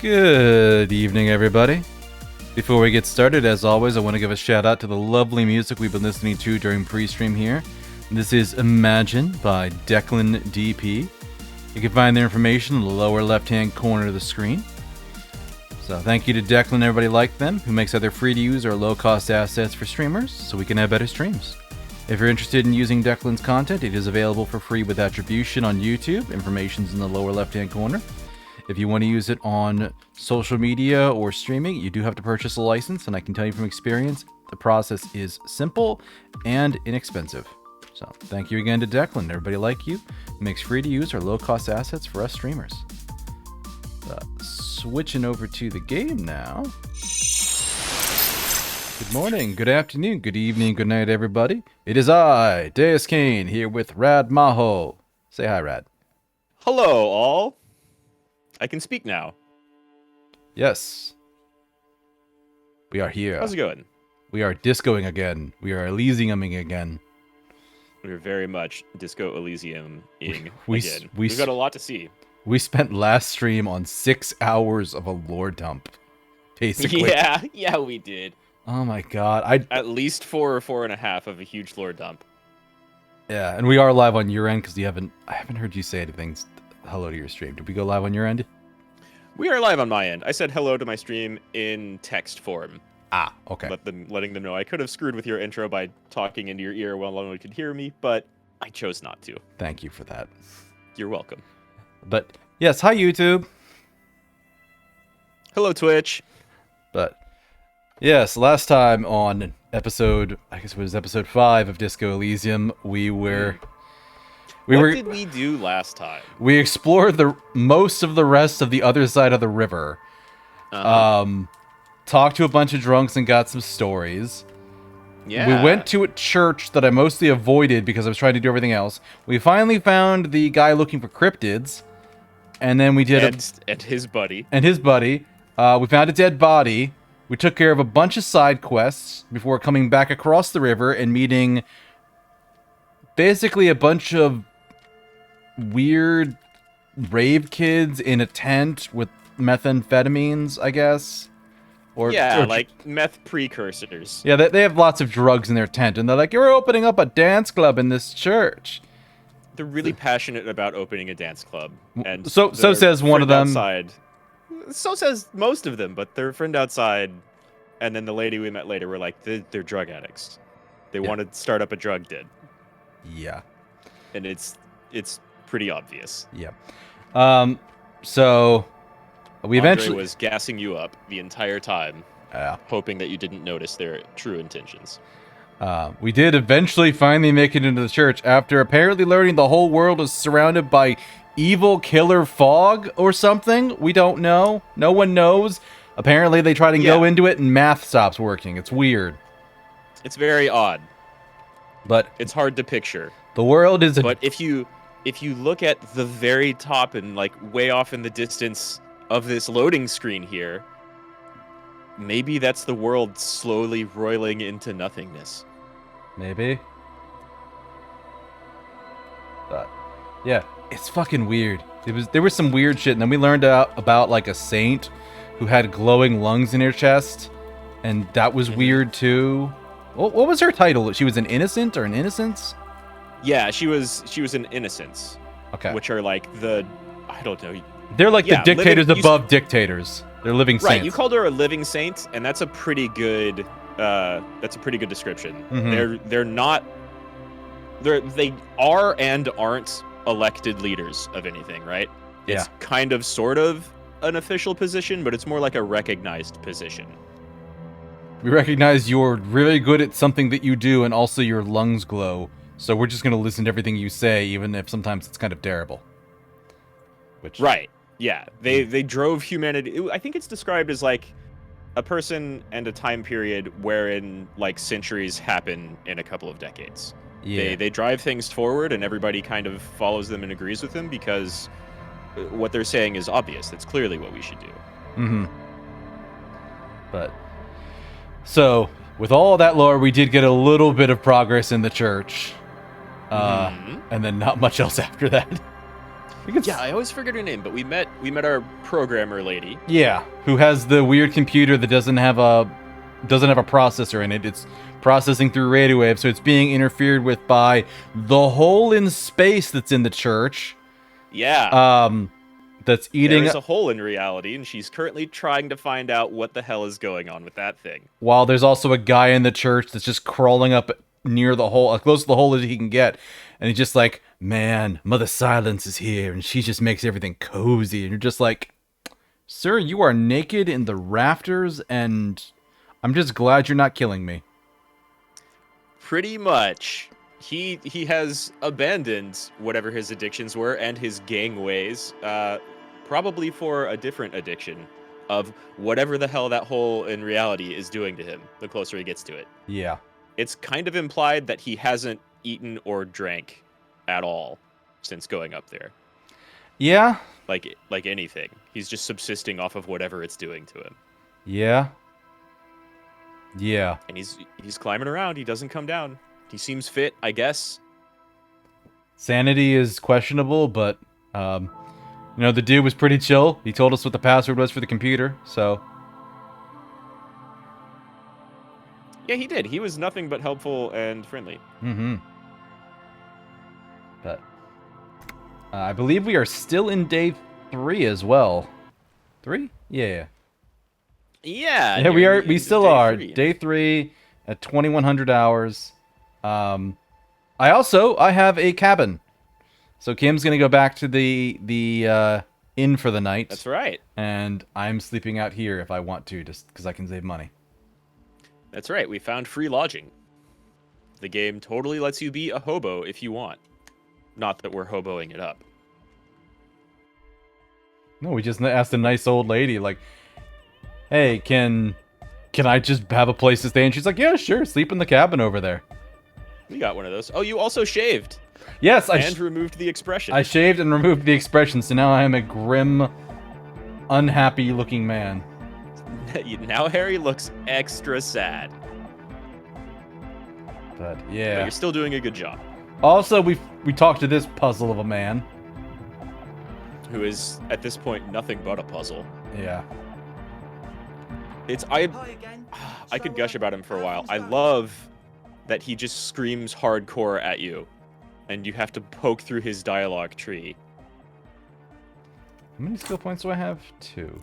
Good evening, everybody. Before we get started, as always, I want to give a shout out to the lovely music we've been listening to during pre-stream here. This is Imagine by Declan DP. You can find their information in the lower left-hand corner of the screen. So thank you to Declan and everybody like them, who makes either free-to-use or low-cost assets for streamers, so we can have better streams. If you're interested in using Declan's content, it is available for free with attribution on YouTube. Information's in the lower left-hand corner. If you want to use it on social media or streaming, you do have to purchase a license, and I can tell you from experience, the process is simple and inexpensive. So thank you again to Declan, everybody like you, who makes free-to-use or low-cost assets for us streamers. Switching over to the game now. Good morning, good afternoon, good evening, good night, everybody. It is I, Deuscain, here with RadMahou. Say hi, Rad. Hello, all. I can speak now. Yes. We are here. How's it going? We are discoing again. We are Elysiuming again. We're very much Disco Elysium-ing again. We've got a lot to see. We spent last stream on 6 hours of a lore dump, basically. Yeah, we did. Oh my god. At least 4 or 4.5 of a huge lore dump. Yeah, and we are live on your end because I haven't heard you say anything. Hello to your stream. Did we go live on your end? We are live on my end. I said hello to my stream in text form. Ah, okay. Letting them know. I could have screwed with your intro by talking into your ear while no one could hear me, but I chose not to. Thank you for that. You're welcome. But yes, hi YouTube. Hello Twitch. But yes, last time on episode 5 of Disco Elysium, what did we do last time? We explored most of the rest of the other side of the river. Talked to a bunch of drunks and got some stories. Yeah. We went to a church that I mostly avoided because I was trying to do everything else. We finally found the guy looking for cryptids. And then we did and his buddy. And his buddy. We found a dead body. We took care of a bunch of side quests before coming back across the river and meeting basically a bunch of weird rave kids in a tent with methamphetamines, I guess. Or like meth precursors. Yeah, they have lots of drugs in their tent, and they're like, "You're opening up a dance club in this church." They're really passionate about opening a dance club, and so says one of them. Outside, so says most of them, but their friend outside, and then the lady we met later were like, they're drug addicts. They want to start up a drug den. Yeah, and it's pretty obvious. Yeah. So we eventually was gassing you up the entire time, hoping that you didn't notice their true intentions. We did eventually finally make it into the church after apparently learning the whole world is surrounded by evil killer fog or something. We don't know. No one knows. Apparently they try to go into it and math stops working. It's weird. It's very odd. But it's hard to picture. The world is But if you look at the very top and like way off in the distance of this loading screen here, maybe that's the world slowly roiling into nothingness. Maybe. But yeah, it's fucking weird. There was some weird shit, and then we learned about like a saint who had glowing lungs in her chest, and that was weird too. What was her title? She was an innocent or an innocence? Yeah, she was an innocence. Okay. Which are like I don't know. They're like the dictators above dictators. They're living saints. Right, you called her a living saint, and that's a pretty good description. Mm-hmm. They are and aren't elected leaders of anything, right? It's kind of sort of an official position, but it's more like a recognized position. We recognize you're really good at something that you do, and also your lungs glow. So we're just going to listen to everything you say, even if sometimes it's kind of terrible. Right. Yeah. They drove humanity. I think it's described as like a person and a time period wherein like centuries happen in a couple of decades. Yeah. They drive things forward, and everybody kind of follows them and agrees with them because what they're saying is obvious. That's clearly what we should do. Mm-hmm. But so with all that lore, we did get a little bit of progress in the church. And then not much else after that. Yeah, I always forget her name, but we met our programmer lady. Yeah, who has the weird computer that doesn't have a processor in it. It's processing through radio waves, so it's being interfered with by the hole in space that's in the church. Yeah. That's eating. There's a hole in reality, and she's currently trying to find out what the hell is going on with that thing. While there's also a guy in the church that's just crawling up near the hole, as close to the hole as he can get, and he's just like, "Man, Mother Silence is here, and she just makes everything cozy." And you're just like, "Sir, you are naked in the rafters, and I'm just glad you're not killing me." Pretty much. He has abandoned whatever his addictions were and his gang ways, probably for a different addiction of whatever the hell that hole in reality is doing to him the closer he gets to it. Yeah. It's kind of implied that he hasn't eaten or drank at all since going up there. Yeah. Like anything. He's just subsisting off of whatever it's doing to him. Yeah. Yeah. And he's climbing around. He doesn't come down. He seems fit, I guess. Sanity is questionable, but, the dude was pretty chill. He told us what the password was for the computer, so... Yeah, he did. He was nothing but helpful and friendly. Mm-hmm. But, I believe we are still in day 3 as well. 3? Yeah. Yeah, Yeah, we are. We still are. 3. Day 3 at 2100 hours. I have a cabin, so Kim's gonna go back to the inn for the night. That's right. And I'm sleeping out here if I want to, just because I can save money. That's right. We found free lodging. The game totally lets you be a hobo if you want. Not that we're hoboing it up. No, we just asked a nice old lady, like, "Hey, can I just have a place to stay?" And she's like, "Yeah, sure. Sleep in the cabin over there." We got one of those. Oh, you also shaved. Yes, and removed the expression. I shaved and removed the expression, so now I am a grim, unhappy-looking man. Now Harry looks extra sad. But yeah, but you're still doing a good job. Also, we talked to this puzzle of a man, who is at this point nothing but a puzzle. Yeah. I could gush about him for a while. I love that he just screams hardcore at you, and you have to poke through his dialogue tree. How many skill points do I have? 2.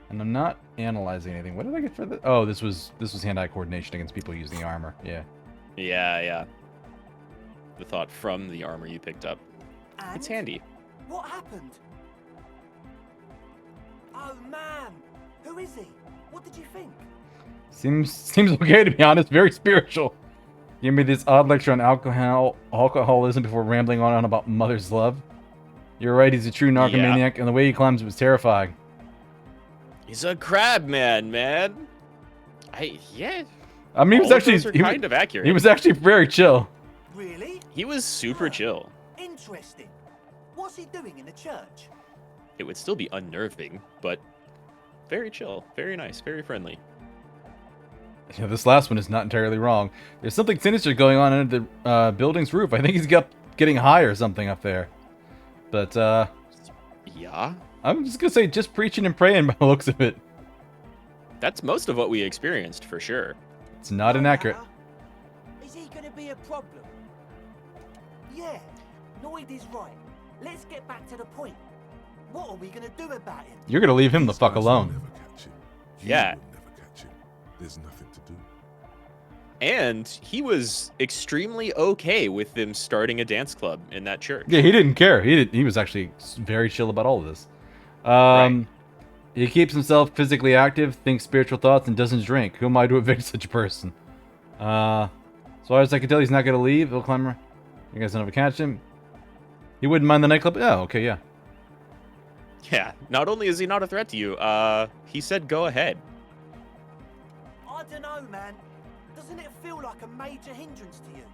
And I'm not analyzing anything. What did I get for this? Oh, this was hand-eye coordination against people using armor. Yeah. Yeah. The thought from the armor you picked up. And it's handy. What happened? Oh man, who is he? What did you think? Seems okay, to be honest. Very spiritual. Give me this odd lecture on alcoholism before rambling on about mother's love. You're right, he's a true narcomaniac, and the way he climbs was terrifying. He's a crab man. I mean, he was actually kind of accurate. He was actually very chill. Really? He was super chill. Interesting. What's he doing in the church? It would still be unnerving, but very chill, very nice, very friendly. Yeah, this last one is not entirely wrong. There's something sinister going on under the building's roof. I think he's getting high or something up there. But, yeah? I'm just gonna say, just preaching and praying by the looks of it. That's most of what we experienced, for sure. It's not inaccurate. Is he gonna be a problem? Yeah, Noid is right. Let's get back to the point. What are we gonna do about it? You're gonna leave him the fuck alone. Yeah. There's nothing to do. And he was extremely okay with them starting a dance club in that church. Yeah, he didn't care. He was actually very chill about all of this. Right. He keeps himself physically active, thinks spiritual thoughts, and doesn't drink. Who am I to evict such a person? As far as I can tell, he's not gonna leave. Hill climber. You guys don't ever catch him. He wouldn't mind the nightclub. Oh, okay, yeah. Yeah. Not only is he not a threat to you, he said go ahead. I don't know, man. Doesn't it feel like a major hindrance to you?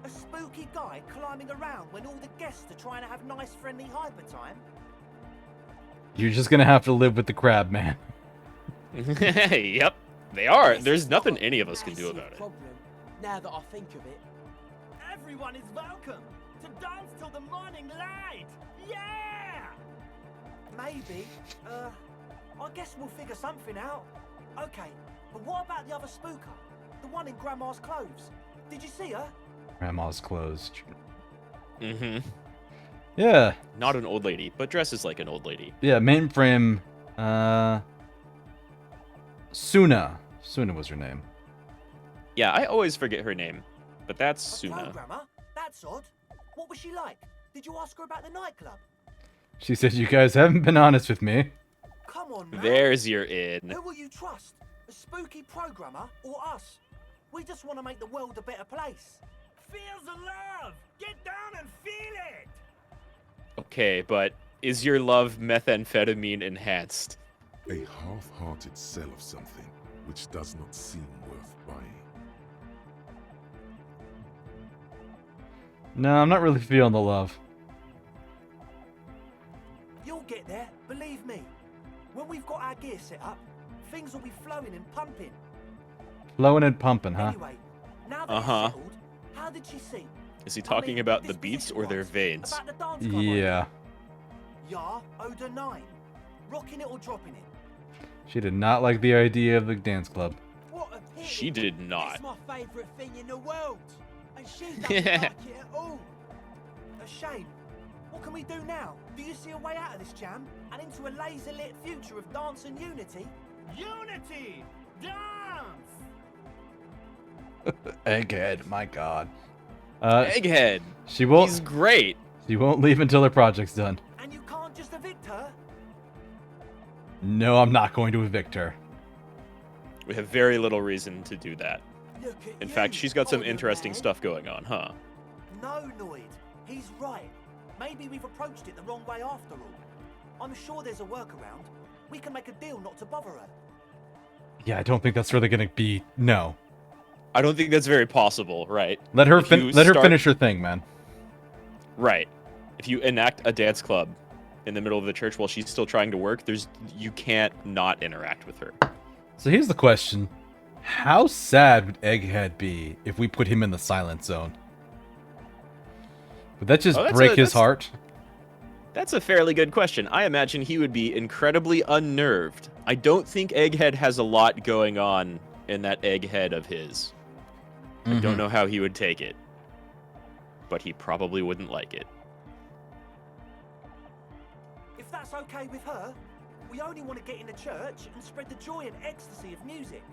A spooky guy climbing around when all the guests are trying to have nice, friendly hyper time? You're just gonna have to live with the crab, man. Yep, they are. There's nothing any of us can do about it. Now that I think of it, everyone is welcome. To dance till the morning light! Yeah! Maybe. I guess we'll figure something out. Okay, but what about the other spooker? The one in Grandma's clothes? Did you see her? Grandma's closed. Mm-hmm. Yeah. Not an old lady, but dresses like an old lady. Yeah, mainframe. Suna. Suna was her name. Yeah, I always forget her name, but that's A Suna. programmer? That's odd. What was she like? Did you ask her about the nightclub? She said, "You guys haven't been honest with me." Come on, man. There's your in. Who will you trust? A spooky programmer or us? We just want to make the world a better place. Feel the love! Get down and feel it! Okay, but is your love methamphetamine enhanced? A half-hearted sell of something which does not seem worth buying. No, I'm not really feeling the love. You'll get there, believe me. When we've got our gear set up, things will be flowing and pumping. Flowing and pumping, huh? Anyway, now that Uh-huh. it's settled, how did she sing? Is he talking about the beats or their disposition-wise, veins? About the dance club Yeah. idea? Yeah, Oda 9. Rocking it or dropping it? She did not like the idea of the dance club. What a pity. She did not. It's my favourite thing in the world. And she doesn't Yeah. like it at all. A shame. What can we do now? Do you see a way out of this jam and into a laser-lit future of dance and unity? Unity! Dance! Egghead, my god. Egghead. She won't. He's great. She won't leave until her project's done. And you can't just evict her? No, I'm not going to evict her. We have very little reason to do that. Look at In you, fact, she's got some older interesting man. stuff going on, huh? No, Noid. He's right. Maybe we've approached it the wrong way after all. I'm sure there's a workaround. We can make a deal not to bother her. Yeah, I don't think that's really gonna be. No. I don't think that's very possible, right? Let her If you let her start- finish her thing, man. Right. If you enact a dance club in the middle of the church while she's still trying to work, you can't not interact with her. So here's the question: how sad would Egghead be if we put him in the silent zone? Would that just Oh, break his heart? That's a fairly good question. I imagine he would be incredibly unnerved. I don't think Egghead has a lot going on in that Egghead of his. I don't know how he would take it. But he probably wouldn't like it. If that's okay with her, we only want to get in the church and spread the joy and ecstasy of music.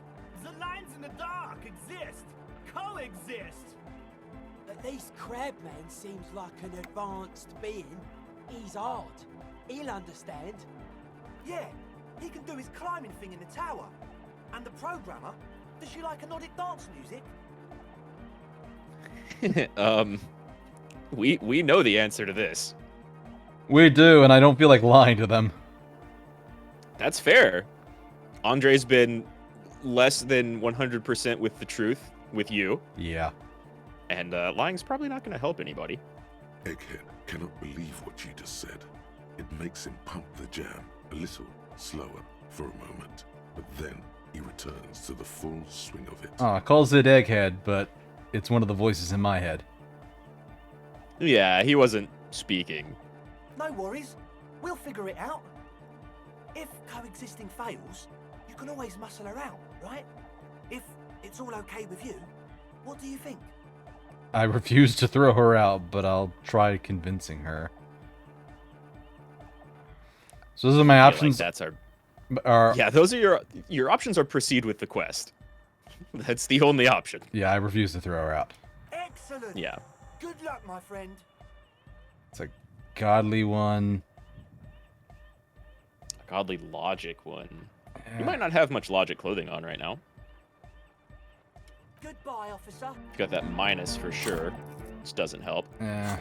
The lines in the dark exist. Coexist. At least Crabman seems like an advanced being. He's odd. He'll understand. Yeah, he can do his climbing thing in the tower. And the programmer, does she like anodic dance music? We know the answer to this. We do, and I don't feel like lying to them. That's fair. Andre's been less than 100% with the truth with you, Yeah. and lying's probably not going to help anybody. Egghead cannot believe what you just said. It makes him pump the jam a little slower for a moment, but then he returns to the full swing of it. Calls it Egghead, but it's one of the voices in my head. Yeah, he wasn't speaking. No worries, we'll figure it out. If coexisting fails, you can always muscle her out, right? If it's all okay with you, what do you think? I refuse to throw her out, but I'll try convincing her. So those are my I feel like options. that's our. Are, Yeah, those are your options. Are proceed with the quest. That's the only option. yeah, I refuse to throw her out. Excellent. Yeah. Good luck, my friend. It's a godly one. A godly logic one. Yeah. You might not have much logic clothing on right now. Goodbye, officer. Got that minus for sure, which doesn't help. Yeah.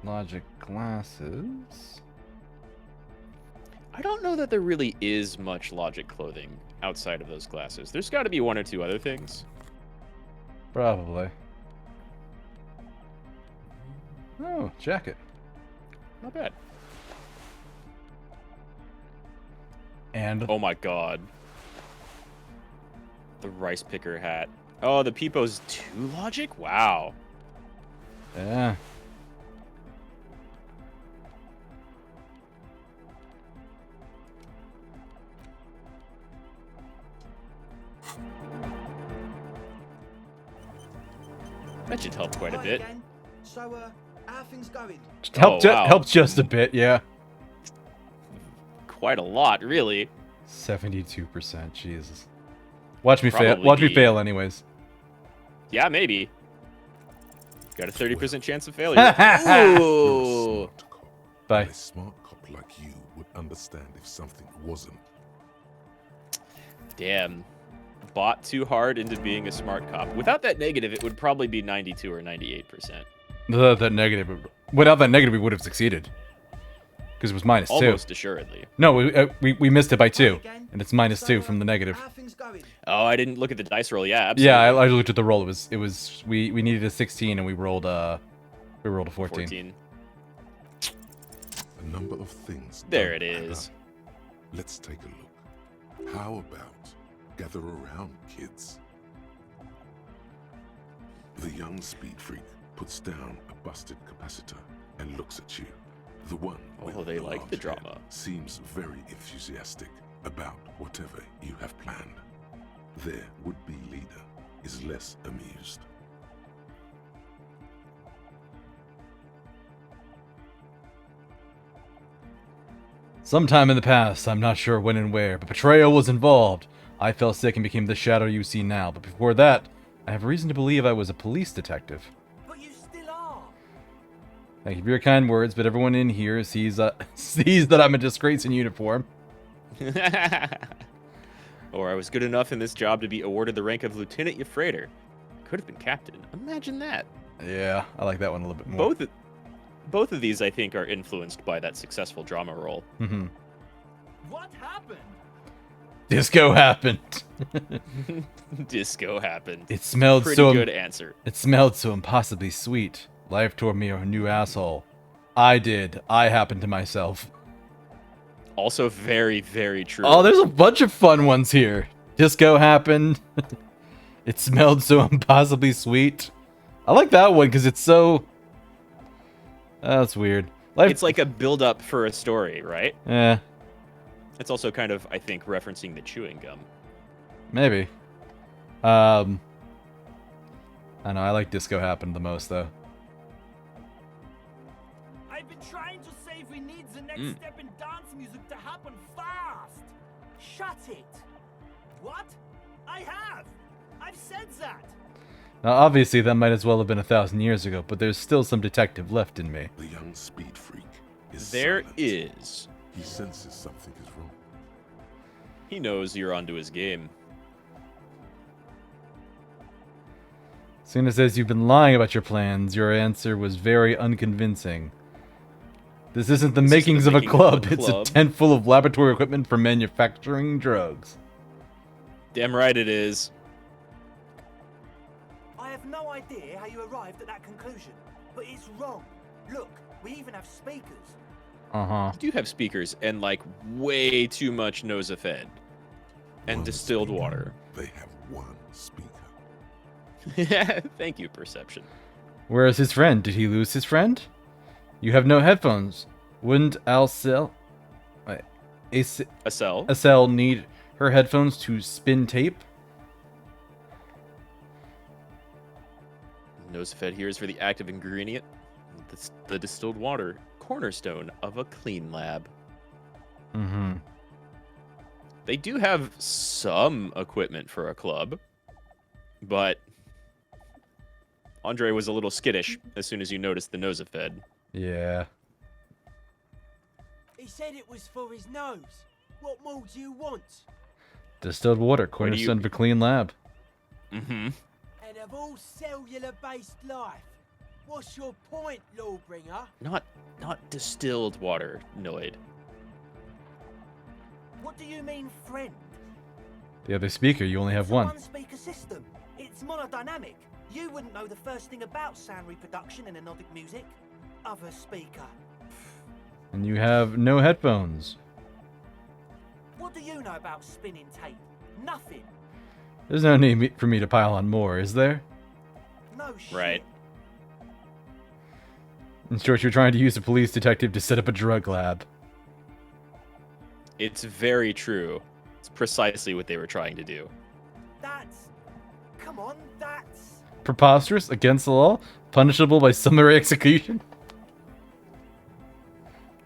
Logic glasses. I don't know that there really is much logic clothing outside of those glasses. There's got to be one or two other things. Probably. Oh, jacket. Not bad. And Oh my god. The rice picker hat. Oh, the Peepo's 2 logic? Wow. yeah. That should help quite a Hi bit. again. So, how are things going? Helped, wow. helped just a bit, yeah. Quite a lot, really. 72%, Jesus. Watch me fail. Probably Watch me be- fail, anyways. Yeah, maybe. Got a 30% chance of failure. You're a Ooh. smart cop. Bye. And a smart cop like you would understand if something wasn't. Damn. Bought too hard into being a smart cop. Without that negative, it would probably be 92 or 98%. Without that negative, we would have succeeded. Because it was -2. Almost assuredly. No, we missed it by 2, again. and it's -2 So, from the negative. How are things going? Oh, I didn't look at the dice roll. Yeah, absolutely. Yeah, I looked at the roll. It was we needed a 16 and we rolled a 14. 14. A number of things. There don't it add is. up. Let's take a look. How about gather around, kids? The young speed freak puts down a busted capacitor and looks at you. The one with Oh, they like the large head drama. seems very enthusiastic about whatever you have planned. Their would-be leader is less amused. Sometime in the past, I'm not sure when and where, but betrayal was involved. I fell sick and became the shadow you see now, but before that, I have reason to believe I was a police detective. But you still are. Thank you for your kind words, but everyone in here sees that I'm a disgrace in uniform. Or I was good enough in this job to be awarded the rank of Lieutenant Yefrater. Could have been captain. Imagine that. Yeah, I like that one a little bit more. Both of these, I think, are influenced by that successful drama role. Mm-hmm. What happened? Disco happened. Disco happened. It smelled Pretty so good answer. It smelled so impossibly sweet. Life tore me a new asshole. I did. I happened to myself. Also very, very true. Oh, there's a bunch of fun ones here. Disco happened. It smelled so impossibly sweet. I like that one because it's so... That's weird. Life... It's like a build-up for a story, right? Eh, It's also kind of, I think, referencing the chewing gum. maybe. I know, I like Disco happened the most, though. I've been trying to say we need the next step in dance music to happen fast. Shut it! What? I have. I've said that. Now, obviously, that might as well have been 1,000 years ago, but there's still some detective left in me. The young speed freak is There silent. is. He senses something is wrong. He knows you're onto his game. As soon as says you've been lying about your plans, your answer was very unconvincing. This isn't the makings of a club, it's a tent full of laboratory equipment for manufacturing drugs. Damn right it is. I have no idea how you arrived at that conclusion, but it's wrong. Look, we even have speakers. Uh-huh. You do have speakers and, like, way too much Nosafed. And One distilled speaker. water. They have one speaker. Thank you, Perception. Where is his friend? Did he lose his friend? You have no headphones. Wouldn't Alcel... Acel. Acel need her headphones to spin tape? Nosafed here is for the active ingredient. The distilled water. Cornerstone of a clean lab. Mm-hmm. They do have some equipment for a club, but Andre was a little skittish as soon as you noticed the Nosafed. Yeah. He said it was for his nose. What more do you want? Distilled water, cornerstone of a clean lab. Mm-hmm. And of all cellular-based life, what's your point, Lawbringer? Not distilled water, Noid. What do you mean, friend? The other speaker, you only have It's a one. one-speaker system. It's monodynamic. You wouldn't know the first thing about sound reproduction in anodic music. Other speaker. And you have no headphones. What do you know about spinning tape? Nothing. There's no need for me to pile on more, is there? No shit. Right. In short, you're trying to use a police detective to set up a drug lab. It's very true. It's precisely what they were trying to do. That's... Come on, that's... Preposterous, against the law, punishable by summary execution.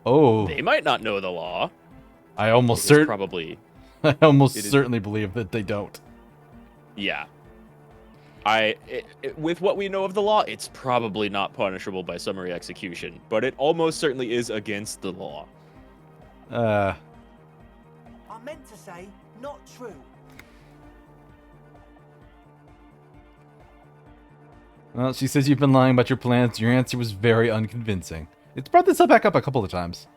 Oh, They might not know the law. I almost It's probably... certainly believe that they don't. Yeah. With what we know of the law, it's probably not punishable by summary execution, but it almost certainly is against the law. I meant to say, not true. Well, she says you've been lying about your plans. Your answer was very unconvincing. It's brought this back up a couple of times.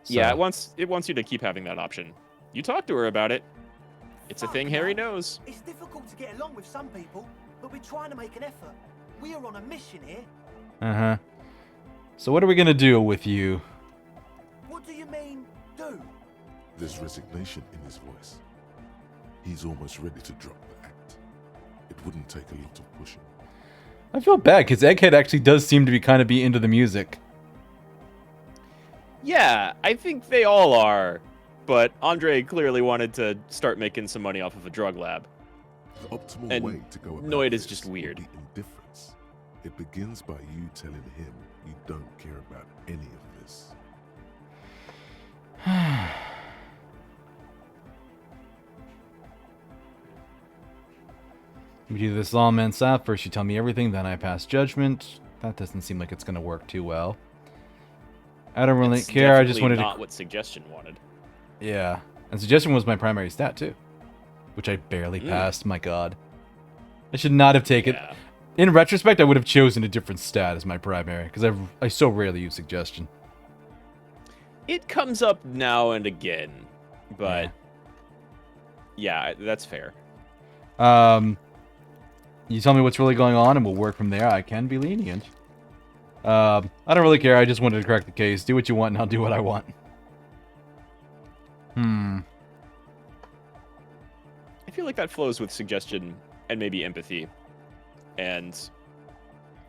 Yeah, So- it wants you to keep having that option. You talk to her about it. It's a Fuck, thing Harry man. knows. It's difficult to get along with some people, but we're trying to make an effort. We are on a mission here. Uh-huh. So what are we gonna do with you? What do you mean, do? There's resignation in his voice. He's almost ready to drop the act. It wouldn't take a lot of pushing. I feel bad, because Egghead actually does seem to be into the music. Yeah, I think they all are. But Andre clearly wanted to start making some money off of a drug lab. The optimal And way to go about Noid is this just would weird. be indifference. It begins by you telling him you don't care about any of this. We do this all men sap. First you tell me everything, then I pass judgment. That doesn't seem like it's gonna work too well. I don't really It's care, I just definitely wanted not to... what Suggestion wanted. Yeah. And Suggestion was my primary stat, too. Which I barely passed, my god. I should not have taken... Yeah. In retrospect, I would have chosen a different stat as my primary, because I so rarely use Suggestion. It comes up now and again, but yeah, that's fair. You tell me what's really going on, and we'll work from there. I can be lenient. I don't really care. I just wanted to crack the case. Do what you want, and I'll do what I want. I feel like that flows with Suggestion and maybe empathy, and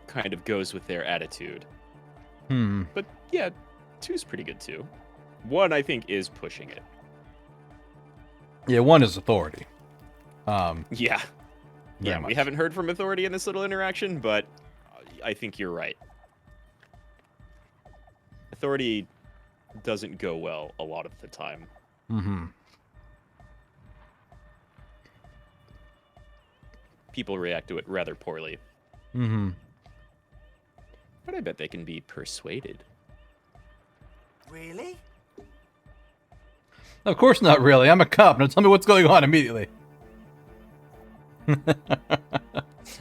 kind of goes with their attitude. But yeah, 2's pretty good too. 1, I think, is pushing it. Yeah, 1 is authority. Yeah. Yeah, much. we haven't heard from Authority in this little interaction, but I think you're right. Authority doesn't go well a lot of the time. People react to it rather poorly. But I bet they can be persuaded. Really? Of course not really. I'm a cop. Now tell me what's going on immediately.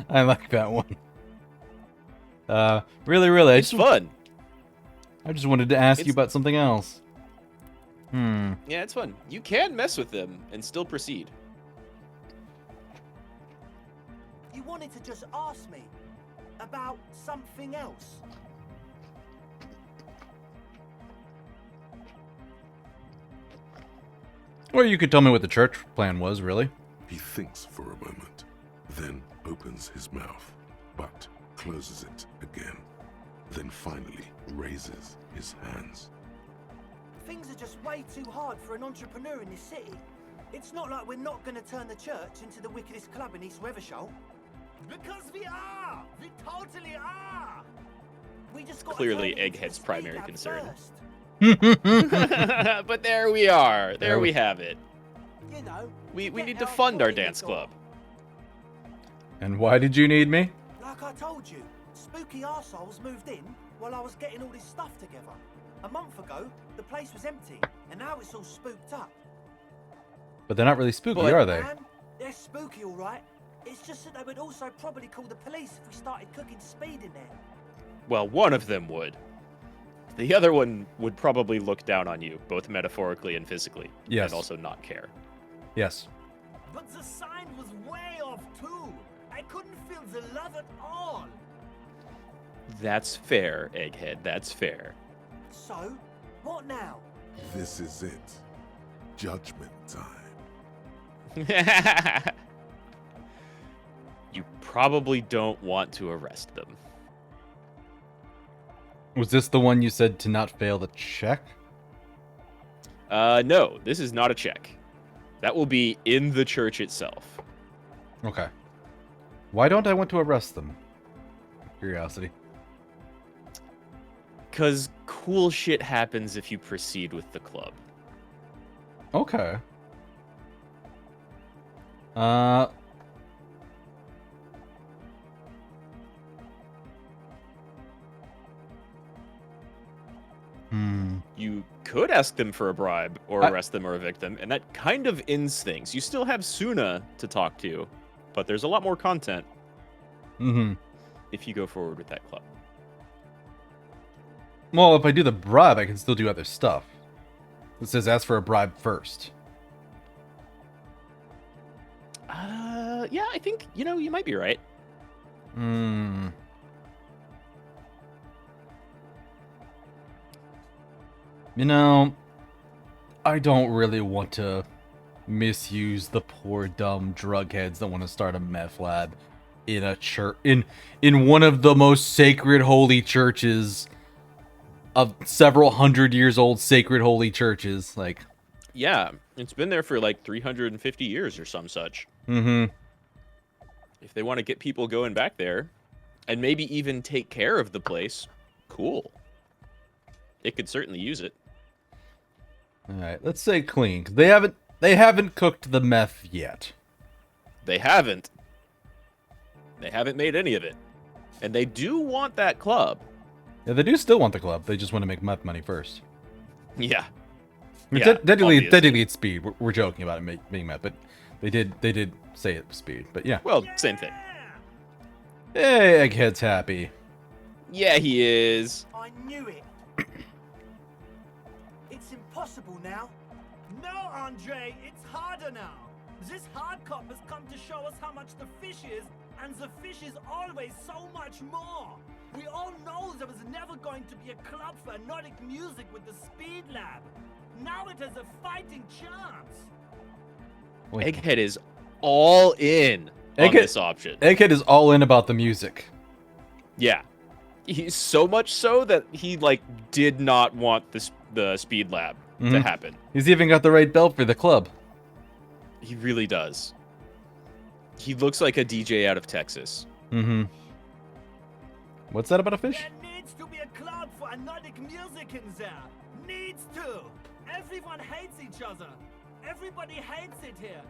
I like that one. Really. It's fun. I just wanted to ask you It's- about something else. Yeah, it's fun. You can mess with them and still proceed. You wanted to just ask me about something else. Or you could tell me what the church plan was, really. He thinks for a moment, then opens his mouth, but closes it again. Then finally raises his hands. Things are just way too hard for an entrepreneur in this city. It's not like we're not going to turn the church into the wickedest club in East Reversholt. Because we are! We totally are! We just got Clearly Egghead's primary concern. First. But there we are. There we have it. You know, We get need to our fund our foot in the dance door. club. And why did you need me? Like I told you, spooky arseholes moved in while I was getting all this stuff together. A month ago, the place was empty, and now it's all spooked up. But they're not really spooky, But- are they? Man, they're spooky, all right. It's just that they would also probably call the police if we started cooking speed in there. Well, one of them would. The other one would probably look down on you, both metaphorically and physically. Yes. And also not care. Yes. But the sign was way off too. I couldn't feel the love at all. That's fair, Egghead. That's fair. So, what now? This is it. Judgment time. You probably don't want to arrest them. Was this the one you said to not fail the check? No, this is not a check. That will be in the church itself. Okay. Why don't I want to arrest them? Curiosity. Because cool shit happens if you proceed with the club. Okay. You could ask them for a bribe or arrest them or evict them, and that kind of ends things. You still have Suna to talk to, but there's a lot more content if you go forward with that club. Well, if I do the bribe, I can still do other stuff. It says ask for a bribe first. Yeah, I think, you might be right. I don't really want to misuse the poor dumb drug heads that want to start a meth lab in a church, in one of the most sacred holy churches of several hundred years old sacred holy churches. Like, yeah, it's been there for like 350 years or some such. If they want to get people going back there and maybe even take care of the place, cool. It could certainly use it. All right, let's say clean. 'Cause they haven't cooked the meth yet. They haven't. They haven't made any of it. And they do want that club. Yeah, they do still want the club. They just want to make meth money first. Yeah. I mean, technically it's speed. We're joking about it being meth, but they did say it was speed. But yeah. Well, same thing. Hey, Egghead's happy. Yeah, he is. I knew it. It's impossible now. No, Andre, it's harder now. This hard cop has come to show us how much the fish is, and the fish is always so much more. We all know there was never going to be a club for hypnotic music with the Speed Lab. Now it has a fighting chance. Wait. Egghead is all in on this option. Egghead is all in about the music. Yeah. He's so much so that he, did not want the Speed Lab to happen. He's even got the right belt for the club. He really does. He looks like a DJ out of Texas. What's that about a fish? There needs to be a club for hypnotic music in there. Needs to. Everyone hates each other. Everybody hates it here.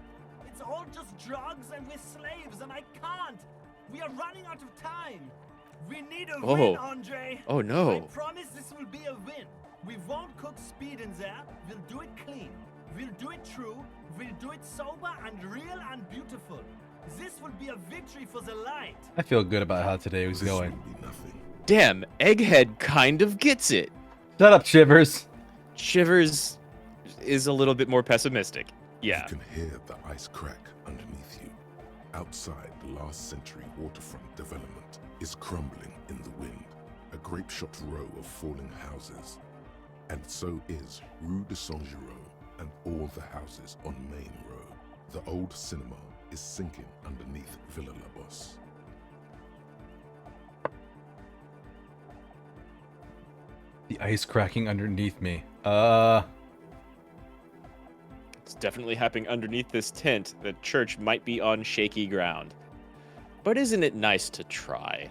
It's all just drugs and we're slaves and I can't. We are running out of time. We need a win, Andre. Oh, no. I promise this will be a win. We won't cook speed in there. We'll do it clean. We'll do it true. We'll do it sober and real and beautiful. This will be a victory for the light. I feel good about how today was This going. will be nothing. Damn, Egghead kind of gets it. Shut up, Shivers. Shivers is a little bit more pessimistic. Yeah. You can hear the ice crack underneath you. Outside, the last century waterfront development is crumbling in the wind. A grape-shot row of falling houses. And so is Rue de Saint-Giraud and all the houses on Main Row. The old cinema is sinking underneath Villa La Bosse. The ice cracking underneath me. It's definitely happening underneath this tent. The church might be on shaky ground. But isn't it nice to try?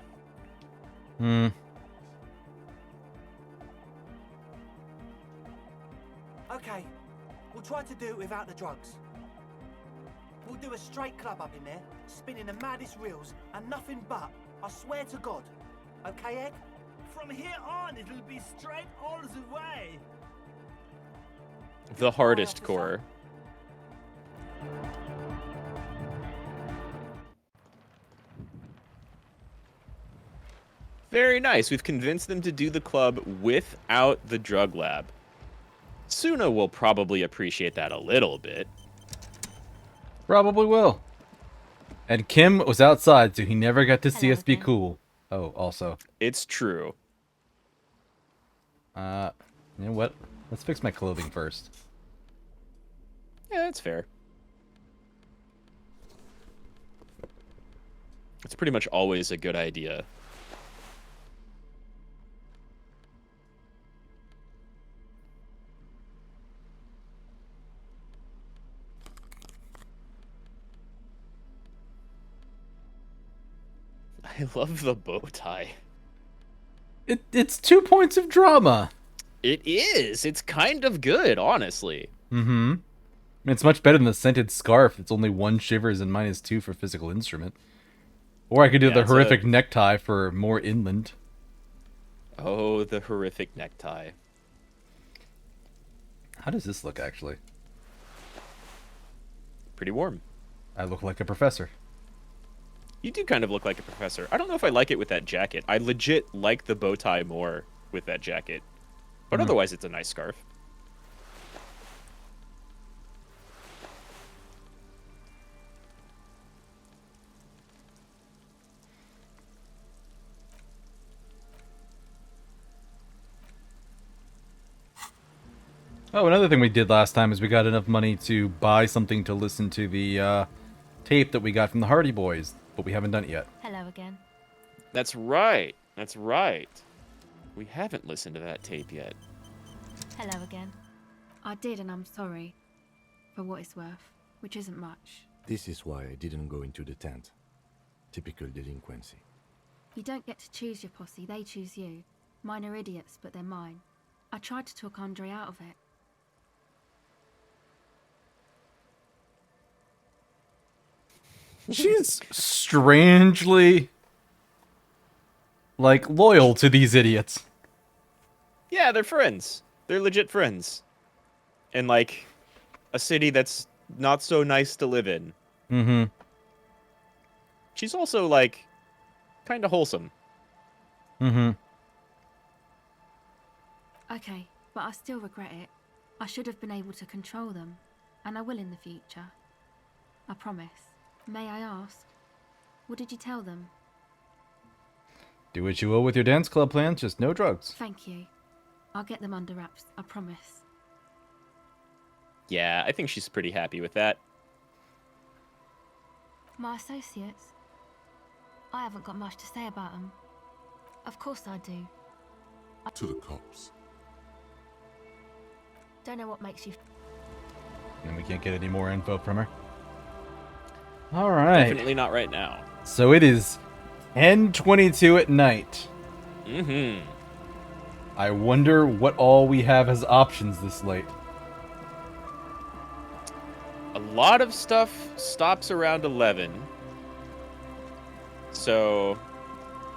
Okay, we'll try to do it without the drugs. We'll do a straight club up in there, spinning the maddest reels, and nothing but, I swear to God. Okay, Egg? From here on, it'll be straight all the way. The hardest core. Very nice. We've convinced them to do the club without the drug lab. Suna will probably appreciate that a little bit. Probably will. And Kim was outside, so he never got to see us be cool. Oh, also. It's true. You know what? Let's fix my clothing first. Yeah, that's fair. It's pretty much always a good idea. I love the bow tie. It's 2 points of drama. It is. It's kind of good, honestly. Mm-hmm. It's much better than the scented scarf. It's only 1 shivers and -2 for physical instrument. Or I could do the horrific necktie for more inland. Oh, the horrific necktie. How does this look, actually? Pretty warm. I look like a professor. You do kind of look like a professor. I don't know if I like it with that jacket. I legit like the bow tie more with that jacket. But otherwise, it's a nice scarf. Oh, another thing we did last time is we got enough money to buy something to listen to the tape that we got from the Hardy Boys, but we haven't done it yet. Hello again. That's right. That's right. We haven't listened to that tape yet. Hello again. I did, and I'm sorry. For what it's worth, which isn't much. This is why I didn't go into the tent. Typical delinquency. You don't get to choose your posse, they choose you. Mine are idiots, but they're mine. I tried to talk Andre out of it. She's strangely, like, loyal to these idiots. Yeah, they're friends. They're legit friends. In, like, a city that's not so nice to live in. Mm-hmm. She's also, like, kind of wholesome. Mm-hmm. Okay, but I still regret it. I should have been able to control them, and I will in the future. I promise. May I ask, what did you tell them? Do what you will with your dance club plans, just no drugs. Thank you. I'll get them under wraps, I promise. Yeah, I think she's pretty happy with that. My associates? I haven't got much to say about them. Of course I do. To the cops. Don't know what makes you... And we can't get any more info from her. All right. Definitely not right now. So it is 10:22 at night. Mm-hmm. I wonder what all we have as options this late. A lot of stuff stops around 11. So,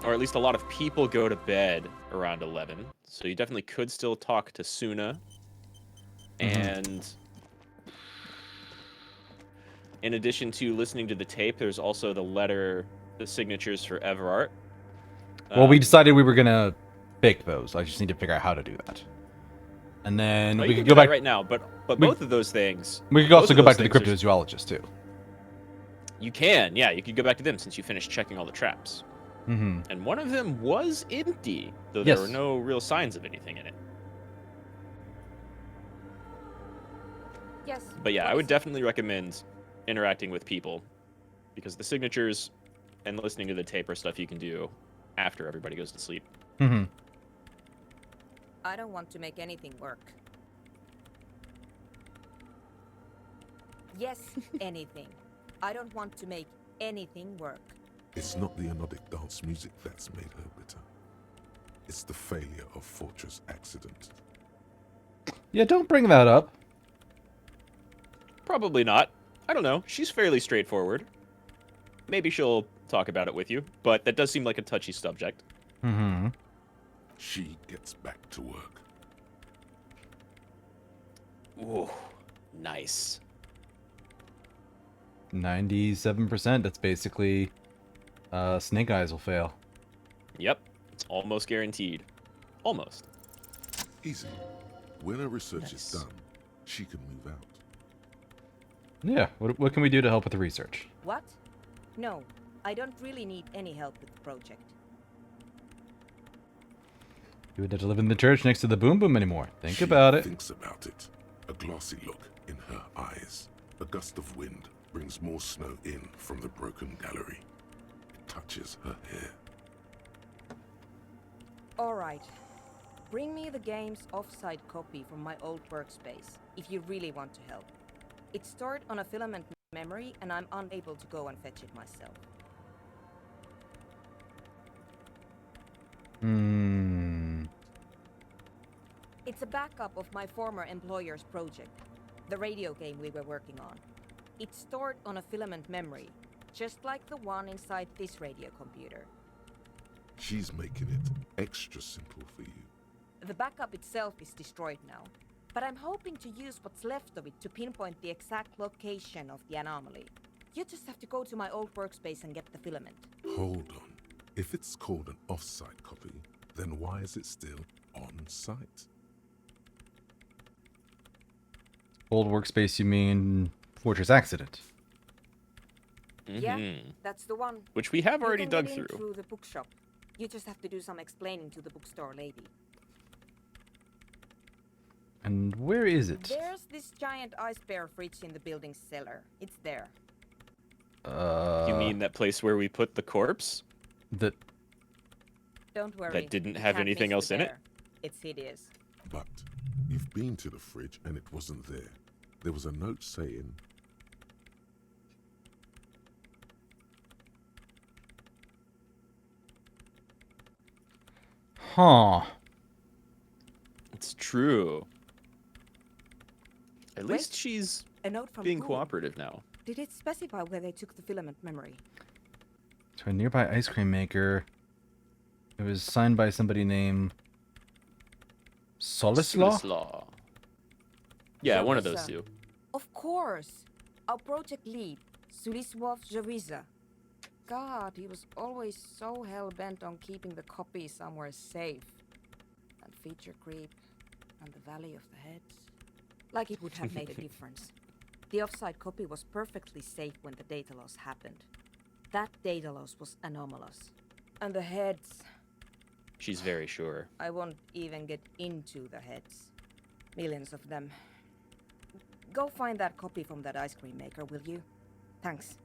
or at least a lot of people go to bed around 11. So you definitely could still talk to Suna. And in addition to listening to the tape, there's also the signatures for Everart. Well, we decided we were gonna fake those. I just need to figure out how to do that. And then we you could can go do that back right now, but both of those things. We could both also of go back those to the things are- cryptozoologist too. You can, yeah. You could go back to them since you finished checking all the traps. Mm-hmm. And one of them was empty, though Yes. there were no real signs of anything in it. Yes. But yeah, I would definitely recommend interacting with people, because the signatures and listening to the tape are stuff you can do after everybody goes to sleep. Mm-hmm. I don't want to make anything work. Yes, anything. I don't want to make anything work. It's not the anodic dance music that's made her bitter. It's the failure of Fortress Accident. Yeah, don't bring that up. Probably not. I don't know. She's fairly straightforward. Maybe she'll talk about it with you, but that does seem like a touchy subject. Mm-hmm. She gets back to work. Ooh, nice. 97%. That's basically Snake Eyes will fail. Yep, it's almost guaranteed. Almost. Easy. When her research Nice. is done, she can move out. Yeah. What can we do to help with the research? What? No, I don't really need any help with the project. You would have to live in the church next to the Boom Boom anymore. Think about it. Thinks about it. a glassy look in her eyes. A gust of wind brings more snow in from the broken gallery. It touches her hair. Alright. Bring me the game's offsite copy from my old workspace, if you really want to help. It's stored on a filament memory, and I'm unable to go and fetch it myself. It's a backup of my former employer's project, the radio game we were working on. It's stored on a filament memory, just like the one inside this radio computer. She's making it extra simple for you. The backup itself is destroyed now, but I'm hoping to use what's left of it to pinpoint the exact location of the anomaly. You just have to go to my old workspace and get the filament. Hold on. If it's called an off-site copy, then why is it still on-site? Old workspace, you mean Fortress Accident? Yeah, that's the one. Which we have already you can dug get in through. through the bookshop. You just have to do some explaining to the bookstore lady. And where is it? There's this giant ice bear fridge in the building's cellar. It's there. You mean that place where we put the corpse? That Don't worry. That didn't you have can't anything miss else the in it? bear. It's hideous. But you've been to the fridge and it wasn't there. There was a note saying, Huh. It's true. At Wait, least she's A note from being who? cooperative now. Did it specify where they took the filament memory? To a nearby ice cream maker. It was signed by somebody named Solislaw? Solislaw. Yeah, one of those Javiza. two. Of course. Our project lead, Sulisław Javiza. God, he was always so hell-bent on keeping the copy somewhere safe. And feature creep, and the Valley of the Heads. Like it would have made a difference. The offsite copy was perfectly safe when the data loss happened. That data loss was anomalous. And the heads, She's very sure. I won't even get into the heads. Millions of them. Go find that copy from that ice cream maker, will you? Thanks.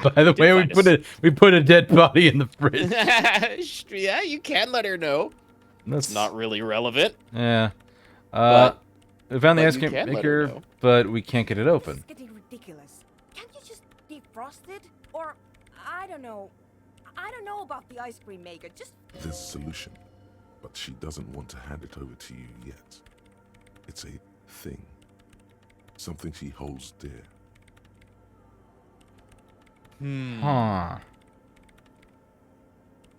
By the way, find we put a dead body in the fridge. Yeah, you can let her know. That's It's not really relevant. Yeah. But- We found the but ice you cream can let her maker, know. but we can't get it This open. is getting ridiculous. Can't you just defrost it? Or, I don't know. I don't know about the ice cream maker. Just there's a solution, but she doesn't want to hand it over to you yet. It's a thing. Something she holds dear. Huh.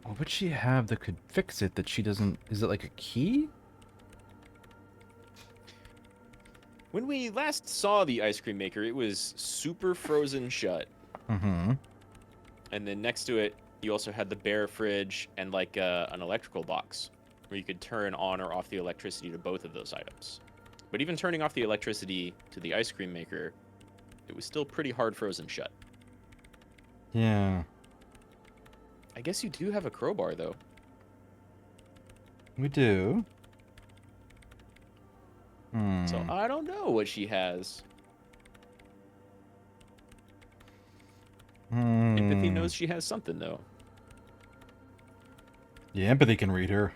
What would she have that could fix it that she doesn't... Is it like a key? When we last saw the ice cream maker, it was super frozen shut. Mm-hmm. And then next to it, you also had the bare fridge and like an electrical box where you could turn on or off the electricity to both of those items. But even turning off the electricity to the ice cream maker, it was still pretty hard frozen shut. Yeah. I guess you do have a crowbar, though. We do. So I don't know what she has. Empathy knows she has something, though. Yeah, empathy can read her.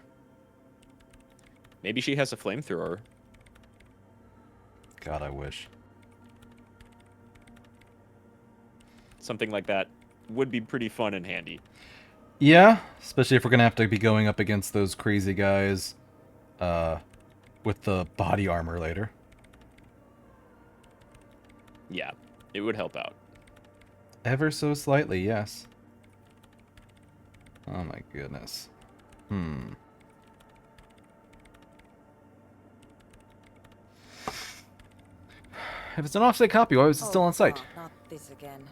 Maybe she has a flamethrower. God, I wish. Something like that would be pretty fun and handy. Yeah, especially if we're gonna have to be going up against those crazy guys, with the body armor later. Yeah, it would help out. Ever so slightly, yes. Oh my goodness. If it's an offset copy, why was it still on site? God, not this again.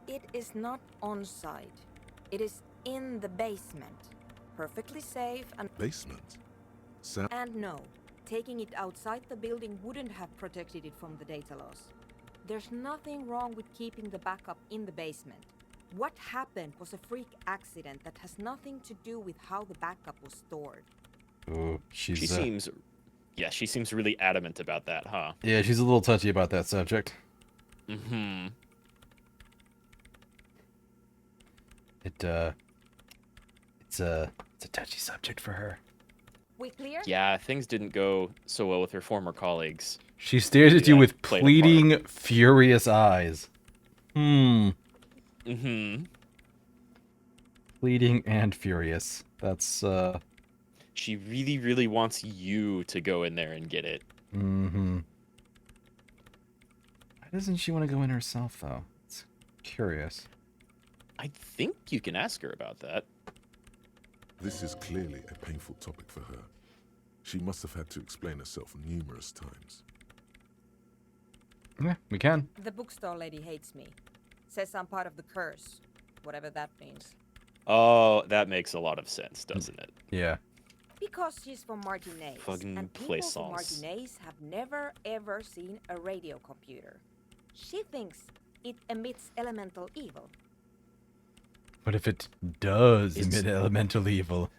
It is not on site. It is in the basement. Perfectly safe Basement? and no. Taking it outside the building wouldn't have protected it from the data loss. There's nothing wrong with keeping the backup in the basement. What happened was a freak accident that has nothing to do with how the backup was stored. Ooh, She seems really adamant about that, huh? Yeah, she's a little touchy about that subject. Mm-hmm. It's a touchy subject for her. We clear? Yeah, things didn't go so well with her former colleagues. She stares at you Yeah, with played a pleading, furious eyes. Mm-hmm. Pleading and furious. That's, She really, really wants you to go in there and get it. Mm-hmm. Why doesn't she want to go in herself, though? It's curious. I think you can ask her about that. This is clearly a painful topic for her. She must have had to explain herself numerous times. Yeah, we can. The bookstore lady hates me. Says I'm part of the curse. Whatever that means. Oh, that makes a lot of sense, doesn't it? Yeah. Because she's from Martinez. Fucking And people from plaisance. Martinez have never ever seen a radio computer. She thinks it emits elemental evil. But if it does It's- emit elemental evil,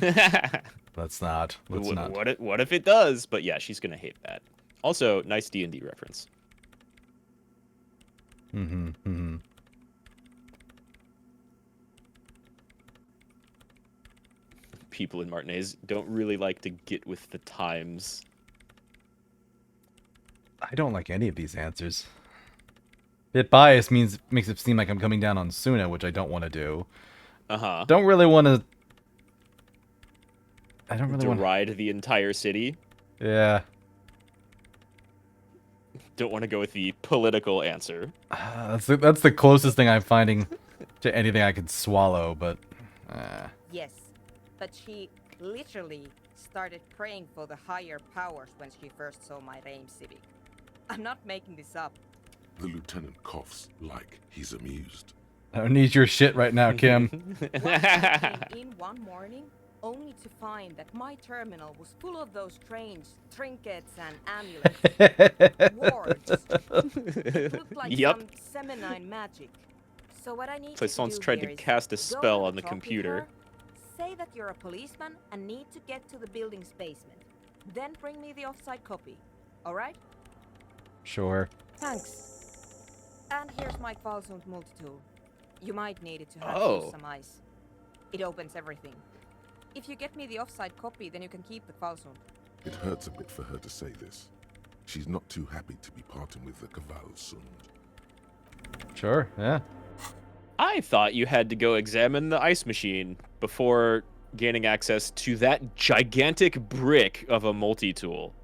let's not. Let's not. What if it does? But yeah, she's gonna hate that. Also, nice D&D reference. Mm-hmm. Mm-hmm. People in Martinez don't really like to get with the times. I don't like any of these answers. Bit biased makes it seem like I'm coming down on Suna, which I don't want to do. Uh-huh. Don't really want to. I don't really want to. Deride the entire city. Yeah. Don't want to go with the political answer. That's the closest thing I'm finding to anything I could swallow, but. Yes, but she literally started praying for the higher powers when she first saw my Reim Civic. I'm not making this up. The lieutenant coughs like he's amused. I don't need your shit right now, Kim. Once I came in one morning, only to find that my terminal was full of those strange trinkets and amulets. Wards. It looked like Yep. some Seminine magic. So what I need Plaisance you to do tried here to is cast a go spell to on the top with computer. her, say that you're a policeman and need to get to the building's basement. Then bring me the offside copy. All right? Sure. Thanks. And here's my Falsund multi-tool. You might need it to hack Oh. through some ice. It opens everything. If you get me the offside copy, then you can keep the Falsund. It hurts a bit for her to say this. She's not too happy to be parting with the Kavalsund. Sure, yeah. I thought you had to go examine the ice machine before gaining access to that gigantic brick of a multi-tool.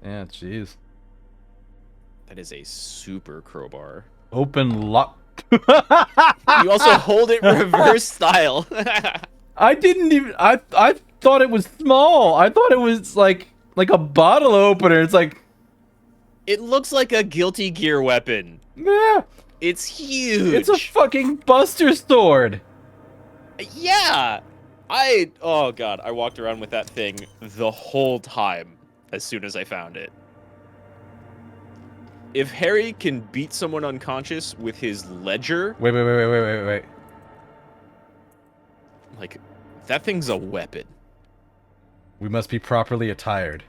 Yeah, jeez. That is a super crowbar. Open lock. You also hold it reverse style. I didn't even. I thought it was small. I thought it was like a bottle opener. It's like. It looks like a Guilty Gear weapon. Yeah. It's huge. It's a fucking Buster sword. Yeah. Oh god, I walked around with that thing the whole time as soon as I found it. If Harry can beat someone unconscious with his ledger, Wait. like, that thing's a weapon. We must be properly attired.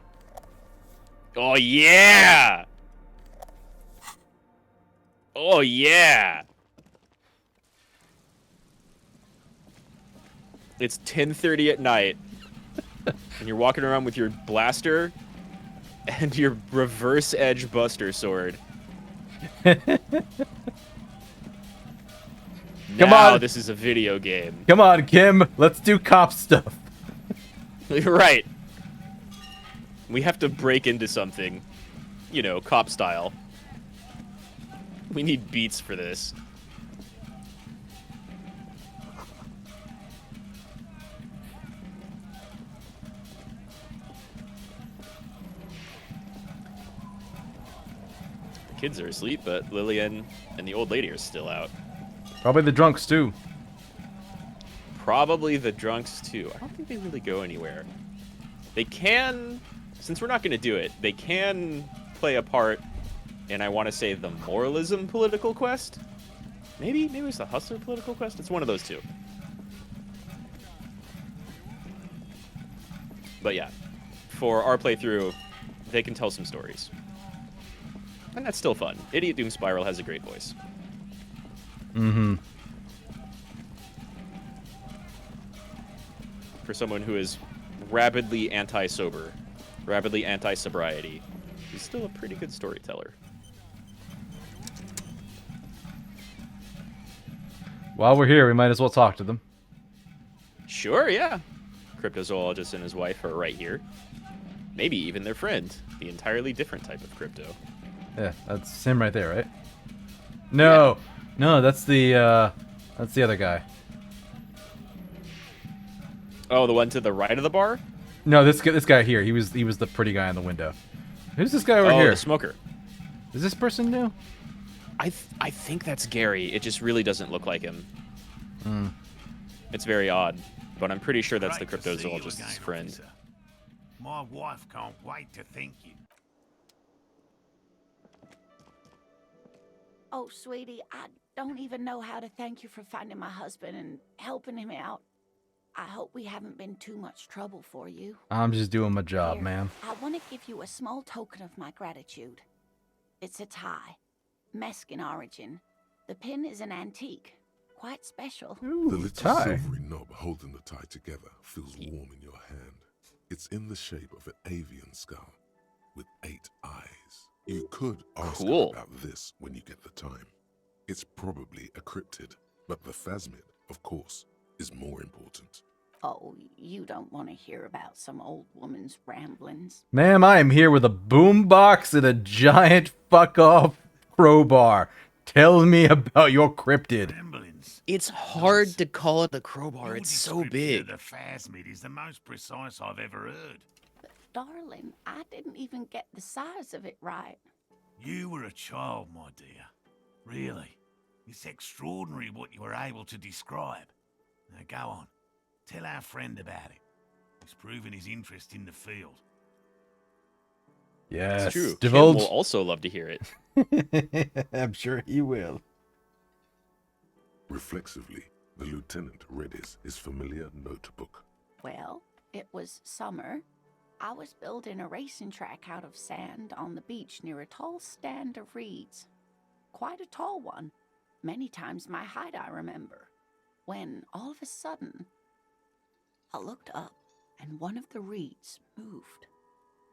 Oh yeah! Oh yeah! It's 10:30 at night, and you're walking around with your blaster and your reverse edge buster sword. Come Now on. this is a video game. Come on, Kim. Let's do cop stuff. You're right. We have to break into something, you know, cop style. We need beats for this. The kids are asleep, but Lillian and the old lady are still out. Probably the drunks too. Probably the drunks too. I don't think they really go anywhere. They can, since we're not going to do it, they can play a part in, I want to say, the Moralism political quest? Maybe it's the Hustler political quest? It's one of those two. But yeah, for our playthrough, they can tell some stories. And that's still fun. Idiot Doom Spiral has a great voice. Mm-hmm. For someone who is rabidly anti-sober, rabidly anti-sobriety, he's still a pretty good storyteller. While we're here, we might as well talk to them. Sure, yeah. Cryptozoologist and his wife are right here. Maybe even their friend, the entirely different type of crypto. Yeah, that's him right there, right? No, no, that's the other guy. Oh, the one to the right of the bar? No, this guy here. He was the pretty guy in the window. Who's this guy over Oh, here? the smoker. Is this person new? I think that's Gary. It just really doesn't look like him. Hmm. It's very odd, but I'm pretty sure that's the Great to see you cryptozoologist's again, friend. officer. My wife can't wait to thank you. Oh, sweetie, I don't even know how to thank you for finding my husband and helping him out. I hope we haven't been too much trouble for you. I'm just doing my job, Here, ma'am. I want to give you a small token of my gratitude. It's a tie, Meskin origin. The pin is an antique, quite special. Ooh, The little tie. silvery knob holding the tie together feels warm in your hand. It's in the shape of an avian skull with 8 eyes. You could ask Cool. about this when you get the time. It's probably a cryptid, but the phasmid, of course, is more important. Oh, you don't want to hear about some old woman's ramblings. Ma'am, I am here with a boombox and a giant fuck-off crowbar. Tell me about your cryptid. Ramblings. It's hard to call it a crowbar. Your It's so description big. of the phasmid is the most precise I've ever heard. Darling, I didn't even get the size of it right. You were a child, my dear. Really. It's extraordinary what you were able to describe. Now go on. Tell our friend about it. He's proven his interest in the field. Yes, It's true. Kim divulge. will also love to hear it. I'm sure he will. Reflexively, the lieutenant read his familiar notebook. Well, it was summer. I was building a racing track out of sand on the beach near a tall stand of reeds. Quite a tall one. Many times my height, I remember. When, all of a sudden, I looked up and one of the reeds moved.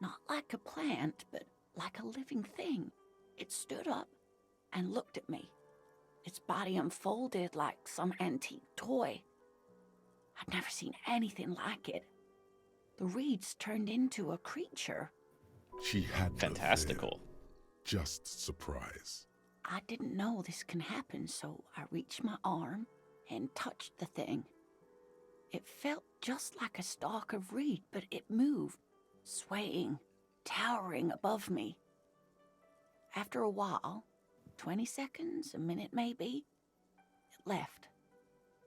Not like a plant, but like a living thing. It stood up and looked at me. Its body unfolded like some antique toy. I'd never seen anything like it. The reeds turned into a creature. She had no Fantastical. fear, just surprise. I didn't know this can happen, so I reached my arm and touched the thing. It felt just like a stalk of reed, but it moved, swaying, towering above me. After a while, 20 seconds, a minute maybe, it left,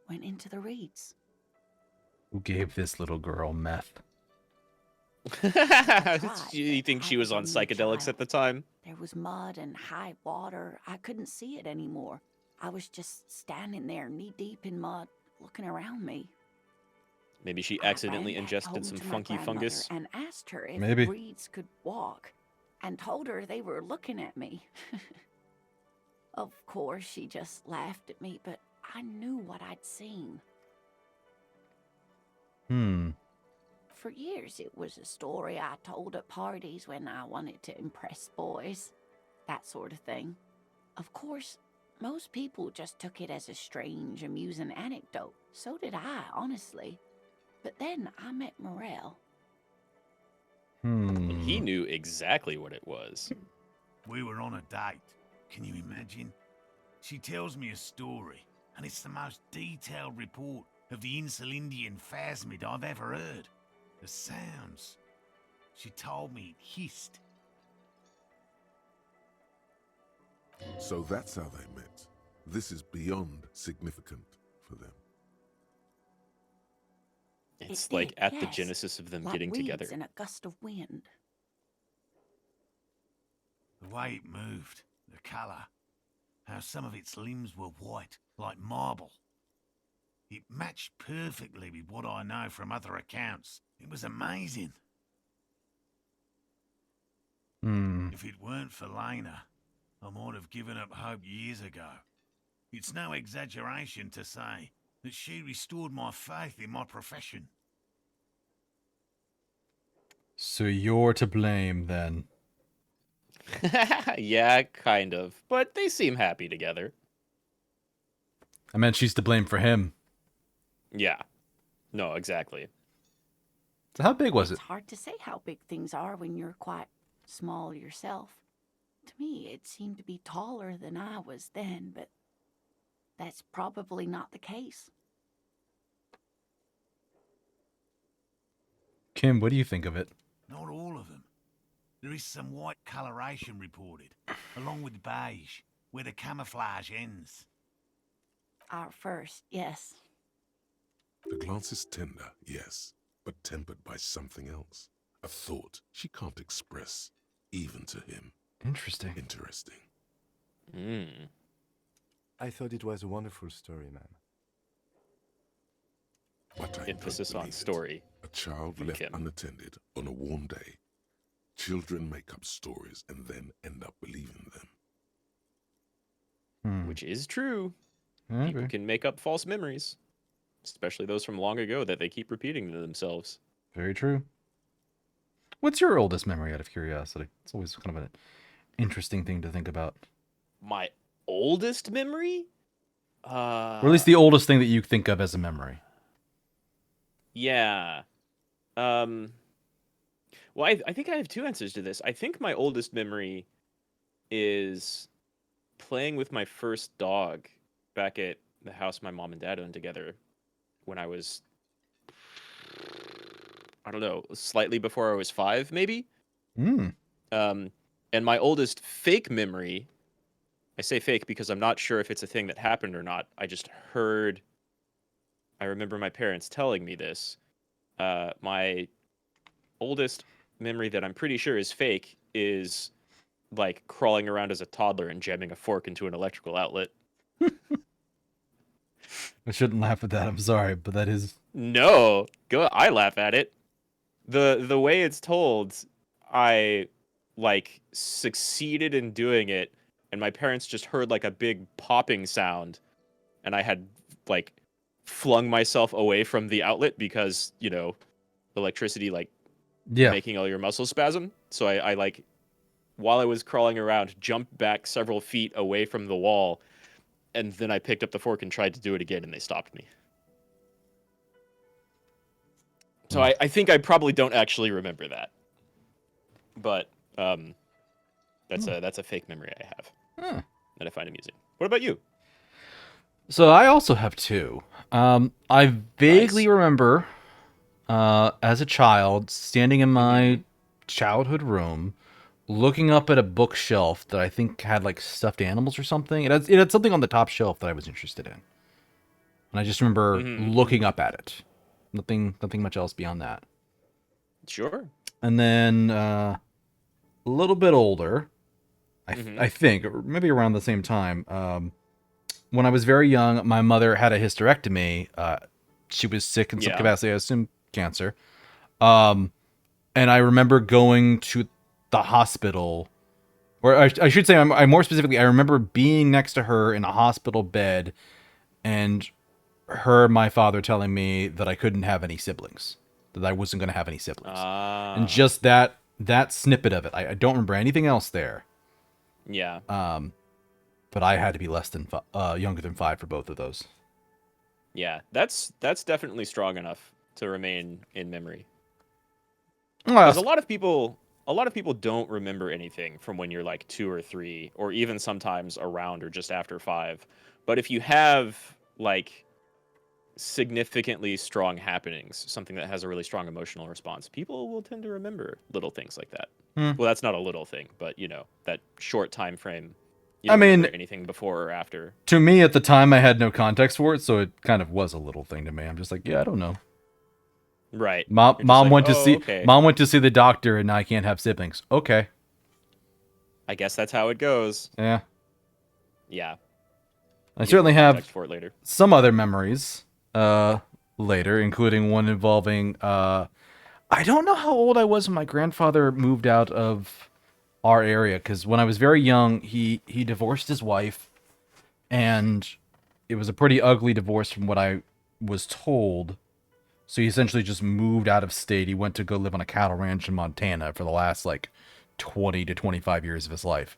went into the reeds. Who gave this little girl meth? Do you think she was on psychedelics at the time? There was mud and high water. I couldn't see it anymore. I was just standing there knee-deep in mud, looking around me. Maybe she I accidentally ran back ingested home some to my funky grandmother fungus. and asked her if Maybe. reeds could walk, and told her they were looking at me. Of course, she just laughed at me, but I knew what I'd seen. For years, it was a story I told at parties when I wanted to impress boys. That sort of thing. Of course, most people just took it as a strange, amusing anecdote. So did I, honestly. But then I met Morel. And he knew exactly what it was. We were on a date. Can you imagine? She tells me a story, and it's the most detailed report of the Insulindian phasmid I've ever heard. The sounds. She told me it hissed. So that's how they met. This is beyond significant for them. It's It like did, at the yes. genesis of them Like getting reeds together. in a gust of wind. The way it moved, the colour, how some of its limbs were white, like marble. It matched perfectly with what I know from other accounts. It was amazing. If it weren't for Lena, I might have given up hope years ago. It's no exaggeration to say that she restored my faith in my profession. So you're to blame, then. Yeah, kind of. But they seem happy together. I meant she's to blame for him. Yeah. No, exactly. So how big was it? It's hard to say how big things are when you're quite small yourself. To me, it seemed to be taller than I was then, but that's probably not the case. Kim, what do you think of it? Not all of them. There is some white coloration reported, along with beige, where the camouflage ends. Our first, yes. The glance is tender, yes, but tempered by something else. A thought she can't express, even to him. Interesting. Mm. I thought it was a wonderful story, ma'am. But I Emphasis don't on believe it. story. A child from left Kim. unattended on a warm day. Children make up stories and then end up believing them. Which is true. Okay. People can make up false memories, especially those from long ago that they keep repeating to themselves. Very true. What's your oldest memory, out of curiosity? It's always kind of an interesting thing to think about. My oldest memory? Or at least the oldest thing that you think of as a memory. Yeah. Well, I think I have two answers to this. I think my oldest memory is playing with my first dog back at the house my mom and dad owned together when I was, I don't know, slightly before I was 5, maybe. Hmm. And my oldest fake memory, I say fake because I'm not sure if it's a thing that happened or not. I remember my parents telling me this. My oldest memory that I'm pretty sure is fake is like crawling around as a toddler and jamming a fork into an electrical outlet. I shouldn't laugh at that. I'm sorry, but that is... No, I laugh at it. The way it's told, I like succeeded in doing it, and my parents just heard like a big popping sound, and I had like flung myself away from the outlet because, you know, electricity like making all your muscles spasm. So I like, while I was crawling around, jumped back several feet away from the wall, and then I picked up the fork and tried to do it again, and they stopped me. So I think I probably don't actually remember that, but that's a fake memory I have that I find amusing. What about you? So I also have two. I vaguely remember as a child standing in my childhood room, looking up at a bookshelf that I think had like stuffed animals or something. It had something on the top shelf that I was interested in, and I just remember looking up at it. Nothing much else beyond that. Sure. And then a little bit older, I think, or maybe around the same time. When I was very young, my mother had a hysterectomy. She was sick in some capacity, I assume cancer. And I remember going to the hospital, or I should say, I more specifically, I remember being next to her in a hospital bed, and my father telling me that I couldn't have any siblings, that I wasn't going to have any siblings. And just that snippet of it, I don't remember anything else there. Yeah. But I had to be less than younger than 5 for both of those. Yeah, that's definitely strong enough to remain in memory. Well, Because a lot of people don't remember anything from when you're like 2 or 3, or even sometimes around or just after 5. But if you have like significantly strong happenings, something that has a really strong emotional response, people will tend to remember little things like that. Well, that's not a little thing, but you know, that short time frame. You don't remember anything before or after. To me at the time, I had no context for it, so it kind of was a little thing to me. I'm just like, yeah, I don't know. Right. Mom went to see the doctor, and now I can't have siblings. Okay. I guess that's how it goes. Yeah. Yeah. I certainly have for it later. some other memories. later, including one involving I don't know how old I was when my grandfather moved out of our area, because when I was very young, he divorced his wife, and it was a pretty ugly divorce from what I was told. So he essentially just moved out of state. He went to go live on a cattle ranch in Montana for the last, like, 20 to 25 years of his life.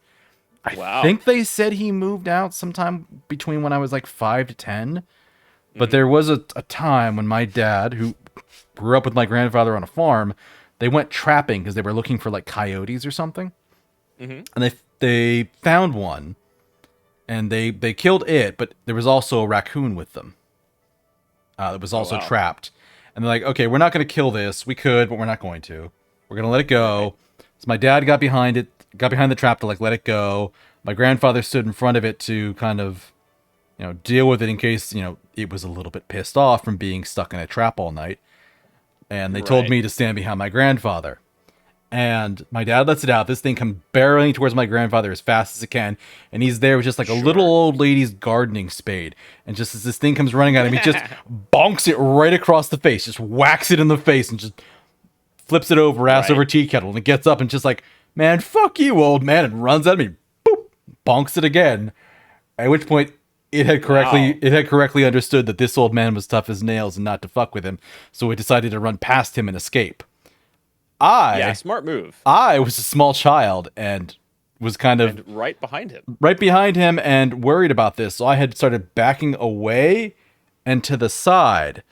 I think they said he moved out sometime between when I was, like, 5 to 10. But there was a time when my dad, who grew up with my grandfather on a farm, they went trapping because they were looking for, like, coyotes or something. And they found one, and they killed it, but there was also a raccoon with them. That was also trapped. And they're like, okay, we're not going to kill this. We could, but we're not going to. We're going to let it go. So my dad got behind the trap to, like, let it go. My grandfather stood in front of it to kind of, you know, deal with it in case, you know, it was a little bit pissed off from being stuck in a trap all night. And they told me to stand behind my grandfather. And my dad lets it out. This thing comes barreling towards my grandfather as fast as it can. And he's there with just like a little old lady's gardening spade. And just as this thing comes running at him, he just bonks it right across the face. Just whacks it in the face and just flips it over, ass over tea kettle. And it gets up and just like, man, fuck you, old man. And runs at me. Boop. Bonks it again. At which point, it had correctly understood that this old man was tough as nails and not to fuck with him. So it decided to run past him and escape. Smart move. I was a small child and was kind of right behind him and worried about this. So I had started backing away and to the side.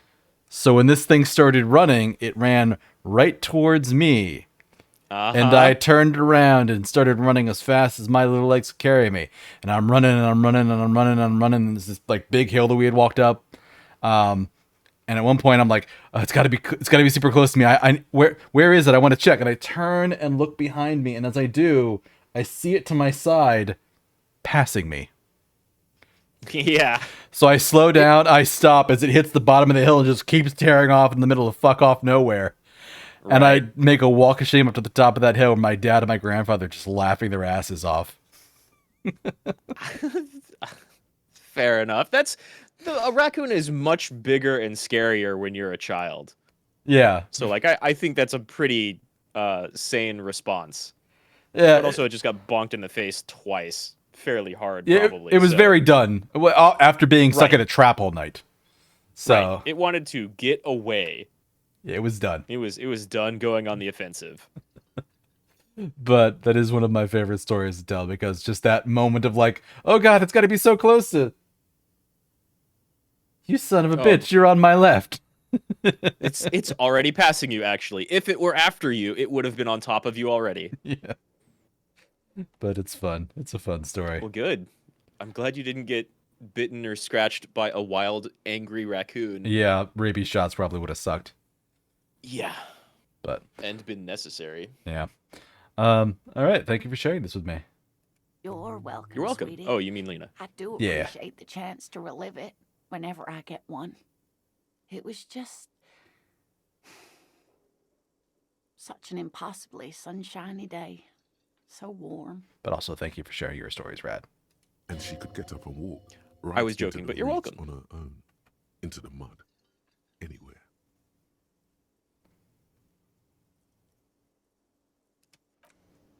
So when this thing started running, it ran right towards me. And I turned around and started running as fast as my little legs could carry me. And I'm running and I'm running and I'm running and I'm running. And there's this like big hill that we had walked up. And at one point I'm like, it's gotta be super close to me. Where is it? I want to check. And I turn and look behind me. And as I do, I see it to my side passing me. Yeah. So I slow down. I stop as it hits the bottom of the hill and just keeps tearing off in the middle of fuck off nowhere. Right. And I make a walk of shame up to the top of that hill with my dad and my grandfather just laughing their asses off. Fair enough. A raccoon is much bigger and scarier when you're a child. Yeah. So, like, I think that's a pretty sane response. Yeah. But also, it just got bonked in the face twice. Fairly hard, yeah, probably. It was very done. After being stuck in a trap all night. So it wanted to get away. Yeah, it was done. It was done going on the offensive. But that is one of my favorite stories to tell, because just that moment of like, oh god, it's got to be so close to... You son of a bitch, you're on my left. It's already passing you, actually. If it were after you, it would have been on top of you already. Yeah. But it's fun. It's a fun story. Well, good. I'm glad you didn't get bitten or scratched by a wild, angry raccoon. Yeah, rabies shots probably would have sucked. Yeah. But and been necessary. Yeah. All right. Thank you for sharing this with me. You're welcome. You're welcome. Sweetie. Oh, you mean Lena? I do appreciate the chance to relive it whenever I get one. It was just such an impossibly sunshiny day. So warm. But also, thank you for sharing your stories, Rad. And she could get up and walk. I was joking, but you're welcome. On her own, into the mud, anywhere.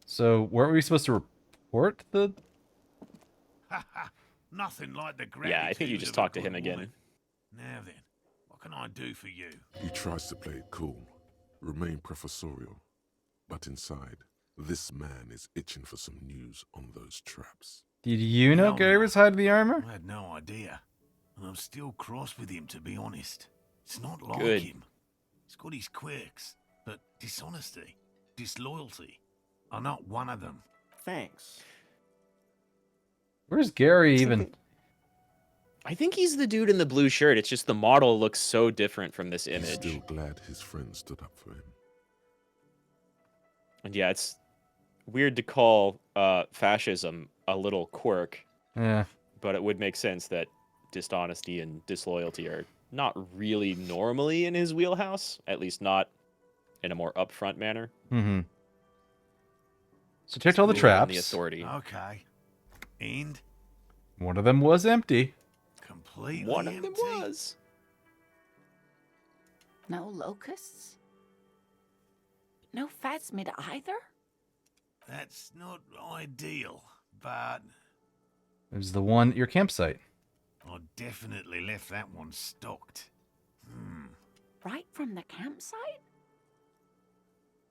So, weren't we supposed to report the... Nothing like the gratitude. Yeah, I think you just talked to him again. Now then, what can I do for you? He tries to play it cool, remain professorial, but inside, this man is itching for some news on those traps. Did you know Gary was hiding the armor? I had no idea, and I'm still cross with him, to be honest. It's not like Good. him. He's got his quirks, but dishonesty, disloyalty are not one of them. Thanks. Where's Gary even? I think he's the dude in the blue shirt. It's just the model looks so different from this He's image. still glad his friend stood up for him. And yeah, it's weird to call fascism a little quirk. Yeah. But it would make sense that dishonesty and disloyalty are not really normally in his wheelhouse, at least not in a more upfront manner. Mm-hmm. So checked all the traps. The authority. Okay. And one of them was empty. completely One of empty. them was. No locusts? No phasmid either? That's not ideal, but It was the one at your campsite. I definitely left that one stocked. Right from the campsite?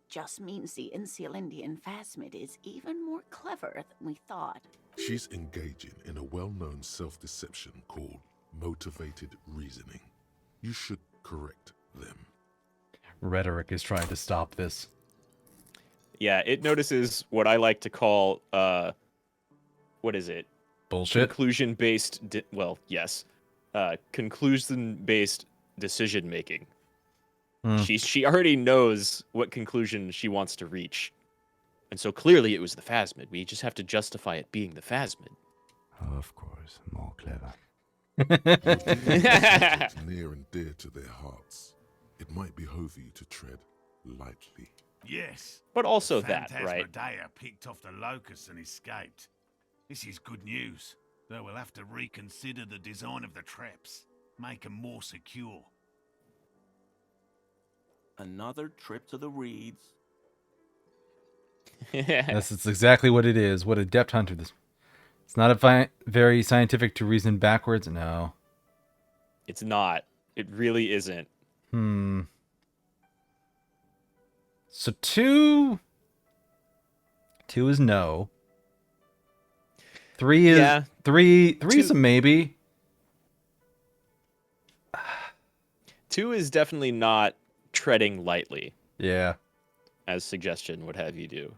Just means the Insulindian phasmid is even more clever than we thought. She's engaging in a well-known self-deception called motivated reasoning. You should correct them. Rhetoric is trying to stop this. Yeah, it notices what I like to call, what is it? Bullshit. Conclusion-based, well, yes. Conclusion-based decision-making. She already knows what conclusion she wants to reach. And so clearly it was the phasmid. We just have to justify it being the phasmid. Of course, more clever. It's near and dear to their hearts. It might behove you to tread lightly. Yes. But also that, right? Phantasmadeia picked off the locusts and escaped. This is good news, though we'll have to reconsider the design of the traps, make them more secure. Another trip to the reeds. Yes, it's exactly what it is. What adept hunter this. It's not very scientific to reason backwards. No. It's not. It really isn't. So 2 is no. 3 is Yeah. 3 is a maybe. 2 is definitely not treading lightly, Yeah. as suggestion would have you do.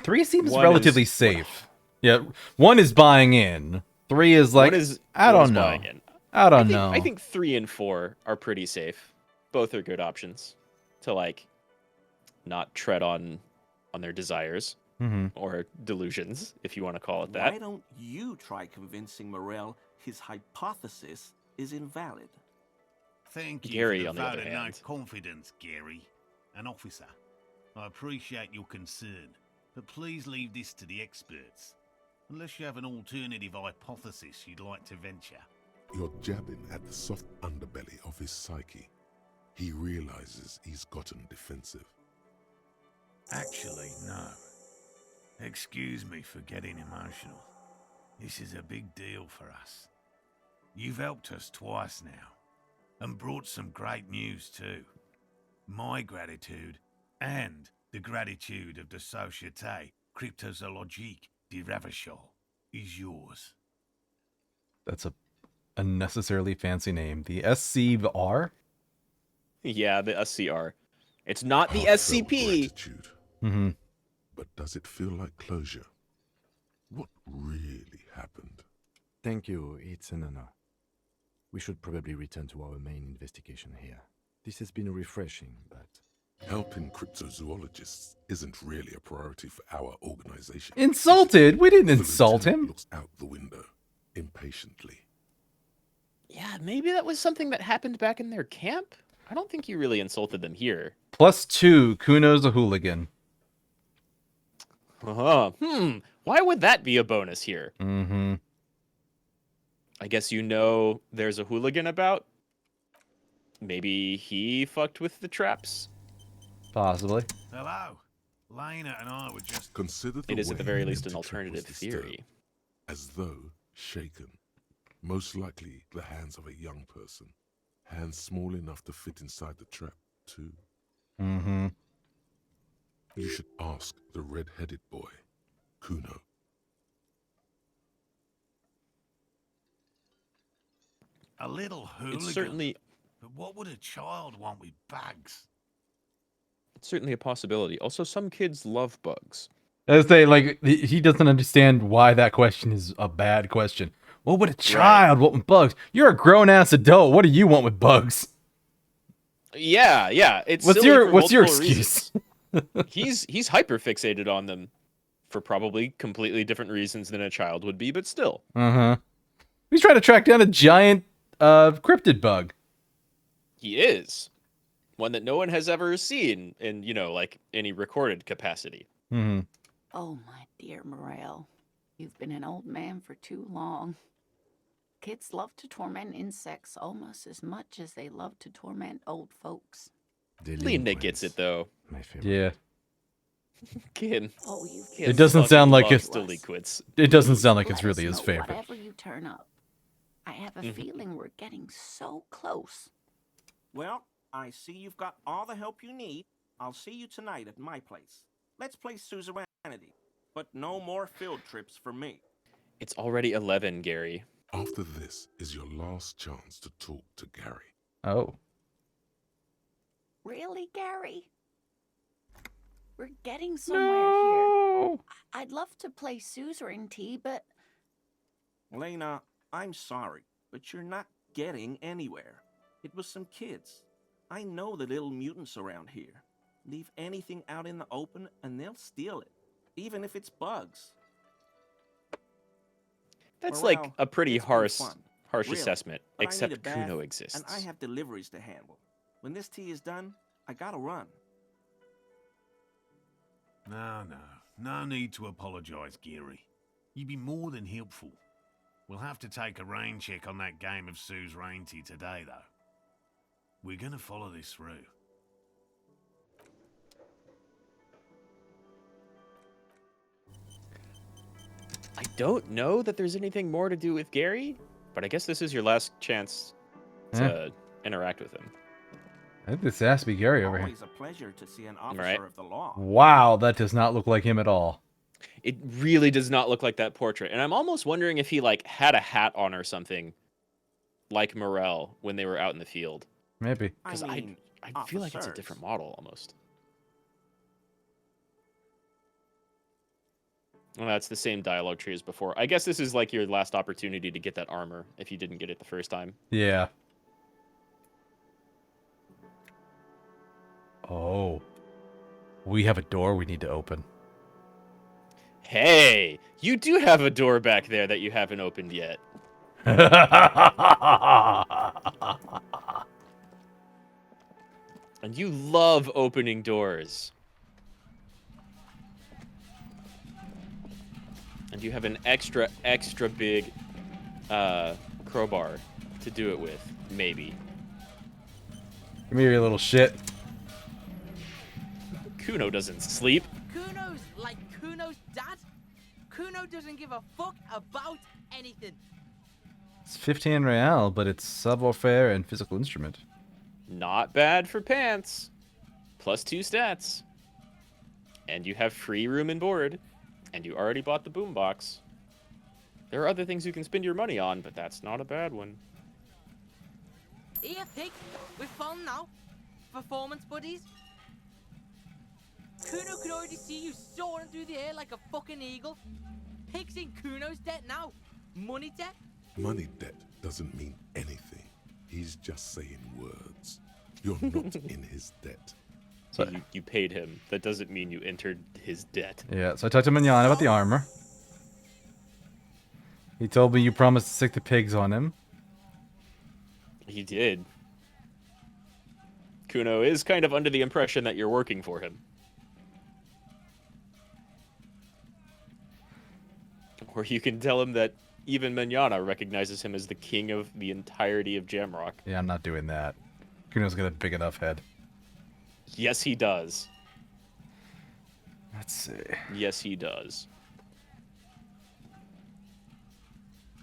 3 seems 1 relatively is- safe. Yeah, 1 is buying in. 3 is like, I don't know. buying in. I don't know. I think 3 and 4 are pretty safe. Both are good options to like not tread on their desires or delusions, if you want to call it that. Why don't you try convincing Morel his hypothesis is invalid? Thank you Gary, for on the the vote other of no hand. confidence, Gary. An officer. I appreciate your concern, but please leave this to the experts. Unless you have an alternative hypothesis you'd like to venture. You're jabbing at the soft underbelly of his psyche. He realizes he's gotten defensive. Actually, no. Excuse me for getting emotional. This is a big deal for us. You've helped us twice now, and brought some great news too. My gratitude, and the gratitude of the Société Cryptozoologique de Ravachol, is yours. That's a unnecessarily fancy name. The SCR? Yeah, the SCR. It's not the Heartfelt SCP. gratitude. But does it feel like closure? What really happened? Thank you, it's an honor. We should probably return to our main investigation here. This has been refreshing, but... Helping cryptozoologists isn't really a priority for our organization. Insulted? We didn't The insult lieutenant him. looks out the window, impatiently. Yeah, maybe that was something that happened back in their camp. I don't think you really insulted them here. +2, Kuno's a hooligan. Why would that be a bonus here? Mm-hmm. I guess you know there's a hooligan about. Maybe he fucked with the traps. Possibly. Hello. Lena and I were just... Consider the It is at the way very an least an empty trap was alternative disturbed, theory. as though shaken. Most likely the hands of a young person. Hands small enough to fit inside the trap, too. Mm-hmm. You should ask the red-headed boy, Kuno. A little hooligan. It's certainly But what would a child want with bugs? It's certainly a possibility. Also, some kids love bugs. As they like, he doesn't understand why that question is a bad question. What would a child want with bugs? You're a grown ass adult. What do you want with bugs? Yeah. It's What's silly your for What's your multiple excuse? reasons. He's hyper fixated on them for probably completely different reasons than a child would be, but still. He's trying to track down a giant cryptid bug. He is. One that no one has ever seen in, like any recorded capacity. Oh, my dear Morel. You've been an old man for too long. Kids love to torment insects almost as much as they love to torment old folks. Linda gets it though. My favorite. Yeah. Kid. Oh, you It doesn't fucking sound like loves it's delinquents. It doesn't sound like it's Let us really his know favorite. Whatever you turn up. I have a feeling we're getting so close. Well, I see you've got all the help you need. I'll see you tonight at my place. Let's play suzerainty, but no more field trips for me. It's already 11, Gary. After this is your last chance to talk to Gary. Oh. Really, Gary? We're getting somewhere here. I'd love to play suzerainty, but... Lena, I'm sorry, but you're not getting anywhere. It was some kids. I know the little mutants around here. Leave anything out in the open and they'll steal it, even if it's bugs. That's Morale, like a pretty it's been harsh fun. Really, assessment, but I need except a bath, Kuno exists. And I have deliveries to handle. When this tea is done, I gotta run. No need to apologize, Gary. You've been more than helpful. We'll have to take a rain check on that game of suzerainty today, though. We're gonna follow this through. I don't know that there's anything more to do with Gary, but I guess this is your last chance to interact with him. I think this has to be Gary over here. Always a pleasure to see an officer Right. of the law. Wow, that does not look like him at all. It really does not look like that portrait, and I'm almost wondering if he like had a hat on or something, like Morel when they were out in the field. Maybe. Because I feel like it's a different model almost. Well, that's the same dialogue tree as before. I guess this is like your last opportunity to get that armor if you didn't get it the first time. Yeah. Oh. We have a door we need to open. Hey, you do have a door back there that you haven't opened yet. And you love opening doors. And you have an extra big crowbar to do it with, maybe. Come here, you little shit. Kuno doesn't sleep. Kuno's like Kuno's dad. Kuno doesn't give a fuck about anything. It's 15 real, but it's savoir-faire and physical instrument. Not bad for pants. +2 stats. And you have free room and board. And you already bought the boombox. There are other things you can spend your money on, but that's not a bad one. Here, pig. We're fun now. Performance buddies. Kuno can already see you soaring through the air like a fucking eagle. Pig's in Kuno's debt now. Money debt? Money debt doesn't mean anything. He's just saying words. You're not in his debt. So you paid him. That doesn't mean you entered his debt. Yeah, so I talked to Mignon about the armor. He told me you promised to stick the pigs on him. He did. Kuno is kind of under the impression that you're working for him. Or you can tell him that even Manana recognizes him as the king of the entirety of Jamrock. Yeah, I'm not doing that. Kuno's got a big enough head. Yes, he does. Let's see. Yes, he does.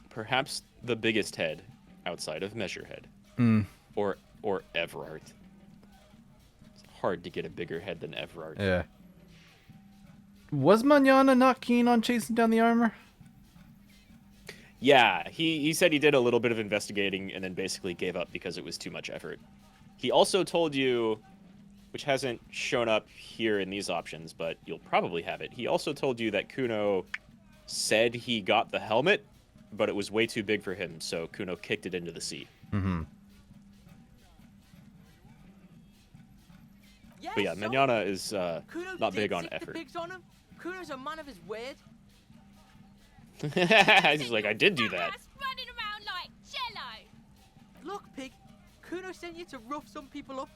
Perhaps the biggest head outside of Measurehead. Or Everard. It's hard to get a bigger head than Everard. Yeah. Was Manana not keen on chasing down the armor? Yeah, he said he did a little bit of investigating and then basically gave up because it was too much effort. He also told you, which hasn't shown up here in these options, but you'll probably have it. He also told you that Kuno said he got the helmet, but it was way too big for him, so Kuno kicked it into the sea. Mm-hmm. But yeah, Manana is not big on effort. The pigs on him. Kuno's a man of his word. He's like, I did do that. Running around like jello. Look, pig. Kuno sent you to rough some people up.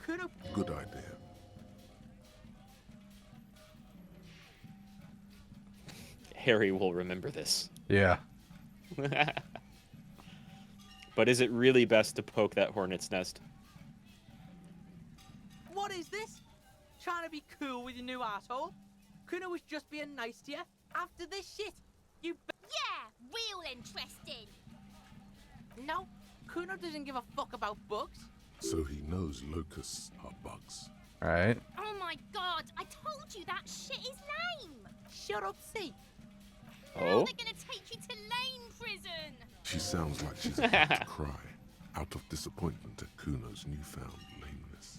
Kuno. Good idea. Harry will remember this. Yeah. But is it really best to poke that hornet's nest? What is this? Trying to be cool with your new asshole? Kuno was just being nice to you after this shit. You. Yeah, real interesting. No, Kuno doesn't give a fuck about bugs. So he knows locusts are bugs. Right. Oh my god, I told you that shit is lame. Shut up, C. Now Oh? they're gonna take you to lame prison. She sounds like she's about to cry, out of disappointment at Kuno's newfound lameness.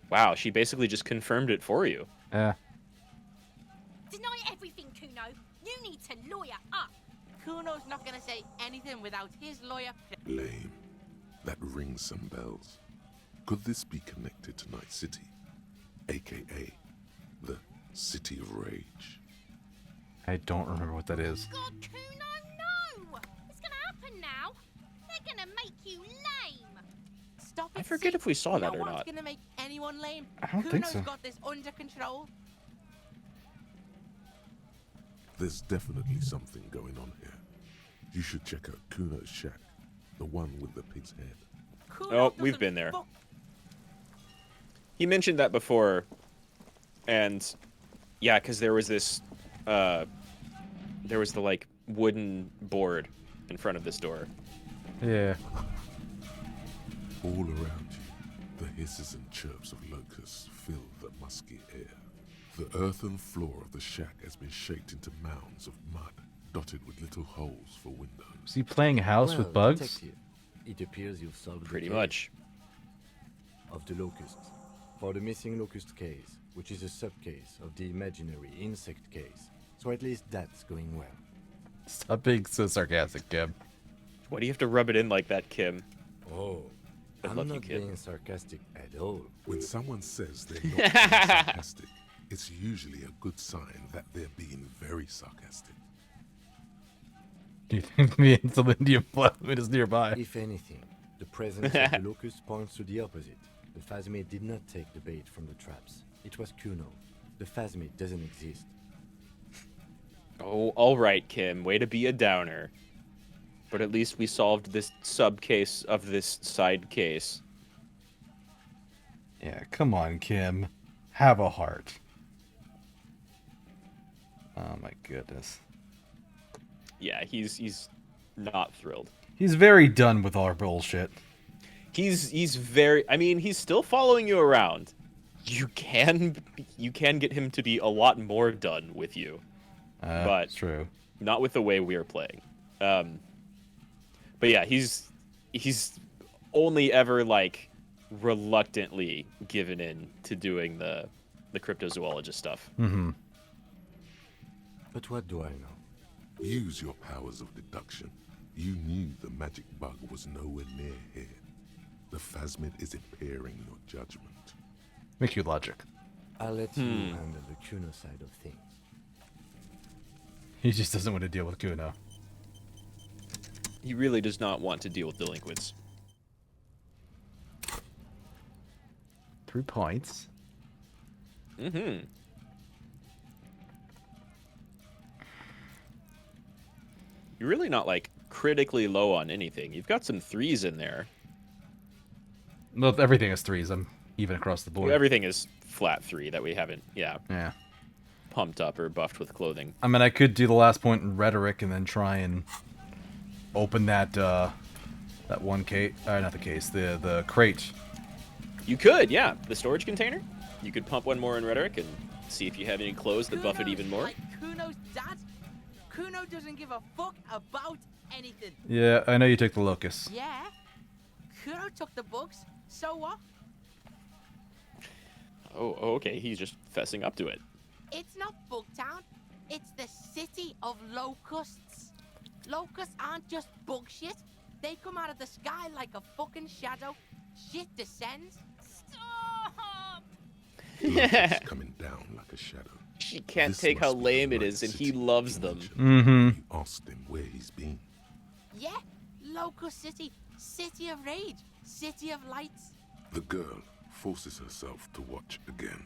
Wow, she basically just confirmed it for you. Yeah. Deny everything, Kuno. You need to lawyer up. Kuno's not gonna say anything without his lawyer. Lame. That rings some bells. Could this be connected to Night City, aka the City of Rage? I don't remember what that is. God, Kuno, no! It's gonna happen now. They're gonna make you lame. Stop it. I forget if we saw that no or one's not. gonna make anyone lame. I don't think so. Kuno's got this under control. There's definitely something going on here. You should check out Kuno's shack, the one with the pig's head. Kuno Oh, we've doesn't been there. fuck- He mentioned that before, and yeah, because there was this, there was the like wooden board in front of this door. Yeah. All around you, the hisses and chirps of locusts fill the musky air. The earthen floor of the shack has been shaped into mounds of mud, dotted with little holes for windows. Is he playing house with bugs? Detective, it appears you've solved Pretty the case much. of the locusts. For the missing locust case, which is a subcase of the imaginary insect case. So at least that's going well. Stop being so sarcastic, Kim. Why do you have to rub it in like that, Kim? Oh, I I'm love you, not kid. being sarcastic at all. When someone says they're not being sarcastic, it's usually a good sign that they're being very sarcastic. Do you think the Indian plasmid is nearby? If anything, the presence of the locust points to the opposite. The phasmid did not take the bait from the traps. It was Kuno. The phasmid doesn't exist. Oh, all right, Kim. Way to be a downer. But at least we solved this sub case of this side case. Yeah, come on, Kim. Have a heart. Oh my goodness. Yeah, he's not thrilled. He's very done with our bullshit. He's very. I mean, he's still following you around. You can get him to be a lot more done with you, but true. Not with the way we are playing. But yeah, he's only ever like reluctantly given in to doing the cryptozoologist stuff. Mm-hmm. But what do I know? Use your powers of deduction. You knew the magic bug was nowhere near here. The phasmid is impairing your judgment. Make you logic. I'll let you handle the Kuno side of things. He just doesn't want to deal with Kuno. He really does not want to deal with delinquents. 3 points. Mm-hmm. You're really not like critically low on anything. You've got some 3s in there. Well, everything is 3s. I'm even across the board. Everything is flat 3 that we haven't, Yeah. pumped up or buffed with clothing. I mean, I could do the last point in rhetoric and then try and open that that one case. Not the case. The crate. You could, yeah. The storage container. You could pump one more in rhetoric and see if you have any clothes that buff it even more. Like Kuno's dad. Kuno doesn't give a fuck about anything. Yeah, I know you took the locust. Yeah. Kuno took the books. So what? Oh, okay. He's just fessing up to it. It's not Bugtown. It's the city of locusts. Locusts aren't just bug shit. They come out of the sky like a fucking shadow. Shit descends. Stop! Locusts coming down like a shadow. She can't This take how must be lame the it is, Night and he City loves them. Mm-hmm. You asked him where he's been. Yeah, Locust City. City of rage. City of lights. The girl forces herself to watch again,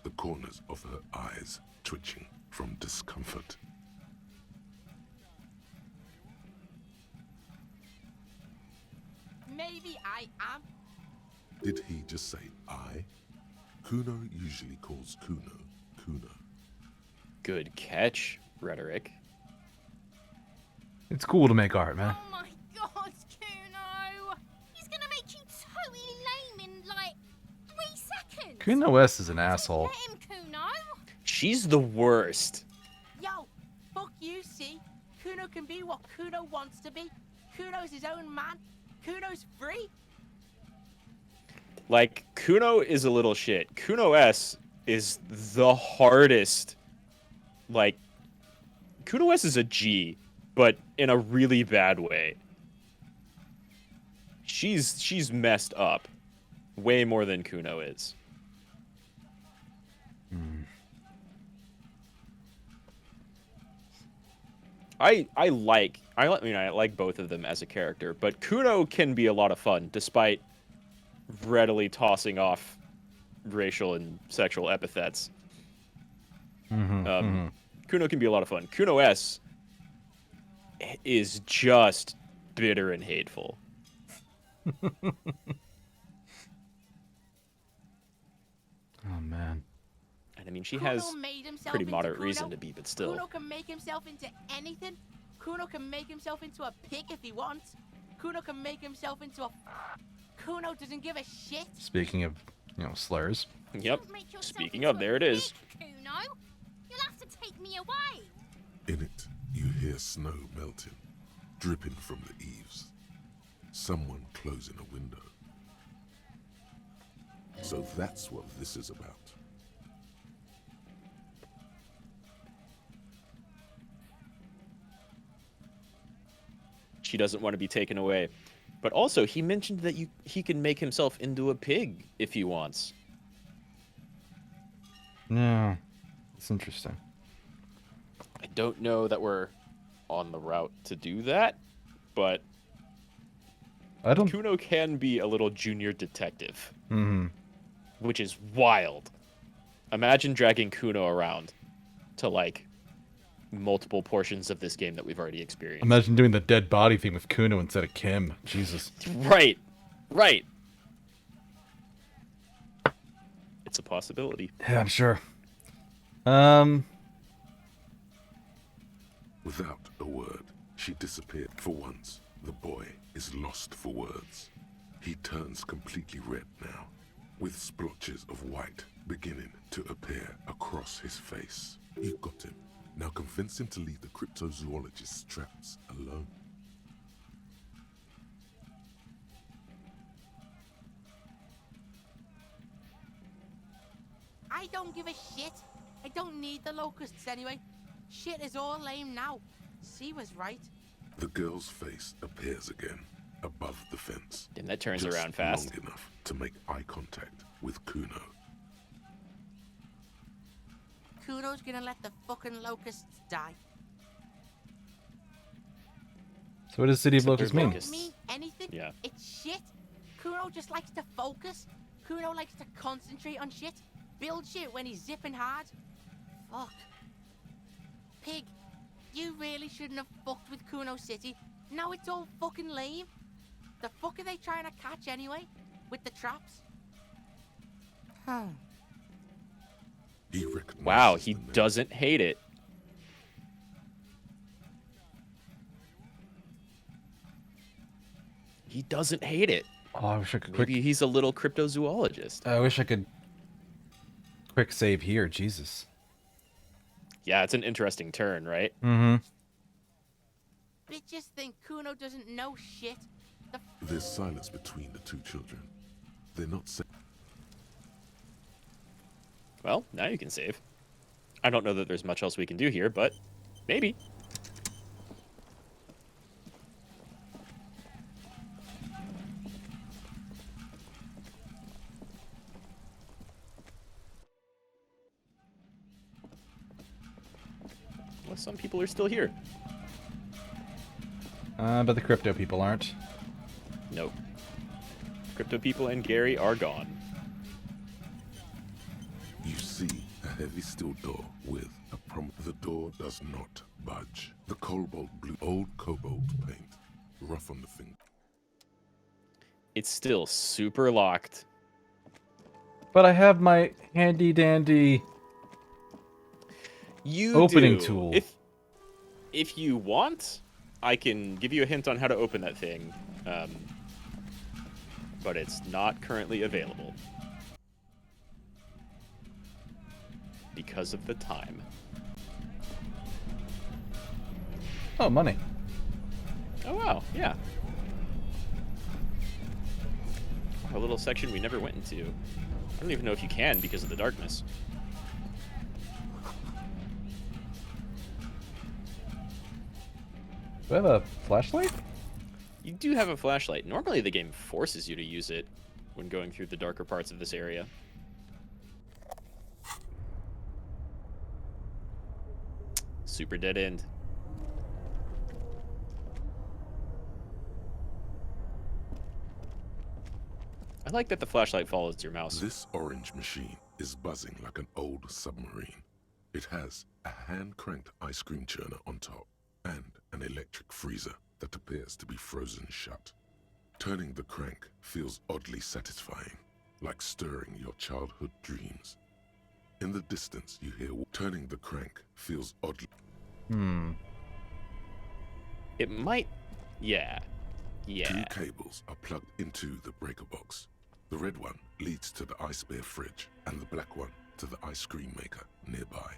the corners of her eyes twitching from discomfort. maybe I am. Did he just say I? Kuno usually calls Kuno Kuno. Good catch, Rhetoric. It's cool to make art, man. Oh my god, Kuno! He's gonna make you totally lame in like 3 seconds. Kuno S is an asshole. Let him, Kuno. She's the worst. Yo, fuck you, see? Kuno can be what Kuno wants to be. Kuno's his own man. Kuno's free. Like, Kuno is a little shit. Kuno S is the hardest. Like, Kuno S is a G, but in a really bad way. She's messed up way more than Kuno is. I like both of them as a character, but Kuno can be a lot of fun despite readily tossing off racial and sexual epithets. Kuno can be a lot of fun. Kuno S is just bitter and hateful. Oh man. And I mean, she Kuno has made himself pretty into moderate Kuno. reason to be, but still. Kuno can make himself into anything. Kuno can make himself into a pig if he wants. Kuno can make himself into a... Kuno doesn't give a shit. Speaking of, slurs. Yep. Don't make yourself Speaking into of, a there it is. pig, Kuno. You'll have to take me away. In it, you hear snow melting, dripping from the eaves. Someone closing a window. So that's what this is about. She doesn't want to be taken away. But also, he mentioned that he can make himself into a pig if he wants. Yeah, it's interesting. I don't know that we're on the route to do that, but Kuno can be a little junior detective, which is wild. Imagine dragging Kuno around to, like, multiple portions of this game that we've already experienced. Imagine doing the dead body thing with Kuno instead of Kim. Jesus. Right. It's a possibility. Yeah, I'm sure. Without a word, she disappeared. For once, the boy is lost for words. He turns completely red now, with splotches of white beginning to appear across his face. You got him. Now convince him to leave the cryptozoologist's traps alone. I don't give a shit. I don't need the locusts anyway. Shit is all lame now. C was right. The girl's face appears again, above the fence. And that turns just around fast. long enough to make eye contact with Kuno. Kuno's gonna let the fucking locusts die. So what does City of Locusts mean? Doesn't mean anything. Yeah. It's shit. Kuno just likes to focus. Kuno likes to concentrate on shit. Build shit when he's zipping hard. Fuck. Pig, you really shouldn't have fucked with Kuno City. Now it's all fucking lame. The fuck are they trying to catch anyway? With the traps? Huh. He recognizes Wow, he the name. doesn't hate it. He doesn't hate it. Oh, I wish I could Maybe he's a little cryptozoologist. I wish I could quick save here. Jesus. Yeah, it's an interesting turn, right? Bitches think Kuno doesn't know shit. There's silence between the two children. They're not saying. Well, now you can save. I don't know that there's much else we can do here, but maybe. Well, some people are still here. But the crypto people aren't. Nope. Crypto people and Gary are gone. You see a heavy steel door with a The door does not budge. The cobalt blue, old cobalt paint, rough on the finger. It's still super locked. But I have my handy dandy opening tool. If you want, I can give you a hint on how to open that thing. But it's not currently available. Because of the time. Oh, money. Oh, wow. Yeah. A little section we never went into. I don't even know if you can because of the darkness. Do I have a flashlight? You do have a flashlight. Normally the game forces you to use it when going through the darker parts of this area. Super dead end. I like that the flashlight follows your mouse. This orange machine is buzzing like an old submarine. It has a hand-cranked ice cream churner on top and an electric freezer that appears to be frozen shut. Turning the crank feels oddly satisfying, like stirring your childhood dreams. In the distance, you hear turning the crank feels oddly... It might... Yeah. Two cables are plugged into the breaker box. The red one leads to the ice bear fridge, and the black one to the ice cream maker nearby.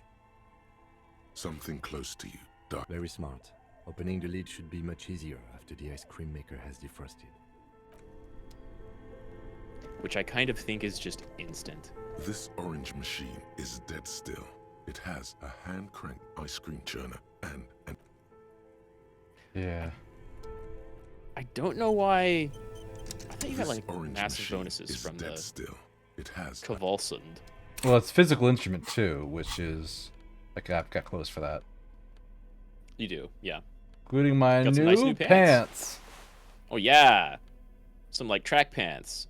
Something close to you, dark. Very smart. Opening the lid should be much easier after the ice cream maker has defrosted. Which I kind of think is just instant. This orange machine is dead still. It has a hand-cranked ice cream churner and an... Yeah. I don't know why... I thought you got This like orange massive machine bonuses is from dead the still. It has Convulsund. Well, it's physical instrument too, which is like I've got close for that. You do, yeah. Including my Got some new, nice new pants. Oh yeah, some like track pants.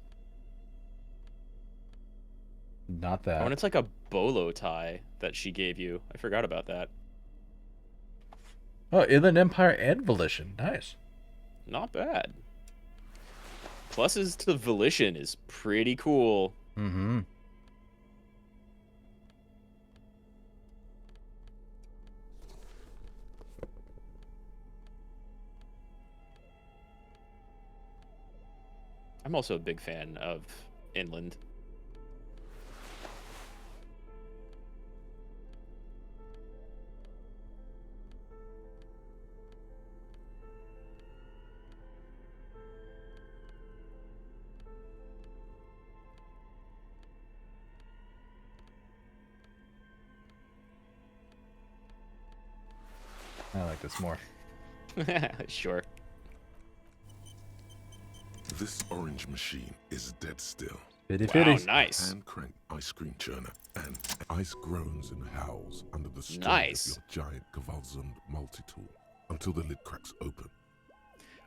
Not that. Oh, and it's like a bolo tie that she gave you. I forgot about that. Oh, Inland Empire and Volition. Nice. Not bad. Pluses to Volition is pretty cool. Mm-hmm. I'm also a big fan of Inland. I like this more. Sure. This orange machine is dead still. Wow, nice. Hand-cranked ice cream churner and ice groans and howls under the strain Nice. of your giant Convulsund multi-tool until the lid cracks open.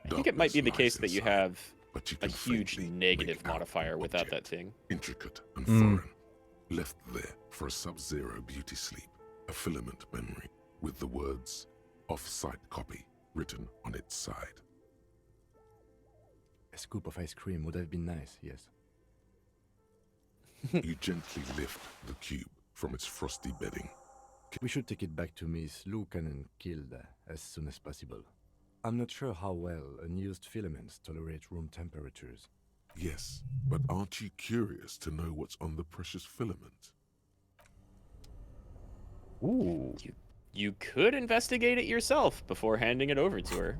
I think it might be the Darkness case lies that you inside, have but you a can huge faintly negative make out modifier an without that object, thing. intricate and foreign, left there for a sub-zero beauty sleep, a filament memory with the words "off-site copy" written on its side. A scoop of ice cream would have been nice, yes. You gently lift the cube from its frosty bedding. We should take it back to Miss Lukanen killed as soon as possible. I'm not sure how well unused filaments tolerate room temperatures. Yes, but aren't you curious to know what's on the precious filament? Ooh. You could investigate it yourself before handing it over to her.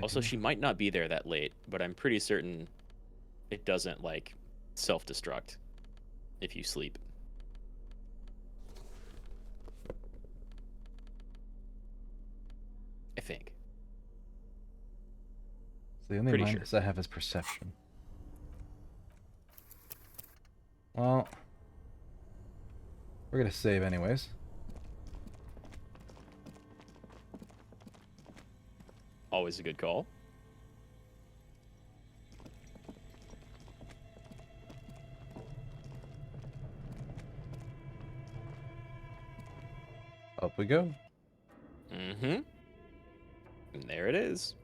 Also, she might not be there that late, but I'm pretty certain it doesn't, like, self-destruct if you sleep. I think. So the only Pretty minus I have is perception. Well, we're gonna save anyways. Always a good call. Up we go. Mm-hmm. And there it is.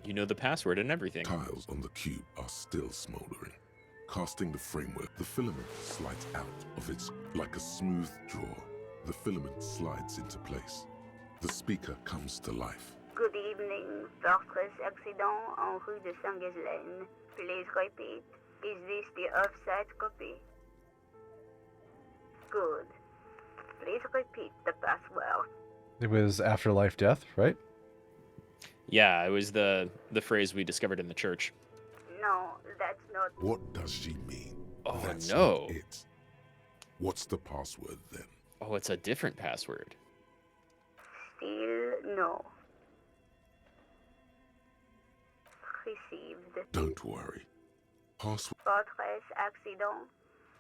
You know the password and everything. Tiles on the cube are still smoldering. Casting the framework, the filament slides out of its like a smooth draw. The filament slides into place. The speaker comes to life. Good evening. Fortress accident en rue de Saint-Ghislaine. Please repeat. Is this the offset copy? Good. Please repeat the password. It was afterlife death, right? Yeah, it was the phrase we discovered in the church. No, that's not. What does she mean? Oh, That's no. not it. What's the password then? Oh, it's a different password. Still no. Received. Don't worry. Password Fortress accident.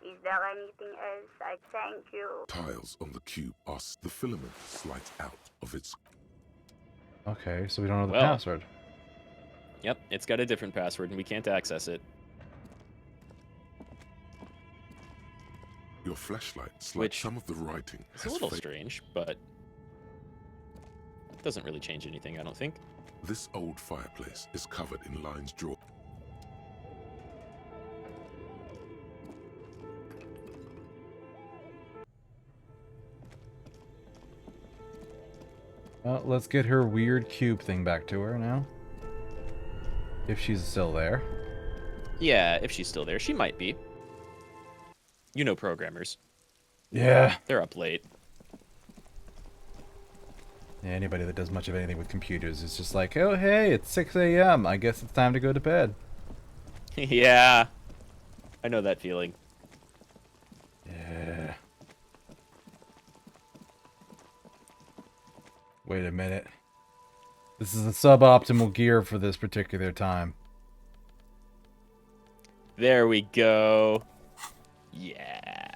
Is there anything else? I thank you. tiles on the cube are the filament slides out of its. Okay, so we don't know the Well. password. Yep, it's got a different password and we can't access it. Your flashlight slides Which some of the writing. It's a little strange, but it doesn't really change anything, I don't think. This old fireplace is covered in lines drawn. Well, let's get her weird cube thing back to her now. If she's still there. Yeah, if she's still there, she might be. You know programmers. Yeah. They're up late. Yeah, anybody that does much of anything with computers is just like, oh, hey, it's 6 a.m. I guess it's time to go to bed. Yeah. I know that feeling. Yeah. Wait a minute. This is a suboptimal gear for this particular time. There we go. Yeah.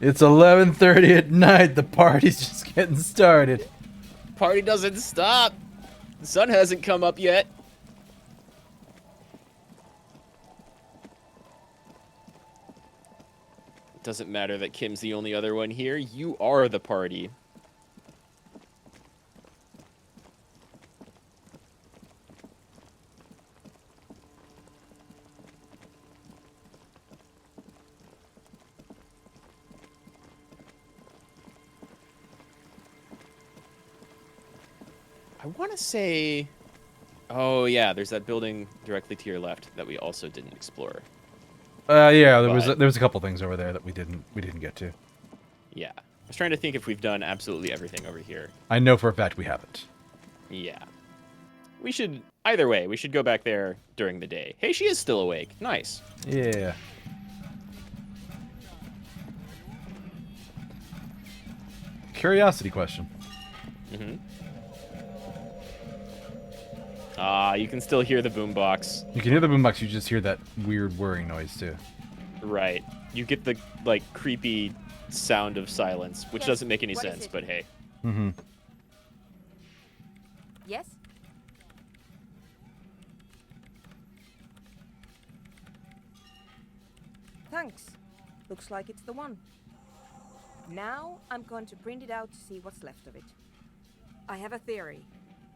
It's 11:30 at night. The party's just getting started. Party doesn't stop. The sun hasn't come up yet. It doesn't matter that Kim's the only other one here. You are the party. I want to say... Oh, yeah, there's that building directly to your left that we also didn't explore. Yeah, there was a couple things over there that we didn't get to. Yeah. I was trying to think if we've done absolutely everything over here. I know for a fact we haven't. Yeah. We should... Either way, we should go back there during the day. Hey, she is still awake. Nice. Yeah. Curiosity question. Mm-hmm. You can still hear the boombox. You can hear the boombox, you just hear that weird whirring noise too. Right. You get the, like, creepy sound of silence, which Yes, doesn't make any what is sense, it? but hey. Mm-hmm. Yes? Thanks. Looks like it's the one. Now I'm going to print it out to see what's left of it. I have a theory.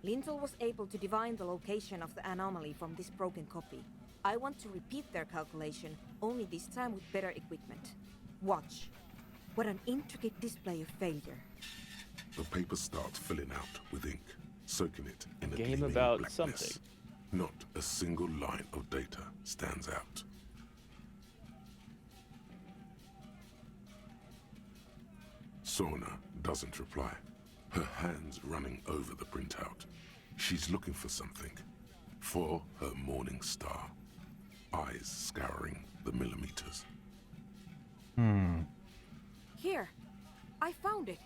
Lintel was able to divine the location of the anomaly from this broken copy. I want to repeat their calculation, only this time with better equipment. Watch. What an intricate display of failure. The paper starts filling out with ink, soaking it in a Game gleaming about blackness. something. Not a single line of data stands out. Sorna doesn't reply, her hands running over the printout. She's looking for something, for her morning star, eyes scouring the millimeters. Here. I found it.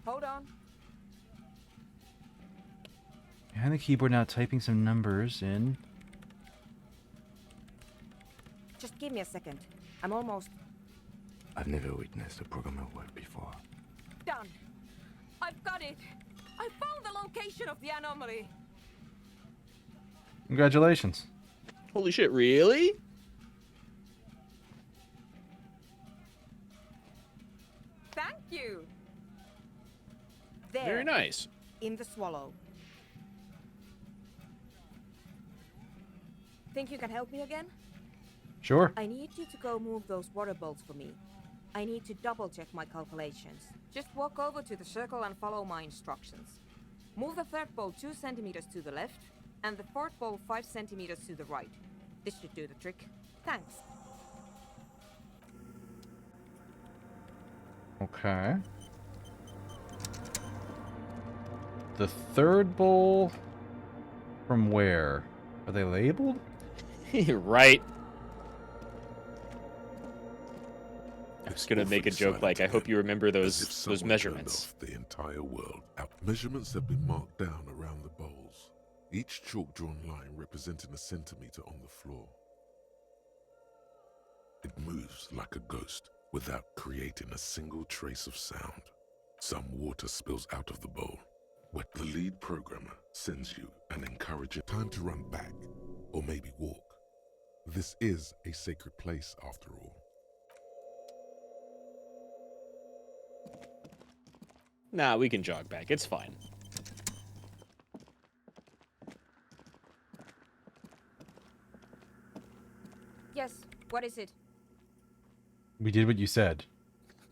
Hold on. Behind the keyboard now, typing some numbers in. Just give me a second. I'm almost I've never witnessed a programmer work before. done. I've got it. I found the location of the anomaly. Congratulations. Holy shit, really? Thank you. There. Very nice. in the swallow. Think you can help me again? Sure. I need you to go move those water bolts for me. I need to double check my calculations. Just walk over to the circle and follow my instructions. Move the third bolt 2 centimeters to the left, and the fourth bolt 5 centimeters to the right. This should do the trick. Thanks. Okay. The third bowl from where? Are they labeled? Right. I was gonna make a joke like, I hope you remember those measurements. The entire world out. Measurements have been marked down around the bowls. Each chalk-drawn line representing a centimeter on the floor. It moves like a ghost without creating a single trace of sound. Some water spills out of the bowl. What the lead programmer sends you an encouraging time to run back, or maybe walk. This is a sacred place after all. Nah, we can jog back. It's fine. Yes, what is it? We did what you said.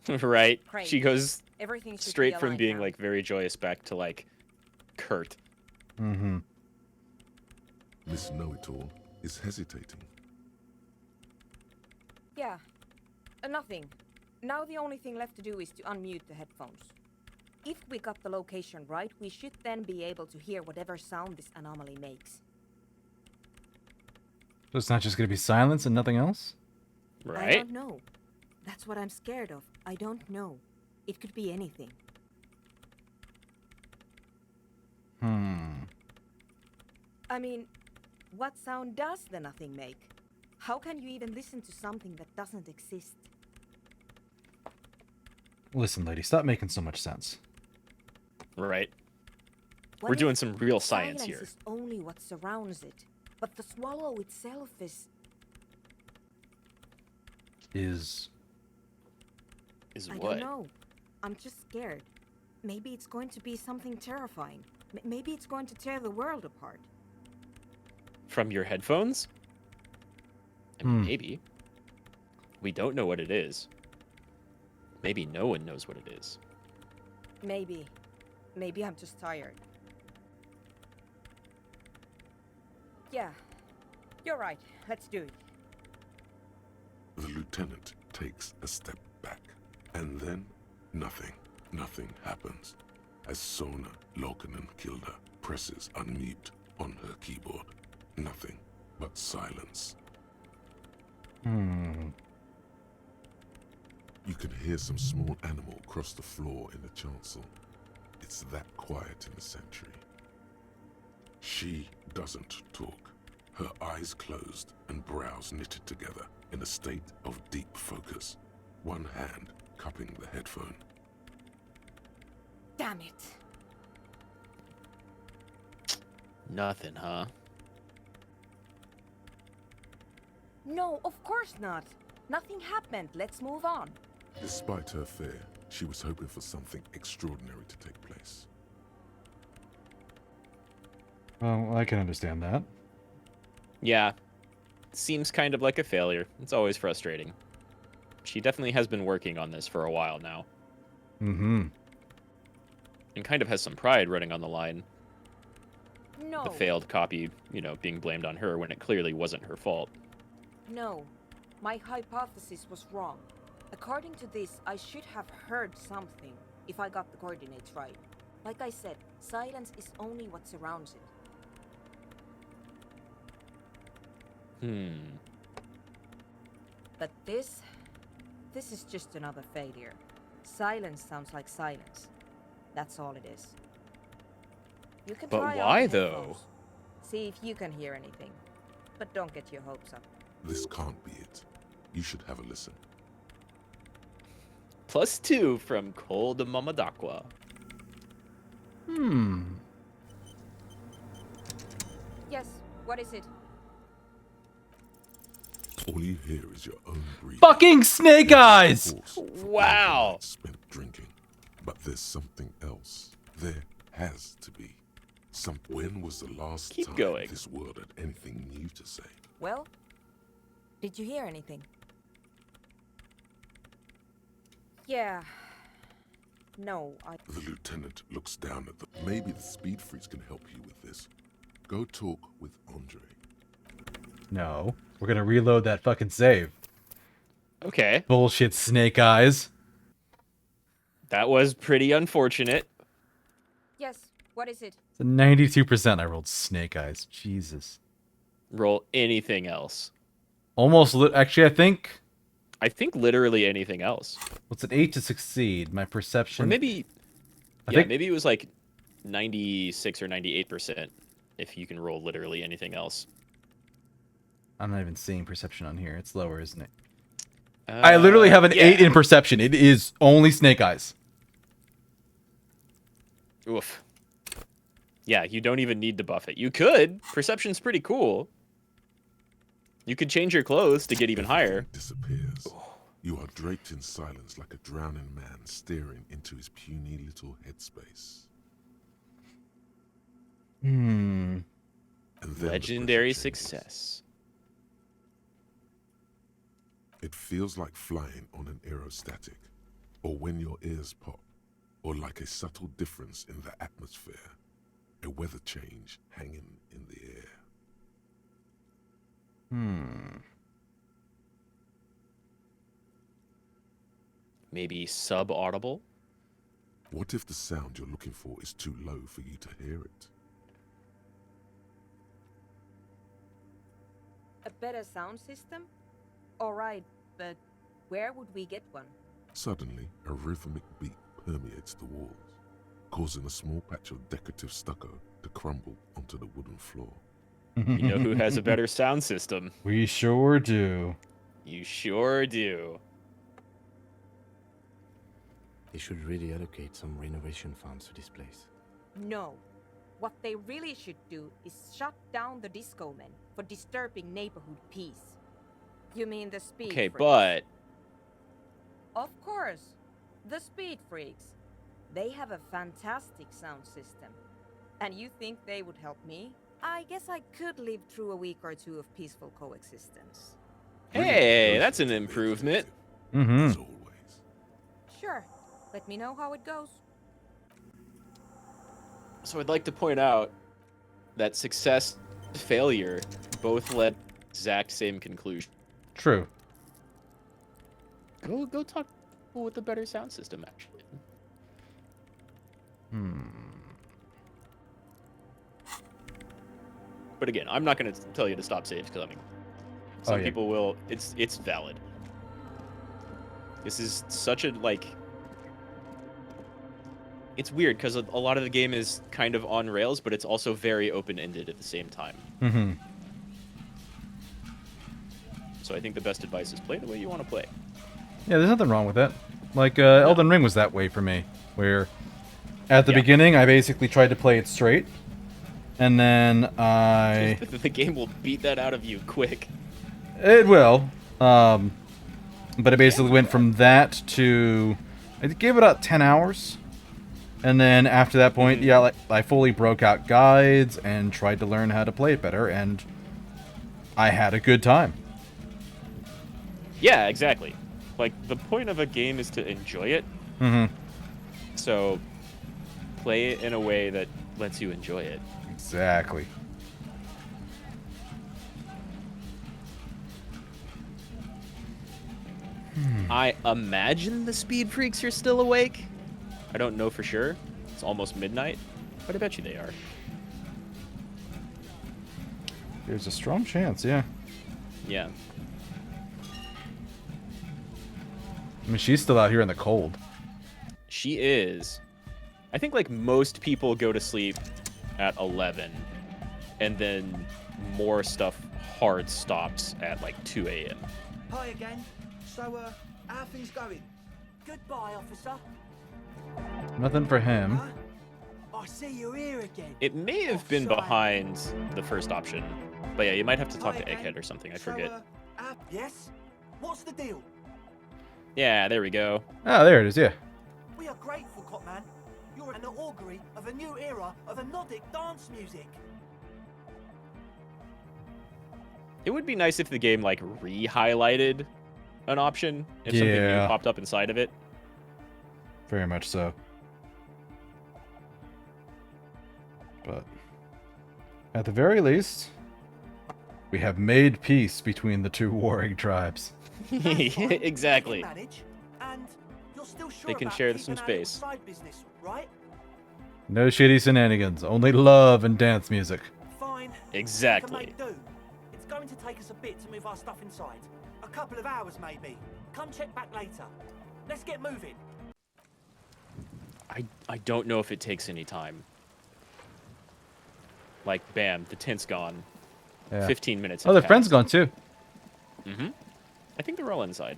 Right. Great. She goes Everything should straight be from aligned being now. like very joyous back to like curt. Mm-hmm. Miss Know-It-All is hesitating. Yeah, nothing. Now the only thing left to do is to unmute the headphones. If we got the location right, we should then be able to hear whatever sound this anomaly makes. So it's not just going to be silence and nothing else? I Right? don't know. That's what I'm scared of. I don't know. It could be anything. I mean, what sound does the nothing make? How can you even listen to something that doesn't exist? Listen, lady, stop making so much sense. Right. What We're if doing some real science silence here. is only what surrounds it, but the swallow itself is... Is I what? don't know. I'm just scared. Maybe it's going to be something terrifying. Maybe it's going to tear the world apart. From your headphones? I mean, maybe. We don't know what it is. Maybe no one knows what it is. Maybe. Maybe I'm just tired. Yeah. You're right. Let's do it. The lieutenant takes a step back, and then nothing. Nothing happens. As Sona Lokanen-Kilda presses unmute on her keyboard. Nothing but silence. You can hear some small animal cross the floor in the chancel. It's that quiet in the sanctuary. She doesn't talk. Her eyes closed and brows knitted together in a state of deep focus. One hand cupping the headphone. Damn it. Nothing, huh? No, of course not. Nothing happened. Let's move on. Despite her fear, she was hoping for something extraordinary to take place. Well, I can understand that. Yeah. Seems kind of like a failure. It's always frustrating. She definitely has been working on this for a while now. Mm-hmm. And kind of has some pride running on the line. No. The failed copy, you know, being blamed on her when it clearly wasn't her fault. No. My hypothesis was wrong. According to this, I should have heard something if I got the coordinates right. Like I said, silence is only what surrounds it. But this is just another failure. Silence sounds like silence. That's all it is. You can But try why, out the though? headphones. See if you can hear anything. But don't get your hopes up. This can't be it. You should have a listen. +2 from Cole de Mamadakwa. Yes, what is it? All you hear is your own breathing. Fucking snake eyes! Of course, for all the Wow. nights spent drinking. But there's something else. There has to be. When was the last Keep time going. this world had anything new to say? Well, did you hear anything? Yeah. No, The lieutenant looks down at the... Maybe the speed freaks can help you with this. Go talk with Andre. No. We're gonna reload that fucking save. Okay. Bullshit, Snake Eyes. That was pretty unfortunate. Yes, what is it? It's a 92%. I rolled Snake Eyes. Jesus. Roll anything else. Almost actually, I think literally anything else. What's an 8 to succeed? My perception. Or maybe... maybe it was like 96 or 98% if you can roll literally anything else. I'm not even seeing perception on here. It's lower, isn't it? I literally have an 8 in perception. It is only Snake Eyes. Oof. Yeah, you don't even need to buff it. You could. Perception's pretty cool. You could change your clothes to get even higher. Disappears. You are draped in silence like a drowning man staring into his puny little headspace. Hmm. And then Legendary success. It feels like flying on an aerostatic, or when your ears pop, or like a subtle difference in the atmosphere, a weather change hanging in the air. Maybe sub-audible? What if the sound you're looking for is too low for you to hear it? A better sound system? Alright, but where would we get one? Suddenly, a rhythmic beat permeates the walls, causing a small patch of decorative stucco to crumble onto the wooden floor. You know who has a better sound system? We sure do. You sure do. They should really allocate some renovation funds to this place. No. What they really should do is shut down the disco men for disturbing neighborhood peace. You mean the speed Okay, freaks? but... Of course. The speed freaks. They have a fantastic sound system. And you think they would help me? I guess I could live through a week or two of peaceful coexistence. Hey, that's an improvement. Mm-hmm. Sure. Let me know how it goes. So I'd like to point out that success and failure both led to the exact same conclusion. True. Go talk with a better sound system, actually. But again, I'm not going to tell you to stop saves because I mean, some people will. It's valid. This is such a it's weird because a lot of the game is kind of on rails, but it's also very open-ended at the same time. Mm-hmm. So I think the best advice is play the way you want to play. Yeah, there's nothing wrong with that. Like, Elden Ring was that way for me, where at the beginning I basically tried to play it straight, and then the game will beat that out of you quick. It will. But it basically went from that to... I gave it about 10 hours. And then after that point, yeah, like, I fully broke out guides and tried to learn how to play it better, and I had a good time. Yeah, exactly. Like, the point of a game is to enjoy it. Mm-hmm. So, play it in a way that lets you enjoy it. Exactly. I imagine the speed freaks are still awake. I don't know for sure. It's almost midnight, but I bet you they are. There's a strong chance, yeah. Yeah. I mean, she's still out here in the cold. She is. I think like most people go to sleep at 11, and then more stuff hard stops at like 2 a.m. Hi again. So, how things going? Goodbye, officer. Nothing for him. Huh? I see you're here again. It may have been behind the first option, but yeah, you might have to talk to Egghead or something. I forget. Yes? What's the deal? Yeah, there we go. Ah, there it is, yeah. We are grateful, Copman. Your and the augury of a new era of Nordic dance music. It would be nice if the game like re-highlighted an option if something new Yeah. popped up inside of it. Very much so. But at the very least, we have made peace between the two warring tribes. Exactly. Manage, and you're still sure They can about share keeping some our little space. side business, right? No shitty shenanigans, only love and dance music. Fine. Exactly. We can make do. It's going to take us a bit to move our stuff inside. A couple of hours, maybe. Come check back later. Let's get moving. I don't know if it takes any time. Like, bam, the tent's gone. Yeah. 15 minutes. Oh, their have friend's passed. gone too. Mm-hmm. I think they're all inside.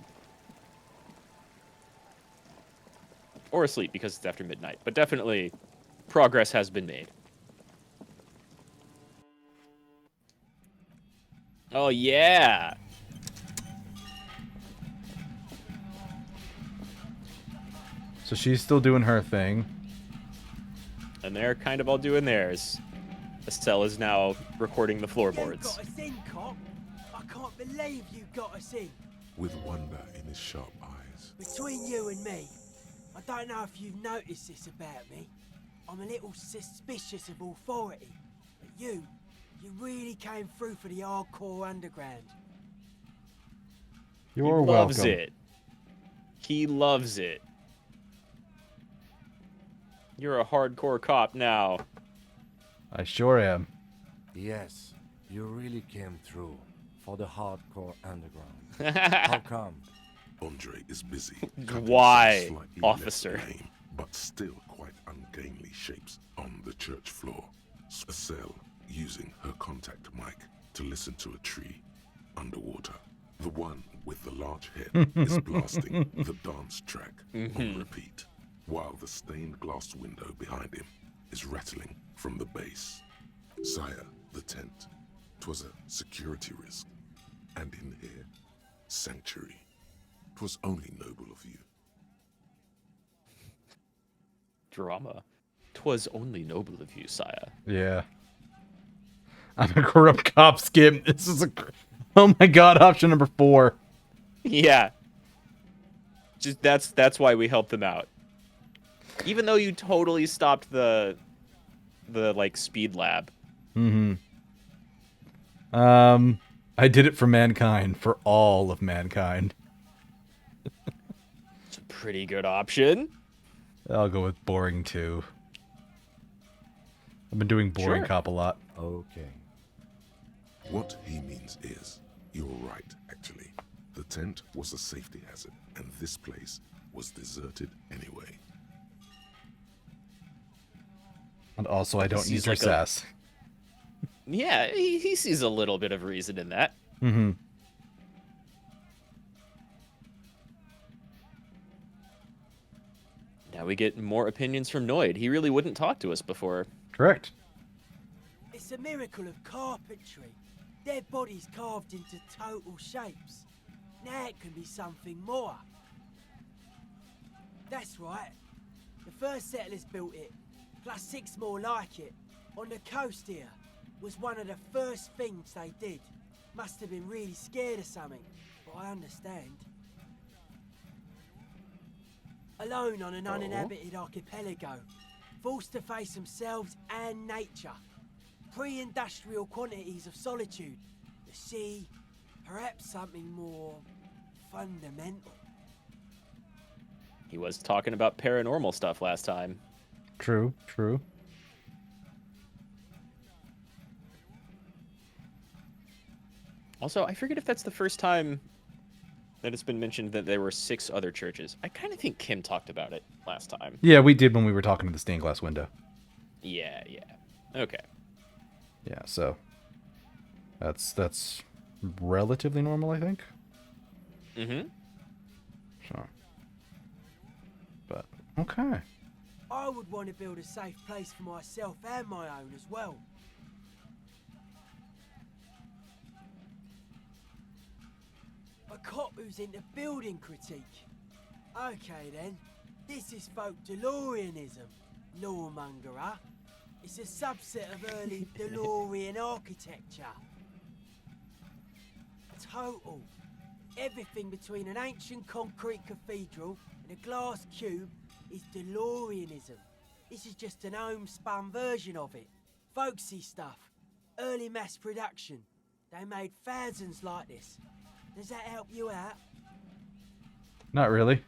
Or asleep because it's after midnight. But definitely, progress has been made. Oh, yeah! So she's still doing her thing. And they're kind of all doing theirs. Estelle is now recording the floorboards. You got us in, cop. I can't believe you got us in. With wonder in his sharp eyes. Between you and me, I don't know if you've noticed this about me. I'm a little suspicious of authority. But you really came through for the hardcore underground. You're He loves welcome. it. He loves it. You're a hardcore cop now. I sure am. Yes, you really came through for the hardcore underground. How come? Andre is busy. Why, cutting some slightly officer? less lame, but still quite ungainly shapes on the church floor. Estelle using her contact mic to listen to a tree underwater. The one with the large head is blasting the dance track on repeat, while the stained glass window behind him is rattling from the base. Sire, the tent. 'Twas a security risk. And in here, sanctuary. 'Twas only noble of you. Drama. 'Twas only noble of you, sire. Yeah. I'm a corrupt cop, Skip. This is a... Oh my god, option number 4. Yeah. Just that's why we helped them out. Even though you totally stopped the like speed lab. Mm-hmm. I did it for mankind, for all of mankind. It's a pretty good option. I'll go with boring too. I've been doing boring Sure. cop a lot. Okay. What he means is, you're right, actually. The tent was a safety hazard, and this place was deserted anyway. And also, I don't Seems use your like a- sass. Yeah, he sees a little bit of reason in that. Mm-hmm. Now we get more opinions from Noid. He really wouldn't talk to us before. Correct. It's a miracle of carpentry. Dead bodies carved into total shapes. Now it can be something more. That's right. The first settlers built it, plus 6 more like it, on the coast here. Was one of the first things they did. Must have been really scared of something, but I understand. Alone on an uninhabited archipelago, forced to face themselves and nature. Pre-industrial quantities of solitude. The sea, perhaps something more fundamental. He was talking about paranormal stuff last time. True, true. Also, I forget if that's the first time that it's been mentioned that there were 6 other churches. I kind of think Kim talked about it last time. Yeah, we did when we were talking to the stained glass window. Yeah. Okay. Yeah, so that's relatively normal, I think. Mm-hmm. So, but okay. I would want to build a safe place for myself and my own as well. A cop who's into building critique. Okay then, this is folk DeLoreanism. Lawmonger, huh? It's a subset of early DeLorean architecture. Total. Everything between an ancient concrete cathedral and a glass cube is DeLoreanism. This is just an homespun version of it. Folksy stuff. Early mass production. They made thousands like this. Does that help you out? Not really.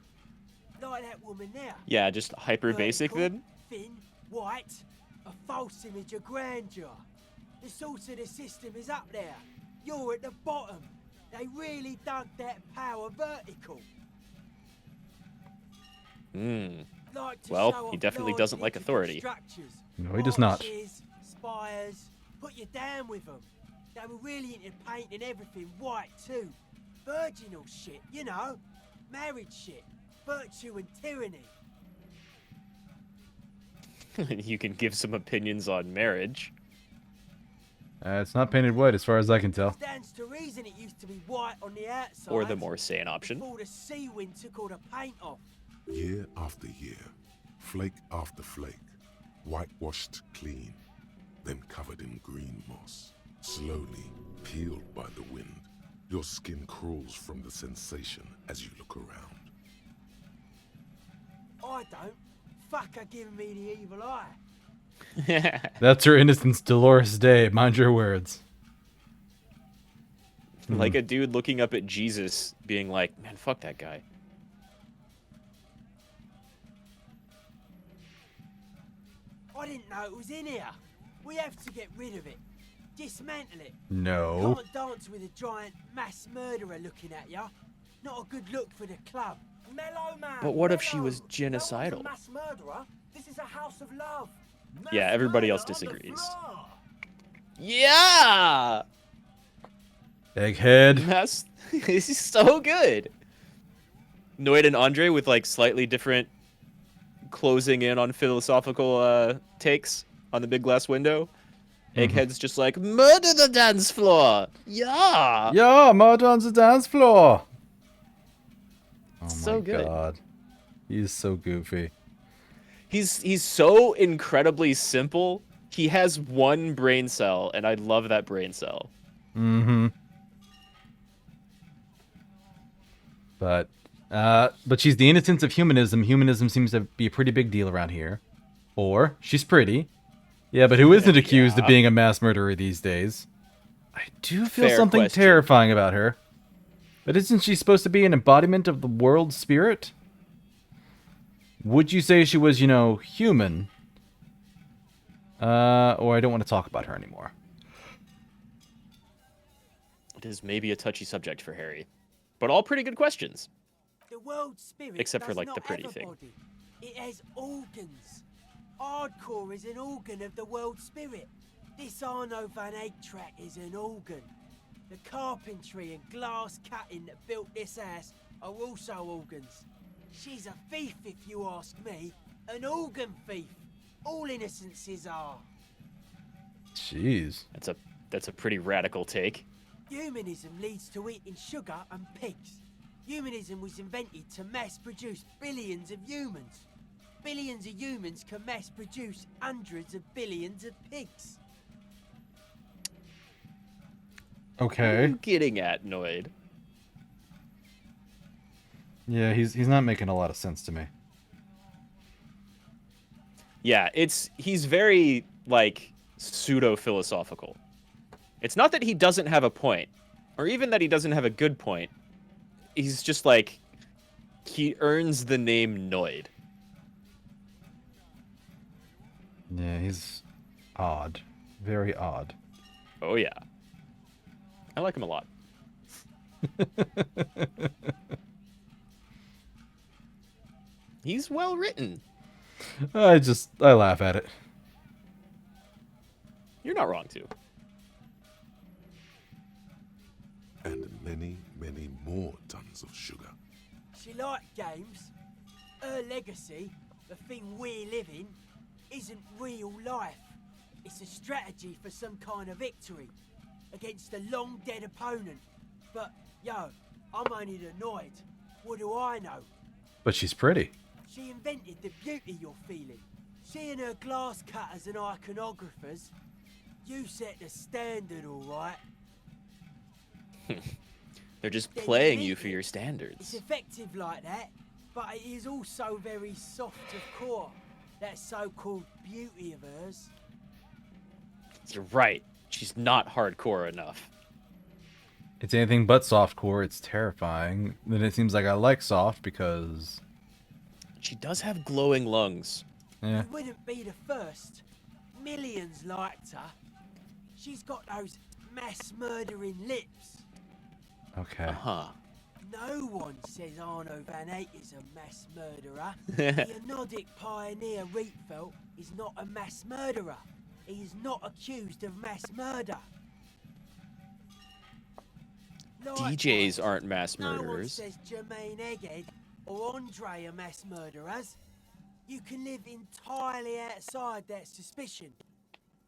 Like that woman there. Yeah, just hyper basic then. Thin, white, a false image of grandeur. The source of the system is up there. You're at the bottom. They really dug that power vertical. Like to show Well, off he definitely large doesn't like intricate authority. structures. No, he does not. Arches, spires, put you down with them. They were really into painting everything white too. Virginal shit, you know. Married shit. Virtue and tyranny. You can give some opinions on marriage. It's not painted white as far as I can tell. Stands to reason it used to be white on the outside. Or the more sane option. Before the sea wind took all the paint off. Year after year, flake after flake, whitewashed clean, then covered in green moss, slowly peeled by the wind. Your skin crawls from the sensation as you look around. I don't. Fuck her giving me the evil eye. That's her innocence, Dolores Day. Mind your words. Like a dude looking up at Jesus being like, man, fuck that guy. I didn't know it was in here. We have to get rid of it. Dismantle it. No. Can't dance with a giant mass murderer looking at ya. Not a good look for the club. Mellow man. But what if she mellow. was genocidal? No one's a mass murderer. This is a house of love. Yeah, everybody else disagrees. Yeah! Egghead. This is so good. Noid and Andre with like slightly different closing in on philosophical takes on the big glass window. Egghead's just like, murder the dance floor! Yeah! Yeah, murder on the dance floor! Oh So my good. god. He's so goofy. He's so incredibly simple. He has one brain cell, and I love that brain cell. Mm-hmm. But she's the innocence of humanism. Humanism seems to be a pretty big deal around here. Or, she's pretty. Yeah, but who isn't accused of being a mass murderer these days? I do feel Fair something question. terrifying about her. But isn't she supposed to be an embodiment of the world spirit? Would you say she was, human? Or I don't want to talk about her anymore. It is maybe a touchy subject for Harry. But all pretty good questions. The world spirit Except for, does like, not the pretty have a thing. body. It has organs. Hardcore is an organ of the world spirit. This Arno van Eyck track is an organ. The carpentry and glass cutting that built this house are also organs. She's a thief, if you ask me. An organ thief. All innocences are. Jeez. That's a pretty radical take. Humanism leads to eating sugar and pigs. Humanism was invented to mass-produce billions of humans. Billions of humans can mass-produce hundreds of billions of pigs. What are Okay. you getting at, Noid? Yeah, he's not making a lot of sense to me. Yeah, he's very, like, pseudo-philosophical. It's not that he doesn't have a point, or even that he doesn't have a good point. He's just like, he earns the name Noid. Yeah, he's odd. Very odd. Oh yeah. I like him a lot. He's well written. I laugh at it. You're not wrong to. And many, many more tons of sugar. She liked games. Her legacy, the thing we live in, isn't real life. It's a strategy for some kind of victory against a long dead opponent. But, yo, I'm only annoyed. What do I know? But she's pretty. She invented the beauty you're feeling. She and her glass cutters and iconographers. You set the standard, all right. They're just Then playing delete you for it. your It's standards. effective like that, but it is also very soft of core. That so-called beauty of hers. You're right. She's not hardcore enough. It's anything but softcore. It's terrifying. Then it seems like I like soft because... She does have glowing lungs. Yeah. You wouldn't be the first. Millions liked her. She's got those mass murdering lips. Okay. Uh-huh. No one says Arno van Eyck is a mass murderer. The Nordic pioneer Rietveld is not a mass murderer. He is not accused of mass murder. DJs aren't mass No one murderers. says Jermaine Egghead or Andre are mass murderers. You can live entirely outside that suspicion.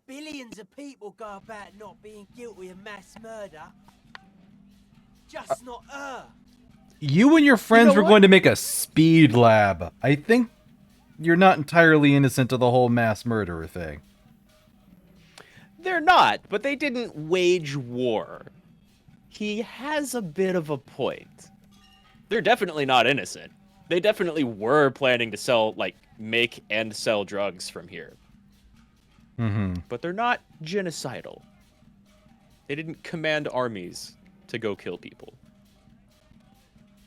Billions of people go about not being guilty of mass murder. Just not her. You and your friends know were what? going to make a speed lab. I think you're not entirely innocent of the whole mass murderer thing. They're not, but they didn't wage war. He has a bit of a point. They're definitely not innocent. They definitely were planning to sell, like, make and sell drugs from here. Mm-hmm. But they're not genocidal. They didn't command armies to go kill people.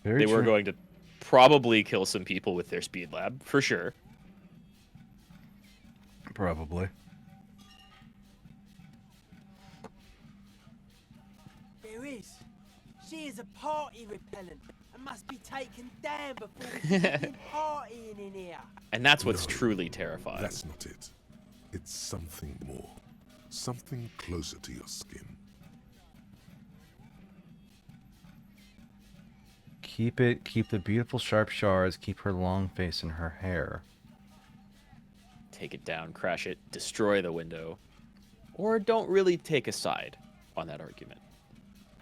Very They were true. going to probably kill some people with their speed lab, for sure. Probably. There is. She is a party repellent and must be taken down before we can begin partying in here. And that's what's No, truly terrifying. That's not it. It's something more. Something closer to your skin. Keep the beautiful sharp shards, keep her long face and her hair. Take it down, crash it, destroy the window. Or don't really take a side on that argument.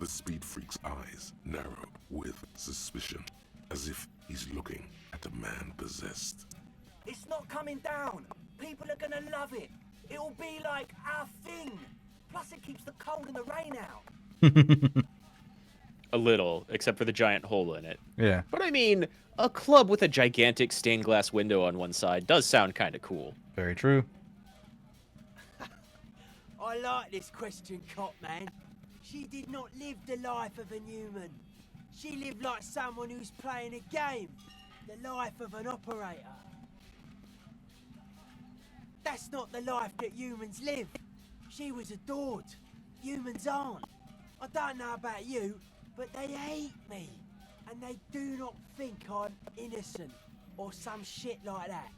The speed freak's eyes narrow with suspicion, as if he's looking at a man possessed. It's not coming down. People are gonna love it. It'll be like our thing. Plus it keeps the cold and the rain out. A little, except for the giant hole in it. Yeah. But I mean, a club with a gigantic stained glass window on one side does sound kind of cool. Very true. I like this question, Cop Man. She did not live the life of a human. She lived like someone who's playing a game. The life of an operator. That's not the life that humans live. She was adored. Humans aren't. I don't know about you, but they hate me. And they do not think I'm innocent or some shit like that.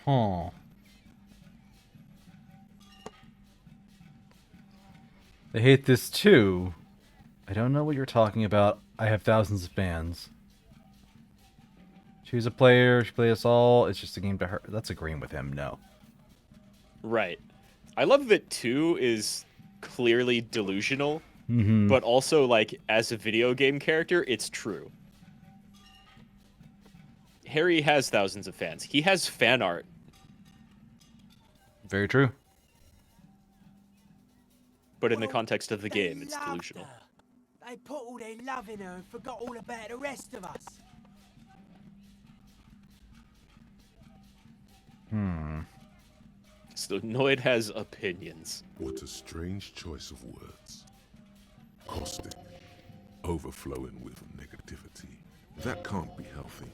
Huh. They hate this too. I don't know what you're talking about. I have thousands of fans. She's a player. She plays us all. It's just a game to her. That's agreeing with him. No. Right. I love that 2 is clearly delusional, Mm-hmm. but also, like, as a video game character, it's true. Harry has thousands of fans. He has fan art. Very true. But in the context of the They game, it's loved delusional. her. They put all their love in her and forgot all about the rest of us. So Noid has opinions. What a strange choice of words. Caustic, overflowing with negativity. That can't be healthy.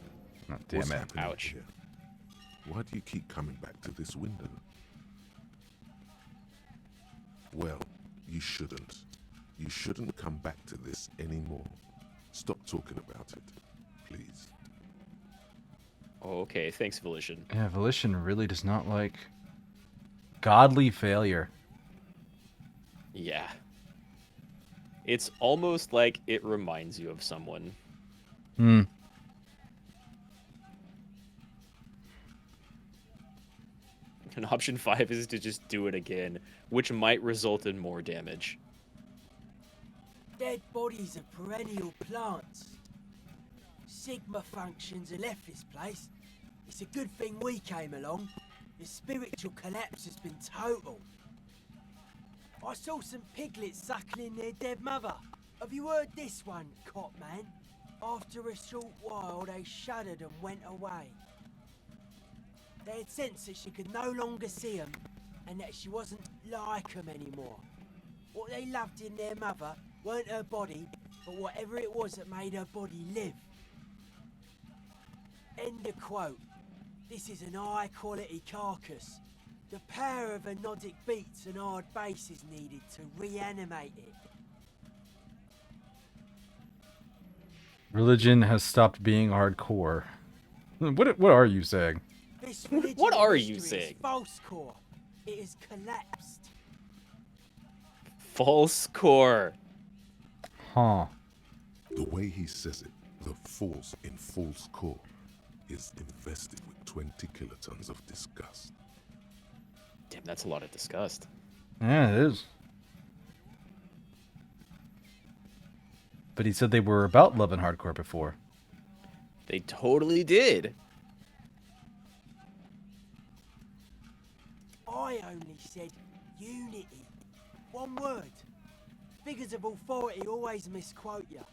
Oh, damn What's it. happening Ouch. here? Why do you keep coming back to this window? Well, you shouldn't. You shouldn't come back to this anymore. Stop talking about it, please. Oh, okay, thanks, Volition. Yeah, Volition really does not like godly failure. Yeah. It's almost like it reminds you of someone. Hmm. And option 5 is to just do it again, which might result in more damage. Dead bodies are perennial plants. Sigma functions have left this place. It's a good thing we came along. The spiritual collapse has been total. I saw some piglets suckling their dead mother. Have you heard this one, Cop Man? After a short while, they shuddered and went away. They had sensed that she could no longer see them, and that she wasn't like them anymore. What they loved in their mother weren't her body, but whatever it was that made her body live. End of quote. This is an high-quality carcass. The power of anodic beats and hard bass is needed to reanimate it. Religion has stopped being hardcore. What are you saying? This What are religion you history is saying? false core. It has collapsed. False core. Huh. The way he says it, the force in false core is invested with 20 kilotons of disgust. Damn, that's a lot of disgust. Yeah, it is. But he said they were about love and hardcore before. They totally did. I only said unity. One word. Figures of authority always misquote you.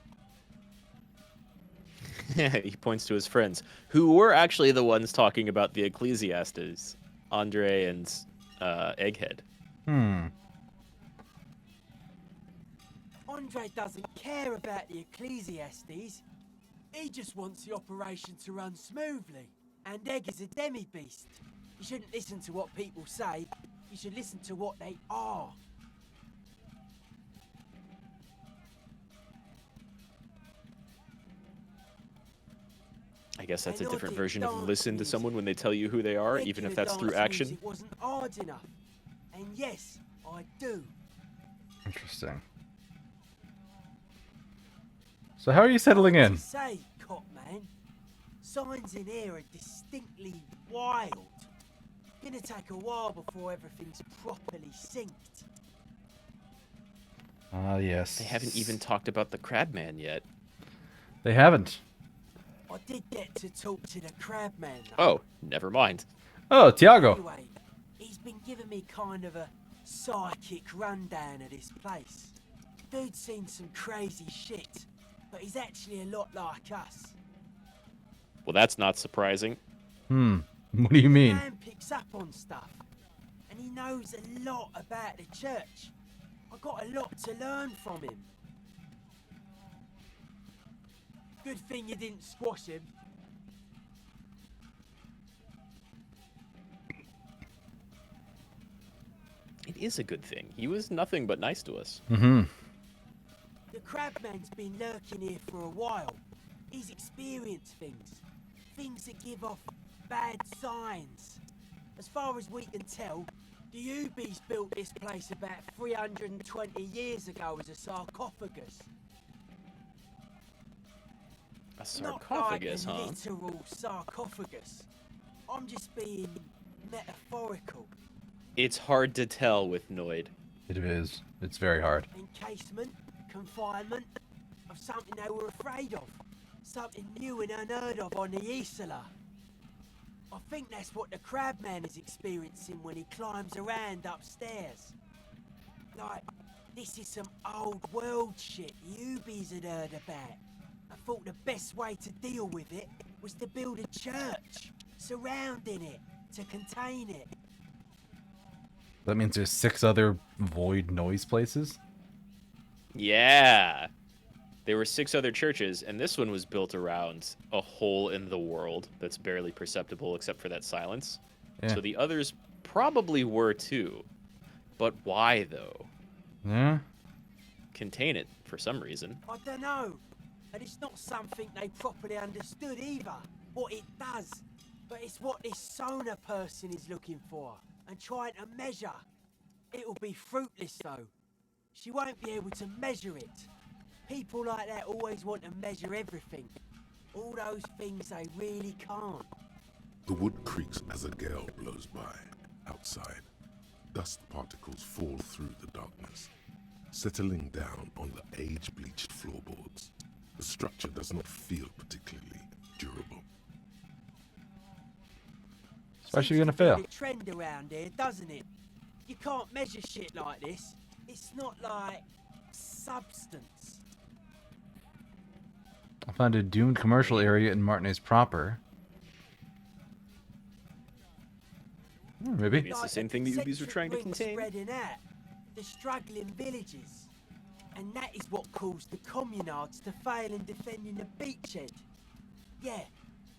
He points to his friends, who were actually the ones talking about the Ecclesiastes, Andre and Egghead. Andre doesn't care about the Ecclesiastes. He just wants the operation to run smoothly. And Egg is a demi-beast. You shouldn't listen to what people say. You should listen to what they are. I guess that's a An different odd version of dance listen to music. someone when they tell you who they are, even if Regular that's through dance action. music wasn't hard enough. And yes, I do. Interesting. So how are you settling in? To say, Cop Man, signs in here are distinctly wild. Gonna take a while before everything's properly synced. Ah, yes. They haven't even talked about the Crabman yet. They haven't. I did get to talk to the Crabman though. Oh, never mind. Oh, Tiago. Anyway, he's been giving me kind of a psychic rundown of this place. Dude's seen some crazy shit, but he's actually a lot like us. Well, that's not surprising. What do you mean? Man picks up on stuff, and he knows a lot about the church. I got a lot to learn from him. Good thing you didn't squash him. It is a good thing. He was nothing but nice to us. Mm-hmm. The Crabman's been lurking here for a while. He's experienced things. Things that give off bad signs. As far as we can tell, the Ubies built this place about 320 years ago as a sarcophagus. A sarcophagus, Not like a huh? literal sarcophagus. I'm just being metaphorical. It's hard to tell with Noid. It is. It's very hard. Encasement, confinement, of something they were afraid of. Something new and unheard of on the Isla. I think that's what the Crabman is experiencing when he climbs around upstairs. Like, this is some old world shit Ubies had heard about. I thought the best way to deal with it was to build a church surrounding it to contain it. That means there's 6 other void noise places? Yeah. There were 6 other churches, and this one was built around a hole in the world that's barely perceptible except for that silence. Yeah. So the others probably were too. But why, though? Yeah? Contain it, for some reason. I don't know. And it's not something they properly understood either, what it does. But it's what this sonar person is looking for and trying to measure. It'll be fruitless though. She won't be able to measure it. People like that always want to measure everything. All those things they really can't. The wood creaks as a gale blows by. Outside, dust particles fall through the darkness, settling down on the age-bleached floorboards. The structure does not feel particularly durable. Why is she gonna Seems to be fail? a trend around here, doesn't it? You can't measure shit like this. It's not like substance. I found a doomed commercial area in Martinez proper. Maybe. Maybe it's the same thing the UBs were trying to contain. Spreading out, the struggling villages. And that is what caused the communards to fail in defending the beachhead. Yeah,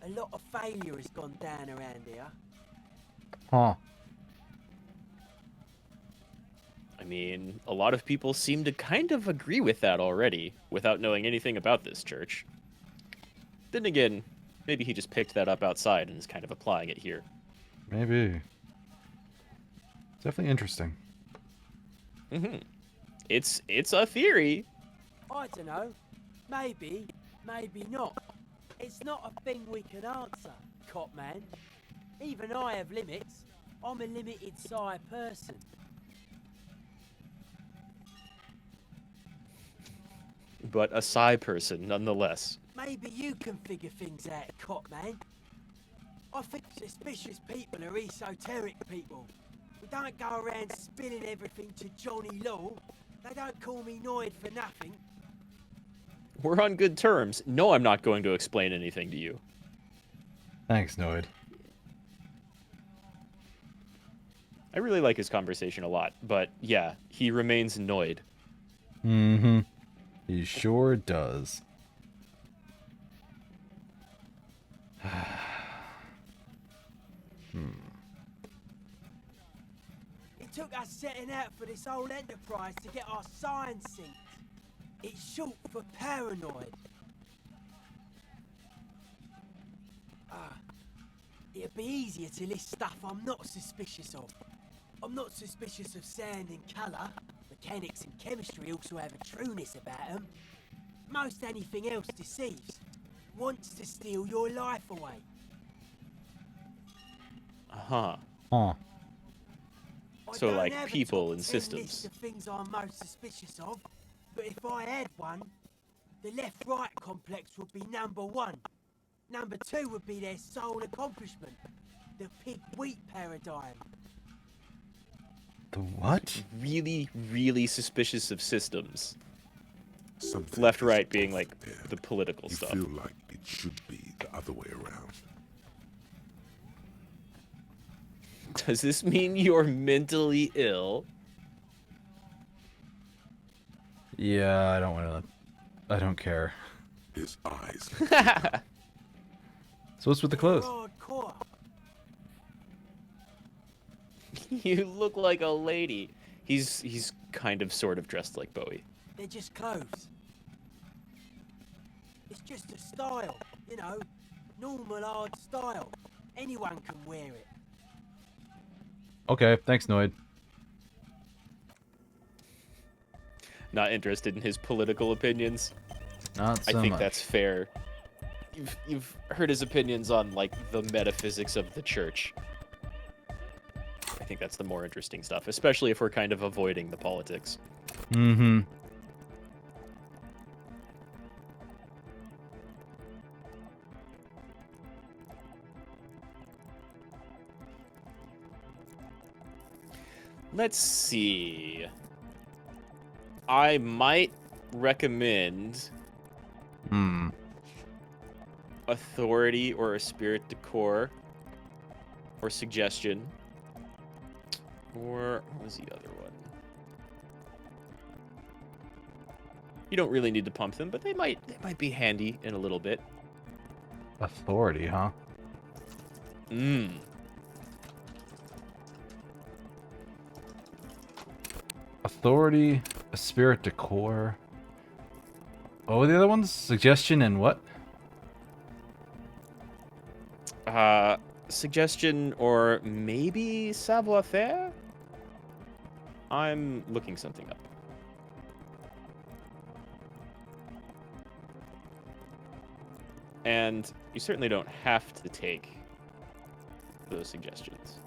a lot of failure has gone down around here. Huh. I mean, a lot of people seem to kind of agree with that already, without knowing anything about this church. Then again, maybe he just picked that up outside and is kind of applying it here. Maybe. Definitely interesting. Mm-hmm. It's a theory. I don't know. Maybe, maybe not. It's not a thing we can answer, cop man. Even I have limits. I'm a limited size person. But a psi person, nonetheless. Maybe you can figure things out, cop man. I think suspicious people are esoteric people. We don't go around spilling everything to Johnny Law. They don't call me Noid for nothing. We're on good terms. No, I'm not going to explain anything to you. Thanks, Noid. I really like his conversation a lot, but yeah, he remains Noid. Mm-hmm. He sure does. It took us setting out for this whole enterprise to get our signs synced. It's short for paranoid. It'd be easier to list stuff I'm not suspicious of. I'm not suspicious of sound and colour. Mechanics and chemistry also have a trueness about them. Most anything else deceives. Wants to steal your life away. Uh-huh. Huh. So, I don't like, have a people top and 10 systems. list of things I'm most suspicious of, but if I had one, the left-right complex would be number 1. Number 2 would be their sole accomplishment, the pig-wheat paradigm. The what? Really, really suspicious of systems. Something Left, is right being, off like, there. the political You stuff. feel like it should be the other way around. Does this mean you're mentally ill? Yeah, I don't want to. I don't care. His eyes. So what's with the clothes? Hardcore. You look like a lady. He's kind of sort of dressed like Bowie. They're just clothes. It's just a style, you know, normal hard style. Anyone can wear it. Okay, thanks, Noid. Not interested in his political opinions. Not so I think much. that's fair. You've heard his opinions on, like, the metaphysics of the church. I think that's the more interesting stuff, especially if we're kind of avoiding the politics. Mm-hmm. Let's see. I might recommend authority or a spirit decor or suggestion. Or what was the other one? You don't really need to pump them, but they might be handy in a little bit. Authority, huh? Authority, a spirit decor. Oh, what are the other ones? Suggestion and what? Suggestion or maybe savoir-faire? I'm looking something up. And you certainly don't have to take those suggestions.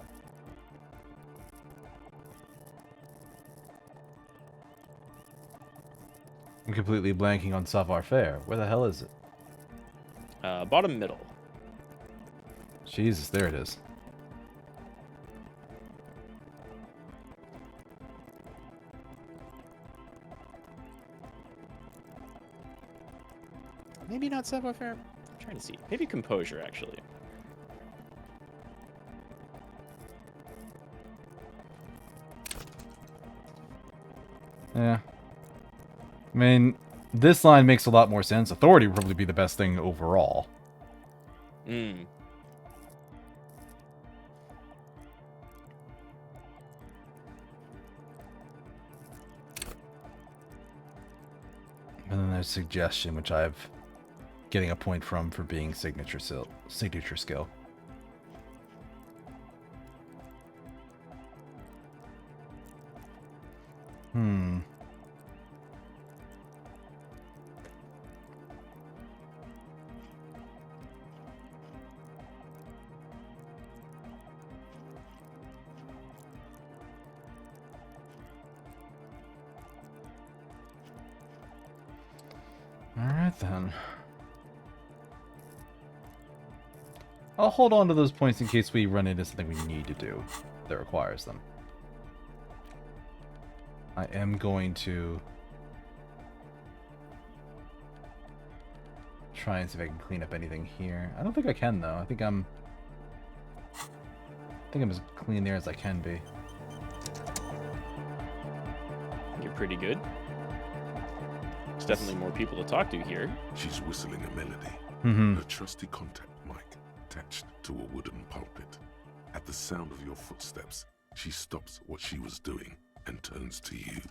I'm completely blanking on savoir-faire. Where the hell is it? Bottom middle. Jesus, there it is. Maybe not savoir-faire. I'm trying to see. Maybe composure, actually. Yeah. I mean, this line makes a lot more sense. Authority would probably be the best thing overall. Hmm. And then there's suggestion, which I've getting a point from for being signature skill. Hmm. Alright then. I'll hold on to those points in case we run into something we need to do that requires them. I am going to try and see if I can clean up anything here. I don't think I can though. I think I'm as clean there as I can be. You're pretty good. There's definitely more people to talk to here. She's whistling a melody. Her trusty contact mic attached to a wooden pulpit. At the sound of your footsteps, she stops what she was doing and turns to you.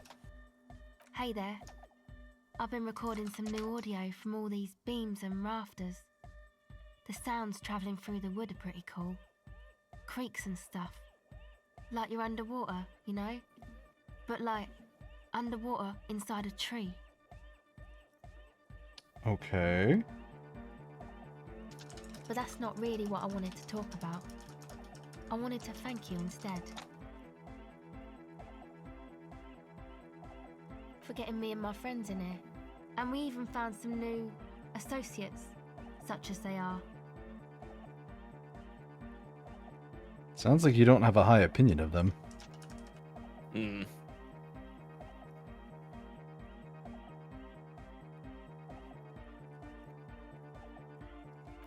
Hey there. I've been recording some new audio from all these beams and rafters. The sounds travelling through the wood are pretty cool. Creaks and stuff. Like you're underwater, you know? But like, underwater inside a tree. Okay. But that's not really what I wanted to talk about. I wanted to thank you instead. For getting me and my friends in here. And we even found some new associates, such as they are. Sounds like you don't have a high opinion of them. Hmm.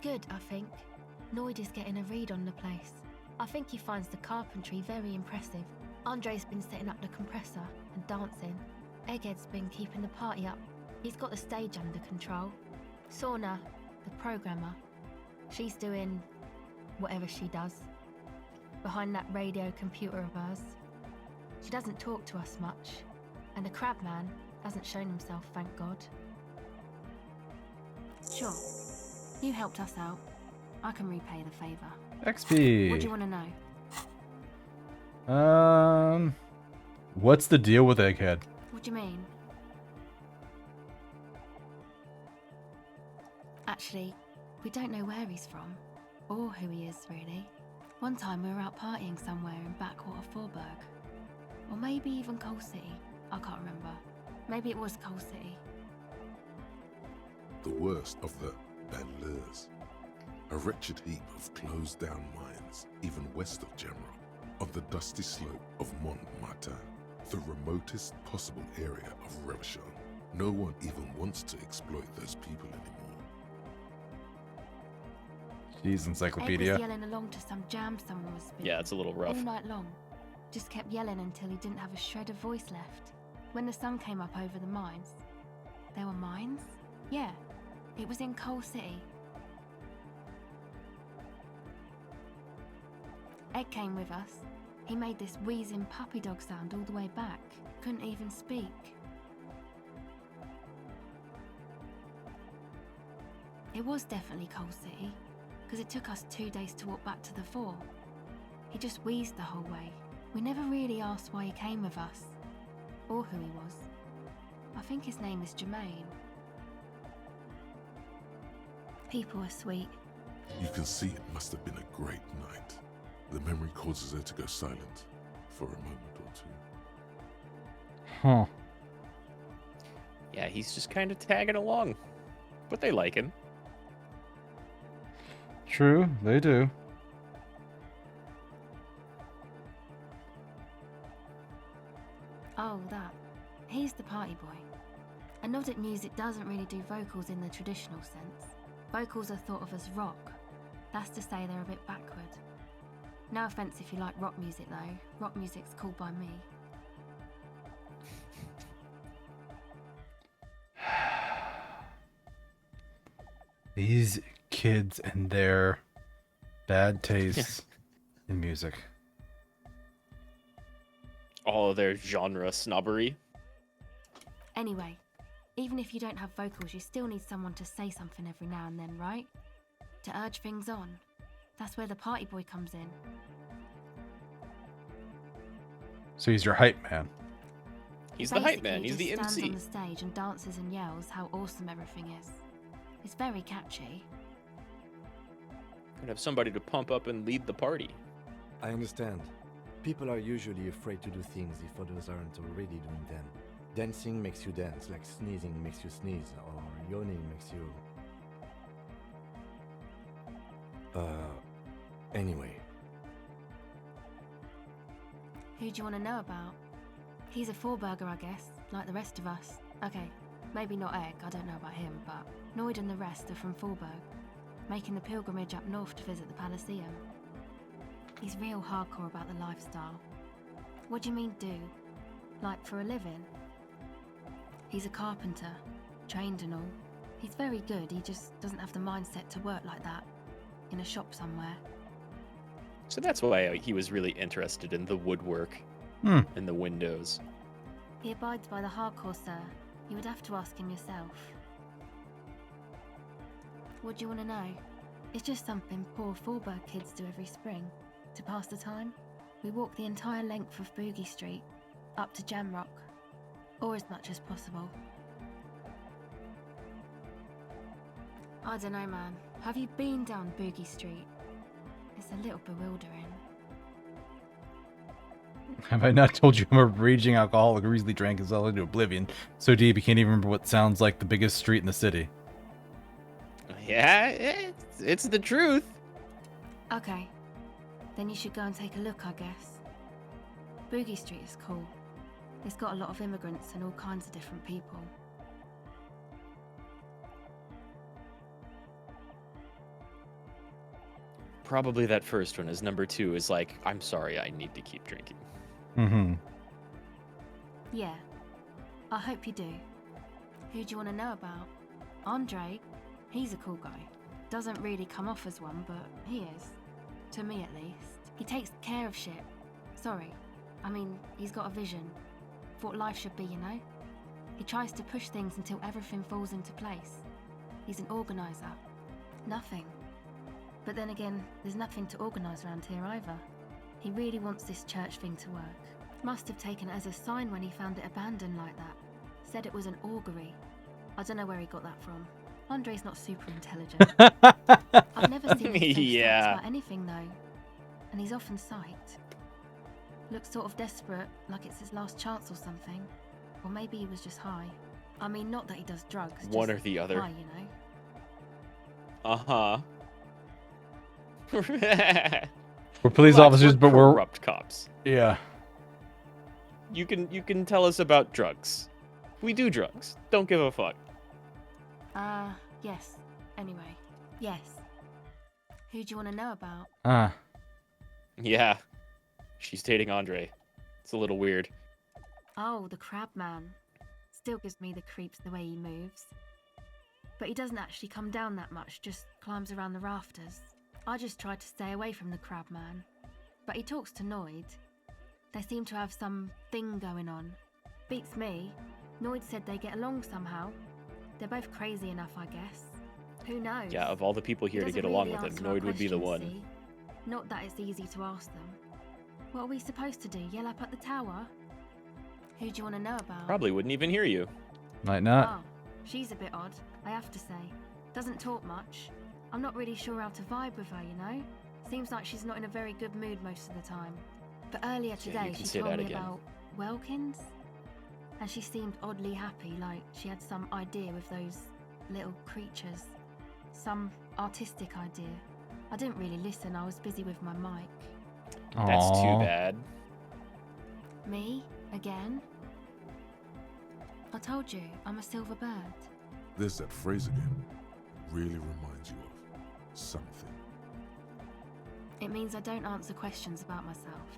Good, I think. Noid is getting a read on the place. I think he finds the carpentry very impressive. Andre's been setting up the compressor and dancing. Egghead's been keeping the party up. He's got the stage under control. Sauna, the programmer, she's doing whatever she does. Behind that radio computer of hers. She doesn't talk to us much. And the Crabman hasn't shown himself, thank God. Sure. You helped us out. I can repay the favor. XP. What do you want to know? What's the deal with Egghead? What do you mean? Actually, we don't know where he's from, or who he is, really. One time we were out partying somewhere in backwater Forburg. Or maybe even Coal City. I can't remember. Maybe it was Coal City. The worst of the Banlieues. A wretched heap of closed-down mines, even west of General, on the dusty slope of Montmartin, the remotest possible area of Revachol. No one even wants to exploit those people anymore. Jeez, encyclopedia. Ed was yelling along to some jam someone was spinning. Yeah, it's a little rough. All night long. Just kept yelling until he didn't have a shred of voice left. When the sun came up over the mines. There were mines? Yeah. It was in Coal City. Ed came with us. He made this wheezing puppy dog sound all the way back. Couldn't even speak. It was definitely Coal City, because it took us 2 days to walk back to the fort. He just wheezed the whole way. We never really asked why he came with us, or who he was. I think his name is Jermaine. People are sweet. You can see it must have been a great night. The memory causes her to go silent for a moment or two. Huh. Yeah, he's just kind of tagging along. But they like him. True, they do. Oh, that. He's the party boy. Annoying Melodic music doesn't really do vocals in the traditional sense. Vocals are thought of as rock. That's to say they're a bit backward. No offence if you like rock music though. Rock music's cool by me. These kids and their bad tastes in music. All of their genre snobbery. Anyway, even if you don't have vocals, you still need someone to say something every now and then, right? To urge things on. That's where the party boy comes in. So he's your hype man. He's the hype man. Basically, He's the just stands MC. on the stage and dances and yells how awesome everything is. It's very catchy. Could have somebody to pump up and lead the party. I understand. People are usually afraid to do things if others aren't already doing them. Dancing makes you dance, like sneezing makes you sneeze, or yawning makes you... Anyway. Who do you want to know about? He's a four-burger, I guess, like the rest of us. Okay, maybe not Egg, I don't know about him, but Noid and the rest are from Forberg, making the pilgrimage up north to visit the Palaceum. He's real hardcore about the lifestyle. What do you mean do? Like for a living? He's a carpenter, trained and all. He's very good, he just doesn't have the mindset to work like that, in a shop somewhere. So that's why he was really interested in the woodwork and the windows. He abides by the hardcore, sir. You would have to ask him yourself. What do you want to know? It's just something poor Forberg kids do every spring. To pass the time, we walk the entire length of Boogie Street, up to Jamrock, or as much as possible. I don't know, man. Have you been down Boogie Street? It's a little bewildering. Have I not told you I'm a raging alcoholic who recently drank himself into oblivion? So deep he can't even remember what sounds like the biggest street in the city. Yeah, it's the truth. Okay, then you should go and take a look, I guess. Boogie Street is cool. It's got a lot of immigrants and all kinds of different people. Probably that first one is number 2 is like, I'm sorry, I need to keep drinking. Mm-hmm. Yeah, I hope you do. Who do you want to know about? Andre? He's a cool guy. Doesn't really come off as one, but he is. To me, at least. He takes care of shit. Sorry. I mean, he's got a vision. For what life should be, you know? He tries to push things until everything falls into place. He's an organizer. Nothing. But then again, there's nothing to organise around here either. He really wants this church thing to work. Must have taken it as a sign when he found it abandoned like that. Said it was an augury. I don't know where he got that from. Andre's not super intelligent. I've never seen him say about anything though. And he's off in sight. Looks sort of desperate, like it's his last chance or something. Or maybe he was just high. I mean, not that he does drugs. One just or the other. high, you know? Uh-huh. We're police officers, but we're corrupt cops. Yeah. You can tell us about drugs. We do drugs. Don't give a fuck. Yes. Anyway. Yes. Who do you want to know about? Yeah. She's dating Andre. It's a little weird. Oh, the crab man. Still gives me the creeps the way he moves. But he doesn't actually come down that much, just climbs around the rafters. I just try to stay away from the crab man. But he talks to Noid. They seem to have some thing going on. Beats me. Noid said they get along somehow. They're both crazy enough, I guess. Who knows? Yeah, of all the people here to get along with him, Noid would be the one. See? Not that it's easy to ask them. What are we supposed to do? Yell up at the tower? Who do you want to know about? Probably wouldn't even hear you. Might not. Oh, she's a bit odd, I have to say. Doesn't talk much. I'm not really sure how to vibe with her, you know? Seems like she's not in a very good mood most of the time. But earlier today, she told me about Welkins. And she seemed oddly happy, like she had some idea with those little creatures. Some artistic idea. I didn't really listen, I was busy with my mic. That's too bad. Me? Again? I told you, I'm a silver bird. There's that phrase again. Really reminds you of something. It means I don't answer questions about myself.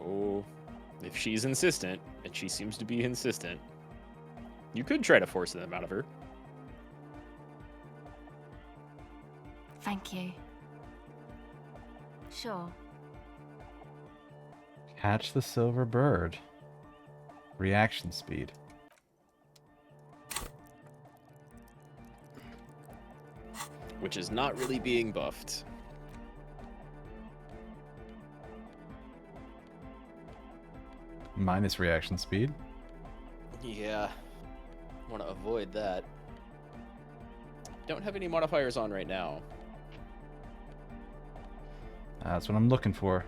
Oh, if she's insistent, and she seems to be insistent, you could try to force them out of her. Thank you. Sure. Catch the silver bird. Reaction speed. Which is not really being buffed. Minus reaction speed. Yeah. Want to avoid that. Don't have any modifiers on right now. That's what I'm looking for.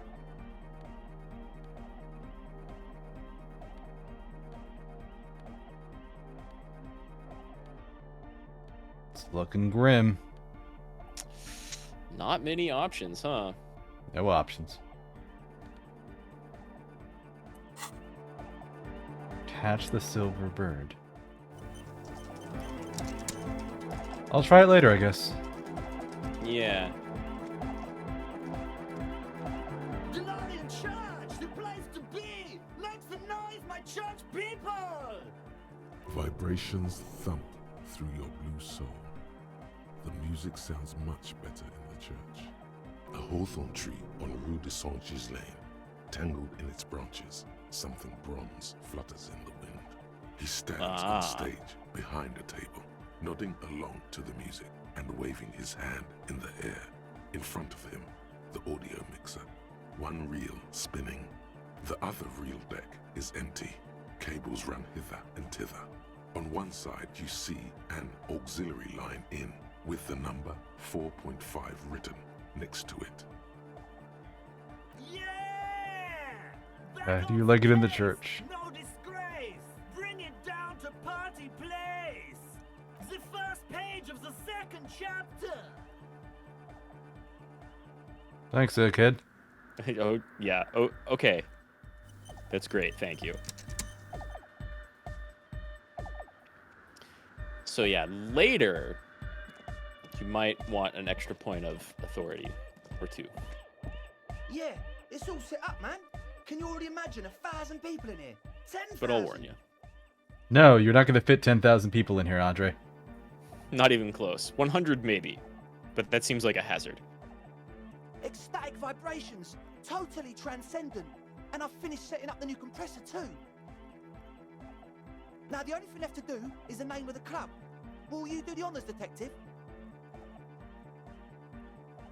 It's looking grim. Not many options, huh? No options. Catch the silver bird. I'll try it later, I guess. Yeah. The Lion Church, the place to be! Make some noise, my church people! Vibrations thump through your blue soul. The music sounds much better in the church. A hawthorn tree on Rue de Saint-Gislain, tangled in its branches, something bronze flutters in the wind. He stands on stage behind a table, nodding along to the music and waving his hand in the air. In front of him, the audio mixer, one reel spinning. The other reel deck is empty. Cables run hither and thither. On one side, you see an auxiliary line in, with the number 4.5 written next to it. How do you like it in the church? No disgrace! Bring it down to party place! The first page of the second chapter! Thanks, kid. Oh, yeah. Oh, okay. That's great. Thank you. So yeah, later, you might want an extra point of authority or two. Yeah, it's all set up, man. Can you already imagine 1,000 people in here? 10,000. But I'll warn you. No, you're not going to fit 10,000 people in here, Andre. Not even close. 100 maybe. But that seems like a hazard. Ecstatic vibrations, totally transcendent. And I've finished setting up the new compressor too. Now the only thing left to do is the name of the club. Will you do the honors, detective?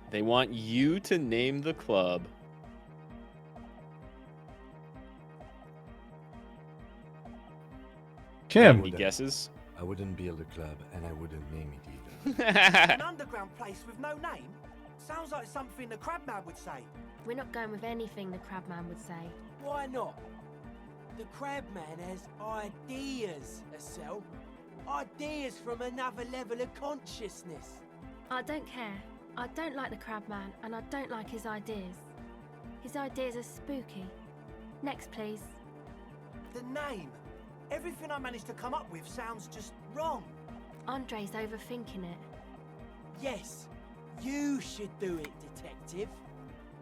They want you to name the club. Kim. Any guesses? I wouldn't build a club, and I wouldn't name it either. An underground place with no name? Sounds like something the Crabman would say. We're not going with anything the Crabman would say. Why not? The Crabman has ideas, Estelle. Ideas from another level of consciousness. I don't care. I don't like the Crabman, and I don't like his ideas. His ideas are spooky. Next, please. The name. Everything I managed to come up with sounds just wrong. Andre's overthinking it. Yes, you should do it, detective.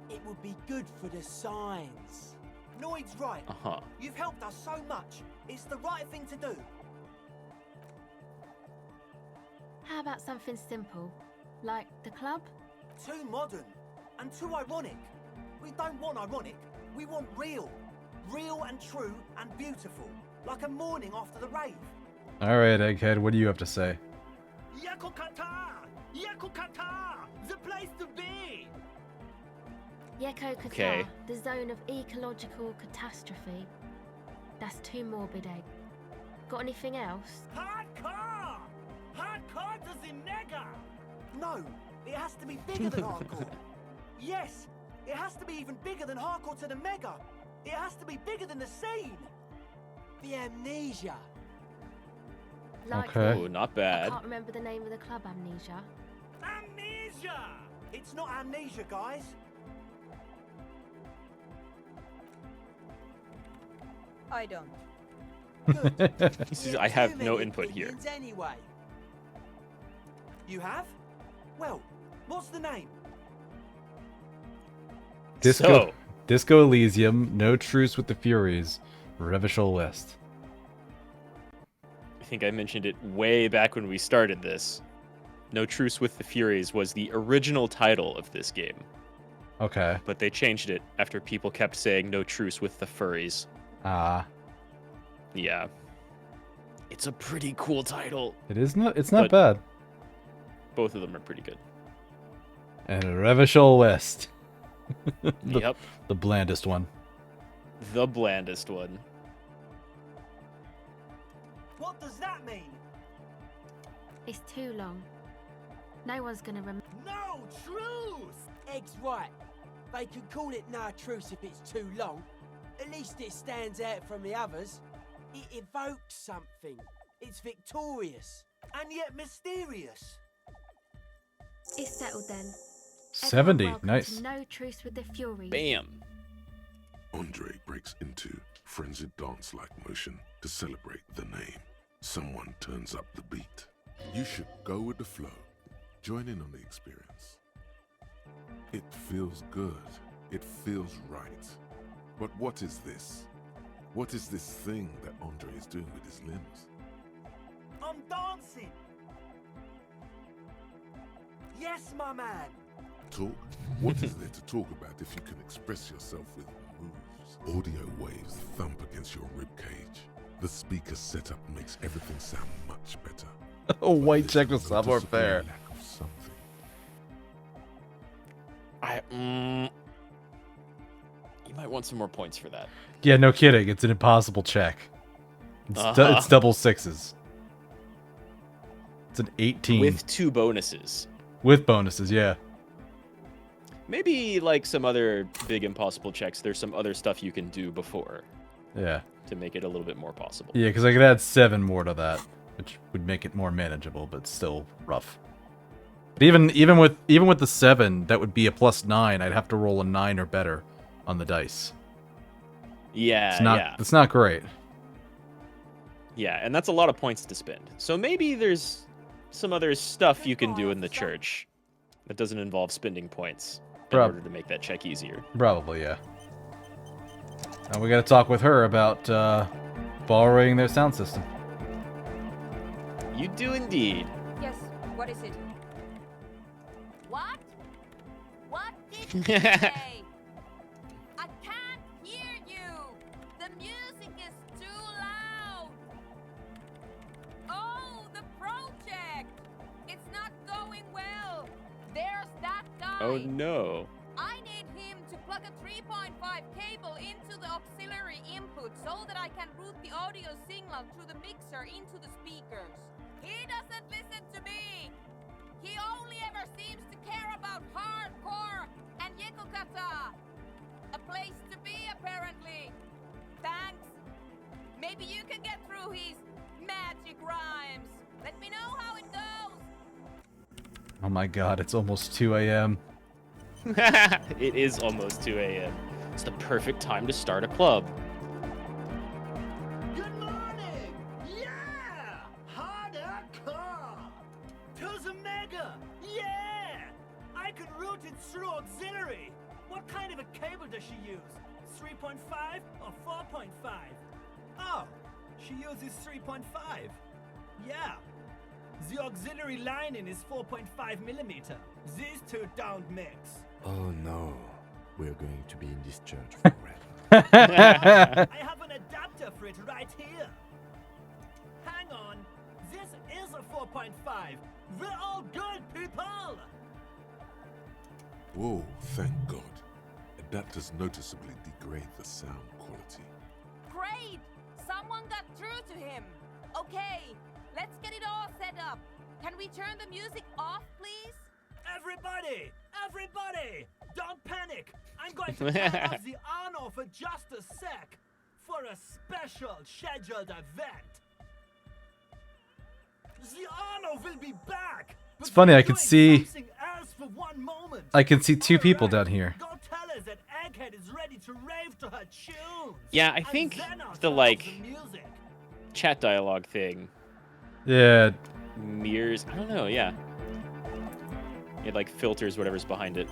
It would be good for the signs. Noid's right. Uh-huh. You've helped us so much. It's the right thing to do. How about something simple? Like the club? Too modern and too ironic. We don't want ironic. We want real. Real and true and beautiful. Like a morning after the rave. Alright, Egghead, what do you have to say? Yakokata! Yakokata! The place to be! Yeko Okay. the zone of ecological catastrophe. That's too morbid, Egg. Got anything else? Hardcore! Hardcore to the nega! No, it has to be bigger than hardcore. Yes, it has to be even bigger than hardcore to the mega. It has to be bigger than the scene. The amnesia. Like Okay. Oh, not I bad. can't remember the name of the club, Amnesia. Amnesia! It's not amnesia, guys. I don't. He says, I have no input here. Anyway. You have? Well, what's the name? Disco Elysium, No Truce with the Furies, Revachol West. I think I mentioned it way back when we started this. No Truce with the Furies was the original title of this game. Okay. But they changed it after people kept saying No Truce with the Furries. Ah. Yeah. It's a pretty cool title. It's not bad. Both of them are pretty good. And Revachol West. Yep. The blandest one. The blandest one. What does that mean? It's too long. No one's gonna remember. No truce! Egg's right. They could call it no truce if it's too long. At least it stands out from the others. It evokes something. It's victorious. And yet mysterious. It's settled then. 70, Everyone welcome nice. to No Truce with the Furies. Bam. Andre breaks into frenzied dance-like motion to celebrate the name. Someone turns up the beat. You should go with the flow. Join in on the experience. It feels good. It feels right. But what is this? What is this thing that Andre is doing with his limbs? I'm dancing. Yes, my man. Talk? What is there to talk about if you can express yourself with moves? Audio waves thump against your ribcage. The speaker setup makes everything sound much better. A white check was not more fair. Lack of something. You might want some more points for that. Yeah, no kidding. It's an impossible check. It's double sixes. It's an 18. With 2 bonuses. With bonuses, yeah. Maybe like some other big impossible checks, there's some other stuff you can do before. Yeah. To make it a little bit more possible. Yeah, because I could add 7 more to that, which would make it more manageable, but still rough. But even with the 7, that would be a +9. I'd have to roll a 9 or better on the dice. Yeah, It's not great. Yeah, and that's a lot of points to spend. So maybe there's some other stuff you can do in the church that doesn't involve spending points in order to make that check easier. Probably, yeah. Now we gotta talk with her about borrowing their sound system. You do indeed. Yes, what is it? What? What did you say? I can't hear you. The music is too loud. Oh, the project. It's not going well. There's that guy. Oh no. I need him to plug a 3.5 cable into the auxiliary input so that I can route the audio signal through the mixer into the speakers. He doesn't listen to me. He only ever seems to care about hardcore and Yekokata. A place to be, apparently. Thanks. Maybe you can get through his magic rhymes. Let me know how it goes. Oh my god, it's almost 2 a.m. It is almost 2 a.m. It's the perfect time to start a club. Good morning. Yeah. Hardcore. To the mega. Yeah. I can route it through auxiliary. What kind of a cable does she use? 3.5 or 4.5? Oh, she uses 3.5. Yeah. The auxiliary lining is 4.5 millimeter. These two don't mix. Oh no, we're going to be in this church forever. I have an adapter for it right here. Hang on. This is a 4.5. We're all good people. Whoa, thank God. Adapters noticeably degrade the sound quality. Great. Someone got through to him. Okay, let's get it all set up. Can we turn the music off, please? Everybody! Everybody! Don't panic! I'm going to turn off the on-off for just a sec for a special scheduled event. The on-off will be back! It's funny, I can doing see... something else for one moment. I can see 2 people down here. Go tell her that Egghead is ready to rave to her tunes. Yeah, I think the like chat dialogue thing Yeah. mirrors. I don't know. Yeah, it like filters whatever's behind it.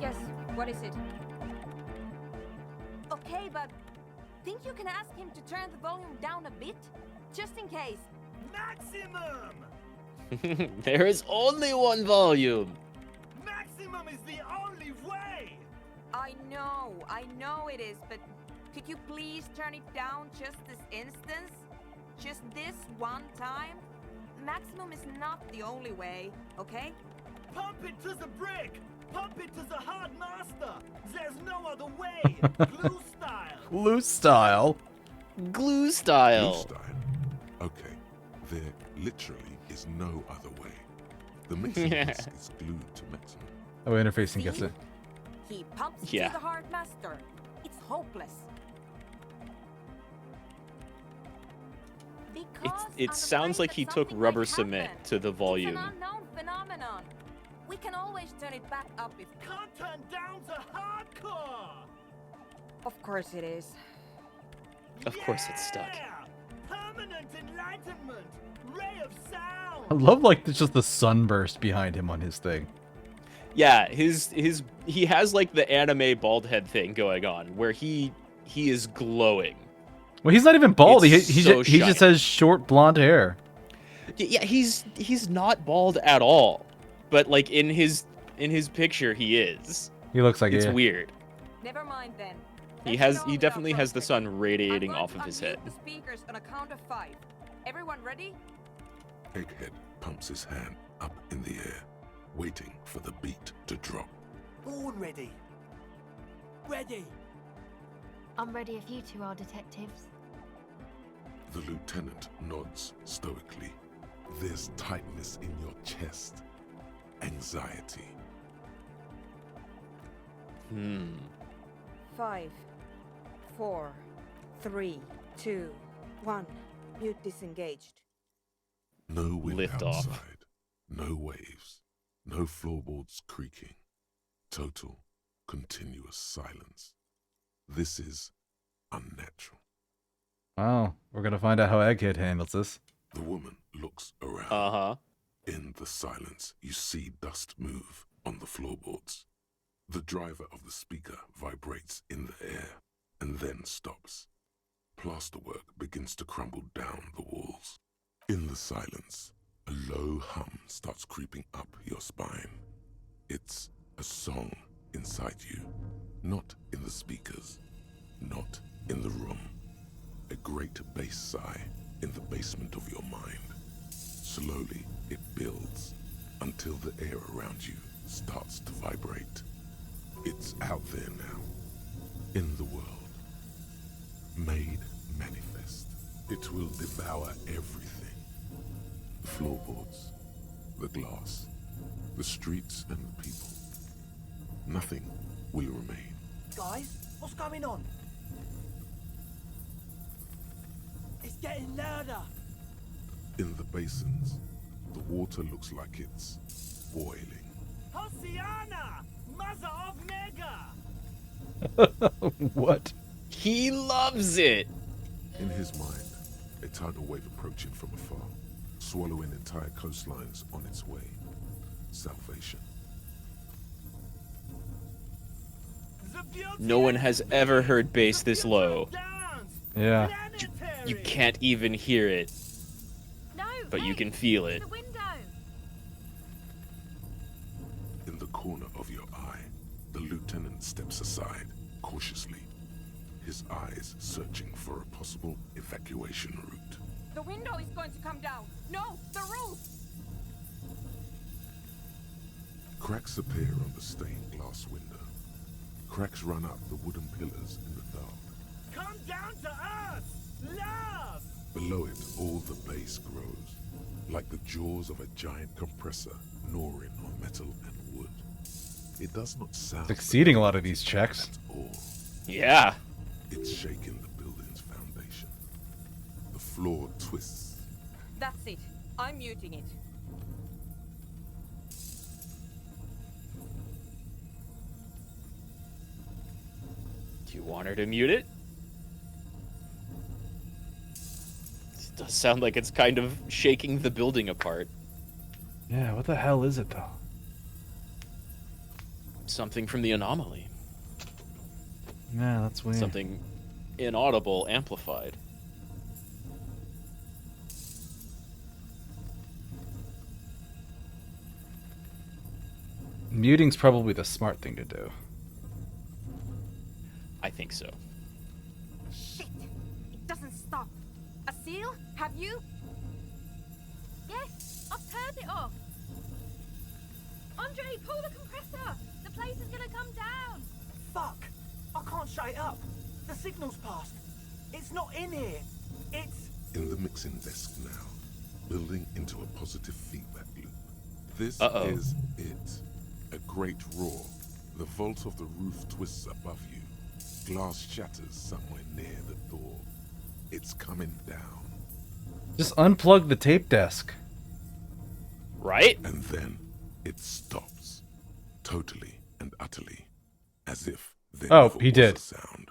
Yes, what is it? Okay, but think you can ask him to turn the volume down a bit? Just in case. Maximum! There is only one volume. Maximum is the only way! I know it is, but could you please turn it down just this instance? Just this one time? Maximum is not the only way, okay? Pump it to the brick! Pump it to the hard master! There's no other way! Glue style! Glue style? Glue style. Glue style? Okay, there literally is no other way. The mixing disc is glued to maximum. Oh, interfacing gets it. He pumps Yeah. to the hard master. It's hopeless. It sounds like he took rubber cement to the volume. It's an unknown phenomenon. We can always turn it back up if... Can't turn down the hardcore! Of course it is. Of course it's stuck. Yeah! Permanent enlightenment! Ray of sound! I love like it's just the sunburst behind him on his thing. Yeah, he has like the anime bald head thing going on where he is glowing. Well, he's not even bald. It's He so just has short blonde hair. Yeah, he's not bald at all. But like in his picture he is. He looks like it's it. Weird. Never mind then. He definitely has the sun radiating off of his head. The speakers on a count of 5. Everyone ready? Egghead pumps his hand up in the air, waiting for the beat to drop. Born ready. Ready. I'm ready if you two are detectives. The lieutenant nods stoically. There's tightness in your chest. Anxiety. 5, 4, 3, 2, 1. Mute disengaged. No wind Lift outside. off. No waves. No floorboards creaking. Total, continuous silence. This is unnatural. Wow, we're gonna find out how Egghead handles this. The woman looks around. Uh-huh. In the silence, you see dust move on the floorboards. The driver of the speaker vibrates in the air and then stops. Plasterwork begins to crumble down the walls. In the silence, a low hum starts creeping up your spine. It's a song inside you, not in the speakers, not in the room. A great bass sigh in the basement of your mind. Slowly, it builds until the air around you starts to vibrate. It's out there now, in the world, made manifest. It will devour everything. The floorboards, the glass, the streets and the people. Nothing will remain. Guys, what's going on? It's getting louder. In the basins, the water looks like it's boiling. Hosiana! Mother of Mega! What? He loves it. In his mind, a tidal wave approaching from afar, swallowing entire coastlines on its way. Salvation. No one has ever heard bass this low. Yeah. You can't even hear it, No, but you hey, can feel it. the window. In the corner of your eye, the lieutenant steps aside, cautiously, his eyes searching for a possible evacuation route. The window is going to come down. No, the roof! Cracks appear on the stained glass window. Cracks run up the wooden pillars in the dark. Come down to earth! Love! Below it, all the bass grows, like the jaws of a giant compressor gnawing on metal and wood. It does not sound Exceeding a lot of these checks. at all. Yeah. It's shaking the building's foundation. The floor twists. That's it. I'm muting it. Do you want her to mute it? It does sound like it's kind of shaking the building apart. Yeah, what the hell is it though? Something from the anomaly. Yeah, that's weird. Something inaudible amplified. Muting's probably the smart thing to do. I think so. Shit! It doesn't stop. A seal? Have you? Yes, I've turned it off. Andre, pull the compressor. The place is gonna come down. Fuck! I can't shut it up. The signal's passed. It's not in here. It's... In the mixing desk now, building into a positive feedback loop. This is it. A great roar. The vault of the roof twists above you. Glass shatters somewhere near the door. It's coming down. Just unplug the tape desk. Right? And then it stops. Totally and utterly. As if there never he was did. a sound.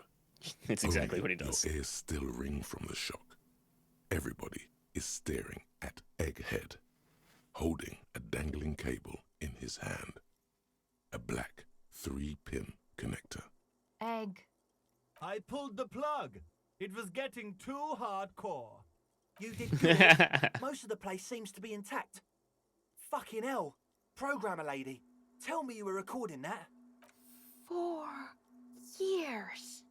It's exactly Only what he does. Your ears still ring from the shock. Everybody is staring at Egghead, holding a dangling cable in his hand. A black 3-pin connector. Egg. I pulled the plug. It was getting too hardcore. You did good. Most of the place seems to be intact. Fucking hell. Programmer lady, tell me you were recording that. 4 years.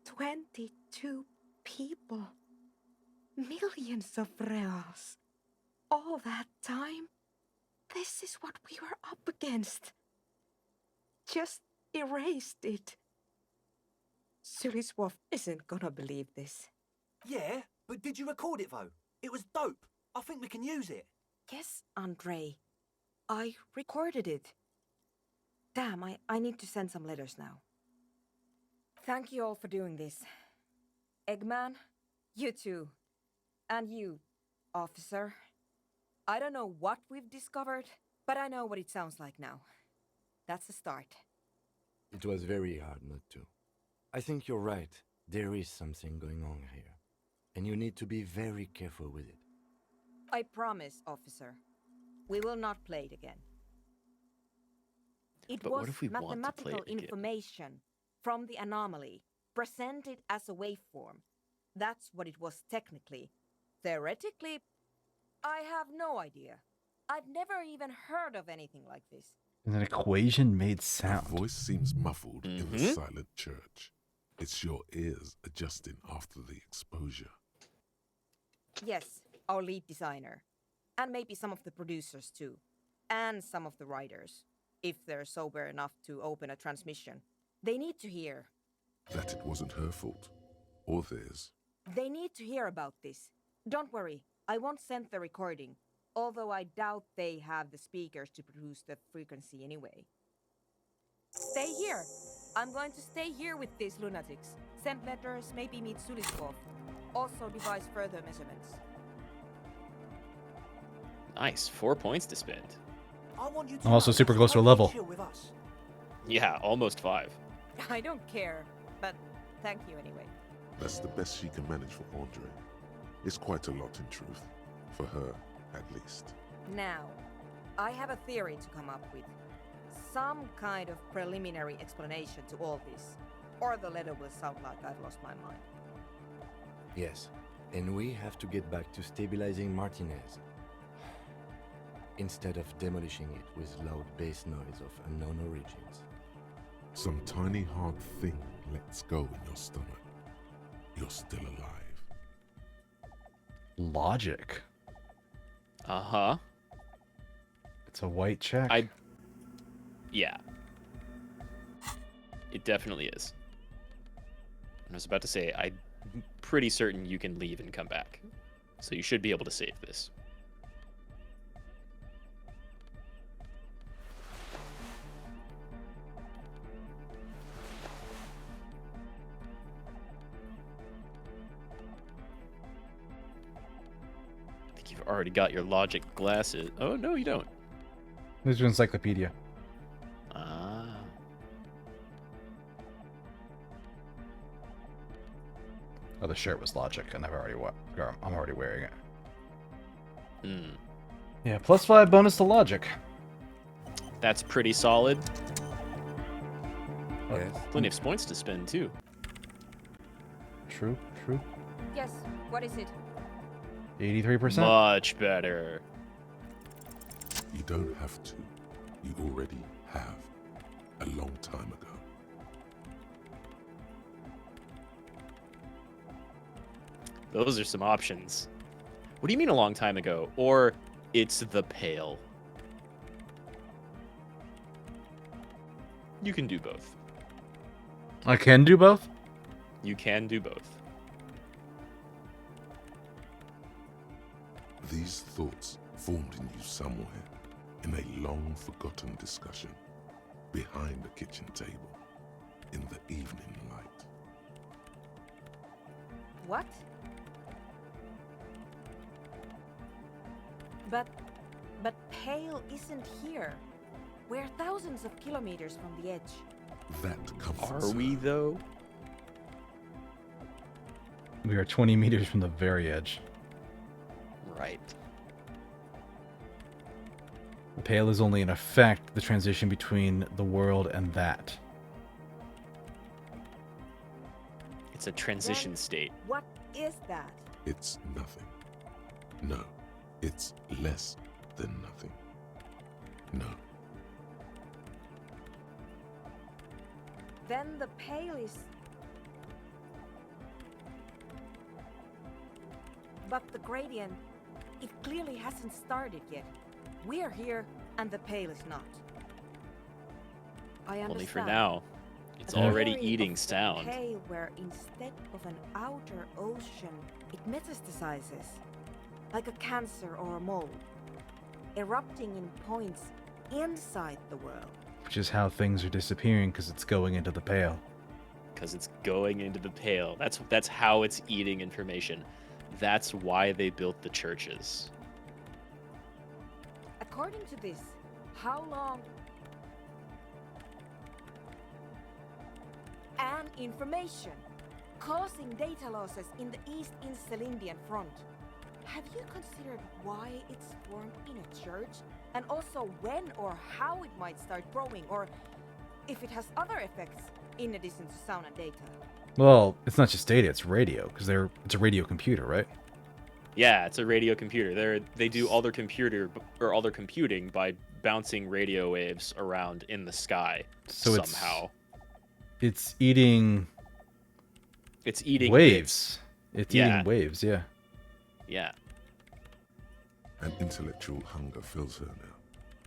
22 people. Millions of reals. All that time? This is what we were up against. Just erased it. Suliswolf isn't gonna believe this. Yeah, but did you record it though? It was dope. I think we can use it. Yes, Andre. I recorded it. Damn, I need to send some letters now. Thank you all for doing this. Eggman, you too. And you, officer. I don't know what we've discovered, but I know what it sounds like now. That's a start. It was very hard not to. I think you're right. There is something going on here. And you need to be very careful with it. I promise, officer. We will not play it again. It But was what if we want to play mathematical it again? information from the anomaly, presented as a waveform. That's what it was technically. Theoretically, I have no idea. I've never even heard of anything like this. And an equation made Her sound. voice seems muffled in the silent church. It's your ears adjusting after the exposure. Yes, our lead designer. And maybe some of the producers too. And some of the writers. If they're sober enough to open a transmission. They need to hear. That it wasn't her fault. Or theirs. They need to hear about this. Don't worry, I won't send the recording. Although I doubt they have the speakers to produce the frequency anyway. Stay here. I'm going to stay here with these lunatics. Send letters, maybe meet Suliswolf. Also devise further measurements. Nice. 4 points to spend. I want you to I'm also know super that's close to a totally level. chill with us. Yeah, almost 5. I don't care, but thank you anyway. That's the best she can manage for Andre. It's quite a lot in truth. For her, at least. Now, I have a theory to come up with. Some kind of preliminary explanation to all this. Or the letter will sound like I've lost my mind. Yes, and we have to get back to stabilizing Martinez. Instead of demolishing it with loud bass noise of unknown origins. Some tiny hard thing lets go in your stomach. You're still alive. Logic. Uh-huh. It's a white check. Yeah. It definitely is. I was about to say, I'm pretty certain you can leave and come back. So you should be able to save this. I think you've already got your logic glasses. Oh, no, you don't. There's your encyclopedia. Ah. the shirt was logic, and I'm already wearing it. Hmm. Yeah, +5 bonus to logic. That's pretty solid. Yes. Plenty of points to spend too. True. Yes, what is it? 83%. Much better. You don't have to. You already have. A long time ago. Those are some options. What do you mean a long time ago? Or it's the Pale? You can do both. I can do both? You can do both. These thoughts formed in you somewhere, in a long-forgotten discussion, behind the kitchen table, in the evening light. What? But Pale isn't here. We're thousands of kilometers from the edge. That comforts Are we, her. though? We are 20 meters from the very edge. Right. The Pale is only in effect the transition between the world and that. It's a transition Then state. What is that? It's nothing. No, it's less than nothing. No. Then the Pale is... But the gradient, it clearly hasn't started yet. We're here, and the Pale is not. I understand. Only for now. It's A already theory eating of the sound. Pale where instead of an outer ocean, it metastasizes, like a cancer or a mold, erupting in points inside the world. Which is how things are disappearing because it's going into the Pale. Because it's going into the Pale. That's how it's eating information. That's why they built the churches. According to this, how long... And information, causing data losses in the East Insulindian front. Have you considered why it's formed in a church? And also when or how it might start growing, or if it has other effects in addition to sound and data? Well, it's not just data, it's radio, because it's a radio computer, right? Yeah, it's a radio computer. They do all their computing by bouncing radio waves around in the sky somehow. It's eating... It's eating waves. It's Yeah. eating waves, yeah. Yeah. An intellectual hunger fills her now,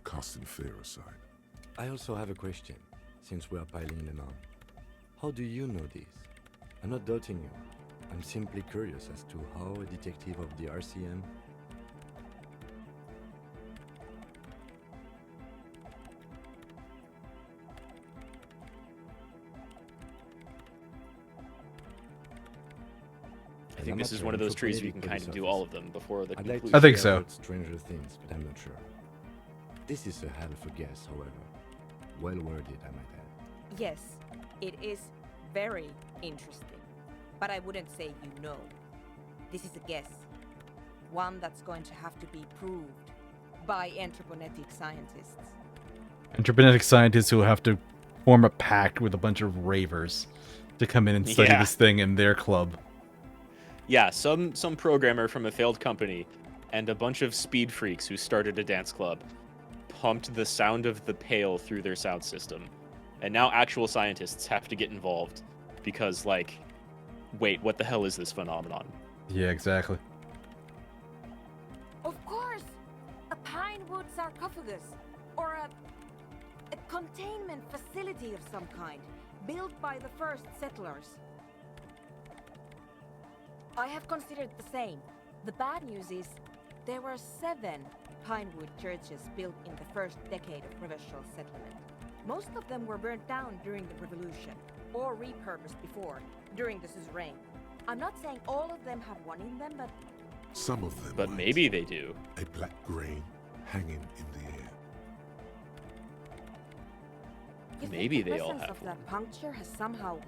casting fear aside. I also have a question, since we are piling them on. How do you know this? I'm not doubting you. I'm simply curious as to how a detective of the RCM... I think this is one of those trees where you can kind of do all of them before the I'd like conclusion. to I think hear so. about Stranger Things, but I'm not sure. This is a hell of a guess, however. Well worded, I might add. Yes, it is very interesting, but I wouldn't say you know. This is a guess. One that's going to have to be proved by anthroponetic scientists. Anthroponetic scientists who have to form a pact with a bunch of ravers to come in and study Yeah. this thing in their club. Yeah, some programmer from a failed company and a bunch of speed freaks who started a dance club pumped the sound of the Pale through their sound system. And now actual scientists have to get involved because, like, wait, what the hell is this phenomenon? Yeah, exactly. Of course! A pine wood sarcophagus, or a containment facility of some kind, built by the first settlers. I have considered the same. The bad news is, there were 7 pinewood churches built in the first decade of provincial settlement. Most of them were burnt down during the revolution, or repurposed before, during the suzerain. I'm not saying all of them have one in them, but... Some of them But might. maybe they do. A black grain hanging in the air. You Maybe think the they all presence have of that puncture has somehow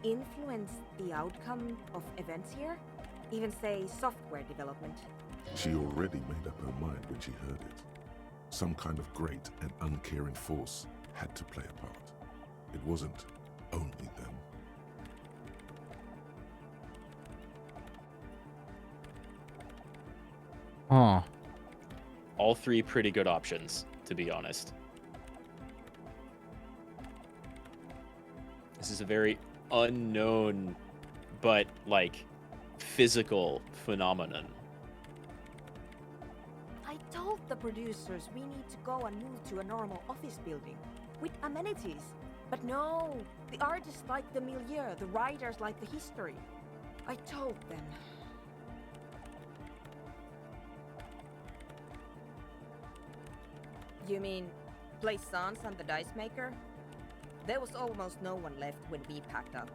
influence the outcome of events here? Even say software development? She already made up her mind when she heard it. Some kind of great and uncaring force had to play a part. It wasn't only them. Huh. All three pretty good options, to be honest. This is a very unknown, but like physical phenomenon. I told the producers we need to go and move to a normal office building with amenities. But no, the artists like the milieu, the writers like the history. I told them. You mean Plaisance and the Dice Maker? There was almost no one left when we packed up.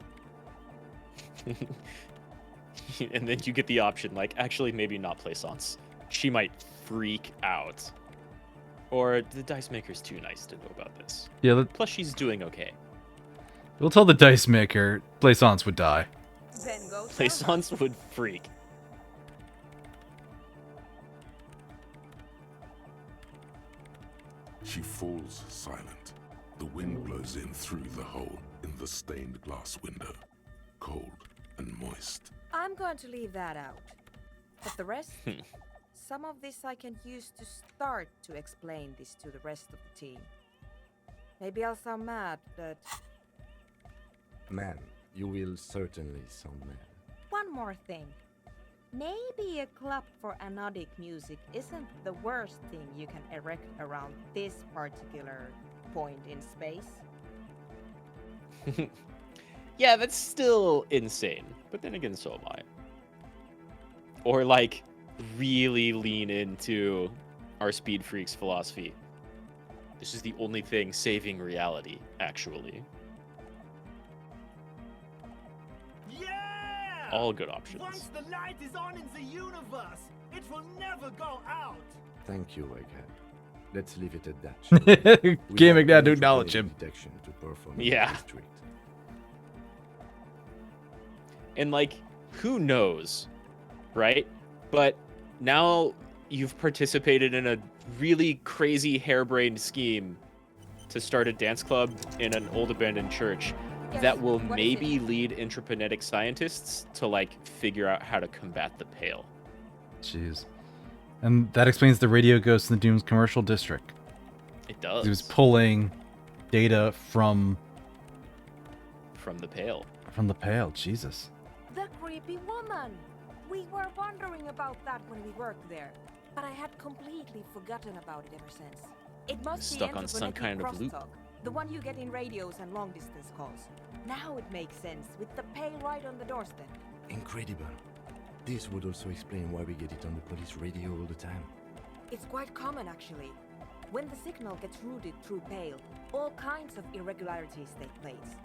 And then you get the option, like, actually, maybe not Plaisance. She might freak out. Or the Dice Maker's too nice to know about this. Yeah. Plus, she's doing okay. We'll tell the Dice Maker Plaisance would die. Then go Plaisance would freak. She falls silent. The wind blows in through the hole in the stained glass window. Cold and moist. I'm going to leave that out. But the rest? Some of this I can use to start to explain this to the rest of the team. Maybe I'll sound mad, but... Man, you will certainly sound mad. One more thing. Maybe a club for anodic music isn't the worst thing you can erect around this particular point in space. Yeah, that's still insane. But then again, so am I. Or, like, really lean into our Speed Freaks philosophy. This is the only thing saving reality, actually. Yeah! All good options. Once the light is on in the universe, it will never go out. Thank you, Egghead. Let's leave it at that. Can't make that to acknowledge him. Detection to perform Yeah. district. And, like, who knows, right? But now you've participated in a really crazy harebrained scheme to start a dance club in an old abandoned church that will maybe lead intraplanetic scientists to, like, figure out how to combat the Pale. Jeez. And that explains the radio ghost in the Doom's commercial district. It does. He was pulling data from the Pale. From the Pale, Jesus. The creepy woman! We were wondering about that when we worked there, but I had completely forgotten about it ever since. It must Stuck be on some kind of loop. crosstalk, the one you get in radios and long-distance calls. Now it makes sense, with the Pale right on the doorstep. Incredible. This would also explain why we get it on the police radio all the time. It's quite common, actually. When the signal gets routed through Pale, all kinds of irregularities take place.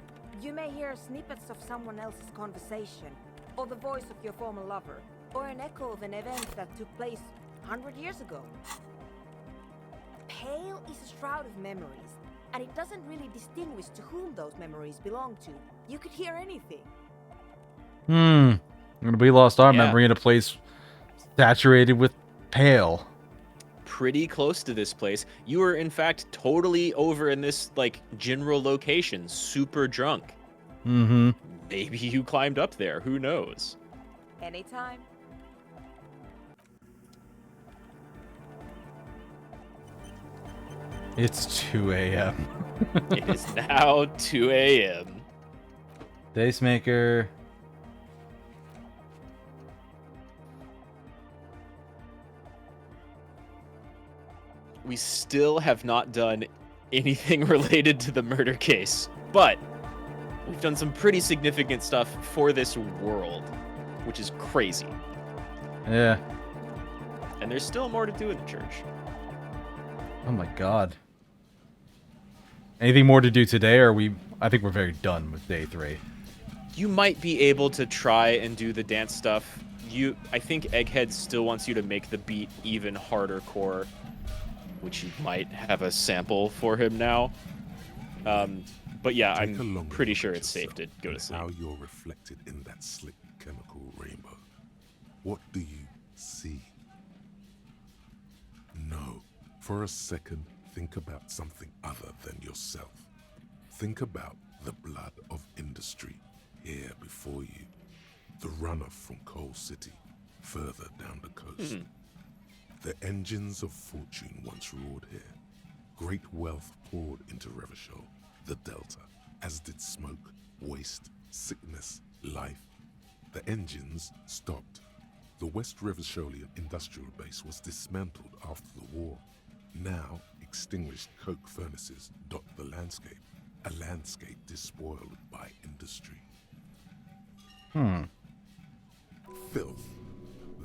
You may hear snippets of someone else's conversation, or the voice of your former lover, or an echo of an event that took place 100 years ago. Pale is a shroud of memories, and it doesn't really distinguish to whom those memories belong to. You could hear anything. We lost our memory in a place saturated with Pale. Pretty close to this place. You were, in fact, totally over in this, like, general location, super drunk. Mm-hmm. Maybe you climbed up there. Who knows? Anytime. It's 2 a.m. It is now 2 a.m. Dice Maker. We still have not done anything related to the murder case, but we've done some pretty significant stuff for this world, which is crazy. Yeah. And there's still more to do in the church. Oh my god. Anything more to do today, or I think we're very done with day 3. You might be able to try and do the dance stuff. I think Egghead still wants you to make the beat even harder core, which you might have a sample for him now. But yeah, Take a I'm longer pretty look sure at it's safe to yourself go to and sleep. how you're reflected in that slick chemical rainbow. What do you see? No. For a second, think about something other than yourself. Think about the blood of industry here before you. The runoff from Coal City, further down the coast. The engines of fortune once roared here. Great wealth poured into Revachol, the Delta, as did smoke, waste, sickness, life. The engines stopped. The West Revacholian industrial base was dismantled after the war. Now, extinguished coke furnaces dot the landscape, a landscape despoiled by industry. Filth.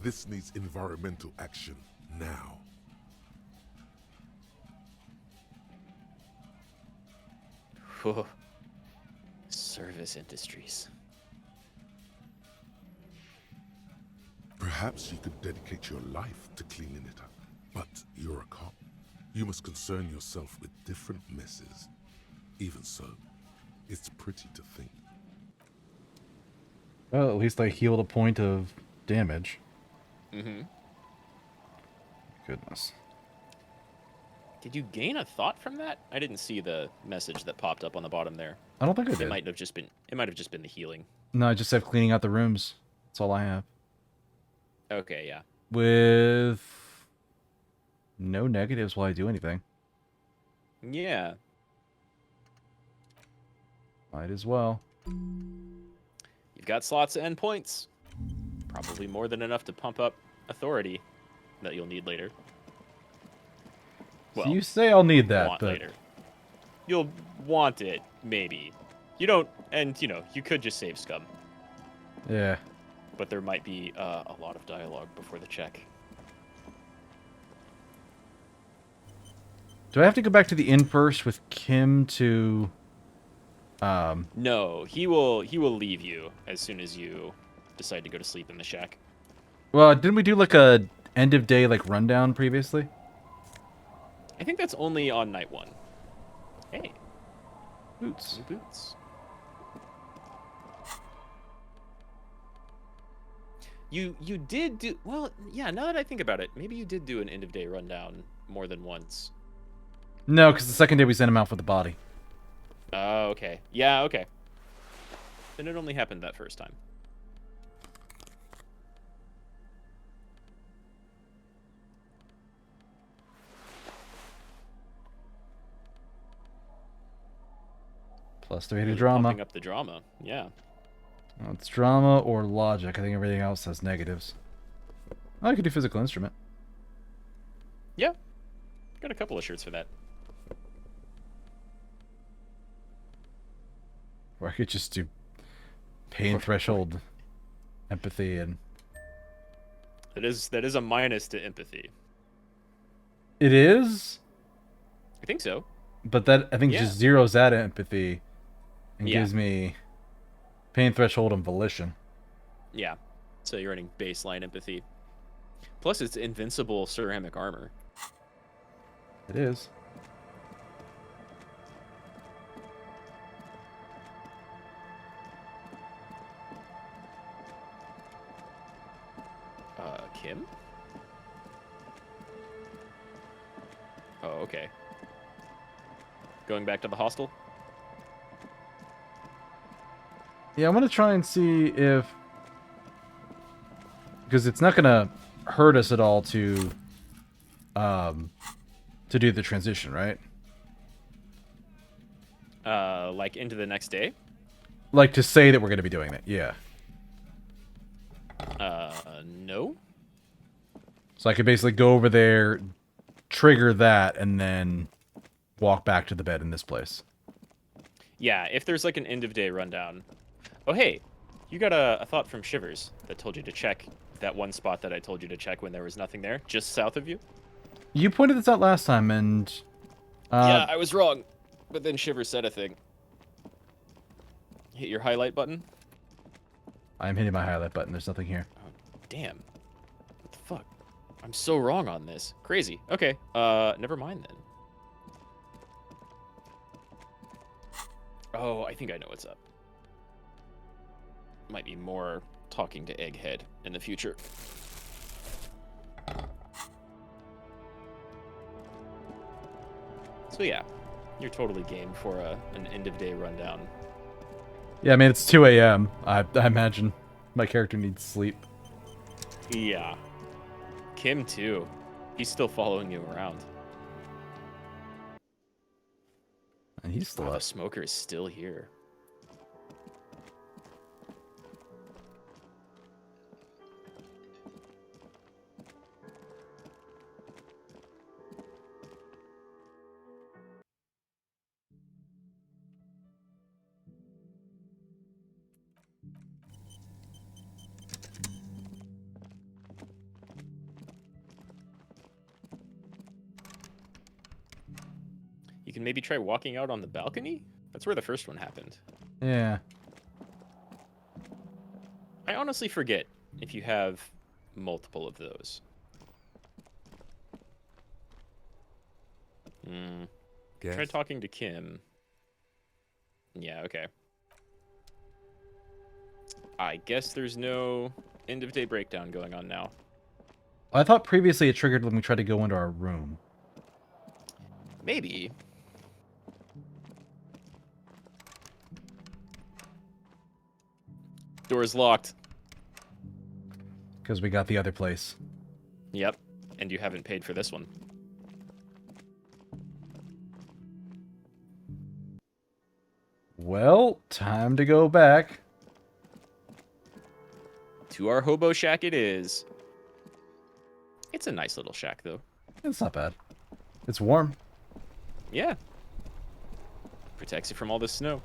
This needs environmental action now. Whew. Service industries. Perhaps you could dedicate your life to cleaning it up, but you're a cop. You must concern yourself with different messes. Even so, it's pretty to think. Well, at least I healed a point of damage. Goodness. Did you gain a thought from that? I didn't see the message that popped up on the bottom there. I don't think I It did. might have just been. It might have just been the healing. No, I just have cleaning out the rooms. That's all I have. Okay, yeah. With no negatives while I do anything. Yeah. Might as well. You've got slots and points. Probably more than enough to pump up authority that you'll need later. So you say I'll need that, want but later. You'll want it, maybe. You don't, and you know, you could just save scum. yeah. But there might be a lot of dialogue before the check. Do I have to go back to the inn first with Kim to No, he will leave you as soon as you decide to go to sleep in the shack. Well, didn't we do like a end of day like rundown previously? I think that's only on night 1. Hey. Boots. New boots. You did do, well, yeah, now that I think about it, maybe you did do an end of day rundown more than once. No, because the second day we sent him out for the body. Oh, okay. Yeah, okay. Then it only happened that first time. Plus 3 to Really drama. pumping up the drama, yeah. Well, it's drama or logic. I think everything else has negatives. Oh, I could do physical instrument. Yeah. Got a couple of shirts for that. Or I could just do pain threshold, empathy, and... That is a minus to empathy. It is? I think so. But that, I think, Yeah. just zeroes out empathy and Yeah. gives me pain threshold and volition. Yeah. So you're running baseline empathy. Plus, it's invincible ceramic armor. It is. Kim? Oh, okay. Going back to the hostel? Yeah, I'm gonna try and see if... Because it's not gonna hurt us at all to do the transition, right? Like into the next day? Like to say that we're gonna be doing it, yeah. No. So I could basically go over there, trigger that, and then walk back to the bed in this place. Yeah, if there's like an end of day rundown. Oh, hey, you got a thought from Shivers that told you to check that one spot that I told you to check when there was nothing there, just south of you? You pointed this out last time, and... yeah, I was wrong. But then Shivers said a thing. Hit your highlight button. I'm hitting my highlight button. There's nothing here. Oh, damn. What the fuck? I'm so wrong on this. Crazy. Okay, never mind then. Oh, I think I know what's up. Might be more talking to Egghead in the future. So yeah, you're totally game for an end-of-day rundown. Yeah, I mean, it's 2 a.m. I imagine my character needs sleep. Yeah. Kim, too. He's still following you around. And he's still wow, up. The smoker is still here. You can maybe try walking out on the balcony? That's where the first one happened. Yeah. I honestly forget if you have multiple of those. Try talking to Kim. Yeah, okay. I guess there's no end-of-day breakdown going on now. I thought previously it triggered when we tried to go into our room. Maybe. Door's locked. Because we got the other place. Yep. And you haven't paid for this one. Well, time to go back. To our hobo shack it is. It's a nice little shack, though. It's not bad. It's warm. Yeah. Protects you from all the snow.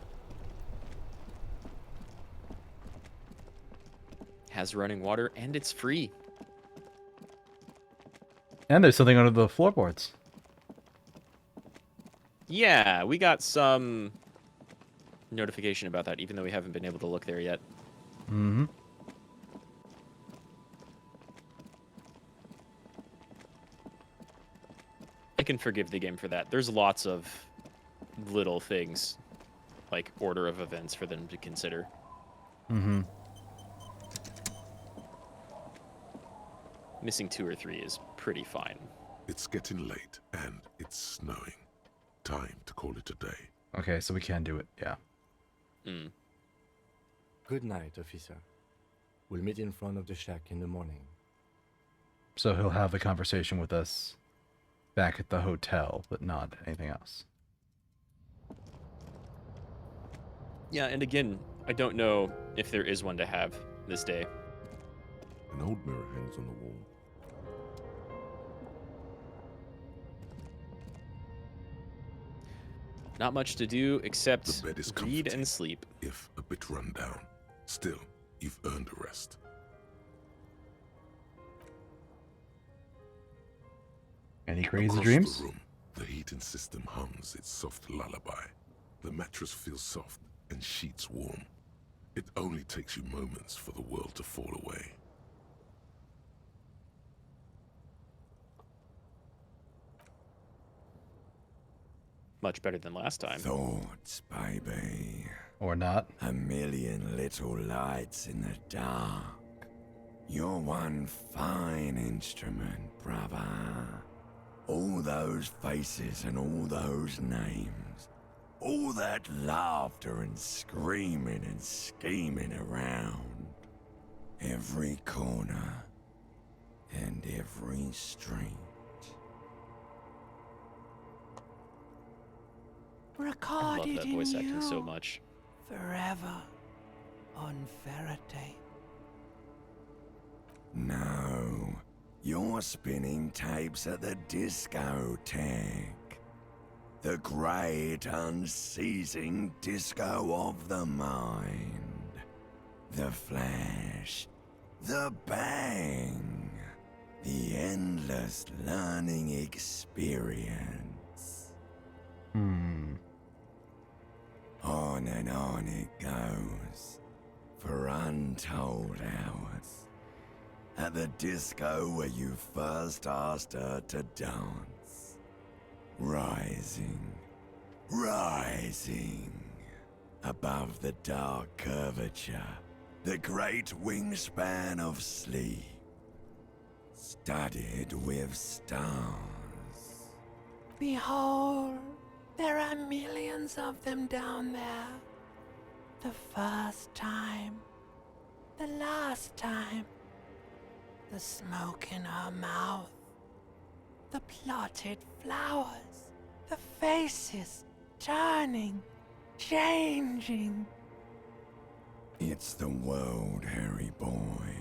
Has running water, and it's free. And there's something under the floorboards. Yeah, we got some notification about that, even though we haven't been able to look there yet. Mm-hmm. I can forgive the game for that. There's lots of little things, like order of events for them to consider. Mm-hmm. Missing 2 or 3 is pretty fine. It's getting late, and it's snowing. Time to call it a day. Okay, so we can do it, yeah. Good night, officer. We'll meet in front of the shack in the morning. So he'll have the conversation with us back at the hotel, but not anything else. Yeah, and again, I don't know if there is one to have this day. An old mirror hangs on the wall. Not much to do except The bed is read comforting, and sleep. if a bit run down. Still, you've earned a rest. Any crazy Across dreams? The room, the heating system hums its soft lullaby. The mattress feels soft and sheets warm. It only takes you moments for the world to fall away. Much better than last time. Thoughts, baby. Or not. A million little lights in the dark. You're one fine instrument, brother. All those faces and all those names. All that laughter and screaming and scheming around. Every corner and every street. I love that voice acting so much. Forever on Faraday. No, you're spinning tapes at the discotheque. The great unceasing disco of the mind. The flash. The bang. The endless learning experience. On and on it goes. For untold hours. At the disco where you first asked her to dance. Rising. Rising. Above the dark curvature, the great wingspan of sleep, studded with stars. Behold, there are millions of them down there. The first time, the last time, the smoke in her mouth, the plotted flowers, the faces turning, changing. It's the world, Harry boy,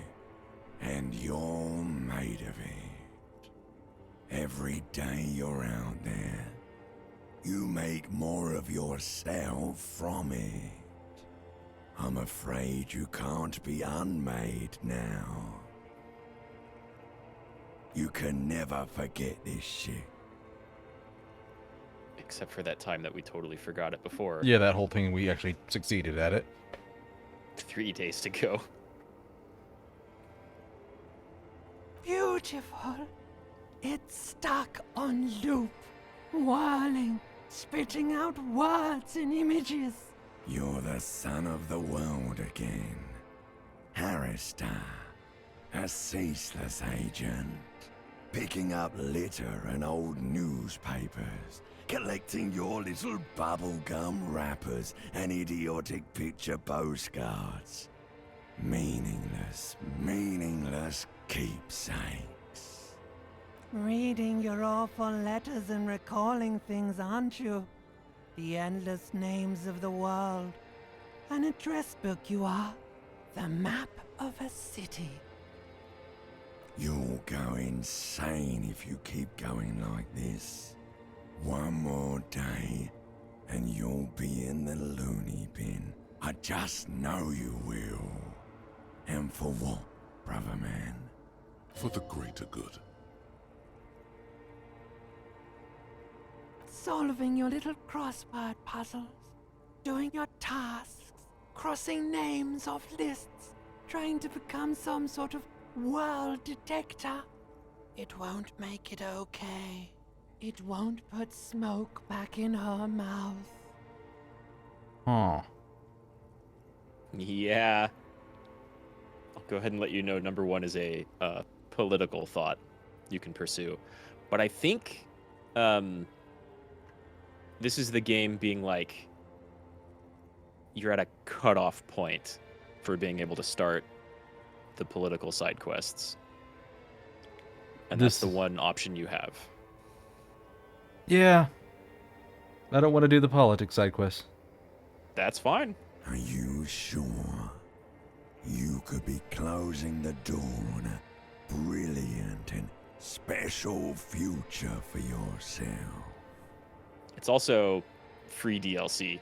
and you're made of it. Every day you're out there, you make more of yourself from it. I'm afraid you can't be unmade now. You can never forget this shit. Except for that time that we totally forgot it before. Yeah, that whole thing, we actually succeeded at it. 3 days to go. Beautiful. It's stuck on loop, whirling, spitting out words and images. You're the son of the world again. Harristar, a ceaseless agent. Picking up litter and old newspapers. Collecting your little bubblegum wrappers and idiotic picture postcards. Meaningless, meaningless keepsakes. Reading your awful letters and recalling things, aren't you? The endless names of the world. An address book you are. The map of a city. You'll go insane if you keep going like this. One more day, and you'll be in the loony bin. I just know you will. And for what, brother man? For the greater good. Solving your little crossword puzzles. Doing your tasks. Crossing names off lists. Trying to become some sort of world detector. It won't make it okay. It won't put smoke back in her mouth. Huh. Yeah. I'll go ahead and let you know number 1 is a political thought you can pursue. But I think this is the game being like, you're at a cutoff point for being able to start the political side quests. And that's the one option you have. Yeah. I don't want to do the politics side quest. That's fine. Are you sure? You could be closing the door on a brilliant and special future for yourself. It's also free DLC,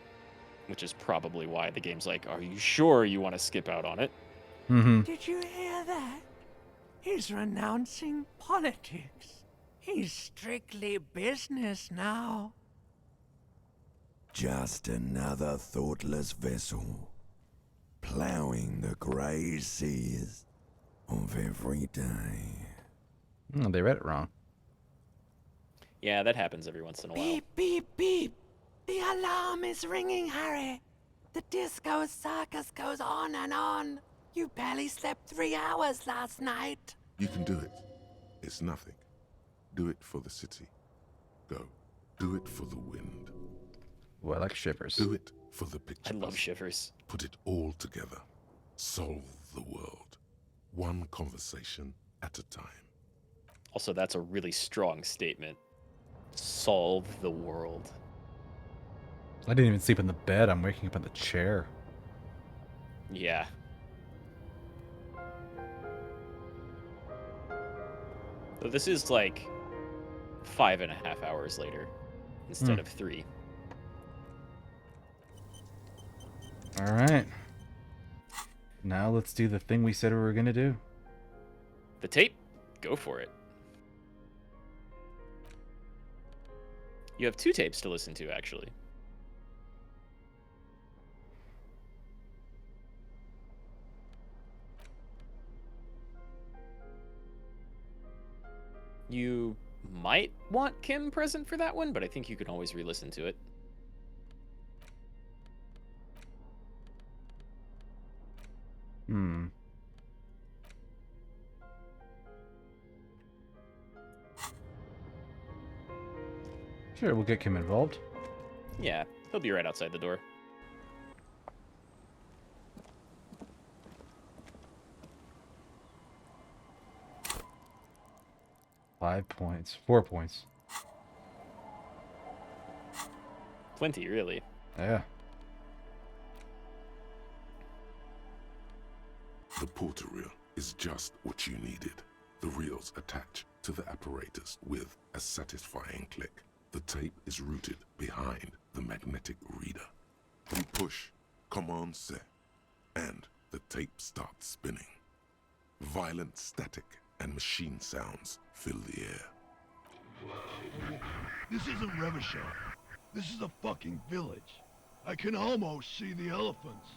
which is probably why the game's like, are you sure you want to skip out on it? Mm-hmm. Did you hear that? He's renouncing politics. He's strictly business now. Just another thoughtless vessel, plowing the grey seas of every day. Oh, they read it wrong. Yeah, that happens every once in a while. Beep, beep, beep. The alarm is ringing, Harry. The disco circus goes on and on. You barely slept 3 hours last night. You can do it. It's nothing. Do it for the city. Go. Do it for the wind. Well, I like shivers. Do it for the picture. I love shivers. Put it all together. Solve the world. One conversation at a time. Also, that's a really strong statement. Solve the world. I didn't even sleep in the bed. I'm waking up in the chair. Yeah. So this is like 5.5 hours later instead of 3. All right. Now let's do the thing we said we were going to do. The tape? Go for it. You have 2 tapes to listen to, actually. You might want Kim present for that one, but I think you can always re-listen to it. Sure, we'll get Kim involved. Yeah, he'll be right outside the door. Five points. 4 points. Plenty, really. Yeah. The porter reel is just what you needed. The reels attach to the apparatus with a satisfying click. The tape is routed behind the magnetic reader. You push, command set, and the tape starts spinning. Violent static and machine sounds fill the air. This isn't Revachol. This is a fucking village. I can almost see the elephants.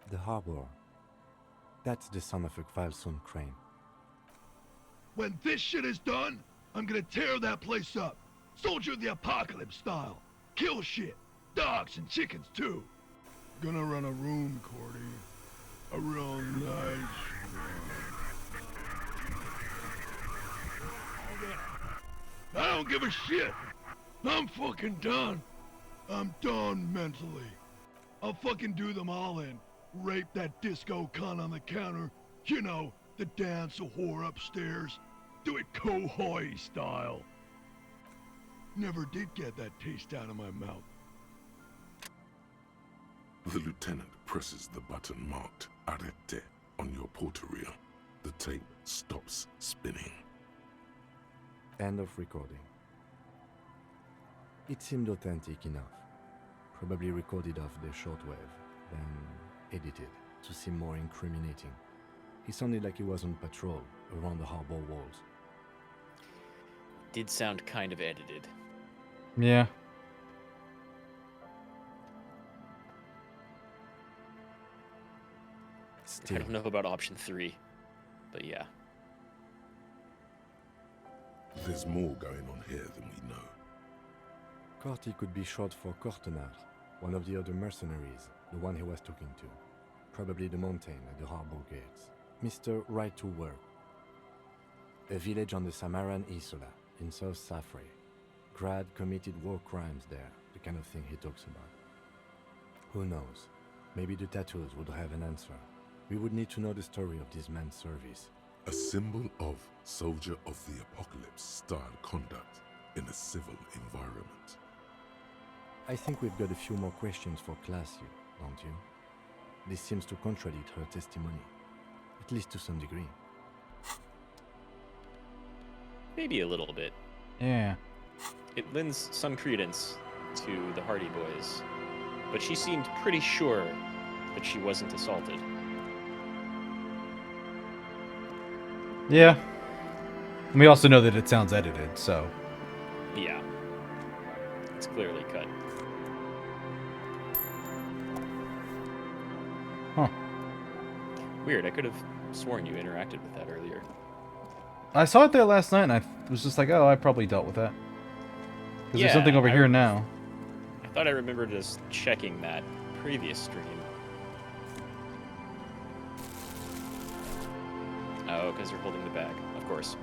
The harbor. That's the son of a Kvalson crane. When this shit is done, I'm gonna tear that place up. Soldier of the apocalypse style. Kill shit. Dogs and chickens too. Gonna run a room, Cordy. A real nice room. I don't give a shit. I'm fucking done. I'm done mentally. I'll fucking do them all in. Rape that disco cunt on the counter. You know, the dance a whore upstairs. Do it Kohoi style. Never did get that taste out of my mouth. The lieutenant presses the button marked Arrête on your porter reel. The tape stops spinning. End of recording. It seemed authentic enough. Probably recorded off the shortwave, then edited to seem more incriminating. He sounded like he was on patrol around the harbor walls. Did sound kind of edited. Yeah. I don't know about option 3, but yeah. There's more going on here than we know. Corty could be short for Cortenard, one of the other mercenaries, the one he was talking to. Probably the mountain at the harbor gates. Mr. Right to Work. A village on the Samaran Isola, in South Safri. Grad committed war crimes there, the kind of thing he talks about. Who knows? Maybe the tattoos would have an answer. We would need to know the story of this man's service. A symbol of soldier of the apocalypse style conduct in a civil environment. I think we've got a few more questions for Classy, don't you? This seems to contradict her testimony, at least to some degree. Maybe a little bit. Yeah. It lends some credence to the Hardy Boys, but she seemed pretty sure that she wasn't assaulted. Yeah. We also know that it sounds edited, so. Yeah. It's clearly cut. Huh. Weird, I could have sworn you interacted with that earlier. I saw it there last night and I was just like, oh, I probably dealt with that. Because there's something over here now. I thought I remembered just checking that previous stream. Oh, because you're holding the bag, of course.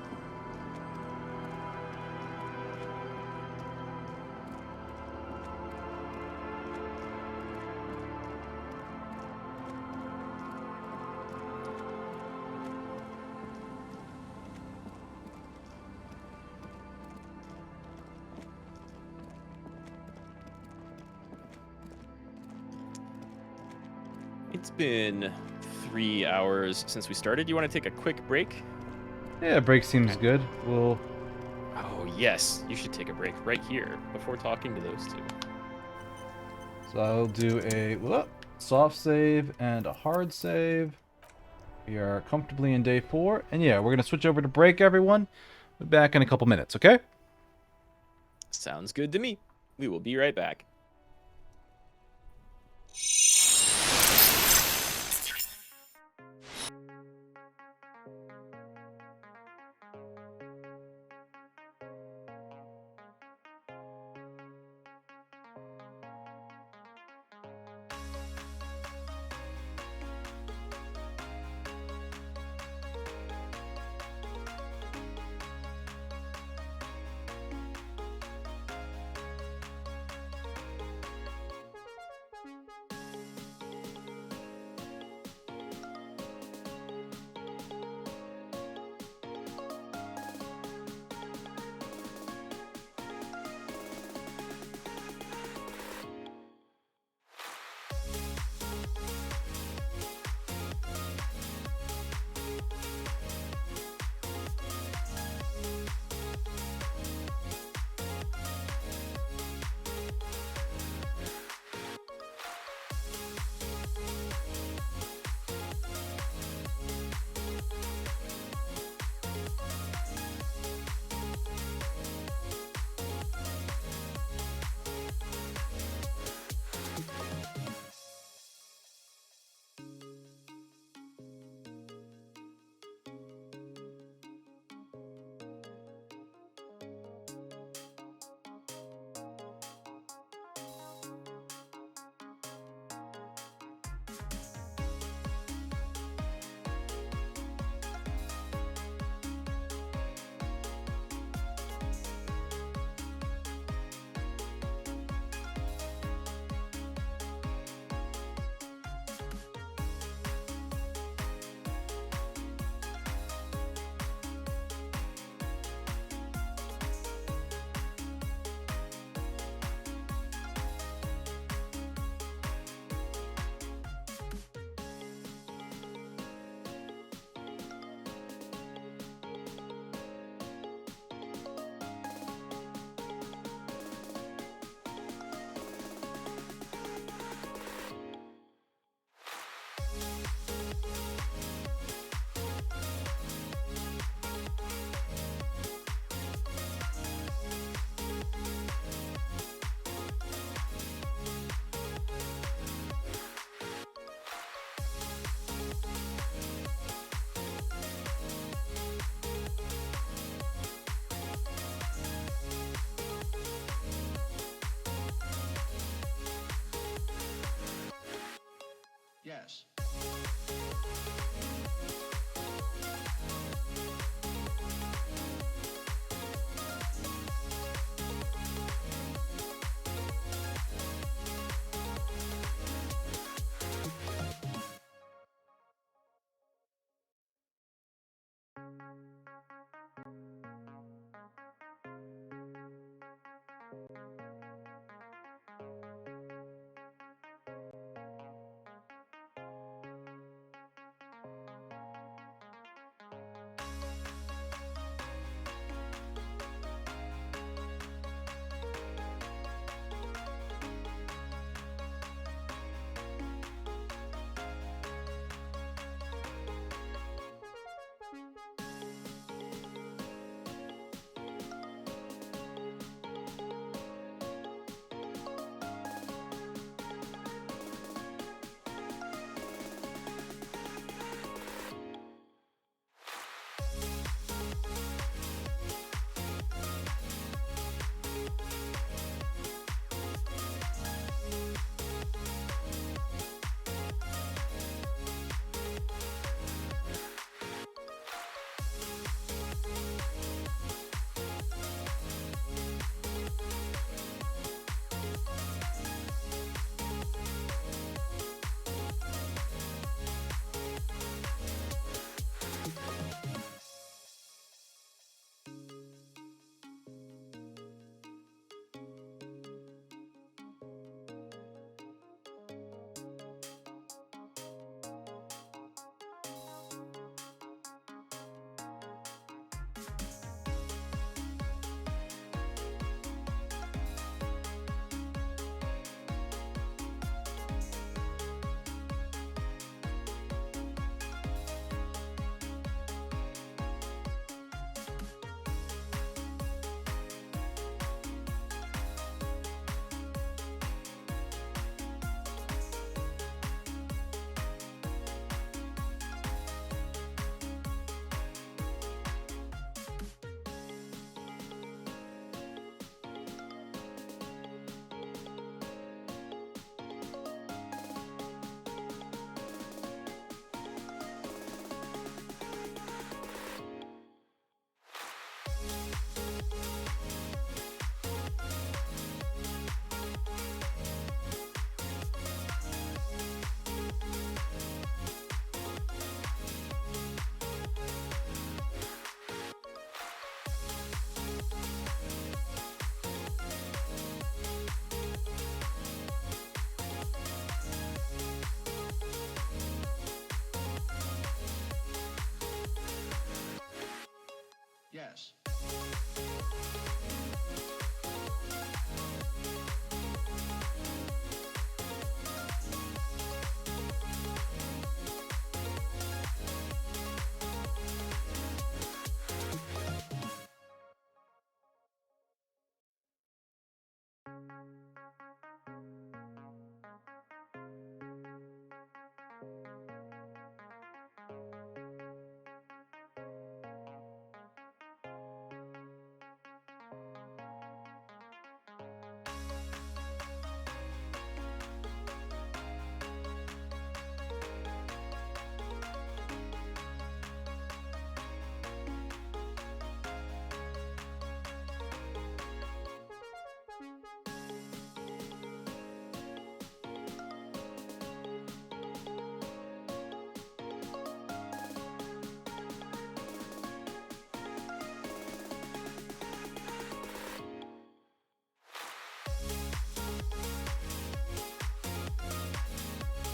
It's been 3 hours since we started. You want to take a quick break? Yeah, break seems good. We'll... Oh, yes. You should take a break right here before talking to those two. So I'll do a soft save and a hard save. We are comfortably in day 4. And yeah, we're going to switch over to break, everyone. We'll be back in a couple minutes, okay? Sounds good to me. We will be right back.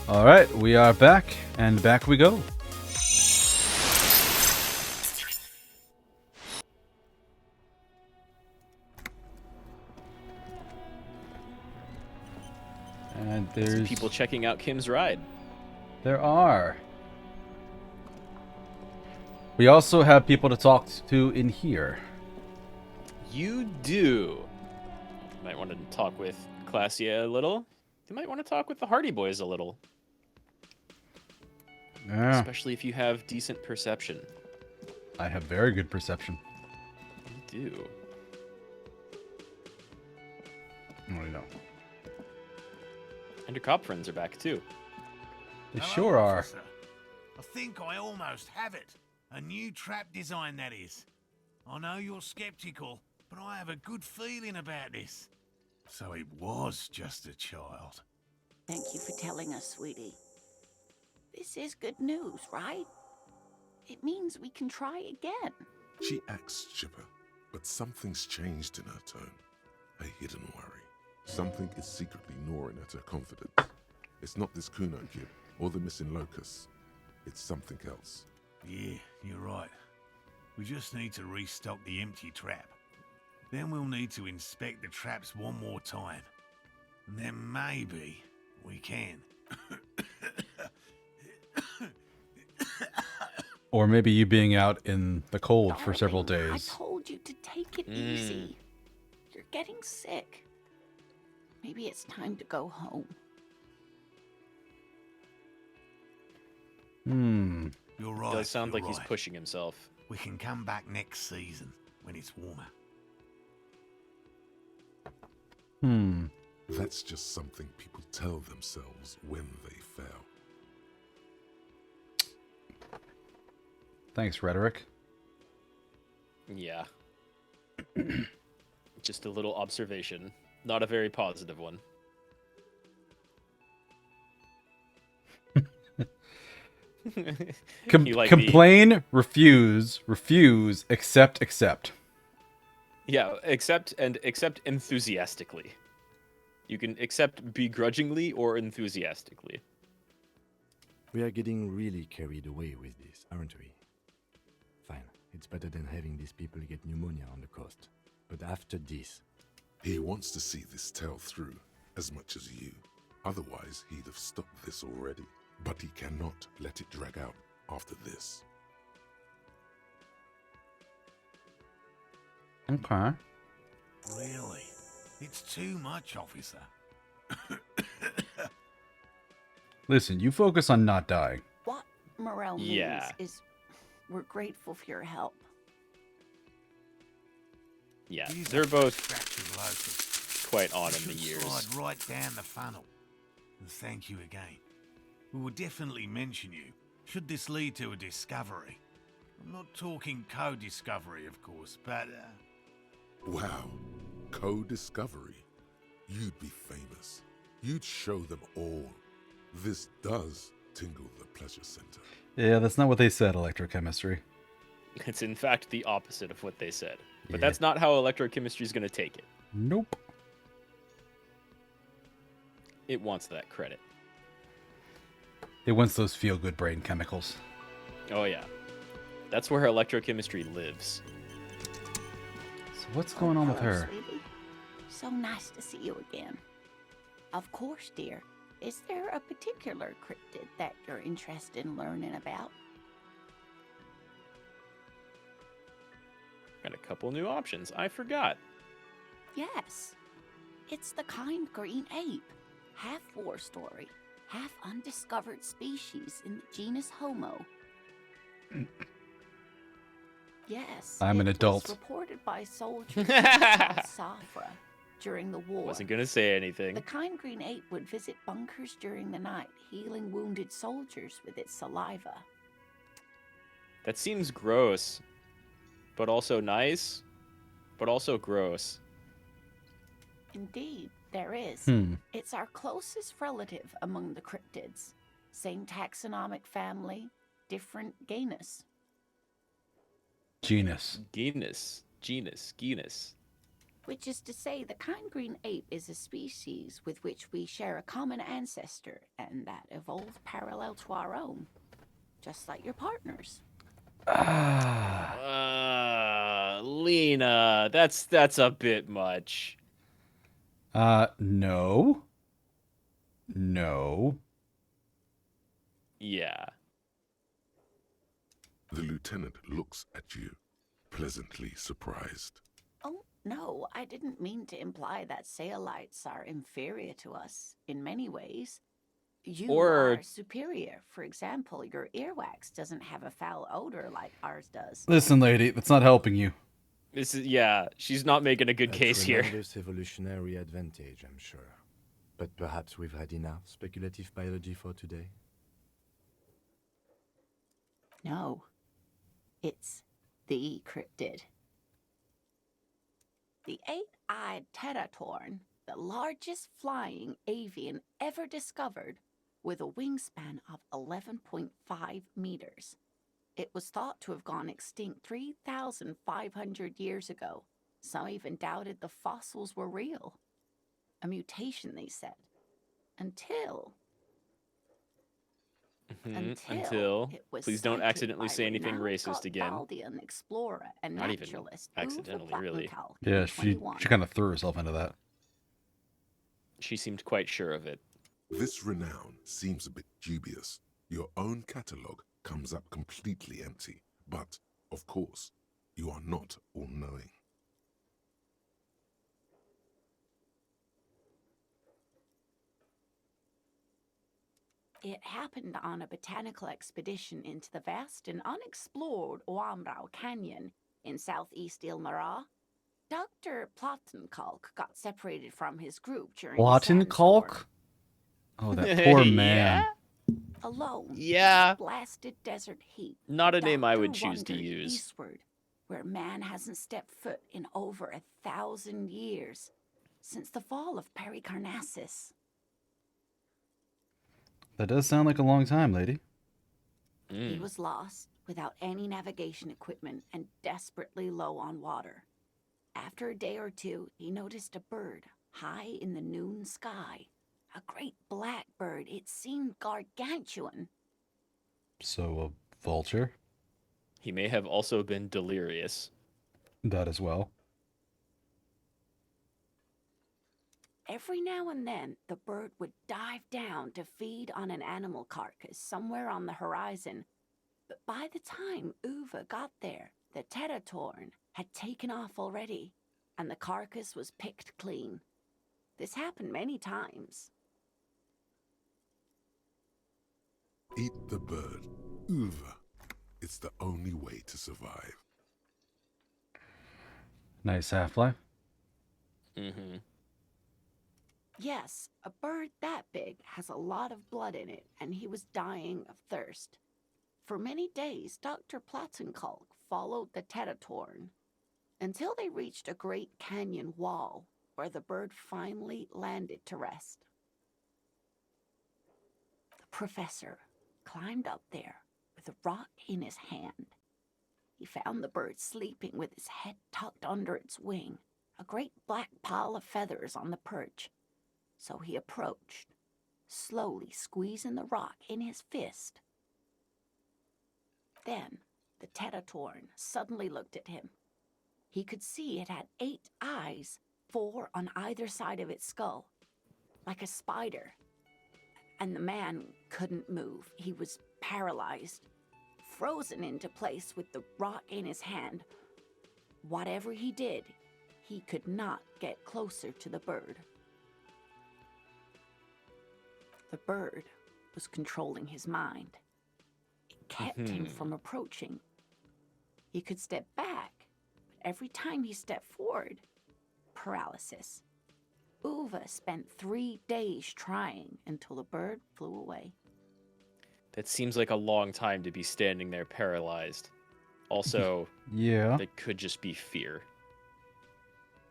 All right, we are back, and back we go. And there's some people checking out Kim's ride. There are. We also have people to talk to in here. You do. Might want to talk with Classia a little. You might want to talk with the Hardy Boys a little. Yeah. Especially if you have decent perception. I have very good perception. You do. I know. And your cop friends are back too. They Hello, sure are. officer. I think I almost have it. A new trap design, that is. I know you're skeptical, but I have a good feeling about this. So it was just a child. Thank you for telling us, sweetie. This is good news, right? It means we can try again. She acts chipper, but something's changed in her tone. A hidden worry. Something is secretly gnawing at her confidence. It's not this Kuno kid or the missing locust. It's something else. Yeah, you're right. We just need to restock the empty trap. Then we'll need to inspect the traps one more time. And then maybe we can. Or maybe you being out in the cold for several days. I told you to take it easy. You're getting sick. Maybe it's time to go home. You're right. Does sound you're like he's right. pushing himself. We can come back next season when it's warmer. That's just something people tell themselves when they fail. Thanks, Rhetoric. Yeah. Just a little observation. Not a very positive one. Complain, refuse, accept. Yeah, accept enthusiastically. You can accept begrudgingly or enthusiastically. We are getting really carried away with this, aren't we? Fine, it's better than having these people get pneumonia on the coast. But after this... He wants to see this tale through as much as you. Otherwise, he'd have stopped this already. But he cannot let it drag out after this. Okay. Really? It's too much, officer. Listen, you focus on not dying. What Morel means is we're grateful for your help. Yeah, These they're are both distracted locusts. quite on in We the should years. slide right down the funnel. And thank you again. We will definitely mention you, should this lead to a discovery. I'm not talking co-discovery, of course, but... Wow. Co-discovery. You'd be famous. You'd show them all. This does tingle the pleasure center. Yeah, that's not what they said, electrochemistry. It's in fact the opposite of what they said. But Yeah. that's not how electrochemistry is going to take it. Nope. It wants that credit. It wants those feel-good brain chemicals. Oh yeah. That's where electrochemistry lives. So what's going on with Hello, her? sweetie. So nice to see you again. Of course, dear. Is there a particular cryptid that you're interested in learning about? Got a couple new options. I forgot. Yes. It's the kind green ape. Half war story, half undiscovered species in the genus Homo. Yes. I'm an it adult. was reported by soldiers in South Safra during the war. Wasn't gonna say anything. The kind green ape would visit bunkers during the night, healing wounded soldiers with its saliva. That seems gross, but also nice, but also gross. Indeed, there is. It's our closest relative among the cryptids. Same taxonomic family, different genus. Genus. Genus. Which is to say, the kind green ape is a species with which we share a common ancestor, and that evolved parallel to our own. Just like your partners. Lena, that's a bit much. No. No. Yeah. The lieutenant looks at you, pleasantly surprised. Oh, no, I didn't mean to imply that Saolites are inferior to us in many ways. You are superior. For example, your earwax doesn't have a foul odor like ours does. Listen, lady, that's not helping you. This is, yeah, she's not making a good case here. Tremendous evolutionary advantage, I'm sure. But perhaps we've had enough speculative biology for today? No. It's the cryptid. The eight-eyed teratorn, the largest flying avian ever discovered, with a wingspan of 11.5 meters. It was thought to have gone extinct 3,500 years ago. Some even doubted the fossils were real. A mutation, they said. Until it was please don't cited accidentally by say anything renowned racist again. Scotvaldian explorer and Not even naturalist accidentally, Uwe really. Plattenkalk Yeah, in she 21. kind of threw herself into that. She seemed quite sure of it. This renown seems a bit dubious. Your own catalogue comes up completely empty. But, of course, you are not all-knowing. It happened on a botanical expedition into the vast and unexplored Oamrau Canyon in southeast Ilmara. Dr. Plattenkalk got separated from his group during a sandstorm. Plattenkalk? Oh, that poor man. Alone Yeah. in the blasted desert heat. Not a name I would Doctor choose to wandered use. Eastward, where man hasn't stepped foot in over 1,000 years, since the fall of Pericarnassus. That does sound like a long time, lady. He was lost, without any navigation equipment, and desperately low on water. After a day or two, he noticed a bird high in the noon sky. A great black bird. It seemed gargantuan. So, a vulture? He may have also been delirious. That as well. Every now and then, the bird would dive down to feed on an animal carcass somewhere on the horizon. But by the time Uwe got there, the teratorn had taken off already, and the carcass was picked clean. This happened many times. Eat the bird. Uwe. It's the only way to survive. Nice half-life. Mm-hmm. Yes, a bird that big has a lot of blood in it, and he was dying of thirst. For many days, Dr. Plattenkalk followed the teratorn until they reached a great canyon wall where the bird finally landed to rest. The professor climbed up there with a rock in his hand. He found the bird sleeping with his head tucked under its wing, a great black pile of feathers on the perch. So he approached, slowly squeezing the rock in his fist. Then the teratorn suddenly looked at him. He could see it had 8 eyes, 4 on either side of its skull, like a spider. And the man couldn't move. He was paralyzed, frozen into place with the rock in his hand. Whatever he did, he could not get closer to the bird. The bird was controlling his mind. It kept him from approaching. He could step back, but every time he stepped forward, paralysis. Uwe spent 3 days trying until the bird flew away. That seems like a long time to be standing there paralyzed. Also, yeah, that could just be fear.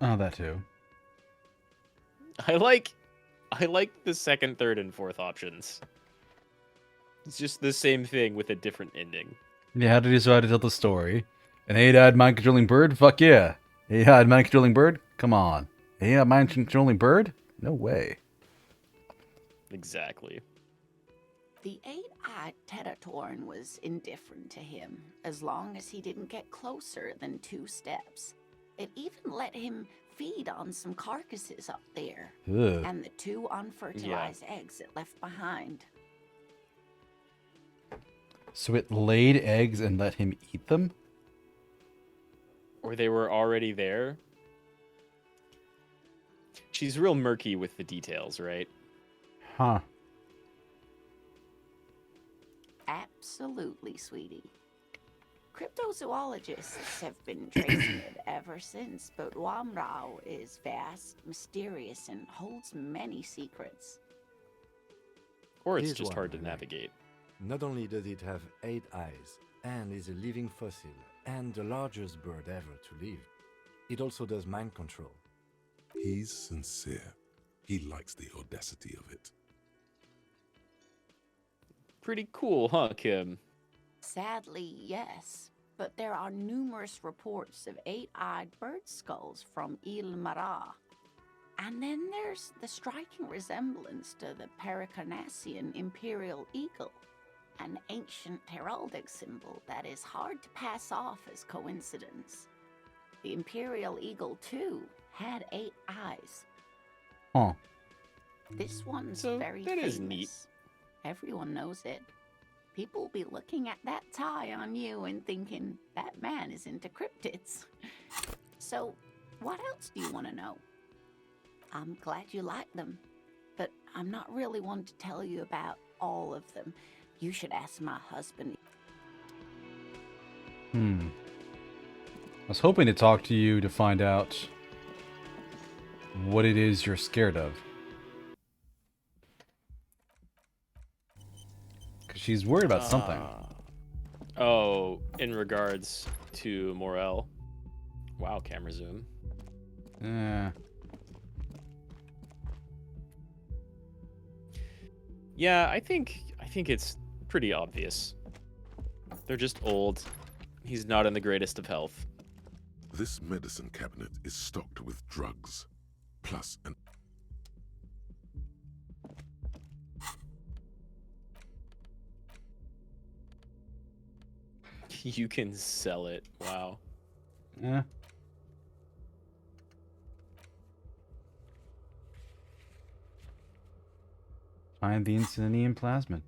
Oh, that too. I like the second, third, and fourth options. It's just the same thing with a different ending. Yeah, how did he decide to tell the story? An 8-eyed mind-controlling bird? Fuck yeah. 8-eyed mind-controlling bird? Come on. Yeah, mind-controlling bird? No way. Exactly. The eight-eyed Tetatorn was indifferent to him, as long as he didn't get closer than 2 steps. It even let him feed on some carcasses up there, Ugh. and the 2 unfertilized eggs it left behind. So it laid eggs and let him eat them? Or they were already there? She's real murky with the details, right? Huh. Absolutely, sweetie. Cryptozoologists have been tracing it ever since, but RadMahou is vast, mysterious, and holds many secrets. Or it's Here's just one hard to I like. navigate. Not only does it have 8 eyes, and is a living fossil, and the largest bird ever to live, it also does mind control. He's sincere. He likes the audacity of it. Pretty cool, huh, Kim? Sadly, yes, but there are numerous reports of 8-eyed bird skulls from Ile Marat. And then there's the striking resemblance to the Pericarnassian imperial eagle, an ancient heraldic symbol that is hard to pass off as coincidence. The imperial eagle, too, had 8 eyes. Huh. This one's So very that famous. is neat. Everyone knows it. People will be looking at that tie on you and thinking, that man is into cryptids. So, what else do you want to know? I'm glad you like them, but I'm not really one to tell you about all of them. You should ask my husband. I was hoping to talk to you to find out what it is you're scared of. Because she's worried about something. Oh, in regards to Morel. Wow, camera zoom. Yeah, I think it's pretty obvious. They're just old. He's not in the greatest of health. This medicine cabinet is stocked with drugs, plus an... You can sell it. Wow. Yeah. Find the Incendium plasmid.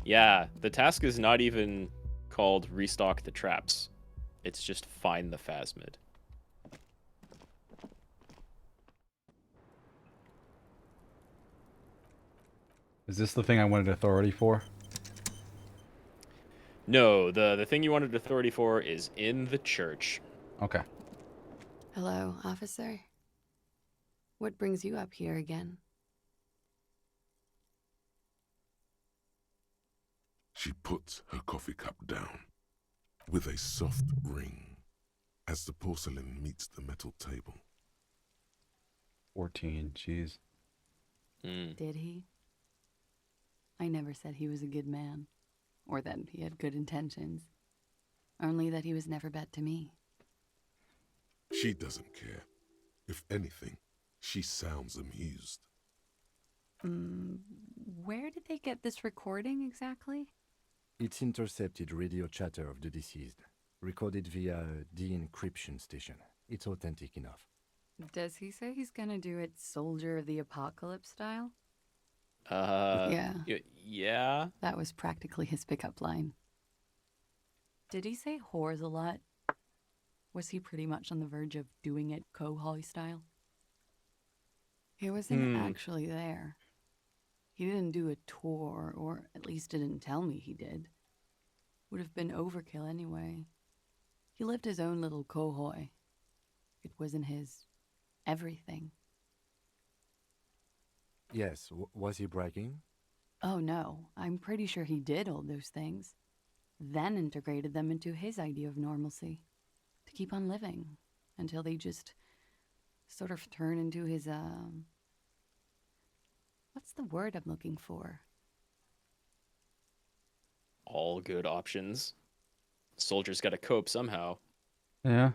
Yeah, the task is not even called restock the traps. It's just find the phasmid. Is this the thing I wanted authority for? No, the thing you wanted authority for is in the church. Okay. Hello, officer. What brings you up here again? She puts her coffee cup down with a soft ring as the porcelain meets the metal table. 14, jeez. Did he? I never said he was a good man, or that he had good intentions. Only that he was never bad to me. She doesn't care. If anything, she sounds amused. Where did they get this recording exactly? It's intercepted radio chatter of the deceased, recorded via a de-encryption station. It's authentic enough. Does he say he's gonna do it Soldier of the Apocalypse style? Yeah. Yeah. That was practically his pickup line. Did he say whores a lot? Was he pretty much on the verge of doing it Kohoi style? He wasn't actually there. He didn't do a tour, or at least didn't tell me he did. Would have been overkill anyway. He lived his own little Kohoi. It wasn't his everything. Yes, was he bragging? Oh no, I'm pretty sure he did all those things. Then integrated them into his idea of normalcy. To keep on living. Until they just sort of turn into his, what's the word I'm looking for? All good options. Soldier's got to cope somehow. Yeah.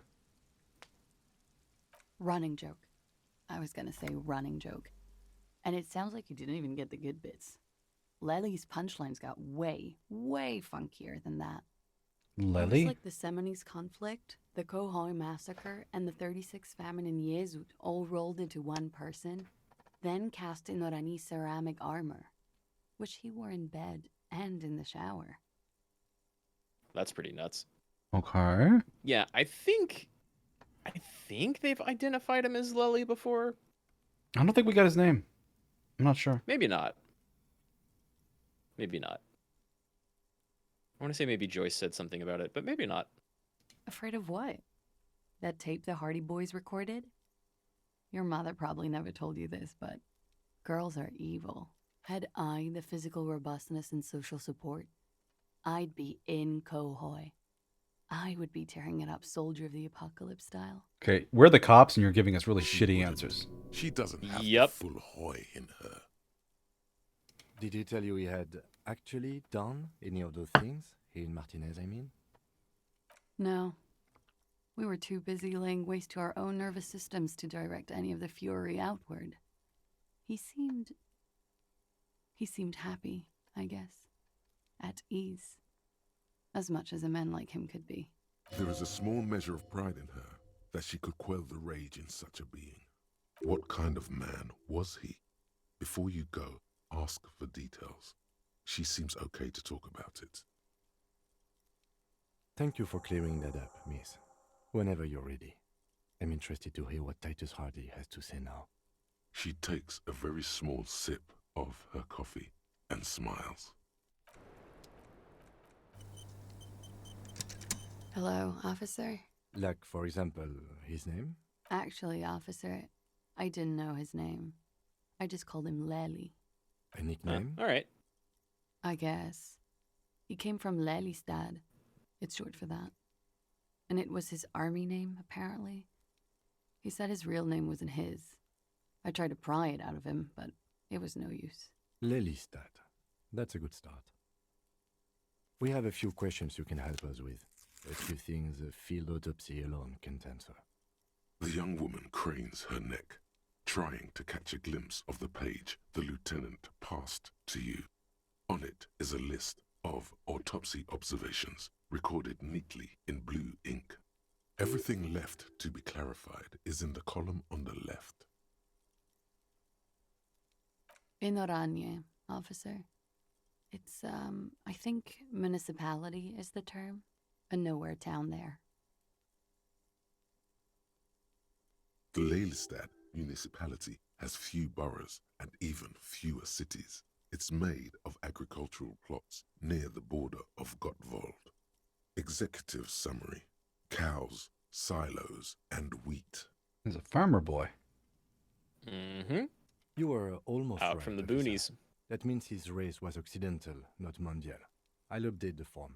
Running joke. I was gonna say running joke. And it sounds like you didn't even get the good bits. Lely's punchlines got way, way funkier than that. It was Lely? like the Seminoles conflict, the Kohoi massacre, and the 36 famine in Yezud all rolled into one person, then cast in Orani's ceramic armor, which he wore in bed and in the shower. That's pretty nuts. Okay. Yeah, I think they've identified him as Lely before. I don't think we got his name. I'm not sure. Maybe not. Maybe not. I want to say maybe Joyce said something about it, but maybe not. Afraid of what? That tape the Hardy Boys recorded? Your mother probably never told you this, but girls are evil. Had I the physical robustness and social support, I'd be in Kohoi. I would be tearing it up Soldier of the Apocalypse style. Okay, we're the cops and you're giving us really shitty answers. She doesn't have the full Hoy in her. Did he tell you he had actually done any of those things? He and Martinez, I mean? No. We were too busy laying waste to our own nervous systems to direct any of the fury outward. He seemed happy, I guess. At ease. As much as a man like him could be. There is a small measure of pride in her that she could quell the rage in such a being. What kind of man was he? Before you go, ask for details. She seems okay to talk about it. Thank you for clearing that up, miss. Whenever you're ready. I'm interested to hear what Titus Hardy has to say now. She takes a very small sip of her coffee and smiles. Hello, officer? Like, for example, his name? Actually, officer, I didn't know his name. I just called him Lely. A nickname? All right. I guess. He came from Lelystad. It's short for that. And it was his army name, apparently. He said his real name wasn't his. I tried to pry it out of him, but it was no use. Lelystad. That's a good start. We have a few questions you can help us with. A few things a field autopsy alone can't answer. The young woman cranes her neck, trying to catch a glimpse of the page the lieutenant passed to you. On it is a list of autopsy observations recorded neatly in blue ink. Everything left to be clarified is in the column on the left. In Oranje, officer. It's, I think municipality is the term. A nowhere town there. The Lelystad municipality has few boroughs and even fewer cities. It's made of agricultural plots near the border of Gottwald. Executive summary: cows, silos, and wheat. He's a farmer boy. Mm-hmm. You were almost out right, from the officer. boonies. That means his race was occidental, not mondial. I'll update the form.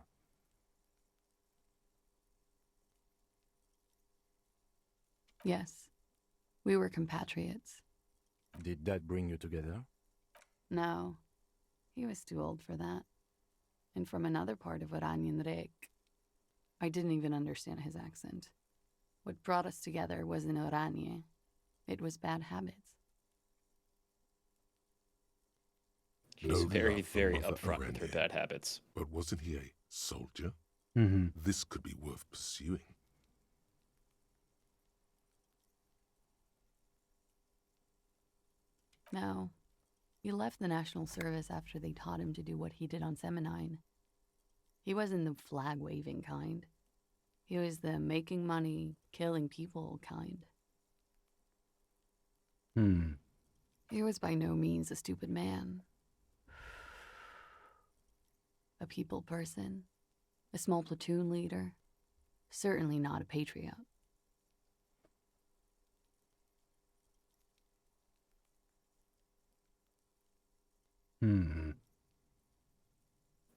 Yes. We were compatriots. Did that bring you together? No. He was too old for that. And from another part of Oranjenrek. I didn't even understand his accent. What brought us together wasn't Oranje. It was bad habits. She's very, love for very Mother upfront with her Oranje. bad habits. But wasn't he a soldier? Mm-hmm. This could be worth pursuing. No. He left the National Service after they taught him to do what he did on Seminine. He wasn't the flag-waving kind. He was the making money, killing people kind. He was by no means a stupid man. A people person. A small platoon leader. Certainly not a patriot. Hmm.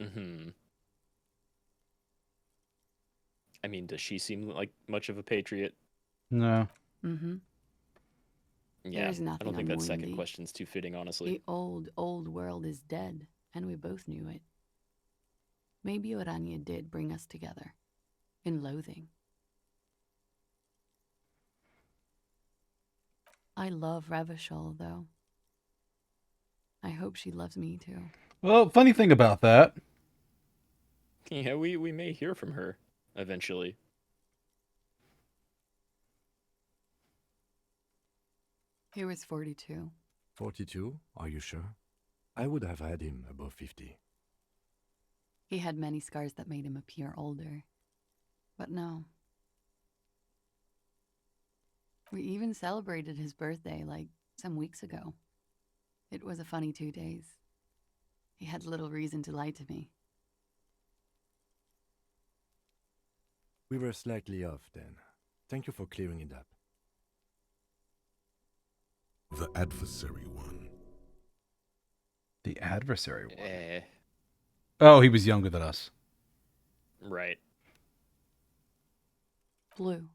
Mm-hmm. I mean, does she seem like much of a patriot? No. Mm-hmm. Yeah, There's I nothing don't think that second unwomanly. question's too fitting, honestly. The old world is dead, and we both knew it. Maybe Oranje did bring us together. In loathing. I love Revachol, though. I hope she loves me, too. Well, funny thing about that. Yeah, we may hear from her eventually. He was 42. 42? Are you sure? I would have had him above 50. He had many scars that made him appear older. But no. We even celebrated his birthday, like, some weeks ago. It was a funny 2 days. He had little reason to lie to me. We were slightly off then. Thank you for clearing it up. The adversary one. The adversary one. Oh, he was younger than us. Right. Blue.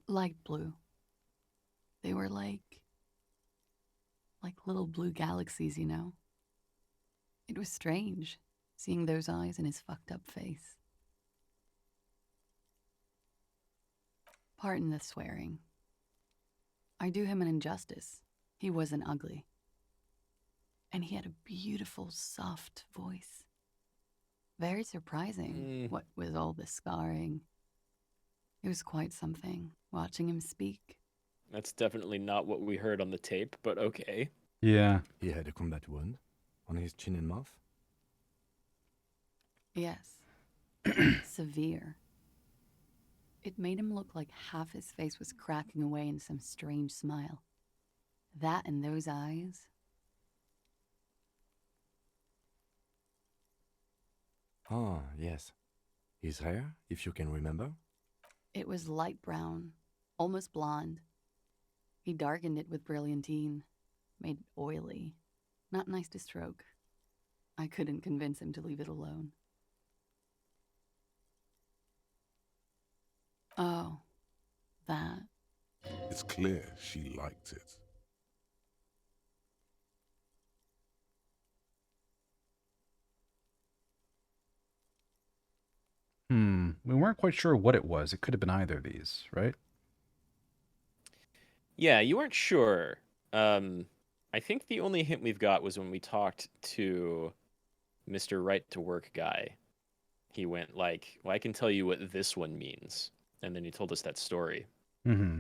Light blue. They were like little blue galaxies, you know? It was strange, seeing those eyes in his fucked up face. Pardon the swearing. I do him an injustice. He wasn't ugly. And he had a beautiful, soft voice. Very surprising, what with all the scarring. It was quite something, watching him speak. That's definitely not what we heard on the tape, but okay. Yeah. He had a combat wound on his chin and mouth? Yes. Severe. It made him look like half his face was cracking away in some strange smile. That and those eyes. Ah, yes. His hair, if you can remember? It was light brown, almost blonde. He darkened it with brilliantine, made it oily. Not nice to stroke. I couldn't convince him to leave it alone. Oh, that. It's clear she liked it. We weren't quite sure what it was. It could have been either of these, right? Yeah, you weren't sure. I think the only hint we've got was when we talked to Mr. Right to Work guy. He went like, well, I can tell you what this one means. And then he told us that story. Mm-hmm.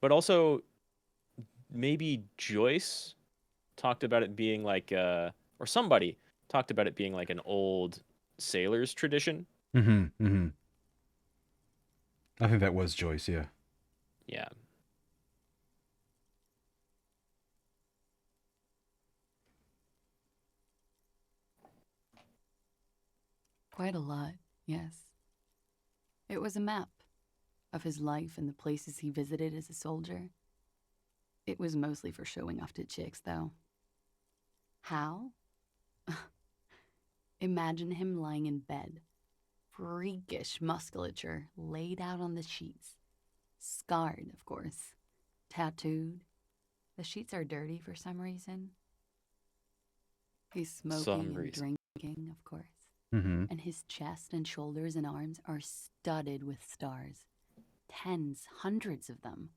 But also, maybe Joyce talked about it being like, or somebody talked about it being like an old sailor's tradition. Mm-hmm. Mm-hmm. I think that was Joyce, yeah. Yeah. Quite a lot, yes. It was a map of his life and the places he visited as a soldier. It was mostly for showing off to chicks, though. How? Imagine him lying in bed, freakish musculature laid out on the sheets. Scarred, of course. Tattooed. The sheets are dirty for some reason. He's smoking and drinking, of course. Mm-hmm. And his chest and shoulders and arms are studded with stars. Tens, hundreds of them.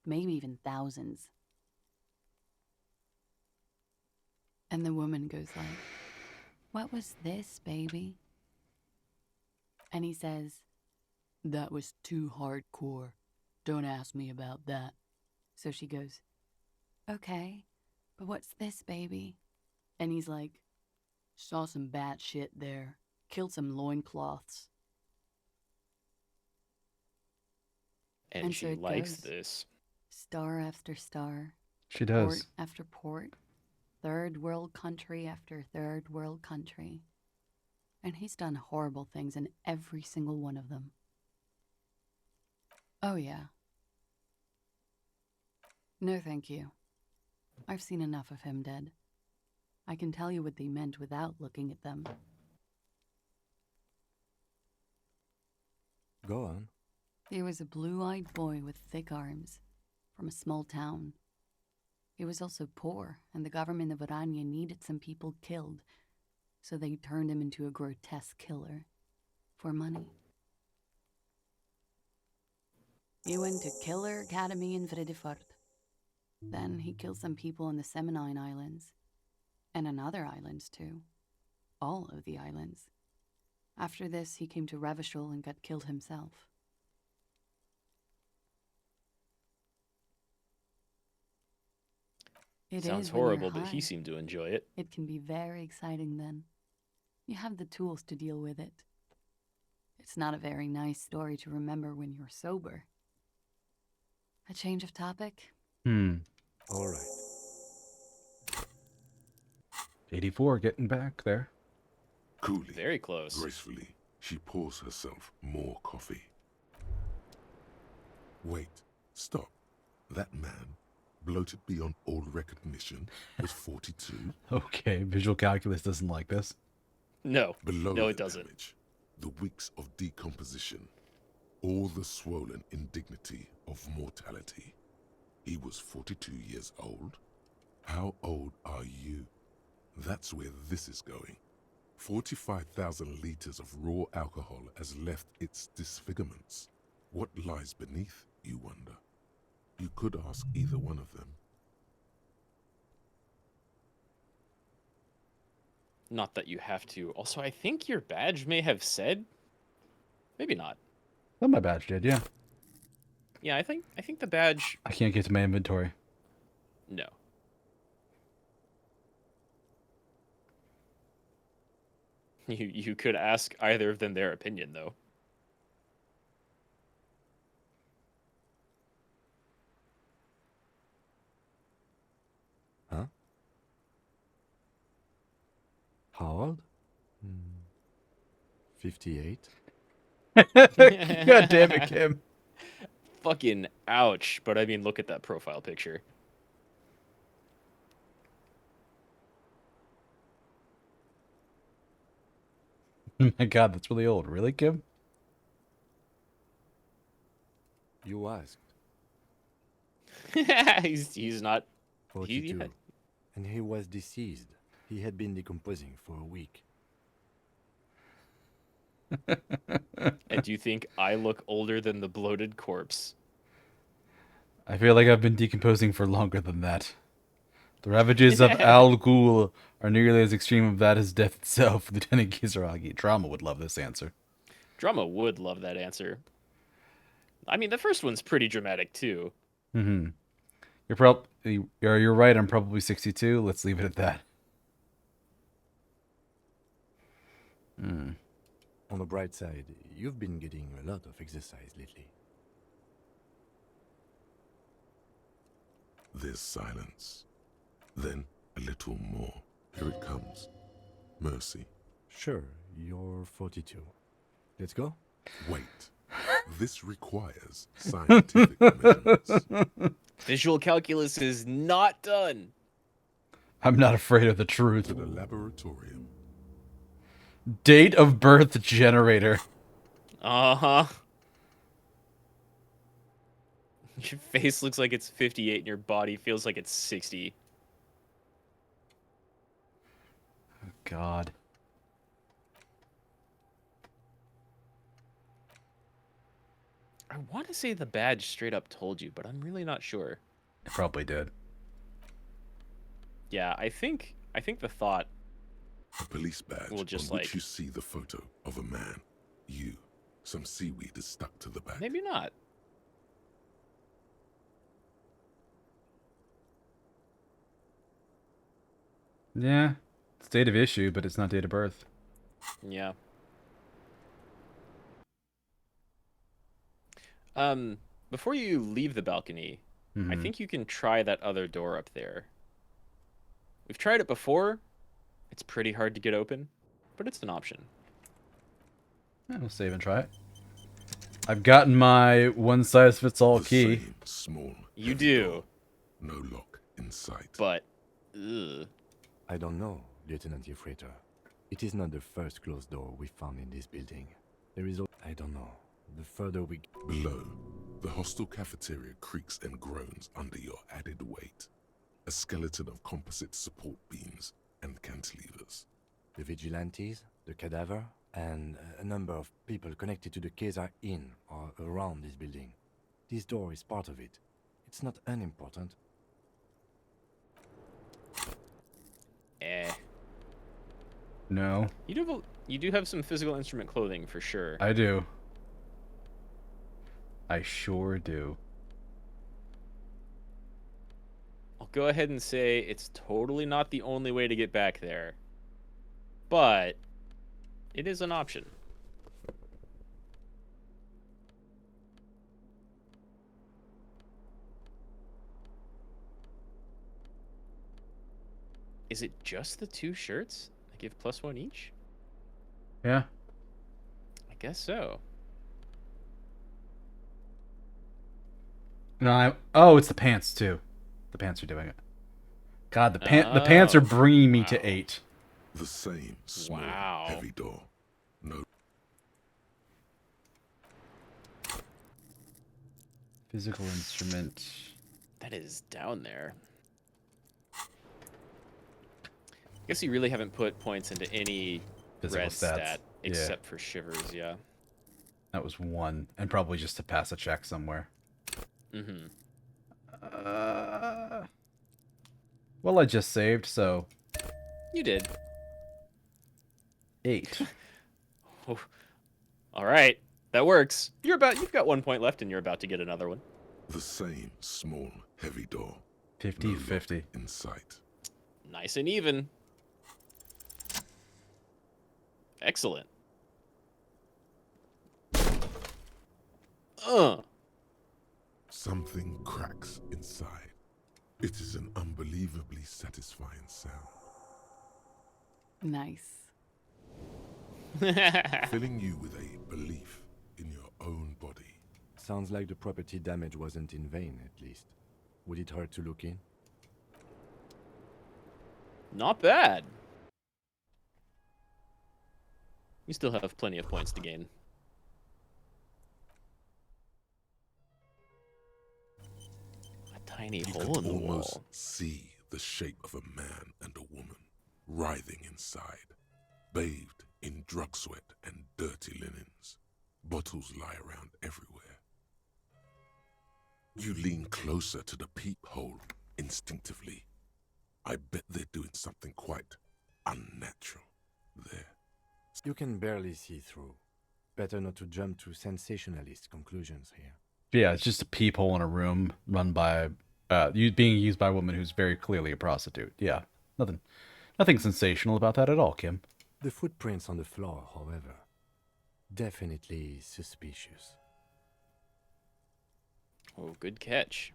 Maybe even thousands. And the woman goes like, "What was this, baby?" And he says, "That was too hardcore. Don't ask me about that." So she goes, "Okay, but what's this, baby?" And he's like, "Saw some bat shit there. Killed some loincloths." And so she it likes goes. this. Star after star. She does. Port after port. Third world country after third world country. And he's done horrible things in every single one of them. Oh, yeah. No, thank you. I've seen enough of him dead. I can tell you what they meant without looking at them. Go on. He was a blue-eyed boy with thick arms, from a small town. He was also poor, and the government of Oranje needed some people killed, so they turned him into a grotesque killer. For money. He went to Killer Academy in Vredefort. Then he killed some people in the Seminine Islands. And on other islands, too. All of the islands. After this, he came to Revachol and got killed himself. It Sounds is when you're horrible, but he high. seemed to enjoy it. It can be very exciting then. You have the tools to deal with it. It's not a very nice story to remember when you're sober. A change of topic? All right. 84, getting back there. Coolly, very close. Gracefully, she pours herself more coffee. Wait, stop. That man, bloated beyond all recognition, was 42. Okay, visual calculus doesn't like this. No, Below no, the it doesn't. damage, the weeks of decomposition, all the swollen indignity of mortality. He was 42 years old. How old are you? That's where this is going. 45,000 liters of raw alcohol has left its disfigurements. What lies beneath, you wonder? You could ask either one of them. Not that you have to. Also, I think your badge may have said. Maybe not. Well, my badge did, yeah. Yeah, I think the badge. I can't get to my inventory. No. You could ask either of them their opinion, though. Huh? How old? 58. God damn it, Kim. Fucking ouch. But I mean, look at that profile picture. Oh my god, that's really old. Really, Kim? You asked. he's not. 42. And he was deceased. He had been decomposing for a week. And do you think I look older than the bloated corpse? I feel like I've been decomposing for longer than that. The ravages of Al Ghul are nearly as extreme of that as death itself, Lieutenant Kizaragi. Drama would love this answer. Drama would love that answer. I mean, the first one's pretty dramatic, too. Mm-hmm. You're right, I'm probably 62. Let's leave it at that. On the bright side, you've been getting a lot of exercise lately. There's silence. Then a little more. Here it comes. Mercy. Sure, you're 42. Let's go? Wait. This requires scientific measurements. Visual calculus is not done. I'm not afraid of the truth. To the laboratorium. Date of birth generator. Uh-huh. Your face looks like it's 58 and your body feels like it's 60. Oh, God. I want to say the badge straight up told you, but I'm really not sure. It probably did. Yeah, I think the thought A police badge will just on which you see the photo of a man. You. Some seaweed is stuck to the back. Maybe not. Yeah. It's date of issue, but it's not date of birth. Yeah. Before you leave the balcony, I think you can try that other door up there. We've tried it before. It's pretty hard to get open, but it's an option. Yeah, we'll save and try it. I've gotten my one-size-fits-all key. Small. You do. No lock in sight. But, ugh. I don't know, Lieutenant Yefreiter. It is not the first closed door we found in this building. There is I don't know. The further we... Below, the hostel cafeteria creaks and groans under your added weight. A skeleton of composite support beams and cantilevers. The vigilantes, the cadaver, and a number of people connected to the Kaiser Inn are around this building. This door is part of it. It's not unimportant. No. You do have some physical instrument clothing for sure. I do. I sure do. I'll go ahead and say it's totally not the only way to get back there. But it is an option. Is it just the 2 shirts? I give +1 each? Yeah. I guess so. No, oh, it's the pants too. The pants are doing it. God, the pants are bringing me to 8. The same small, heavy door. No. Physical instrument. That is down there. I guess you really haven't put points into any Physical red stats. stat except for shivers, yeah. That was 1, and probably just to pass a check somewhere. Mm-hmm. Well, I just saved, so... You did. 8. Oh. All right, that works. You've got 1 point left, and you're about to get another one. The same small, heavy door. 50-50. In sight. Nice and even. Excellent. Something cracks inside. It is an unbelievably satisfying sound. Nice. Filling you with a belief in your own body. Sounds like the property damage wasn't in vain, at least. Would it hurt to look in? Not bad. You still have plenty of points to gain. A tiny hole in the wall. See the shape of a man and a woman writhing inside, bathed in drug sweat and dirty linens. Bottles lie around everywhere. You lean closer to the peephole instinctively. I bet they're doing something quite unnatural there. You can barely see through. Better not to jump to sensationalist conclusions here. Yeah, it's just a peephole in a room run by... being used by a woman who's very clearly a prostitute. Yeah, nothing sensational about that at all, Kim. The footprints on the floor, however, definitely suspicious. Oh, good catch.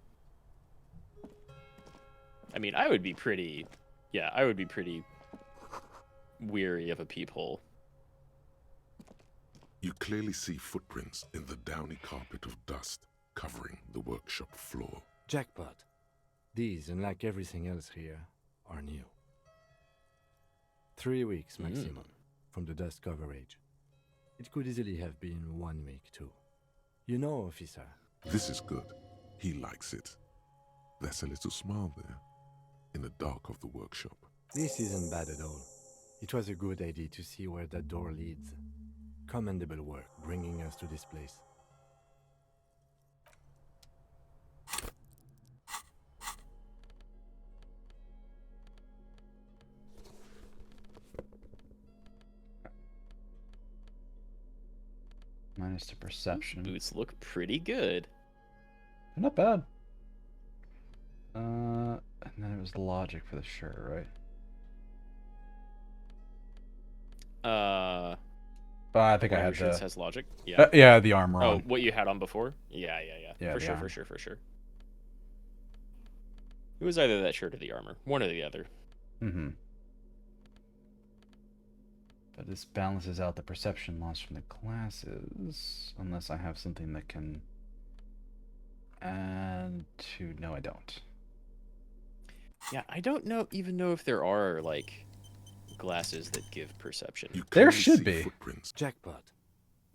I mean, I would be pretty weary of a peephole. You clearly see footprints in the downy carpet of dust covering the workshop floor. Jackpot. These, unlike everything else here, are new. 3 weeks maximum from the dust coverage. It could easily have been 1 week too. You know, officer. This is good. He likes it. There's a little smile there, in the dark of the workshop. This isn't bad at all. It was a good idea to see where that door leads. Commendable work bringing us to this place. Minus the perception. Those boots look pretty good. They're not bad. And then it was the logic for the shirt, right? I think I had the... has logic. Yeah. Yeah, the armor on. Oh, what you had on before? Yeah. For sure. It was either that shirt or the armor. One or the other. Mm-hmm. But this balances out the perception loss from the classes, unless I have something that can add to... No, I don't. Yeah, I don't even know if there are, like, glasses that give perception. There should be. Jackpot.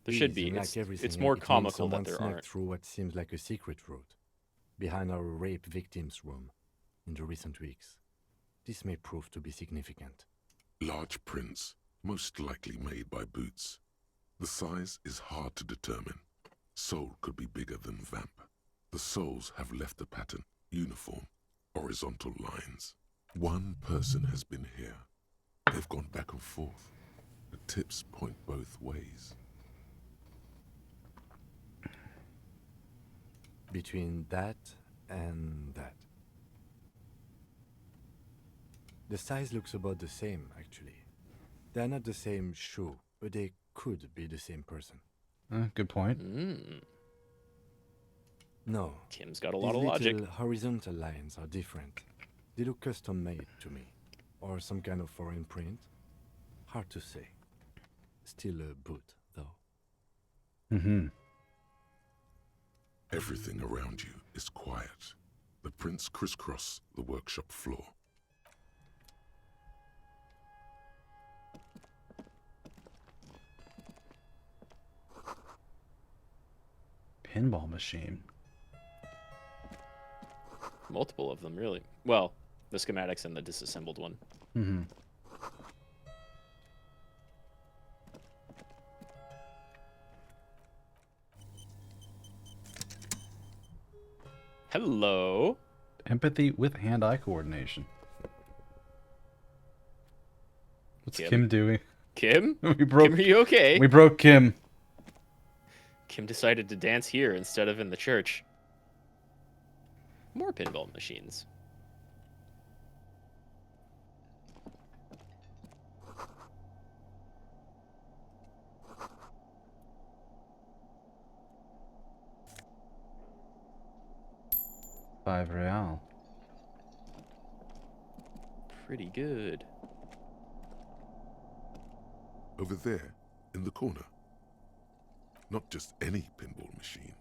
There should be. It's more comical that there aren't. Through what seems like a secret route, behind our rape victim's room, in the recent weeks. This may prove to be significant. Large prints, most likely made by boots. The size is hard to determine. Sole could be bigger than vamp. The souls have left the pattern, uniform, horizontal lines. One person has been here. They've gone back and forth. The tips point both ways. Between that and that. The size looks about the same, actually. They're not the same shoe, but they could be the same person. Good point. No. Kim's got a lot of these logic. little horizontal lines are different. They look custom-made to me. Or some kind of foreign print. Hard to say. Still a boot, though. Mm-hmm. Everything around you is quiet. The prints crisscross the workshop floor. Pinball machine. Multiple of them, really. Well, the schematics and the disassembled one. Mm-hmm. Hello. Empathy with hand-eye coordination. What's Kim? Kim doing? Kim? We broke. Kim, are you okay? We broke Kim. Kim decided to dance here instead of in the church. More pinball machines. £5. Pretty good. Over there, in the corner. Not just any pinball machine.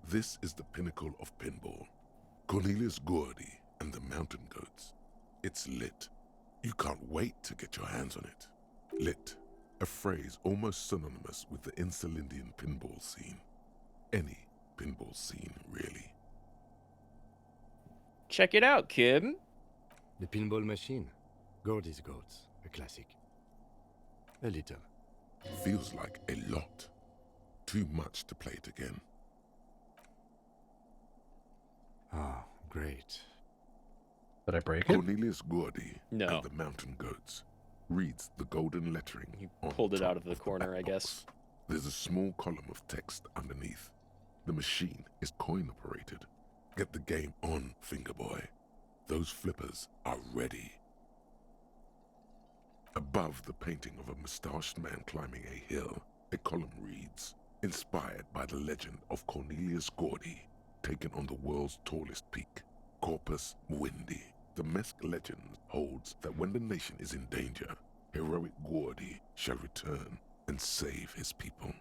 This is the pinnacle of pinball. Cornelius Gordy and the Mountain Goats. It's lit. You can't wait to get your hands on it. Lit, a phrase almost synonymous with the Insulindian pinball scene. Any pinball scene, really. Check it out, Kim. The pinball machine. Gordy's Goats. A classic. A little. Feels like a lot. Too much to play it again. Ah, great. Did I break it? Cornelius Gordy No. and the Mountain Goats reads the golden lettering. You on pulled it top out of the corner, I guess. There's a small column of text underneath. The machine is coin operated. Get the game on, Fingerboy. Those flippers are ready. Above the painting of a mustached man climbing a hill, a column reads, inspired by the legend of Cornelius Gordy, taken on the world's tallest peak, Corpus Muindi. The Mesk legend holds that when the nation is in danger, heroic Gordy shall return and save his people.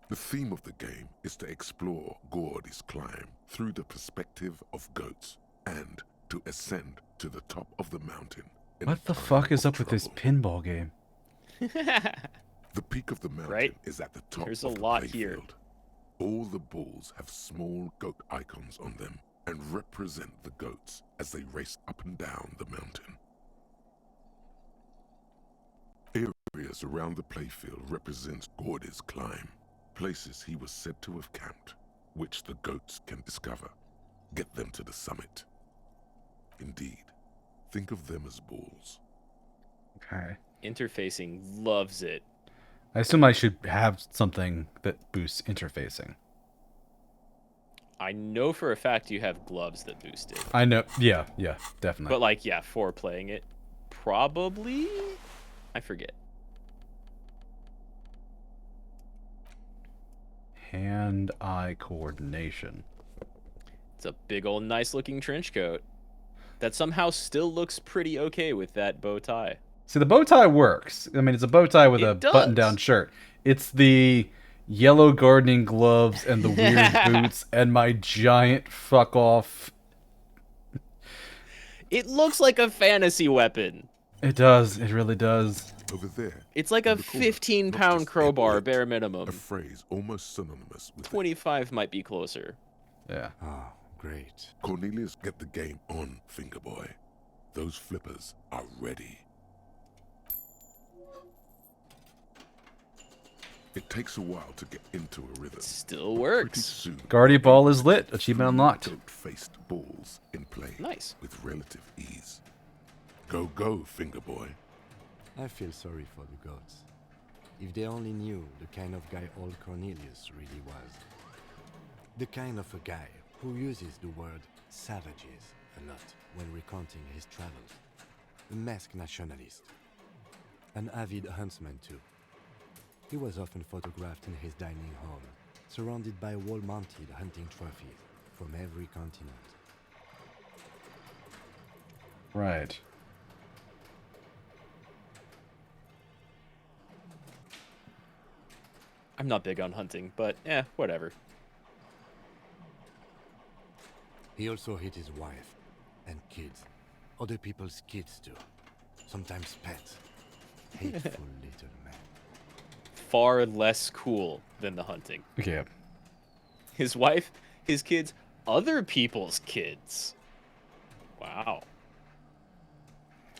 The theme of the game is to explore Gordy's climb through the perspective of goats and to ascend to the top of the mountain. What the fuck is up with this pinball game? The peak of the mountain is at the top There's of a the lot playfield. here. All the balls have small goat icons on them and represent the goats as they race up and down the mountain. Areas around the playfield represent Gordy's climb, places he was said to have camped, which the goats can discover. Get them to the summit. Indeed, think of them as balls. Okay. Interfacing loves it. I assume I should have something that boosts interfacing. I know for a fact you have gloves that boost it. I know. Yeah, definitely. But like, yeah, for playing it, probably? I forget. Hand-eye coordination. It's a big old nice looking trench coat that somehow still looks pretty okay with that bow tie. See, the bow tie works. I mean, it's a bow tie with It a does. button-down shirt. It's the yellow gardening gloves and the weird boots and my giant fuck-off. It looks like a fantasy weapon. It does. It really does. Over there. It's like a 15-pound crowbar, bare minimum. A phrase almost synonymous with 25 might be closer. Yeah. Ah, great. Cornelius, get the game on, Fingerboy. Those flippers are ready. It takes a while to get into a rhythm. Still Pretty works. soon, Guardy Ball is lit. Achievement unlocked. goat-faced balls in play. Nice. With relative ease. Go, go, finger boy. I feel sorry for the gods. If they only knew the kind of guy old Cornelius really was. The kind of a guy who uses the word savages a lot when recounting his travels. A masked nationalist. An avid huntsman too. He was often photographed in his dining hall, surrounded by wall-mounted hunting trophies from every continent. Right. I'm not big on hunting, but whatever. He also hit his wife and kids. Other people's kids too. Sometimes pets. Hateful little man. Far less cool than the hunting. Yeah. His wife, his kids, other people's kids. Wow.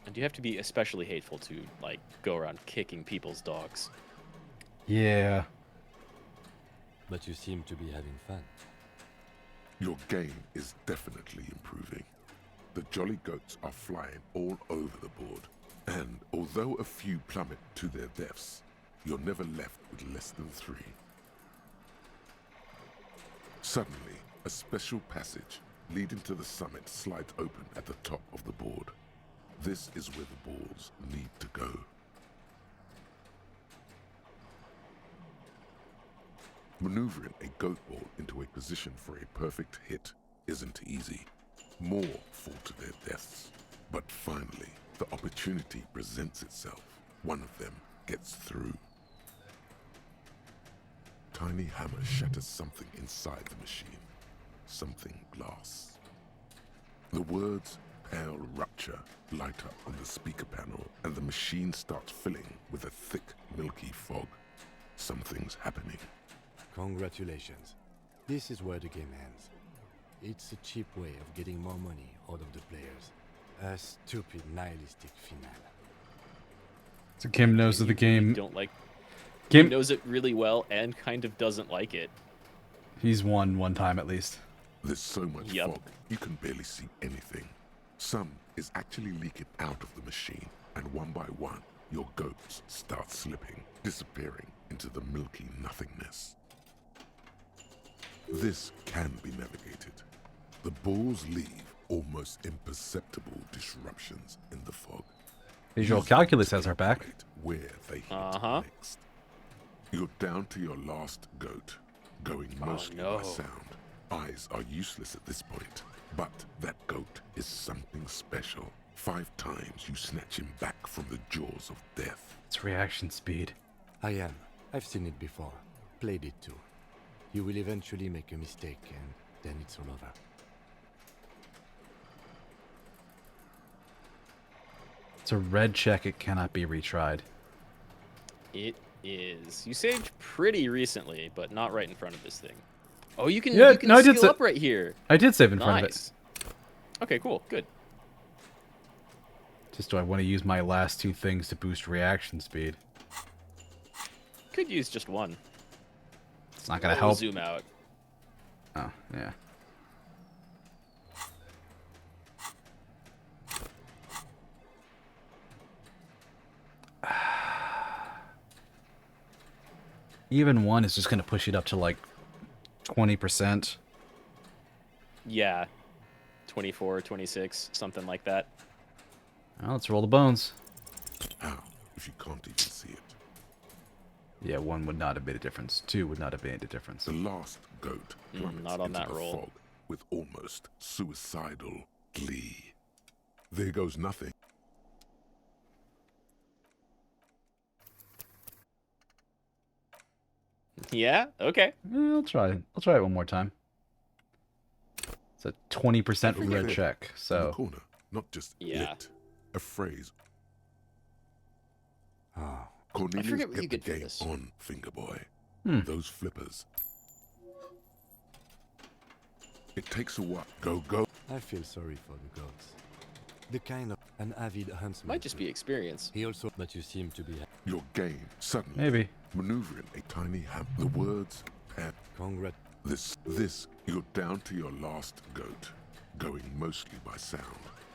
And you have to be especially hateful to, like, go around kicking people's dogs. Yeah. But you seem to be having fun. Your game is definitely improving. The jolly goats are flying all over the board. And although a few plummet to their deaths, you're never left with less than 3. Suddenly, a special passage leading to the summit slides open at the top of the board. This is where the balls need to go. Maneuvering a goat ball into a position for a perfect hit isn't easy. More fall to their deaths. But finally, the opportunity presents itself. One of them gets through. Tiny hammer shatters something inside the machine. Something glass. The words "pale rupture" light up on the speaker panel, and the machine starts filling with a thick, milky fog. Something's happening. Congratulations. This is where the game ends. It's a cheap way of getting more money out of the players. A stupid, nihilistic finale. So Kim knows of the game. Don't like. Kim He knows it really well and kind of doesn't like it. He's won one time at least. There's so much fog, you can barely see anything. Some is actually leaking out of the machine, and one by one, your goats start slipping, disappearing into the milky nothingness. This can be navigated. The balls leave almost imperceptible disruptions in the fog. Visual calculus has our back. Where they hit next. You're down to your last goat, going mostly by sound. Eyes are useless at this point, but that goat is something special. 5 times you snatch him back from the jaws of death. It's reaction speed. I am. I've seen it before. Played it too. You will eventually make a mistake, and then it's all over. It's a red check. It cannot be retried. It is. You saved pretty recently, but not right in front of this thing. Oh, you can. Yeah, you can no, I did skill up right here. I did save in front of it. Okay, cool, good. Just do I want to use my last 2 things to boost reaction speed? Could use just one. It's not gonna We'll help. Zoom out. Oh, yeah. Even 1 is just gonna push it up to like 20%. Yeah. 24, 26, something like that. Well, let's roll the bones. How? If you can't even see it. Yeah, 1 would not have made a difference. 2 would not have made a difference. The last goat plummets not on into that the roll. fog with almost suicidal glee. There goes nothing. Yeah. Okay. I'll try. I'll try it one more time. It's a 20% red There, check. in the So corner, not just lit. A phrase. Ah, Cornelius, forget what you get the get for game this. on, finger boy. Hmm. Those flippers. It takes a while. Go, go. I feel sorry for the goats. The kind of an avid huntsman. Might just be experience. He also, but you seem to be. Your game suddenly. maybe. maneuvering a tiny the words pet. Congrat. This, you're down to your last goat. Going mostly by sound.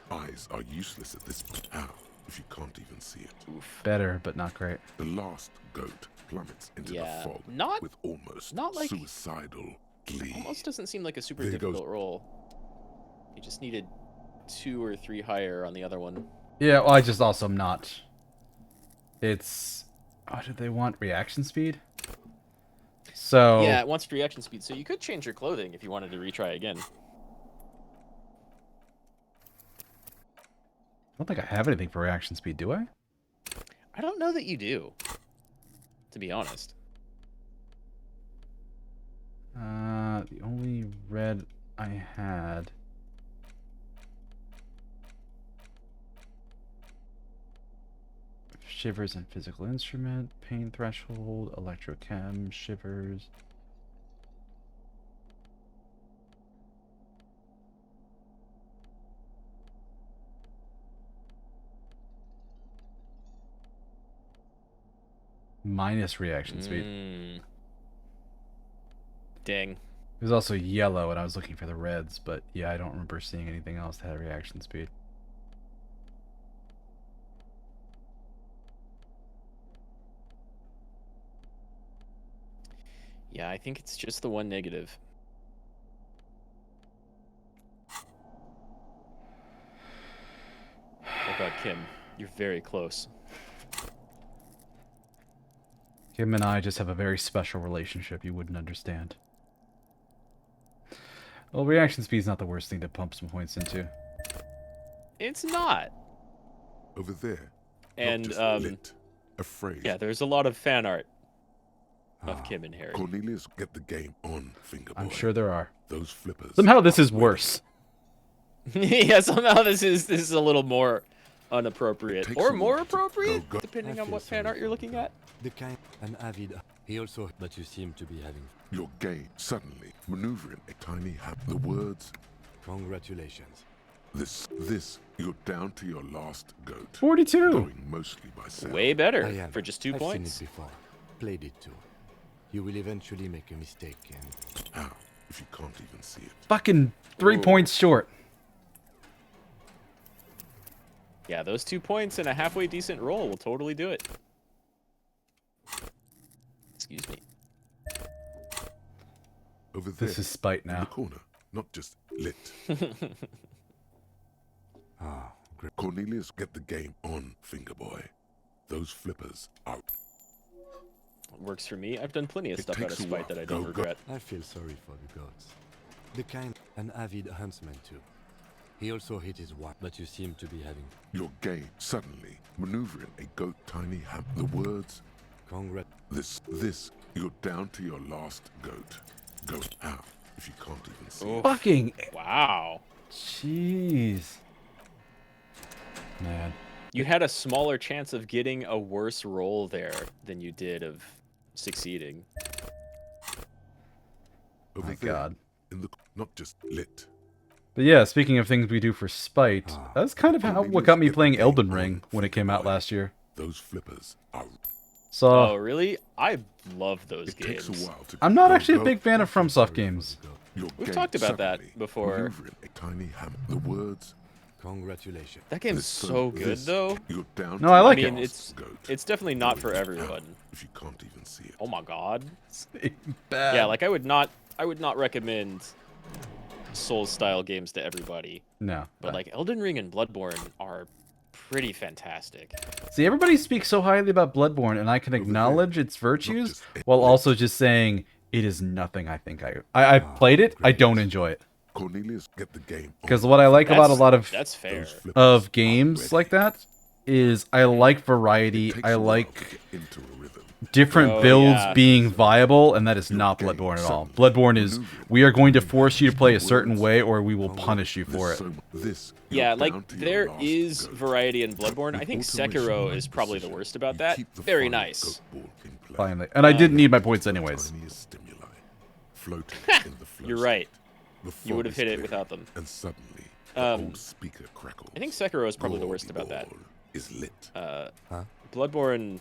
Eyes are useless at this point. How? If you can't even see it. Oof. Better, but not great. The last goat plummets into the fog with almost like suicidal glee. Almost doesn't seem like a super There difficult goes. roll. You just needed 2 or 3 higher on the other one. Yeah, well, I just also am not. It's... Oh, did they want reaction speed? So... Yeah, it wants reaction speed, so you could change your clothing if you wanted to retry again. I don't think I have anything for reaction speed, do I? I don't know that you do, to be honest. The only red I had... Shivers and physical instrument, pain threshold, electrochem, shivers. Minus reaction speed. Dang. It was also yellow, and I was looking for the reds, but yeah, I don't remember seeing anything else that had reaction speed. Yeah, I think it's just the one negative. Oh god, Kim, you're very close. Kim and I just have a very special relationship you wouldn't understand. Well, reaction speed's not the worst thing to pump some points into. It's not. Over there. And a phrase. Yeah, there's a lot of fan art of Kim and Harry. Cornelius, get the game on, finger boy. I'm sure there are. Those flippers. Somehow this is worse. Yeah, somehow this is a little more inappropriate or more appropriate, depending on what fan art you're looking at. The kind and avid. He also, but you seem to be having. Your game suddenly maneuvering a tiny the words. Congratulations. This, you're down to your last goat. 42. Going mostly by sound. Way better for just 2 I've points. seen it before. Played it too. You will eventually make a mistake and. How? If you can't even see it. Fucking 3 points short. Yeah, those 2 points and a halfway decent roll will totally do it. Excuse me. Over there. This is spite in now. the corner, not just lit. Great. Cornelius, get the game on, finger boy. Those flippers are. Works for me. I've done plenty of stuff out of spite that I don't regret. I feel sorry for the goats. The kind and avid huntsman too. He also hit his wife, but you seem to be having. Your game suddenly maneuvering a goat tiny the words. Congrat. This, you're down to your last goat. Go out if you can't even see it. Fucking. Wow. Jeez. Man. You had a smaller chance of getting a worse roll there than you did of succeeding. Over My there, God. In the not just lit. But yeah, speaking of things we do for spite, that's kind of what got me playing Elden Ring when it came out last year. Those flippers are. So. Oh, really? I love those games. I'm not actually a big fan of FromSoft games. We've talked about that before. A tiny the words. Congratulations. That game's so good, though. No, I like it. I mean, it's definitely not for everyone. If you can't even see it. Oh my god. Bad. Yeah, like I would not recommend Souls-style games to everybody. No. But like Elden Ring and Bloodborne are pretty fantastic. See, everybody speaks so highly about Bloodborne, and I can acknowledge its virtues while also just saying it is nothing I think I played it, I don't enjoy it. Cornelius, get the game. Because what I like about a lot of that's fair. of games like that is I like variety. I like different builds being viable, and that is not Bloodborne at all. Bloodborne is we are going to force you to play a certain way, or we will punish you for it. Yeah, like there is variety in Bloodborne. I think Sekiro is probably the worst about that. Very nice. Finally, and I didn't need my points anyways. You're right. You would have hit it without them. And suddenly, the old speaker crackles. I think Sekiro is probably the worst about that. Is lit. Bloodborne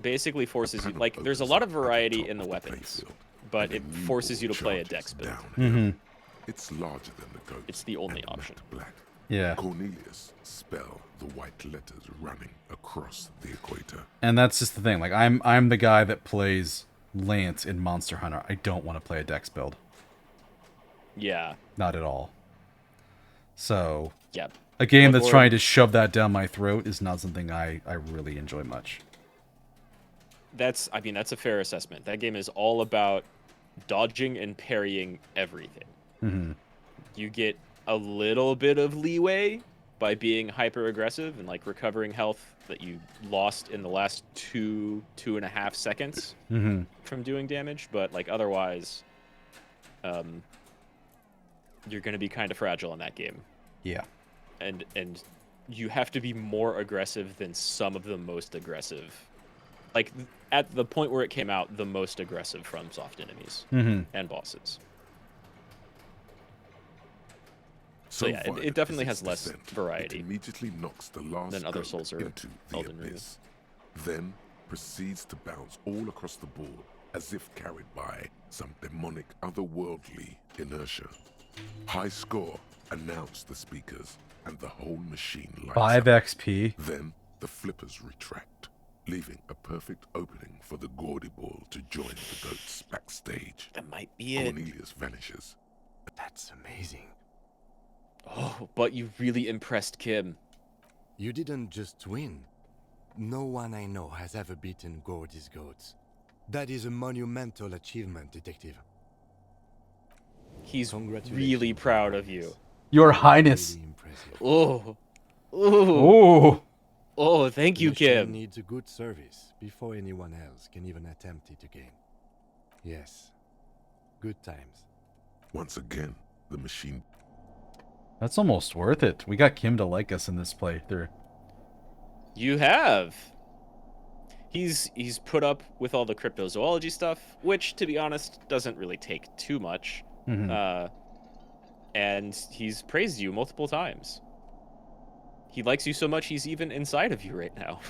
basically forces you, like, there's a lot of variety in the weapons, but it forces you to play a dex build. Mm-hmm. It's larger than the goat. It's the only option. Black. Yeah. Cornelius spell the white letters running across the equator. And that's just the thing. Like, I'm the guy that plays Lance in Monster Hunter. I don't want to play a dex build. Yeah. Not at all. So, yeah. A game that's trying to shove that down my throat is not something I really enjoy much. That's a fair assessment. That game is all about dodging and parrying everything. Mm-hmm. You get a little bit of leeway by being hyper aggressive and like recovering health that you lost in the last 2.5 seconds from doing damage, but like otherwise, you're going to be kind of fragile in that game. Yeah. And you have to be more aggressive than some of the most aggressive. Like, at the point where it came out, the most aggressive FromSoft enemies and bosses. So yeah, it definitely has less variety immediately knocks the last than other Souls or into the Elden Ring. abyss, then proceeds to bounce all across the board as if carried by some demonic otherworldly inertia. High score announced the speakers, and the whole machine lights 5 up. XP. Then the flippers retract, leaving a perfect opening for the Gaudy Ball to join the goats backstage. That might be it. Cornelius vanishes. That's amazing. Oh, but you really impressed Kim. You didn't just win. No one I know has ever beaten Gordy's goats. That is a monumental achievement, Detective. He's really proud of you. Your Highness. Oh. Oh. Oh, thank you, Kim. Needs a good service before anyone else can even attempt it again. Yes. Good times. Once again, the machine. That's almost worth it. We got Kim to like us in this playthrough. You have. He's put up with all the cryptozoology stuff, which, to be honest, doesn't really take too much. And he's praised you multiple times. He likes you so much, he's even inside of you right now.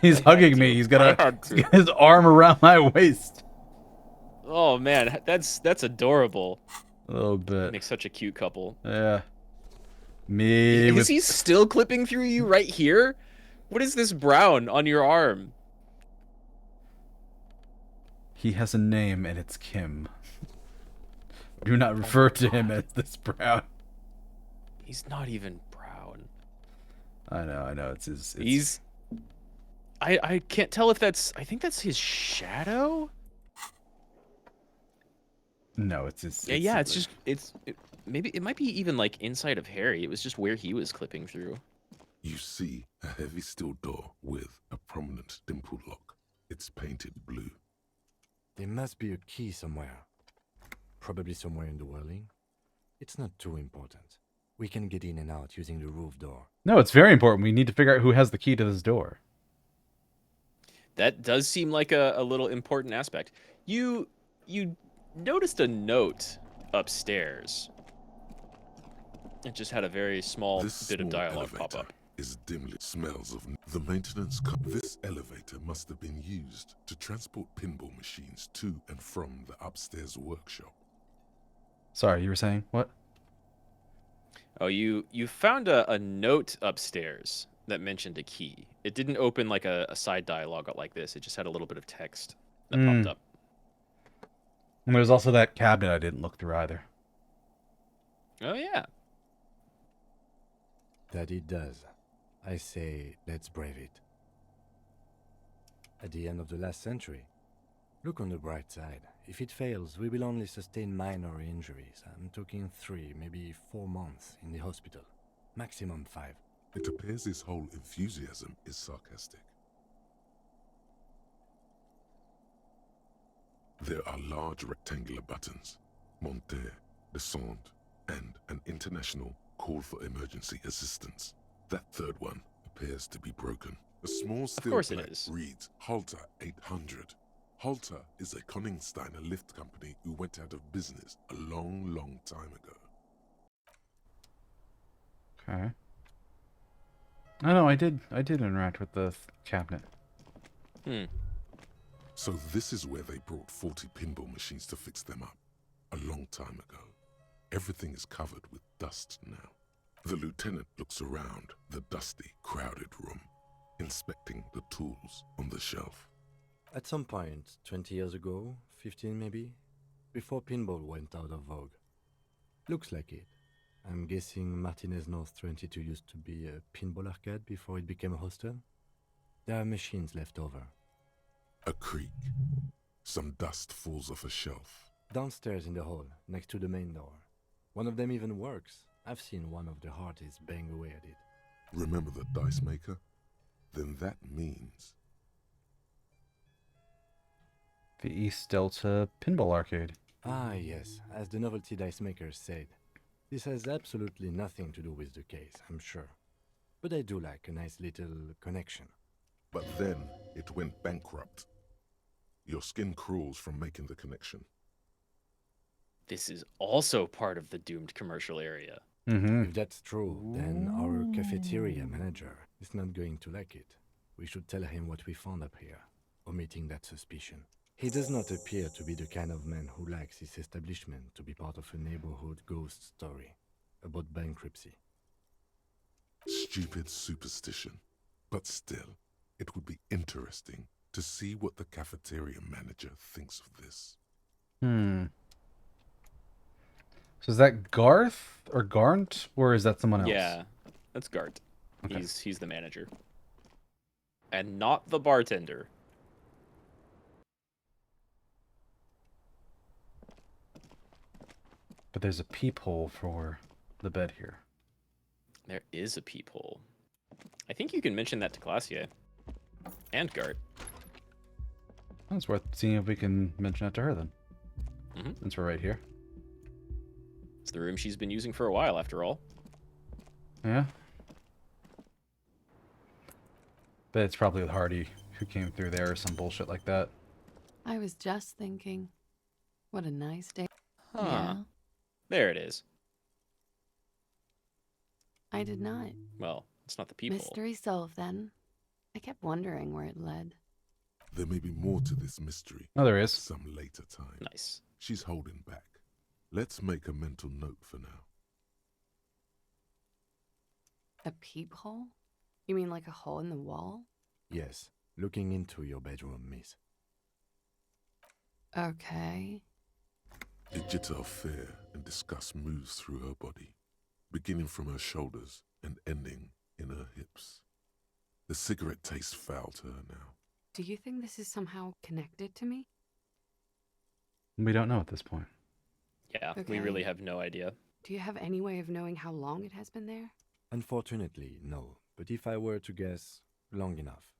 He's hugging me. He's got his arm around my waist. Oh man, that's adorable. A little bit. Makes such a cute couple. Yeah. Me. Is he still clipping through you right here? What is this brown on your arm? He has a name, and it's Kim. Do not refer to him as this brown. He's not even brown. I know. It's his. He's. I can't tell if that's. I think that's his shadow. No, it's his. Yeah, it's just. Maybe it might be even like inside of Harry. It was just where he was clipping through. You see a heavy steel door with a prominent dimple lock. It's painted blue. There must be a key somewhere. Probably somewhere in the whirling. It's not too important. We can get in and out using the roof door. No, it's very important. We need to figure out who has the key to this door. That does seem like a little important aspect. You noticed a note upstairs. It just had a very small bit of dialogue pop up. Is dimly smells of the maintenance. This elevator must have been used to transport pinball machines to and from the upstairs workshop. Sorry, you were saying what? Oh, you found a note upstairs that mentioned a key. It didn't open like a side dialogue like this. It just had a little bit of text that popped up. And there's also that cabinet I didn't look through either. Oh yeah. That it does. I say, let's brave it. At the end of the last century, look on the bright side. If it fails, we will only sustain minor injuries. I'm talking 3, maybe 4 months in the hospital. Maximum 5. It appears his whole enthusiasm is sarcastic. There are large rectangular buttons, monter, descend, and an international call for emergency assistance. That third one appears to be broken. A small steel plaque reads Halter 800. Halter is a Koningsteiner lift company who went out of business a long, long time ago. Okay. I know, I did interact with the cabinet. So this is where they brought 40 pinball machines to fix them up. A long time ago. Everything is covered with dust now. The lieutenant looks around the dusty, crowded room, inspecting the tools on the shelf. At some point, 20 years ago, 15 maybe, before pinball went out of vogue. Looks like it. I'm guessing Martinez North 22 used to be a pinball arcade before it became a hostel. There are machines left over. A creak. Some dust falls off a shelf. Downstairs in the hall, next to the main door. One of them even works. I've seen one of the artists bang away at it. Remember the dice maker? Then that means... The East Delta Pinball Arcade. Ah, yes, as the novelty dice makers said. This has absolutely nothing to do with the case, I'm sure. But I do like a nice little connection. But then it went bankrupt. Your skin crawls from making the connection. This is also part of the doomed commercial area. If that's true, then our cafeteria manager is not going to like it. We should tell him what we found up here, omitting that suspicion. He does not appear to be the kind of man who likes his establishment to be part of a neighborhood ghost story about bankruptcy. Stupid superstition. But still, it would be interesting to see what the cafeteria manager thinks of this. So is that Garth or Garnt, or is that someone else? Yeah, that's Gart. Okay. He's the manager. And not the bartender. But there's a peephole for the bed here. There is a peephole. I think you can mention that to Glacier. And Gart. It's worth seeing if we can mention that to her then. Since we're right here. It's the room she's been using for a while, after all. Yeah. But it's probably Hardy who came through there or some bullshit like that. I was just thinking, what a nice day. Huh. Yeah, There it is. I did not. Well, it's not the peephole. Mystery solved then. I kept wondering where it led. There may be more to this mystery. Oh, there is. Some later time. Nice. She's holding back. Let's make a mental note for now. A peephole? You mean like a hole in the wall? Yes, looking into your bedroom, miss. Okay. A jitter of fear and disgust moves through her body, beginning from her shoulders and ending in her hips. The cigarette tastes foul to her now. Do you think this is somehow connected to me? We don't know at this point. Yeah, we Okay. really have no idea. Do you have any way of knowing how long it has been there? Unfortunately, no. But if I were to guess, long enough.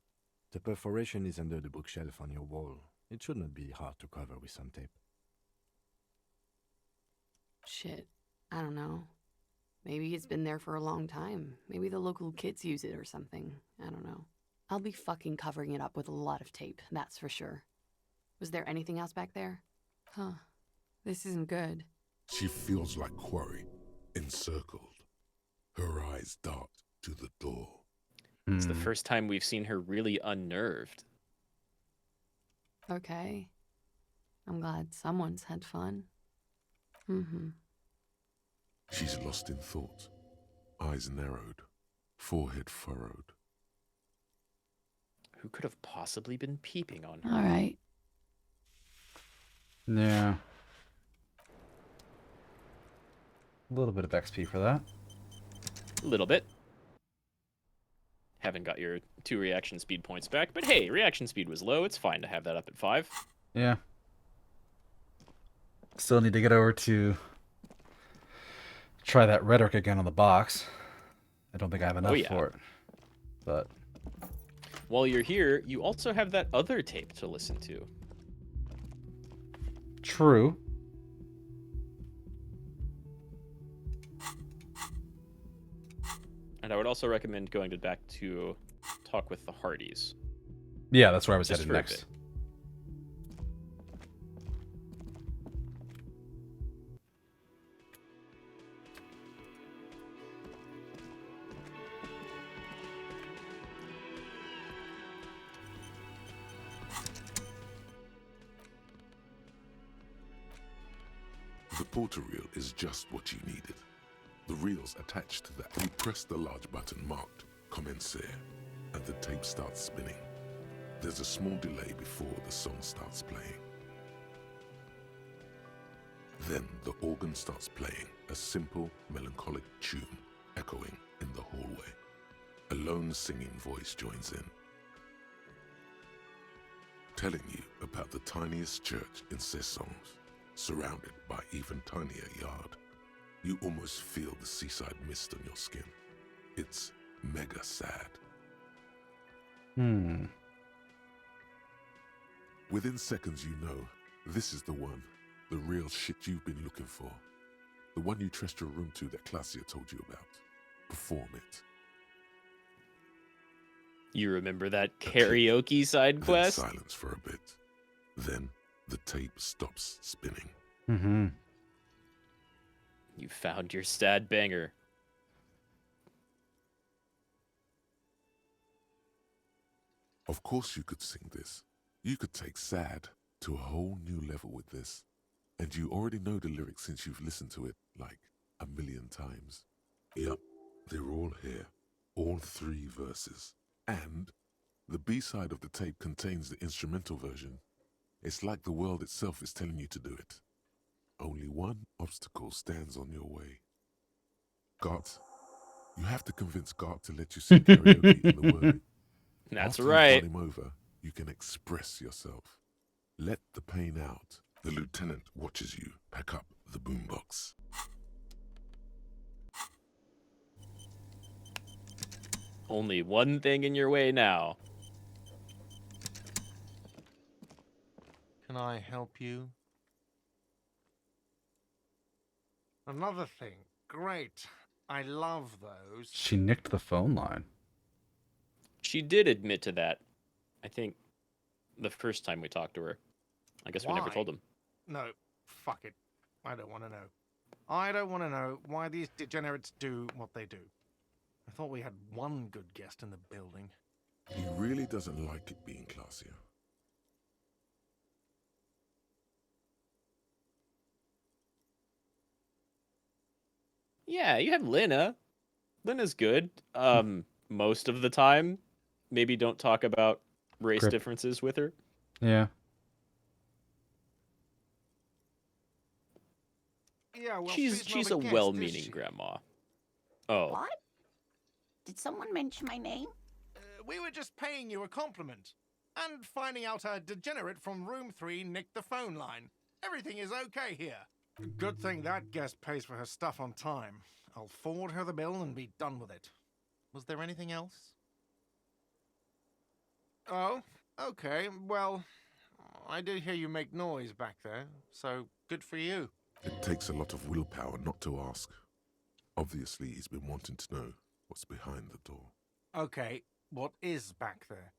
The perforation is under the bookshelf on your wall. It should not be hard to cover with some tape. Shit, I don't know. Maybe it's been there for a long time. Maybe the local kids use it or something. I don't know. I'll be fucking covering it up with a lot of tape, that's for sure. Was there anything else back there? Huh. This isn't good. She feels like quarry, encircled. Her eyes dart to the door. It's the first time we've seen her really unnerved. Okay. I'm glad someone's had fun. She's lost in thought, eyes narrowed, forehead furrowed. Who could have possibly been peeping on her? All right. Yeah. A little bit of XP for that. A little bit. Haven't got your 2 reaction speed points back, but hey, reaction speed was low. It's fine to have that up at 5. Yeah. Still need to get over to try that rhetoric again on the box. I don't think I have enough for it. But while you're here, you also have that other tape to listen to. True. And I would also recommend going back to talk with the Hardys. Yeah, that's where I was Just headed for a next. bit. The porter reel is just what you needed. The reel's attached to that. You press the large button marked Commencer, and the tape starts spinning. There's a small delay before the song starts playing. Then the organ starts playing a simple, melancholic tune echoing in the hallway. A lone singing voice joins in, telling you about the tiniest church in Cessons, surrounded by even tinier yard. You almost feel the seaside mist on your skin. It's mega sad. Within seconds you know, this is the one, the real shit you've been looking for. The one you trust your room to that Claudia told you about. Perform it. You remember that karaoke side quest? Then silence for a bit. Then the tape stops spinning. Mm-hmm. You found your sad banger. Of course you could sing this. You could take sad to a whole new level with this. And you already know the lyrics since you've listened to it like 1,000,000 times. Yup, they're all here. All 3 verses. And the B-side of the tape contains the instrumental version. It's like the world itself is telling you to do it. Only one obstacle stands on your way. Gart. You have to convince Gart to let you sing karaoke in the wording. That's After right. you've won him over, you can express yourself. Let the pain out. The lieutenant watches you pack up the boombox. Only one thing in your way now. Can I help you? Another thing. Great. I love those. She nicked the phone line. She did admit to that. I think the first time we talked to her. I guess we never Why? told him. No, fuck it. I don't want to know. I don't want to know why these degenerates do what they do. I thought we had one good guest in the building. He really doesn't like it being classier. Yeah, you have Lena. Lena's good. Most of the time. Maybe don't talk about race Grip. differences with her. Yeah. Yeah, well, She's a well-meaning grandma. Oh. What? Did someone mention my name? We were just paying you a compliment. And finding out a degenerate from room 3 nicked the phone line. Everything is okay here. Good thing that guest pays for her stuff on time. I'll forward her the bill and be done with it. Was there anything else? Oh, okay. Well, I did hear you make noise back there, so good for you. It takes a lot of willpower not to ask. Obviously, he's been wanting to know what's behind the door. Okay, what is back there?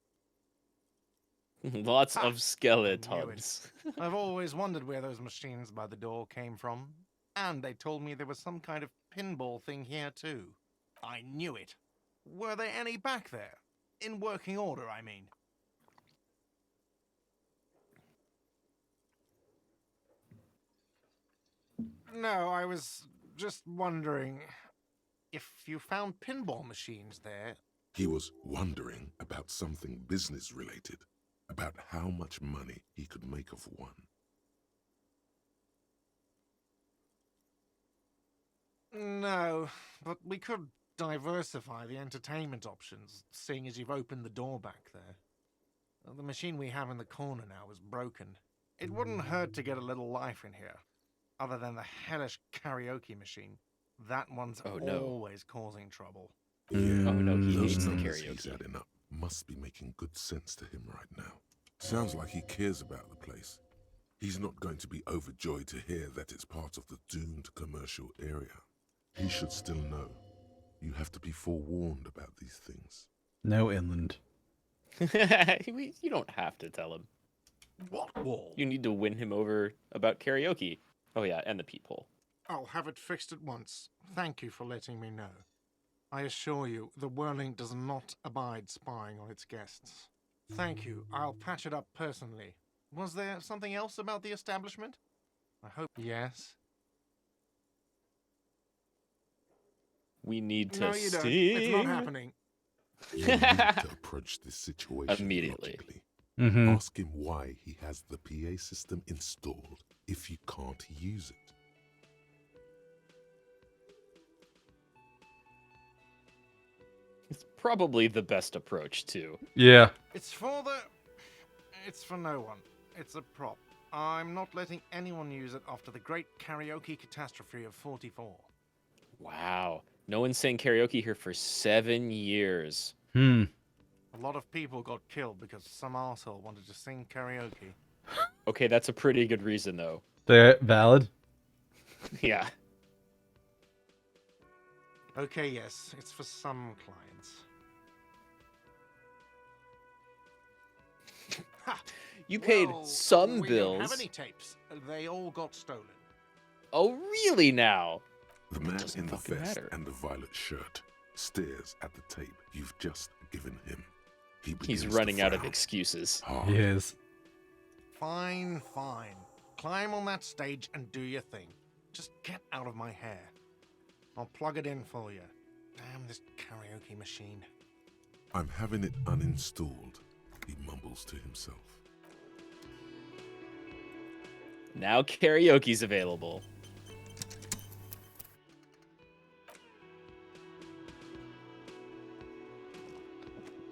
Lots of skeletons. I've always wondered where those machines by the door came from. And they told me there was some kind of pinball thing here too. I knew it. Were there any back there? In working order, I mean. No, I was just wondering if you found pinball machines there. He was wondering about something business-related, about how much money he could make of one. No, but we could diversify the entertainment options, seeing as you've opened the door back there. The machine we have in the corner now is broken. It wouldn't hurt to get a little life in here, other than the hellish karaoke machine. That one's always causing trouble. Yeah, Oh no, he those hates the numbers he's karaoke. adding up must be making good sense to him right now. Sounds like he cares about the place. He's not going to be overjoyed to hear that it's part of the doomed commercial area. He should still know. You have to be forewarned about these things. No, Inland. You don't have to tell him. What wall? You need to win him over about karaoke. Oh yeah, and the peephole. I'll have it fixed at once. Thank you for letting me know. I assure you, the Whirling does not abide spying on its guests. Thank you. I'll patch it up personally. Was there something else about the establishment? I hope yes. We need to No, you don't. sing. It's not happening. You need to approach this situation Immediately. logically. Mm-hmm. Ask him why he has the PA system installed if you can't use it. It's probably the best approach, too. Yeah. It's for no one. It's a prop. I'm not letting anyone use it after the great karaoke catastrophe of 44. Wow. No one's sang karaoke here for 7 years. Hmm. A lot of people got killed because some arsehole wanted to sing karaoke. Okay, that's a pretty good reason, though. They're valid. Yeah. Okay, yes, it's for some clients. You paid Well, some we bills. don't have any tapes. They all got stolen. Oh, really now? The man doesn't in the fucking vest matter. and the violet shirt stares at the tape you've just given him. He's begins to running out of frown excuses. hard. He is. Fine, fine. Climb on that stage and do your thing. Just get out of my hair. I'll plug it in for you. Damn this karaoke machine. I'm having it uninstalled, he mumbles to himself. Now karaoke's available.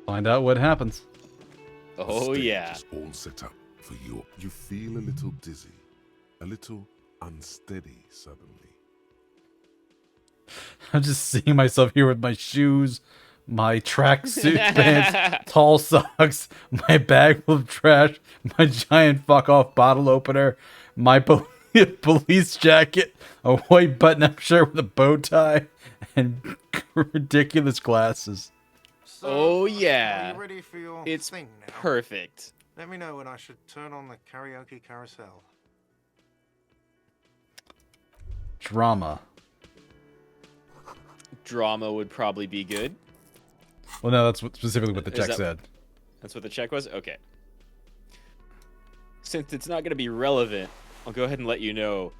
Find out what happens. The Oh, stage yeah. is all set up for you. You feel a little dizzy, a little unsteady suddenly. I'm just seeing myself here with my shoes, my tracksuit pants, tall socks, my bag full of trash, my giant fuck off bottle opener, my police jacket, a white button-up shirt with a bow tie, and ridiculous glasses. So, Oh, Are yeah. you ready for your It's thing now? perfect. Let me know when I should turn on the karaoke carousel. Drama. Drama would probably be good. Well, no, that's specifically what the Is check that- said. That's what the check was? Okay. Since it's not going to be relevant, I'll go ahead and let you know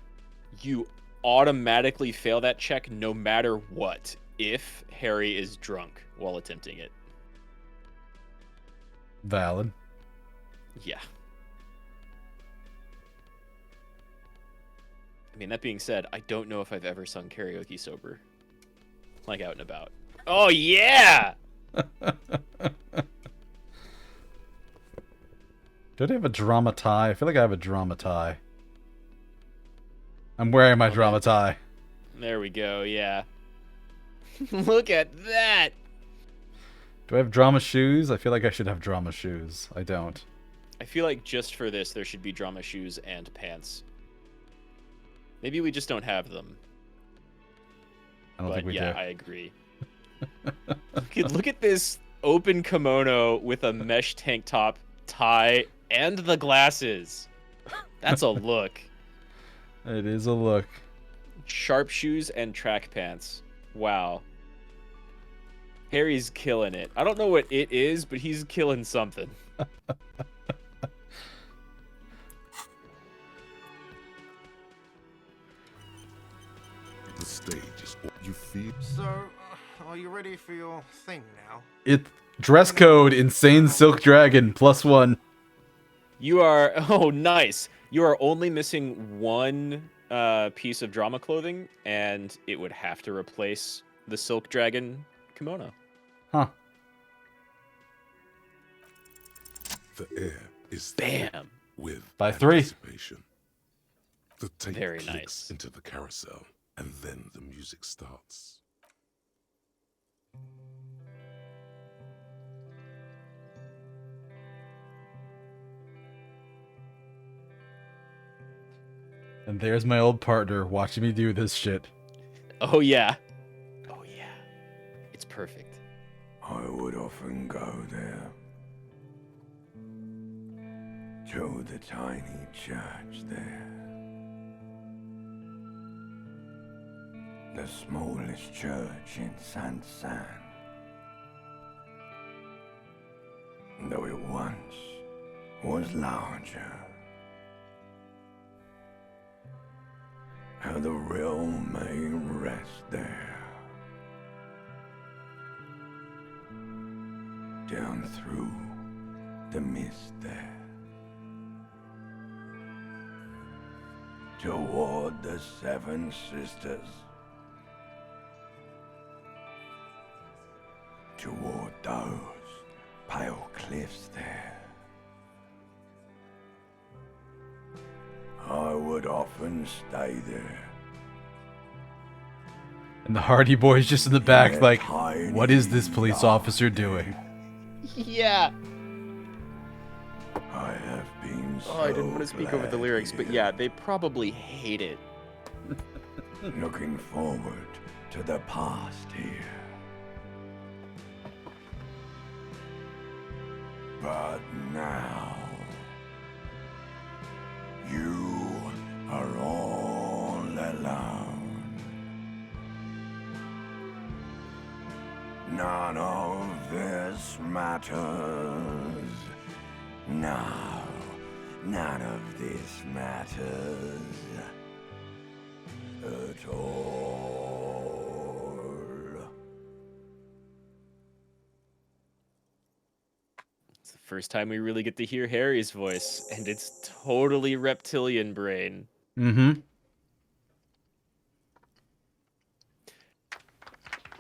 you automatically fail that check no matter what if Harry is drunk while attempting it. Valid. Yeah. I mean, that being said, I don't know if I've ever sung karaoke sober. Like out and about. Oh, yeah! Do I have a drama tie? I feel like I have a drama tie. I'm wearing my drama tie. There we go, yeah. Look at that! Do I have drama shoes? I feel like I should have drama shoes. I don't. I feel like just for this, there should be drama shoes and pants. Maybe we just don't have them. I don't think we do. I agree. Look at this open kimono with a mesh tank top, tie, and the glasses. That's a look. It is a look. Sharp shoes and track pants. Wow. Harry's killing it. I don't know what it is, but he's killing something. The stage is all you feel. So, are you ready for your thing now? It dress code insane silk dragon +1. You are oh nice. You are only missing one piece of drama clothing, and it would have to replace the silk dragon kimono. Huh. The air is Bam! thick with By 3. anticipation. The tape Very clicks nice. into the carousel, and then the music starts. And there's my old partner watching me do this shit. Oh yeah. Oh yeah. It's perfect. I would often go there to the tiny church there. The smallest church in Saint-San. Though it once was larger. How the realm may rest there. down through the mist there. Toward the Seven Sisters. Toward those pale cliffs there. I would often stay there. And the Hardy Boys just in the back, Yeah, like, tiny what is this police officer doing? Yeah. I have been so Oh, I didn't want to speak over the glad lyrics, but here. yeah, they probably hate it. Looking forward to the past here. But now, you are all alone. None of this matters. No, none of this matters at all. It's the first time we really get to hear Harry's voice, and it's totally reptilian brain. Mm-hmm.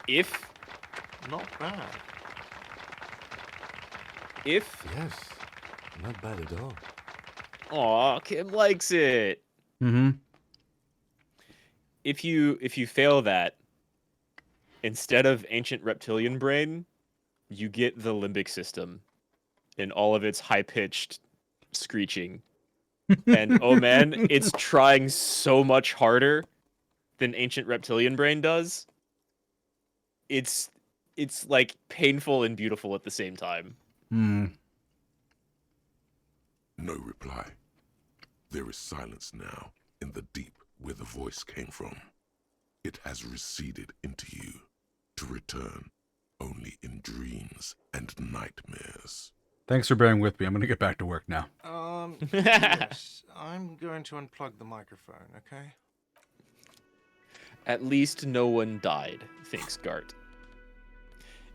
If Not bad. If Yes, not bad at all. Aw, Kim likes it. Mm-hmm. If you fail that, instead of ancient reptilian brain, you get the limbic system in all of its high-pitched screeching. And oh man, it's trying so much harder than ancient reptilian brain does. It's like painful and beautiful at the same time. Hmm. No reply. There is silence now in the deep where the voice came from. It has receded into you, to return only in dreams and nightmares. Thanks for bearing with me. I'm going to get back to work now. Yes, I'm going to unplug the microphone, okay? At least no one died, thinks Gart.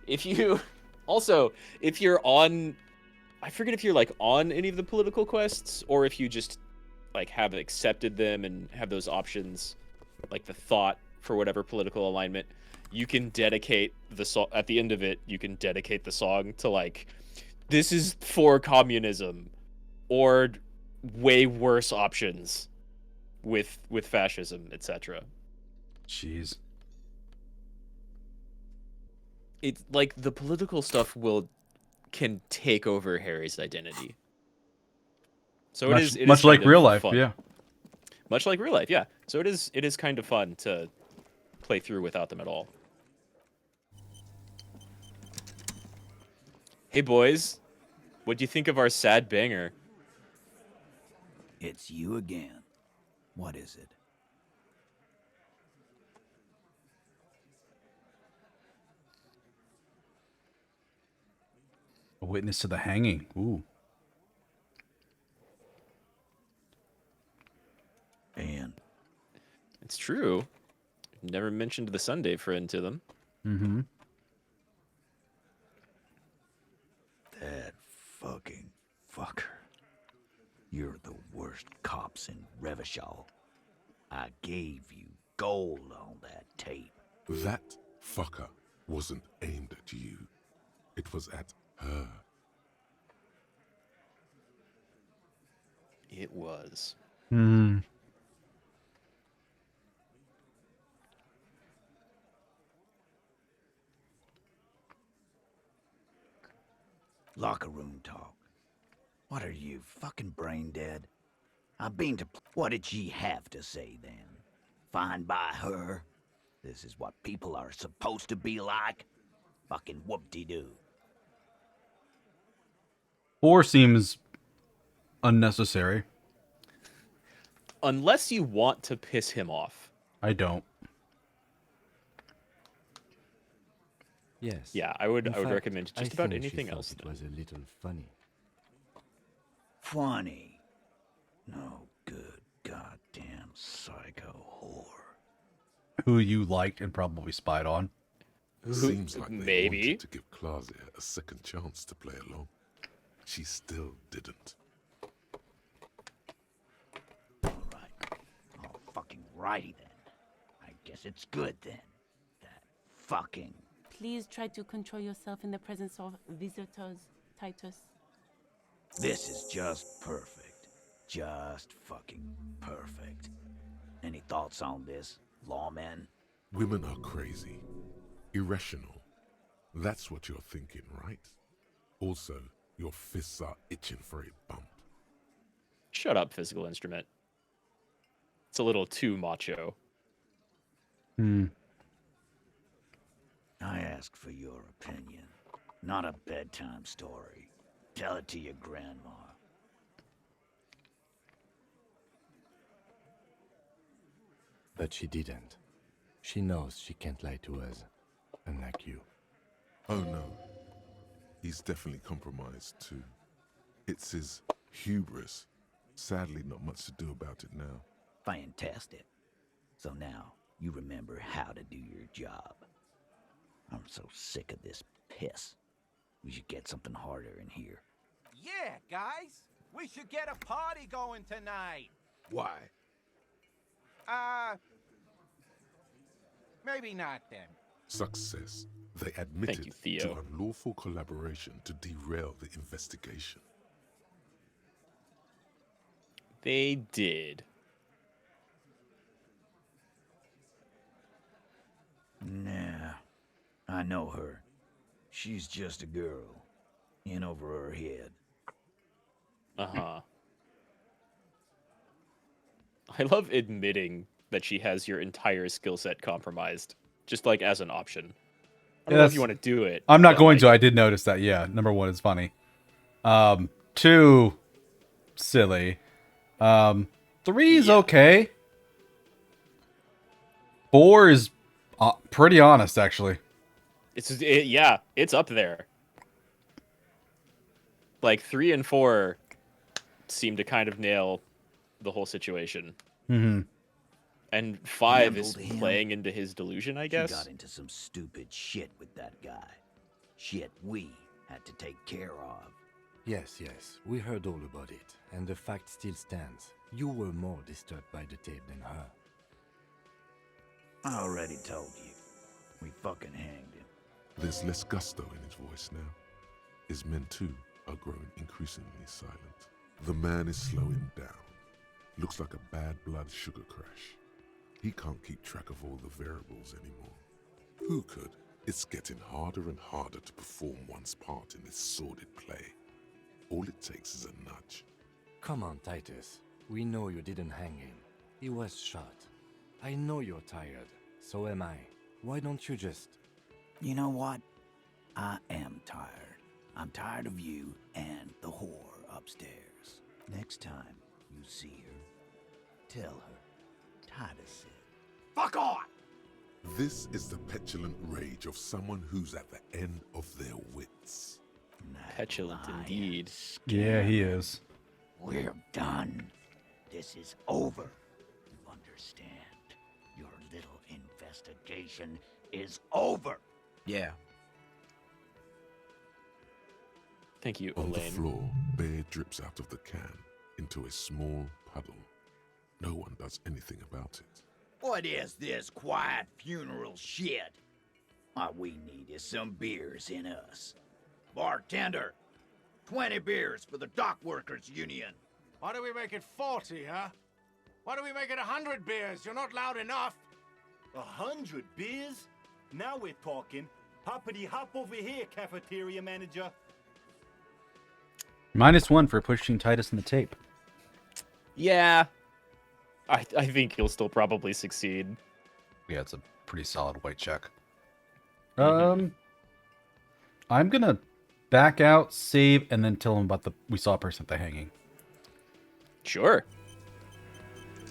If you also, if you're on, I forget if you're like on any of the political quests or if you just like have accepted them and have those options, like the thought for whatever political alignment, you can dedicate the song at the end of it. You can dedicate the song to like, this is for communism, or way worse options with fascism, etc. Jeez. It's like the political stuff can take over Harry's identity. So much, it is much like kind of real life, fun. yeah. Much like real life, yeah. So it is kind of fun to play through without them at all. Hey boys, what do you think of our sad banger? It's you again. What is it? A witness to the hanging. Ooh. And it's true. Never mentioned the Sunday friend to them. Mm-hmm. That fucking fucker. You're the worst cops in Revachol. I gave you gold on that tape. That fucker wasn't aimed at you. It was at her. It was. Hmm. Locker room talk. What are you, fucking brain dead? I've been to... What did she have to say then? Fine by her? This is what people are supposed to be like? Fucking whoop-de-doo. 4 seems unnecessary. Unless you want to piss him off. I don't. Yes. Yeah, I would In fact, recommend just I about think she anything thought else. It was a little funny. Funny? No good goddamn psycho whore. Who you liked and probably spied on. Seems like they Maybe. wanted to give Claudia a second chance to play along. She still didn't. Fucking righty then. I guess it's good then. That fucking... Please try to control yourself in the presence of visitors, Titus. This is just perfect. Just fucking perfect. Any thoughts on this, lawman? Women are crazy. Irrational. That's what you're thinking, right? Also, your fists are itching for a bump. Shut up, physical instrument. It's a little too macho. I ask for your opinion, not a bedtime story. Tell it to your grandma. But she didn't. She knows she can't lie to us, unlike you. Oh no. He's definitely compromised too. It's his hubris. Sadly, not much to do about it now. Fantastic. So now, you remember how to do your job. I'm so sick of this piss. We should get something harder in here. Yeah, guys. We should get a party going tonight. Why? Maybe not then. Success. They admitted you, to Theo. unlawful collaboration to derail the investigation. They did. Nah, I know her. She's just a girl. In over her head. Uh-huh. I love admitting that she has your entire skill set compromised, just like as an option. I don't know if you want to do it. I'm not but, going like, to. I did notice that. Yeah, number one is funny. 2, silly. 3 is okay. 4 is pretty honest, actually. Yeah, it's up there. Like 3 and 4 seem to kind of nail the whole situation. Mm-hmm. And 5 is Gambled him. playing into his delusion, I guess. She got into some stupid shit with that guy. Shit we had to take care of. Yes, we heard all about it, and the fact still stands. You were more disturbed by the tape than her. I already told you. We fucking hanged him. There's less gusto in his voice now. His men too are growing increasingly silent. The man is slowing down. Looks like a bad blood sugar crash. He can't keep track of all the variables anymore. Who could? It's getting harder and harder to perform one's part in this sordid play. All it takes is a nudge. Come on, Titus. We know you didn't hang him. He was shot. I know you're tired. So am I. Why don't you just... You know what? I am tired. I'm tired of you and the whore upstairs. Next time you see her, tell her Titus said, "Fuck off!" This is the petulant rage of someone who's at the end of their wits. Petulant indeed. Yeah, he is. We're done. This is over. You understand? Your little investigation is over. Yeah. Thank you, On the Elaine. floor, beer drips out of the can into a small puddle. No one does anything about it. What is this quiet funeral shit? All we need is some beers in us. Bartender, 20 beers for the Dock Workers Union. Why do we make it 40, huh? Why do we make it 100 beers? You're not loud enough. 100 beers? Now we're talking. Hoppity hop over here, cafeteria manager. -1 for pushing Titus in the tape. Yeah. I think he'll still probably succeed. Yeah, it's a pretty solid white check. I'm gonna back out, save, and then tell him about we saw a person at the hanging. Sure.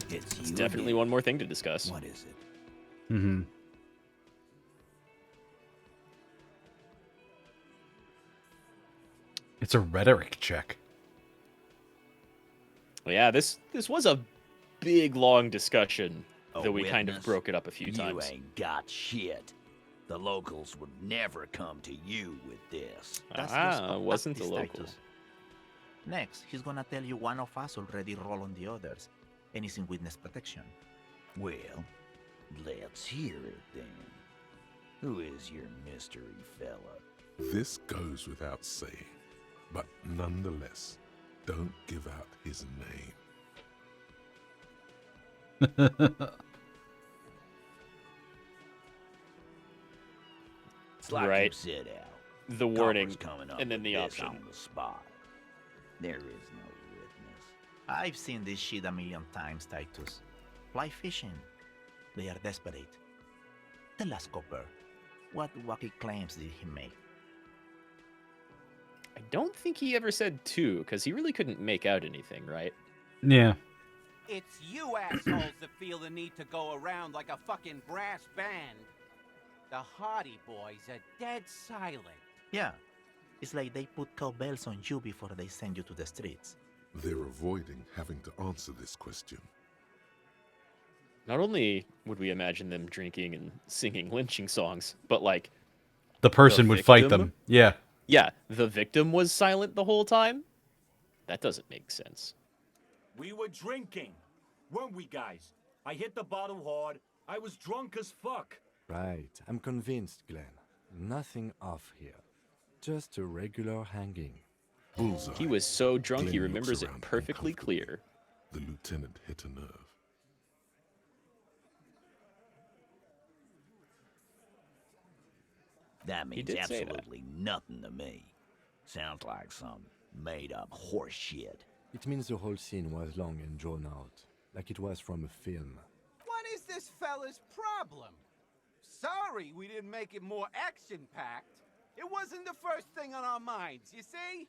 It's It's definitely one more thing to discuss. What is it? Mm-hmm. It's a rhetoric check. Well, yeah, this was a big, long discussion, A though we kind of witness? broke it up a few You times. ain't got shit. The locals would never come to you with this. Wasn't the Titus. locals. Next, he's gonna tell you one of us already roll on the others, and he's in witness protection. Well, let's hear it then. Who is your mystery fella? This goes without saying, but nonetheless, don't give out his name. It's like Right. you said, Al. The warning, Copper's coming up and then with the this option. on the spot. There is no witness. I've seen this shit a million times, Titus. Fly fishing. They are desperate. Tell us, Copper, what wacky claims did he make? I don't think he ever said two, because he really couldn't make out anything, right? Yeah. It's you assholes that feel the need to go around like a fucking brass band. The Hardy Boys are dead silent. Yeah, it's like they put cowbells on you before they send you to the streets. They're avoiding having to answer this question. Not only would we imagine them drinking and singing lynching songs, but like The person would fight victim? them. Yeah. Yeah, the victim was silent the whole time? That doesn't make sense. We were drinking, weren't we, guys? I hit the bottle hard. I was drunk as fuck. Right, I'm convinced, Glenn. Nothing off here. Just a regular hanging. Bullseye. He was so drunk he Glenn remembers looks it around perfectly clear. The lieutenant hit a nerve. That means did say that. absolutely nothing to me. Sounds like some made-up horse shit. It means the whole scene was long and drawn out, like it was from a film. What is this fella's problem? Sorry we didn't make it more action-packed. It wasn't the first thing on our minds, you see?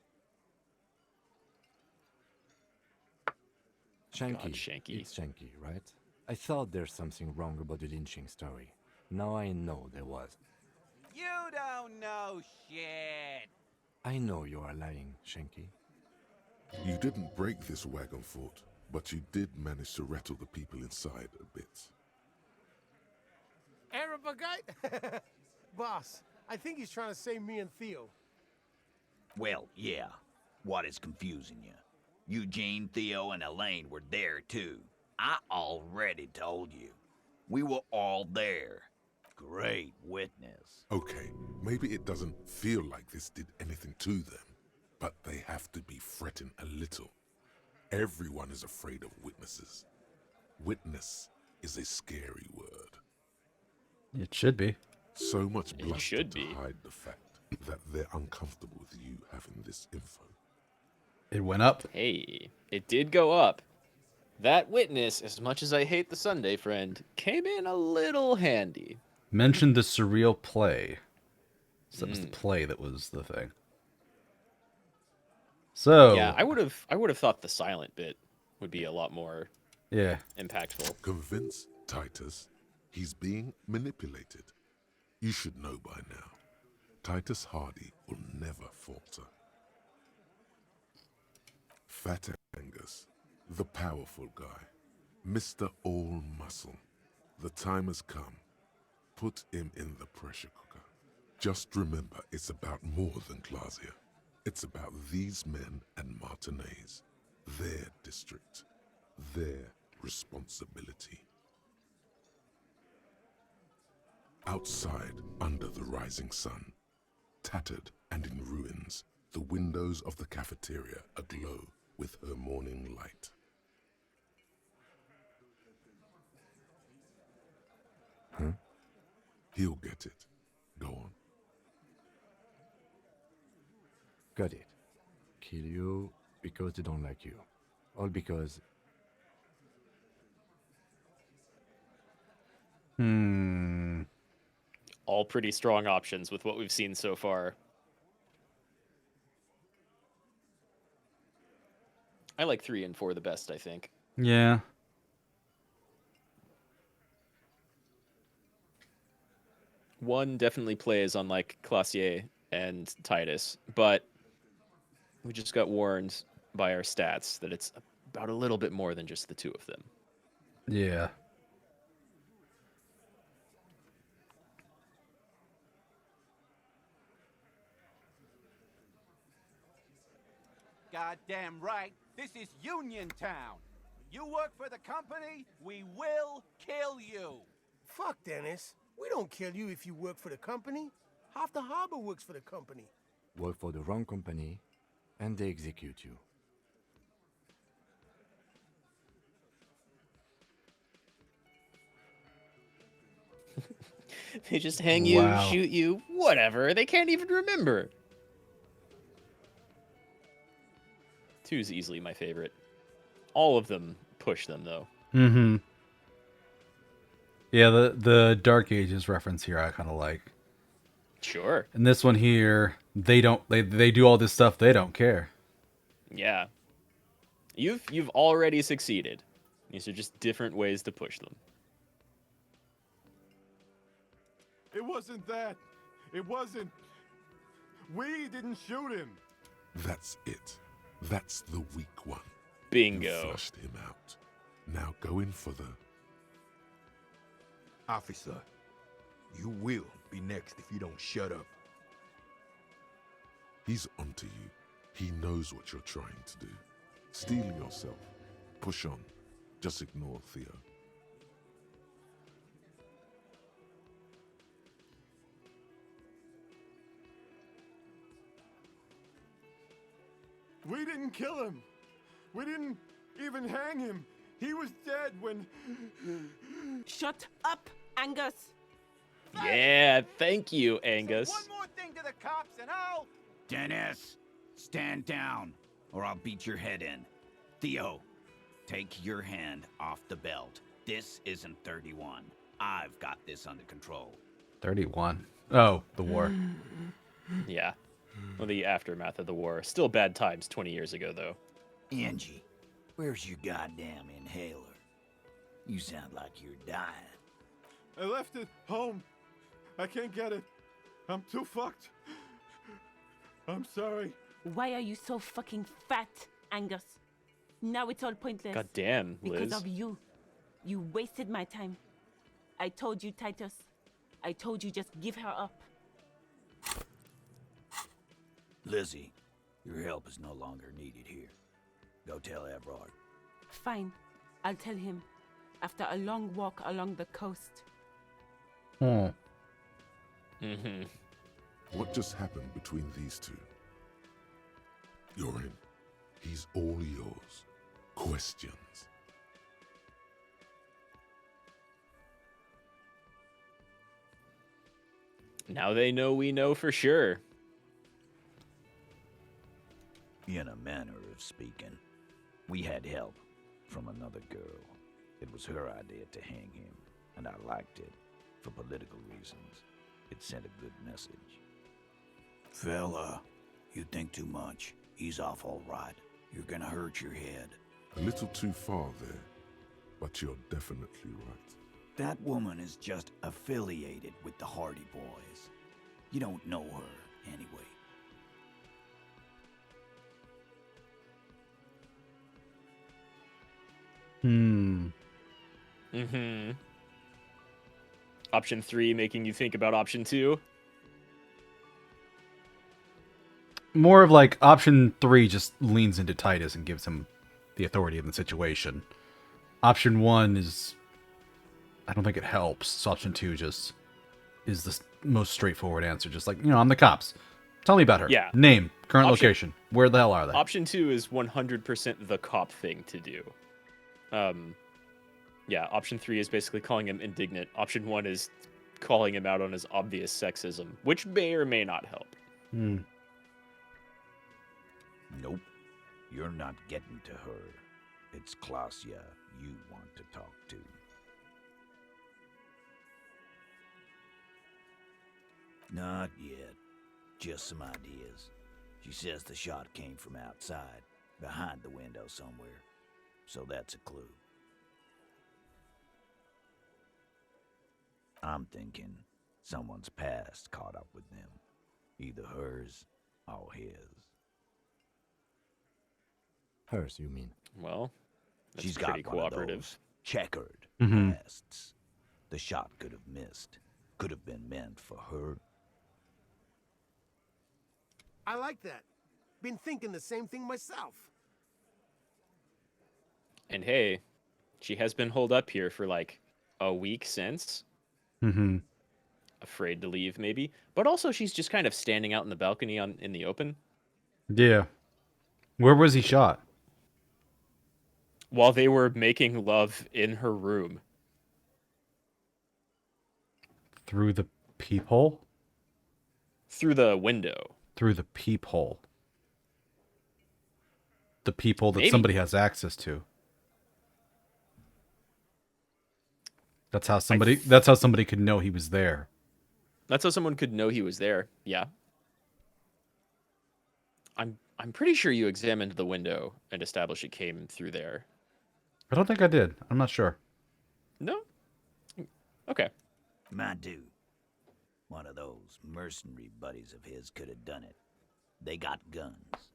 Shanky. God, Shanky. It's Shanky, right? I thought there's something wrong about the lynching story. Now I know there was. You don't know shit. I know you are lying, Shanky. You didn't break this wagon fort, but you did manage to rattle the people inside a bit. Arab guy? Boss, I think he's trying to say me and Theo. Well, yeah. What is confusing you? Eugene, Theo, and Elaine were there too. I already told you. We were all there. Great witness. Okay, maybe it doesn't feel like this did anything to them, but they have to be fretting a little. Everyone is afraid of witnesses. Witness is a scary word. It should be. So much It bluster should to be. hide the fact that they're uncomfortable with you having this info. It went up. Hey, it did go up. That witness, as much as I hate the Sunday friend, came in a little handy. Mentioned the surreal play. So that was the play that was the thing. So Yeah, I would have thought the silent bit would be a lot more impactful. Convince Titus he's being manipulated. You should know by now. Titus Hardy will never falter. Fat Angus, the powerful guy, Mr. All Muscle. The time has come. Put him in the pressure cooker. Just remember, it's about more than Glasia. It's about these men and Martinez, their district, their responsibility. Outside, under the rising sun, tattered and in ruins, the windows of the cafeteria aglow with her morning light. Huh? He'll get it. Go on. Got it. Kill you because they don't like you. All because... All pretty strong options with what we've seen so far. I like 3 and 4 the best, I think. Yeah. One definitely plays on like Classier and Titus, but we just got warned by our stats that it's about a little bit more than just the two of them. Yeah. goddamn right. This is Union Town. You work for the company, we will kill you. Fuck, Dennis. We don't kill you if you work for the company. Half the harbor works for the company. Work for the wrong company, and they execute you. They just hang you, Wow. shoot you, whatever. They can't even remember. 2's easily my favorite. All of them push them, though. Mm-hmm. Yeah, the Dark Ages reference here I kind of like. Sure. And this one here, they do all this stuff, they don't care. Yeah. You've already succeeded. These are just different ways to push them. It wasn't that. It wasn't. We didn't shoot him. That's it. That's the weak one. Bingo. You flushed him out. Now go in for the... Officer, you will be next if you don't shut up. He's onto you. He knows what you're trying to do. Steel yourself. Push on. Just ignore Theo. We didn't kill him. We didn't even hang him. He was dead when... Shut up, Angus. Yeah, thank you, Angus. One more thing to the cops and I'll... Dennis, stand down, or I'll beat your head in. Theo, take your hand off the belt. This isn't 31. I've got this under control. 31. Oh, the war. Yeah. Well, the aftermath of the war. Still bad times 20 years ago, though. Angie, where's your goddamn inhaler? You sound like you're dying. I left it home. I can't get it. I'm too fucked. I'm sorry. Why are you so fucking fat, Angus? Now it's all pointless. God damn, Liz. Because of you. You wasted my time. I told you, Titus. I told you just give her up. Lizzie, your help is no longer needed here. Go tell Everard. Fine. I'll tell him. After a long walk along the coast. Hmm. Mm-hmm. What just happened between these two? You're in. He's all yours. Questions. Now they know we know for sure. In a manner of speaking, we had help from another girl. It was her idea to hang him, and I liked it for political reasons. It sent a good message. Fella, you think too much. He's off all right. You're gonna hurt your head. A little too far there, but you're definitely right. That woman is just affiliated with the Hardy Boys. You don't know her anyway. Mm-hmm. Option 3 making you think about option 2. More of like option 3 just leans into Titus and gives him the authority of the situation. Option 1 is, I don't think it helps. So option 2 just is the most straightforward answer. Just like, I'm the cops. Tell me about her. Yeah. Name, current location. Where the hell are they? Option 2 is 100% the cop thing to do. Yeah, option 3 is basically calling him indignant. Option 1 is calling him out on his obvious sexism, which may or may not help. Nope. You're not getting to her. It's Klasia you want to talk to. Not yet. Just some ideas. She says the shot came from outside, behind the window somewhere. So that's a clue. I'm thinking someone's past caught up with them. Either hers or his. Hers, you mean? Well, that's She's pretty got one cooperative. of those checkered Mhm. pasts. The shot could have missed. Could have been meant for her. I like that. Been thinking the same thing myself. And hey, she has been holed up here for like a week since. Mm-hmm. Afraid to leave, maybe. But also, she's just kind of standing out in the balcony in the open. Yeah. Where was he shot? While they were making love in her room. Through the peephole? Through the window. Through the peephole. The peephole that Maybe. somebody has access to. That's how somebody could know he was there. That's how someone could know he was there. Yeah. I'm pretty sure you examined the window and established it came through there. I don't think I did. I'm not sure. No? Okay. My dude. One of those mercenary buddies of his could have done it. They got guns,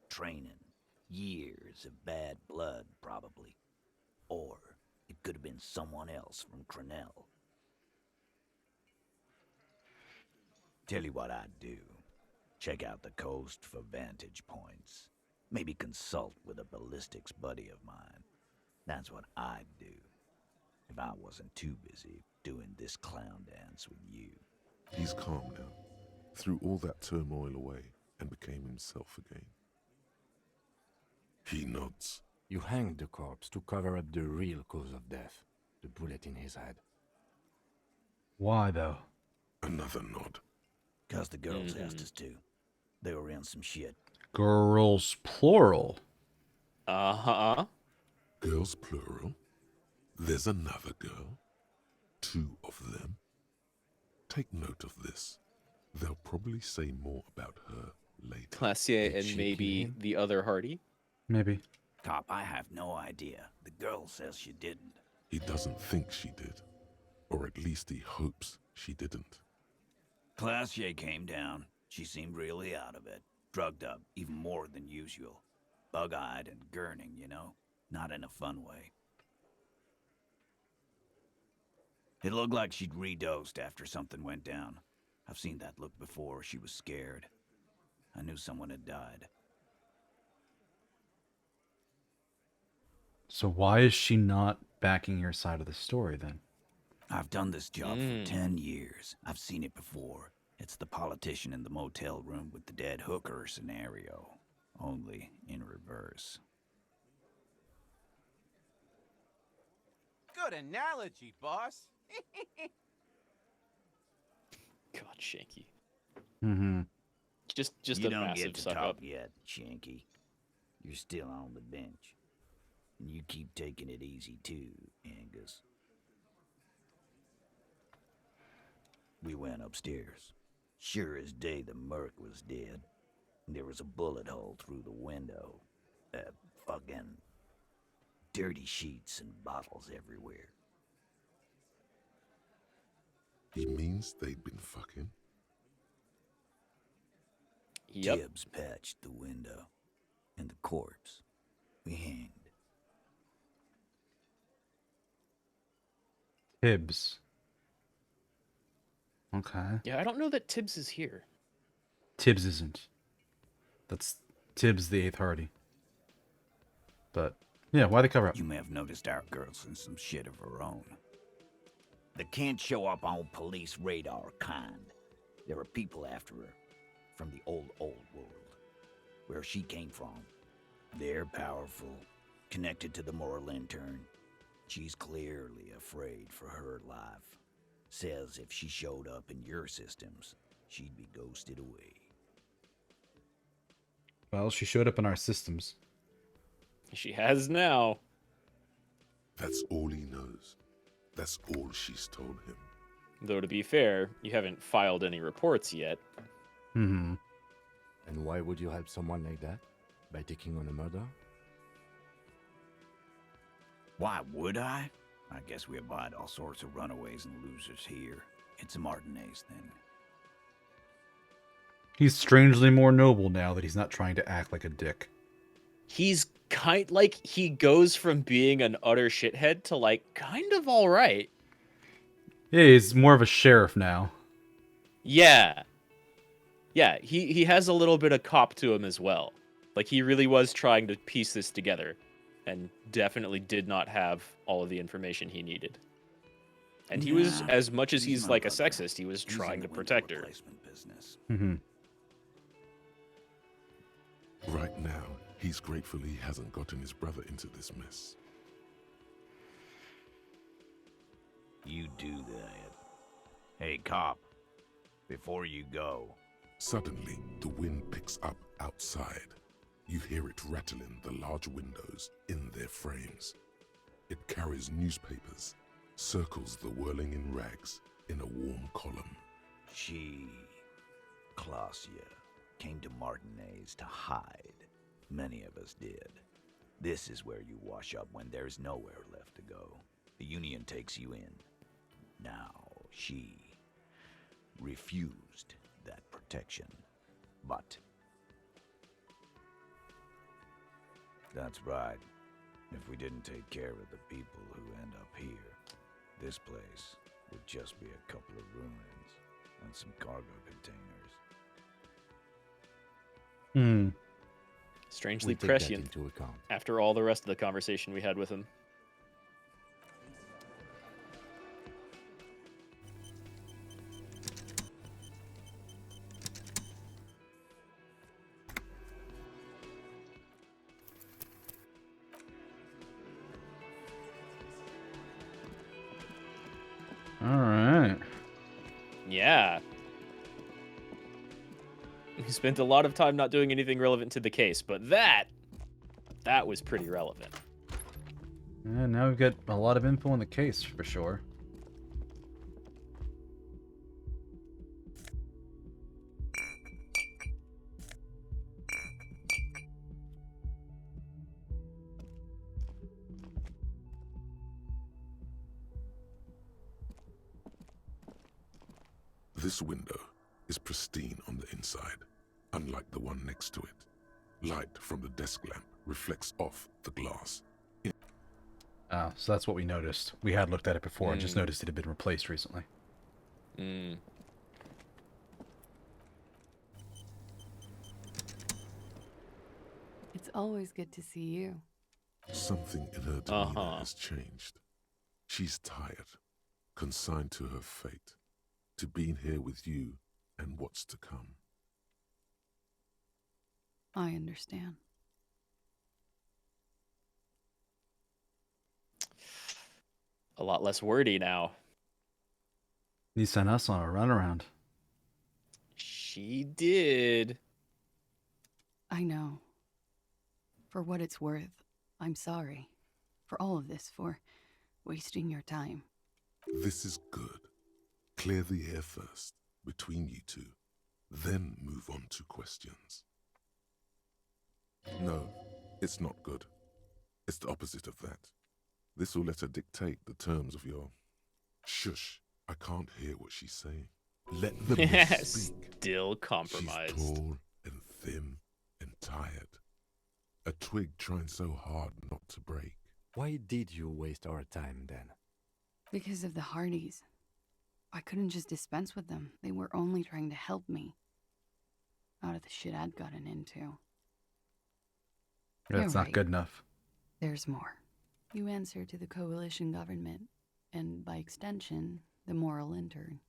training, years of bad blood, probably. Or it could have been someone else from Crenell. Tell you what I'd do. Check out the coast for vantage points. Maybe consult with a ballistics buddy of mine. That's what I'd do. If I wasn't too busy doing this clown dance with you. He's calm now. Threw all that turmoil away and became himself again. He nods. You hanged the corpse to cover up the real cause of death. The bullet in his head. Why, though? Another nod. 'Cause the girls asked us to. They were in some shit. Girls, plural. Uh-huh. Girls, plural. There's another girl. 2 of them. Take note of this. They'll probably say more about her later. Classier and maybe the other Hardy. Maybe. Cop, I have no idea. The girl says she didn't. He doesn't think she did. Or at least he hopes she didn't. Classier came down. She seemed really out of it. Drugged up, even more than usual. Bug-eyed and gurning, you know? Not in a fun way. It looked like she'd redosed after something went down. I've seen that look before. She was scared. I knew someone had died. So why is she not backing your side of the story, then? I've done this job for 10 years. I've seen it before. It's the politician in the motel room with the dead hooker scenario. Only in reverse. Good analogy, boss. God, Shanky. Mm-hmm. Just you a don't massive get to suck talk up. yet, Shanky. You're still on the bench. And you keep taking it easy too, Angus. We went upstairs. Sure as day the merc was dead. There was a bullet hole through the window. Fucking dirty sheets and bottles everywhere. He means they'd been fucking? Yep. Tibbs patched the window. And the corpse. We hanged. Tibbs. Okay. Yeah, I don't know that Tibbs is here. Tibbs isn't. That's Tibbs the 8th Hardy. But, yeah, why the cover up? You may have noticed our girl's in some shit of her own. They can't show up on police radar kind. There are people after her. From the old world. Where she came from. They're powerful. Connected to the moral intern. She's clearly afraid for her life. Says if she showed up in your systems, she'd be ghosted away. Well, she showed up in our systems. She has now. That's all he knows. That's all she's told him. Though to be fair, you haven't filed any reports yet. Mm-hmm. And why would you help someone like that? By taking on a murder? Why would I? I guess we abide all sorts of runaways and losers here. It's a Martinez thing. He's strangely more noble now that he's not trying to act like a dick. He's he goes from being an utter shithead to like kind of all right. Yeah, he's more of a sheriff now. Yeah. Yeah, he has a little bit of cop to him as well. Like, he really was trying to piece this together and definitely did not have all of the information he needed. And he was, as much as he's like a sexist, he was trying to protect her. Mm-hmm. Right now, he's grateful he hasn't gotten his brother into this mess. You do that. Hey, cop, before you go. Suddenly, the wind picks up outside. You hear it rattling the large windows in their frames. It carries newspapers, circles the whirling in rags in a warm column. She, Clausia, came to Martinez to hide. Many of us did. This is where you wash up when there's nowhere left to go. The Union takes you in. Now, she refused that protection, but... That's right. If we didn't take care of the people who end up here, this place would just be a couple of ruins and some cargo containers. Hmm. Strangely We'll take that prescient into account. after all the rest of the conversation we had with him. All right. Yeah. We spent a lot of time not doing anything relevant to the case, but that was pretty relevant. And now we've got a lot of info on the case for sure. This window is pristine on the inside, unlike the one next to it. Light from the desk lamp reflects off the glass. Oh, so that's what we noticed. We had looked at it before and just noticed it had been replaced recently. It's always good to see you. Something in her demeanor has changed. She's tired, consigned to her fate, to being here with you and what's to come. I understand. A lot less wordy now. You sent us on a runaround. She did. I know. For what it's worth, I'm sorry. For all of this, for wasting your time. This is good. Clear the air first, between you two, then move on to questions. No, it's not good. It's the opposite of that. This will let her dictate the terms of your... Shush, I can't hear what she's saying. Let the miss speak. Still compromised. She's tall and thin and tired. A twig trying so hard not to break. Why did you waste our time then? Because of the Hardys. I couldn't just dispense with them. They were only trying to help me. Out of the shit I'd gotten into. That's not good enough. There's more. You answer to the coalition government, and by extension, the moral intern.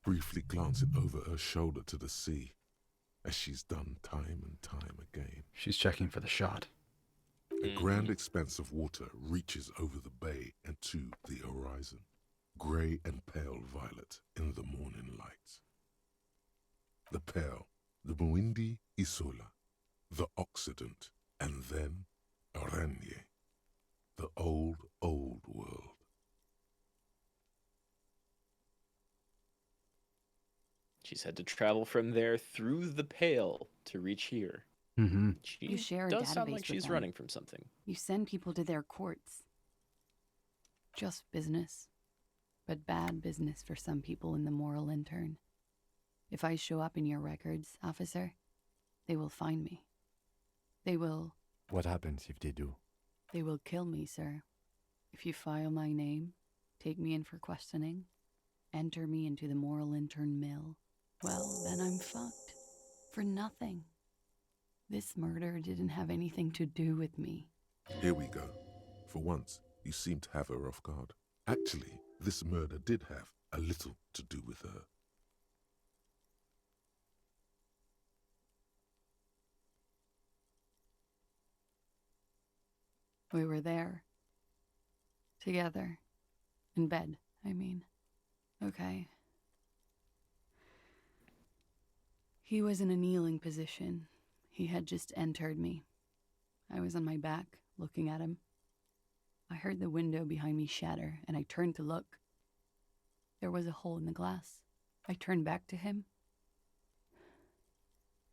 Briefly glancing over her shoulder to the sea, as she's done time and time again. She's checking for the shot. A grand expanse of water reaches over the bay and to the horizon, grey and pale violet in the morning light. The pale, the Muindi Isola, the Occident, and then Aranye, the old, old world. She's had to travel from there through the Pale to reach here. Mm-hmm. She You share a does database sound like with she's them. running from something. You send people to their courts. Just business. But bad business for some people in the moral intern. If I show up in your records, officer, they will find me. They will... What happens if they do? They will kill me, sir. If you file my name, take me in for questioning, enter me into the moral intern mill, well, then I'm fucked. For nothing. This murder didn't have anything to do with me. Here we go. For once, you seem to have her off guard. Actually, this murder did have a little to do with her. We were there. Together. In bed, I mean. Okay. He was in a kneeling position. He had just entered me. I was on my back, looking at him. I heard the window behind me shatter, and I turned to look. There was a hole in the glass. I turned back to him.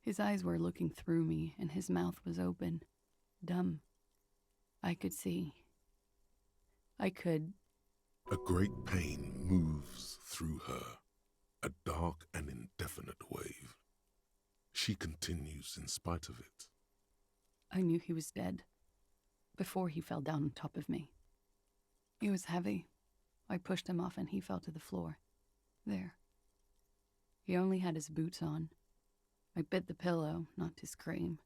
His eyes were looking through me, and his mouth was open. Dumb. I could see. I could... A great pain moves through her, a dark and indefinite wave. She continues in spite of it. I knew he was dead. Before he fell down on top of me. He was heavy. I pushed him off and he fell to the floor. There. He only had his boots on. I bit the pillow, not to scream,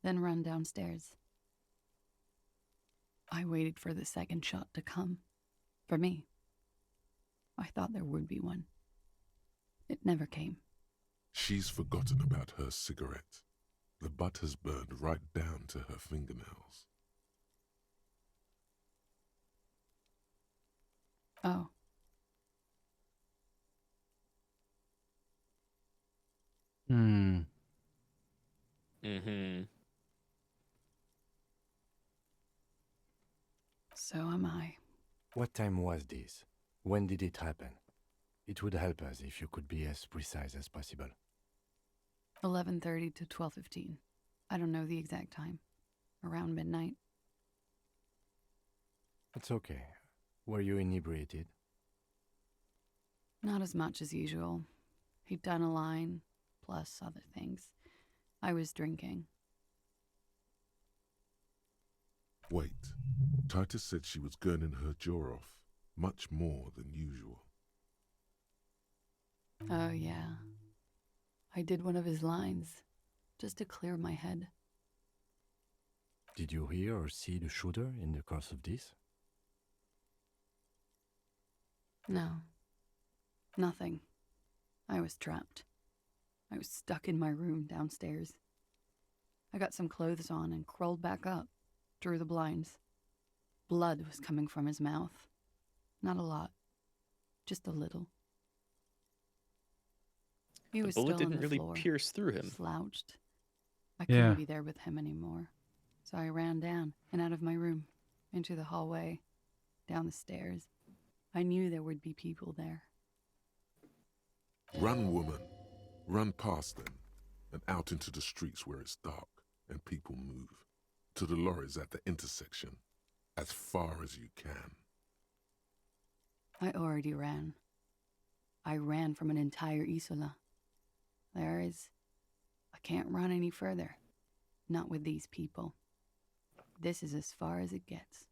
then ran downstairs. I waited for the second shot to come. For me. I thought there would be one. It never came. She's forgotten about her cigarette. The butt has burned right down to her fingernails. Oh. So am I. What time was this? When did it happen? It would help us if you could be as precise as possible. 11:30 to 12:15. I don't know the exact time. Around midnight. It's okay. Were you inebriated? Not as much as usual. He'd done a line, plus other things. I was drinking. Wait. Titus said she was gurning her jaw off, much more than usual. Oh, yeah. I did one of his lines, just to clear my head. Did you hear or see the shooter in the course of this? No. Nothing. I was trapped. I was stuck in my room downstairs. I got some clothes on and crawled back up, drew the blinds. Blood was coming from his mouth. Not a lot. Just a little. He was the bullet still on didn't the really floor, pierce through him. Slouched. I couldn't be there with him anymore. So I ran down and out of my room, into the hallway, down the stairs. I knew there would be people there. Run, woman. Run past them and out into the streets where it's dark and people move. To the lorries at the intersection, as far as you can. I already ran. I ran from an entire Isola. I can't run any further. Not with these people. This is as far as it gets.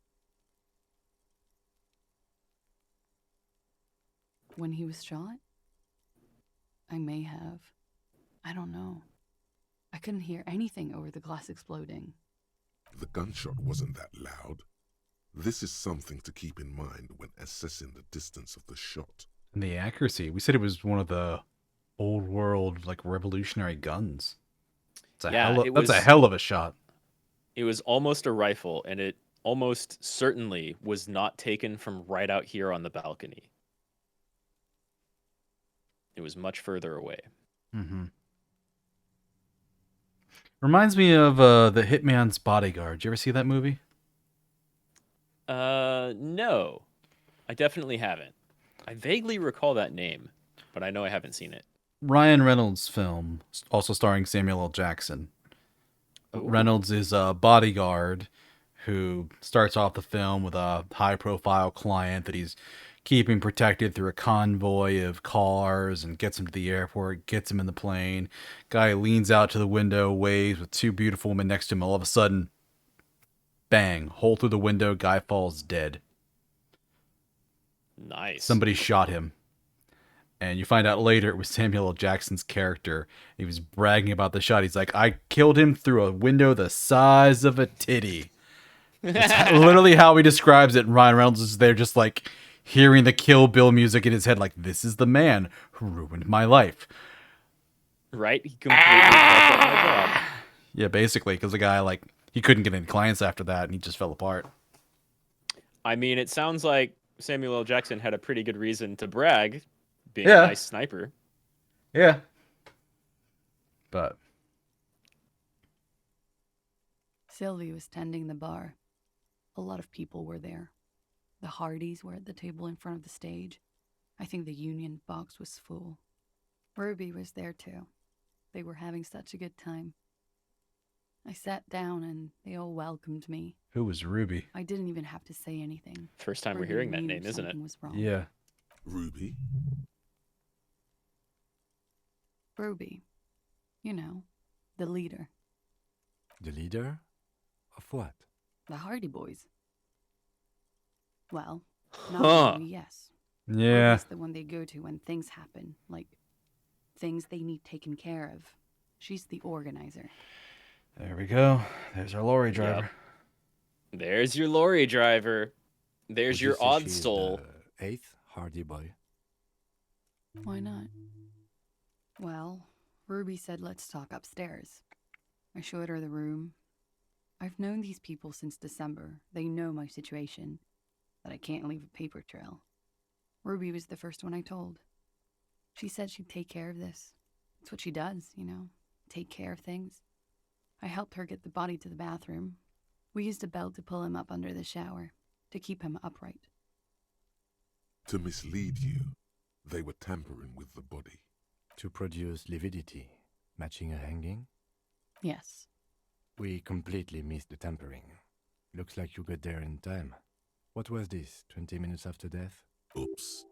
When he was shot? I may have. I don't know. I couldn't hear anything over the glass exploding. The gunshot wasn't that loud. This is something to keep in mind when assessing the distance of the shot. And the accuracy. We said it was one of the old world, like, revolutionary guns. That's a hell of a shot. It was almost a rifle, and it almost certainly was not taken from right out here on the balcony. It was much further away. Mm-hmm. Reminds me of The Hitman's Bodyguard. Did you ever see that movie? No. I definitely haven't. I vaguely recall that name, but I know I haven't seen it. Ryan Reynolds' film, also starring Samuel L. Jackson. Ooh. Reynolds is a bodyguard who starts off the film with a high-profile client that he's keeping protected through a convoy of cars and gets him to the airport, gets him in the plane. Guy leans out to the window, waves with two beautiful women next to him. All of a sudden, bang, hole through the window, guy falls dead. Nice. Somebody shot him. And you find out later it was Samuel L. Jackson's character. He was bragging about the shot. He's like, I killed him through a window the size of a titty. That's literally how he describes it. And Ryan Reynolds is there just like hearing the Kill Bill music in his head, like, this is the man who ruined my life. Right? He completely fucked up my job. Yeah, basically, because the guy, like, he couldn't get any clients after that, and he just fell apart. I mean, it sounds like Samuel L. Jackson had a pretty good reason to brag, being a nice sniper. Yeah. But Sylvie was tending the bar. A lot of people were there. The Hardys were at the table in front of the stage. I think the Union box was full. Ruby was there too. They were having such a good time. I sat down and they all welcomed me. who was Ruby? I didn't even have to say anything. First time we're Ruby hearing that knew name, isn't it? something was wrong. Yeah. Ruby? Ruby. You know, the leader. The leader? Of what? The Hardy Boys. Well, Huh. not really, yes. Yeah. Ruby's the one they go to when things happen, like things they need taken care of. She's the organizer. There we go. There's our lorry driver. Yep. There's your lorry driver. There's Would your you say odd she's soul. the eighth Hardy Boy. Why not? Well, Ruby said let's talk upstairs. I showed her the room. I've known these people since December. They know my situation, that I can't leave a paper trail. Ruby was the first one I told. She said she'd take care of this. It's what she does, you know, take care of things. I helped her get the body to the bathroom. We used a belt to pull him up under the shower, to keep him upright. To mislead you, they were tampering with the body. To produce lividity, matching a hanging? Yes. We completely missed the tampering. Looks like you got there in time. What was this, 20 minutes after death? Oops.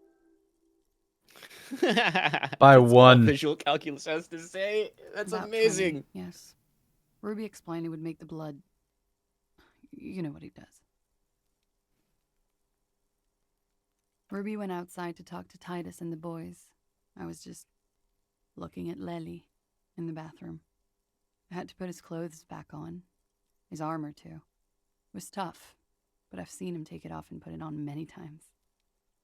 By That's all one. Visual calculus has to say. That's About amazing. 20, yes. Ruby explained it would make the blood... You know what he does. Ruby went outside to talk to Titus and the boys. I was just looking at Lely in the bathroom. I had to put his clothes back on. His armor, too. It was tough, but I've seen him take it off and put it on many times.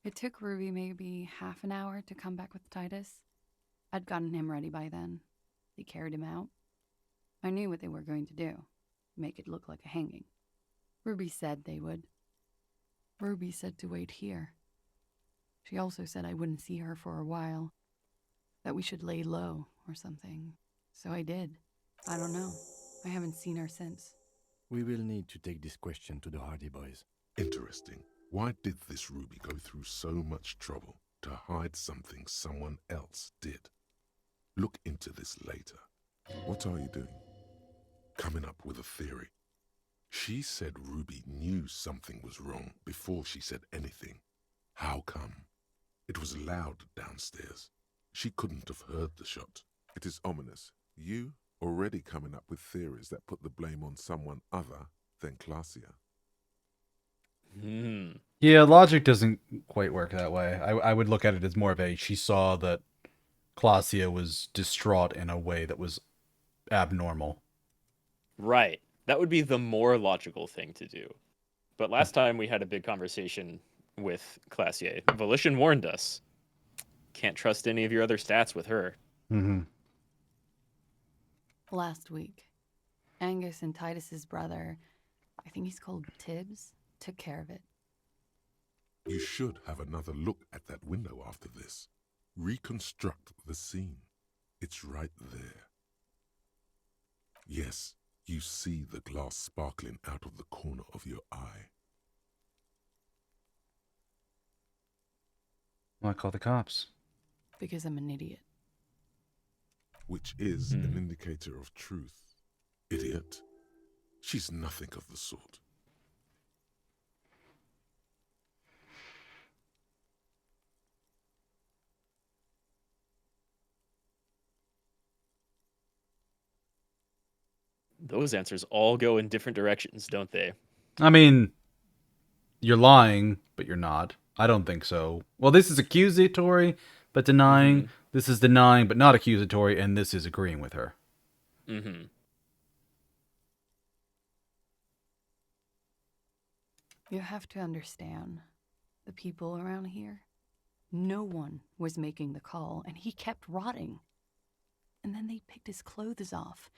It took Ruby maybe half an hour to come back with Titus. I'd gotten him ready by then. They carried him out. I knew what they were going to do. Make it look like a hanging. Ruby said they would. Ruby said to wait here. She also said I wouldn't see her for a while. That we should lay low or something. So I did. I don't know. I haven't seen her since. We will need to take this question to the Hardy Boys. Interesting. Why did this Ruby go through so much trouble to hide something someone else did? Look into this later. What are you doing? Coming up with a theory. She said Ruby knew something was wrong before she said anything. How come? It was loud downstairs. She couldn't have heard the shot. It is ominous. You already coming up with theories that put the blame on someone other than Clausia. Yeah, logic doesn't quite work that way. I would look at it as more of a, she saw that Clausia was distraught in a way that was abnormal. Right. That would be the more logical thing to do. But last time we had a big conversation with Clausia. Volition warned us. Can't trust any of your other stats with her. Mm-hmm. Last week, Angus and Titus's brother, I think he's called Tibbs, took care of it. You should have another look at that window after this. Reconstruct the scene. It's right there. Yes, you see the glass sparkling out of the corner of your eye. Why call the cops? Because I'm an idiot. Which is an indicator of truth. Idiot. She's nothing of the sort. Those answers all go in different directions, don't they? I mean, you're lying, but you're not. I don't think so. Well, this is accusatory, but denying. This is denying, but not accusatory, and this is agreeing with her. Mm-hmm. You have to understand, the people around here, no one was making the call, and he kept rotting. And then they picked his clothes off,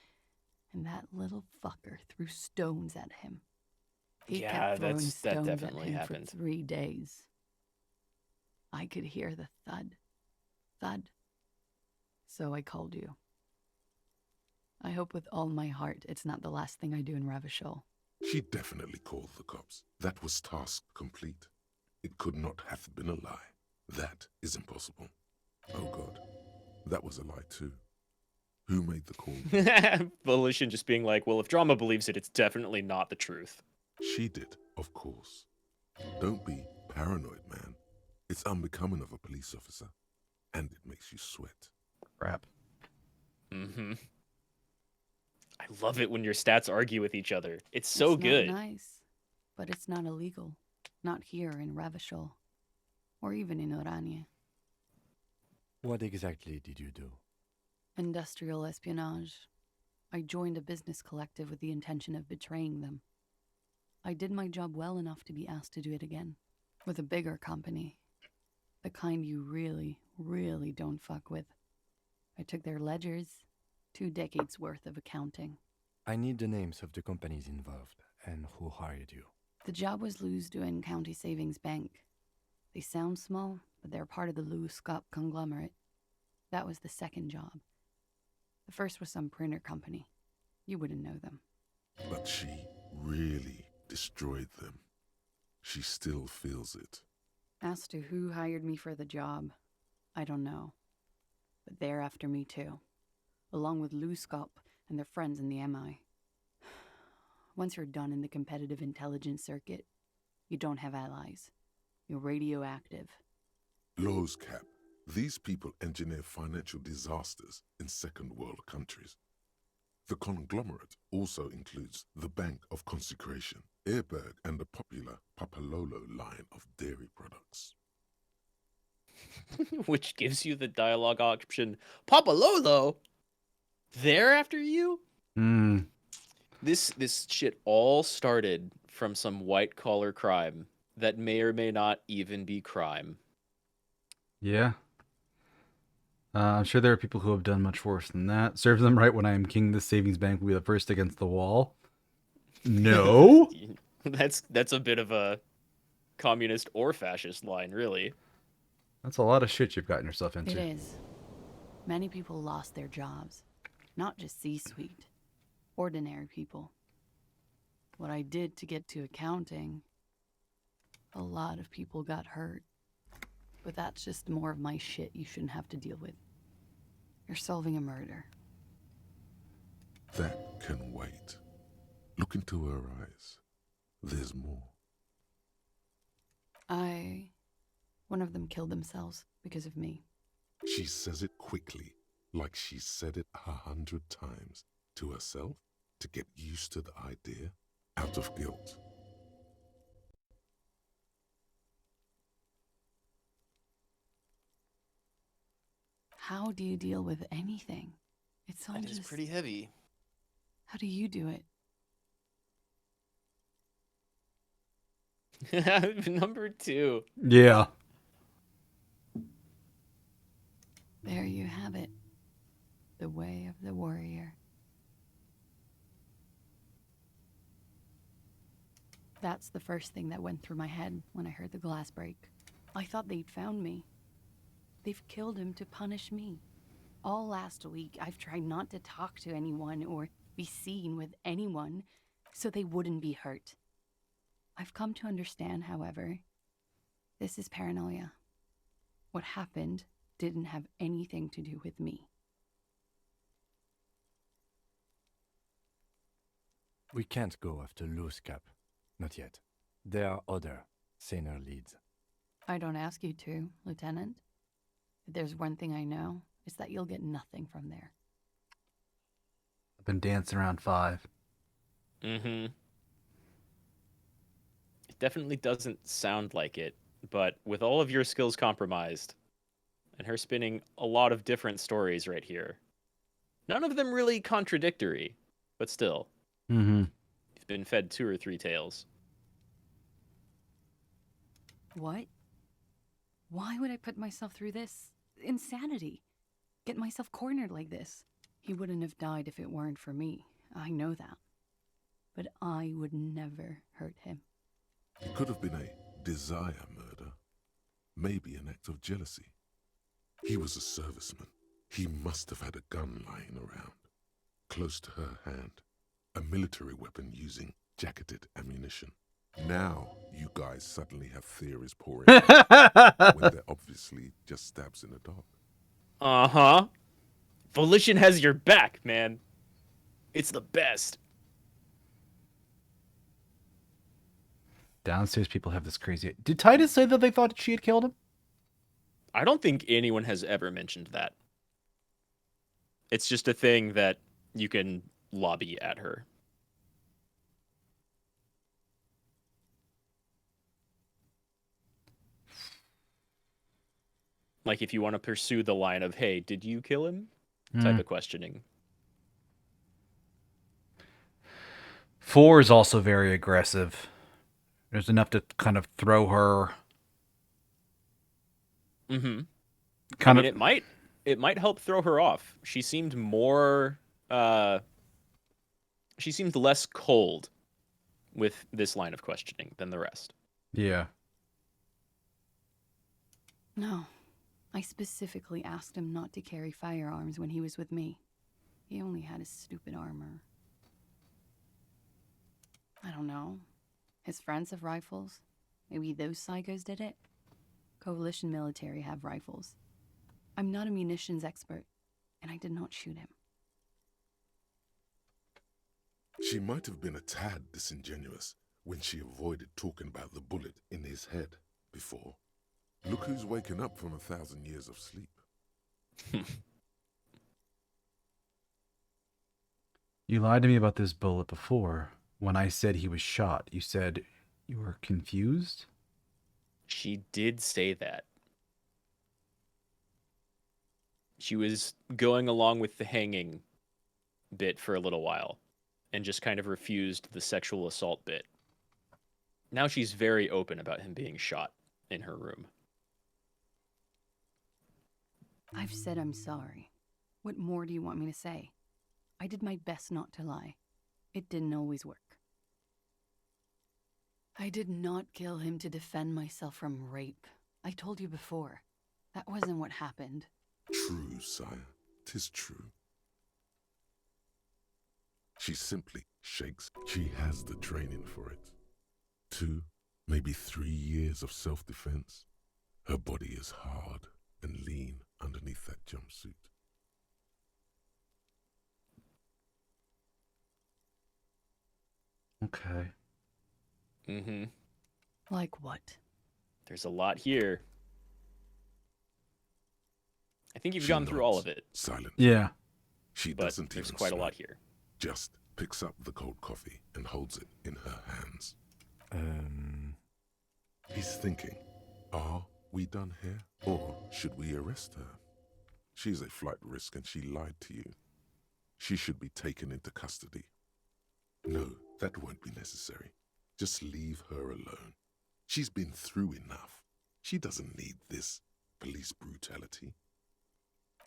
and that little fucker threw stones at him. He kept throwing stones at him happened. for 3 days. I could hear the thud, thud. So I called you. I hope with all my heart it's not the last thing I do in Ravishol. She definitely called the cops. That was task complete. It could not have been a lie. That is impossible. Oh God, that was a lie too. Who made the call? Volition just being like, well, if drama believes it, it's definitely not the truth. She did, of course. Don't be paranoid, man. It's unbecoming of a police officer. And it makes you sweat. Crap. Mm-hmm. I love it when your stats argue with each other. It's so good. Not nice, but it's not illegal. Not here in Ravishol. Or even in Oranje. What exactly did you do? Industrial espionage. I joined a business collective with the intention of betraying them. I did my job well enough to be asked to do it again. With a bigger company. The kind you really, really don't fuck with. I took their ledgers, 2 decades worth of accounting. I need the names of the companies involved and who hired you. The job was Deuscain County Savings Bank. They sound small, but they're part of the Deuscain conglomerate. That was the second job. The first was some printer company. You wouldn't know them. But she really destroyed them. She still feels it. As to who hired me for the job, I don't know. But they're after me too. Along with Deuscain and their friends in the MI. Once you're done in the competitive intelligence circuit, you don't have allies. You're radioactive. Laws cap. These people engineer financial disasters in second world countries. The conglomerate also includes the Bank of Consecration, Airberg, and the popular Papalolo line of dairy products. Which gives you the dialogue option, Papalolo? They're after you? This shit all started from some white-collar crime that may or may not even be crime. Yeah. I'm sure there are people who have done much worse than that. Serve them right when I am king, this savings bank will be the first against the wall. No? That's a bit of a communist or fascist line, really. That's a lot of shit you've gotten yourself into. It is. Many people lost their jobs. Not just C-suite. Ordinary people. What I did to get to accounting, a lot of people got hurt. But that's just more of my shit you shouldn't have to deal with. You're solving a murder. That can wait. Look into her eyes. There's more. One of them killed themselves because of me. She says it quickly, like she said it 100 times. To herself, to get used to the idea, out of guilt. How do you deal with anything? It's all That just... is pretty heavy. How do you do it? Number 2. Yeah. There you have it. The way of the warrior. That's the first thing that went through my head when I heard the glass break. I thought they'd found me. They've killed him to punish me. All last week, I've tried not to talk to anyone or be seen with anyone so they wouldn't be hurt. I've come to understand, however, this is paranoia. What happened didn't have anything to do with me. We can't go after Deuscain. Not yet. There are other, saner leads. I don't ask you to, Lieutenant. If there's one thing I know, it's that you'll get nothing from there. I've been dancing around 5. Mm-hmm. It definitely doesn't sound like it, but with all of your skills compromised, and her spinning a lot of different stories right here. None of them really contradictory, but still. Mm-hmm. He's been fed 2 or 3 tales. What? Why would I put myself through this insanity? Get myself cornered like this? He wouldn't have died if it weren't for me. I know that. But I would never hurt him. It could have been a desire murder. Maybe an act of jealousy. He was a serviceman. He must have had a gun lying around, close to her hand. A military weapon using jacketed ammunition. Now, you guys suddenly have theories pouring out when they're obviously just stabs in the dark. Uh-huh. Volition has your back, man. It's the best. Downstairs people have this crazy... Did Titus say that they thought she had killed him? I don't think anyone has ever mentioned that. It's just a thing that you can lobby at her. Like if you want to pursue the line of, hey, did you kill him? Type of questioning. 4 is also very aggressive. There's enough to kind of throw her. Mm-hmm. I mean, it might help throw her off. She seemed more she seemed less cold with this line of questioning than the rest. Yeah. No. I specifically asked him not to carry firearms when he was with me. He only had his stupid armor. I don't know. His friends have rifles. Maybe those psychos did it. Coalition military have rifles. I'm not a munitions expert, and I did not shoot him. She might have been a tad disingenuous when she avoided talking about the bullet in his head before. Look who's waking up from 1,000 years of sleep. You lied to me about this bullet before. When I said he was shot, you said you were confused? She did say that. She was going along with the hanging bit for a little while and just kind of refused the sexual assault bit. Now she's very open about him being shot in her room. I've said I'm sorry. What more do you want me to say? I did my best not to lie. It didn't always work. I did not kill him to defend myself from rape. I told you before. That wasn't what happened. True, sire. 'Tis true. She simply shakes. She has the training for it. 2, maybe 3 years of self-defense. Her body is hard and lean underneath that jumpsuit. Okay. Mm-hmm. Like what? There's a lot here. I think you've gone through all of it. Silent. Yeah. She but doesn't there's even quite a smile. lot here. Just picks up the cold coffee and holds it in her hands. He's thinking, are we done here? Or should we arrest her? She's a flight risk and she lied to you. She should be taken into custody. No, that won't be necessary. Just leave her alone. She's been through enough. She doesn't need this police brutality.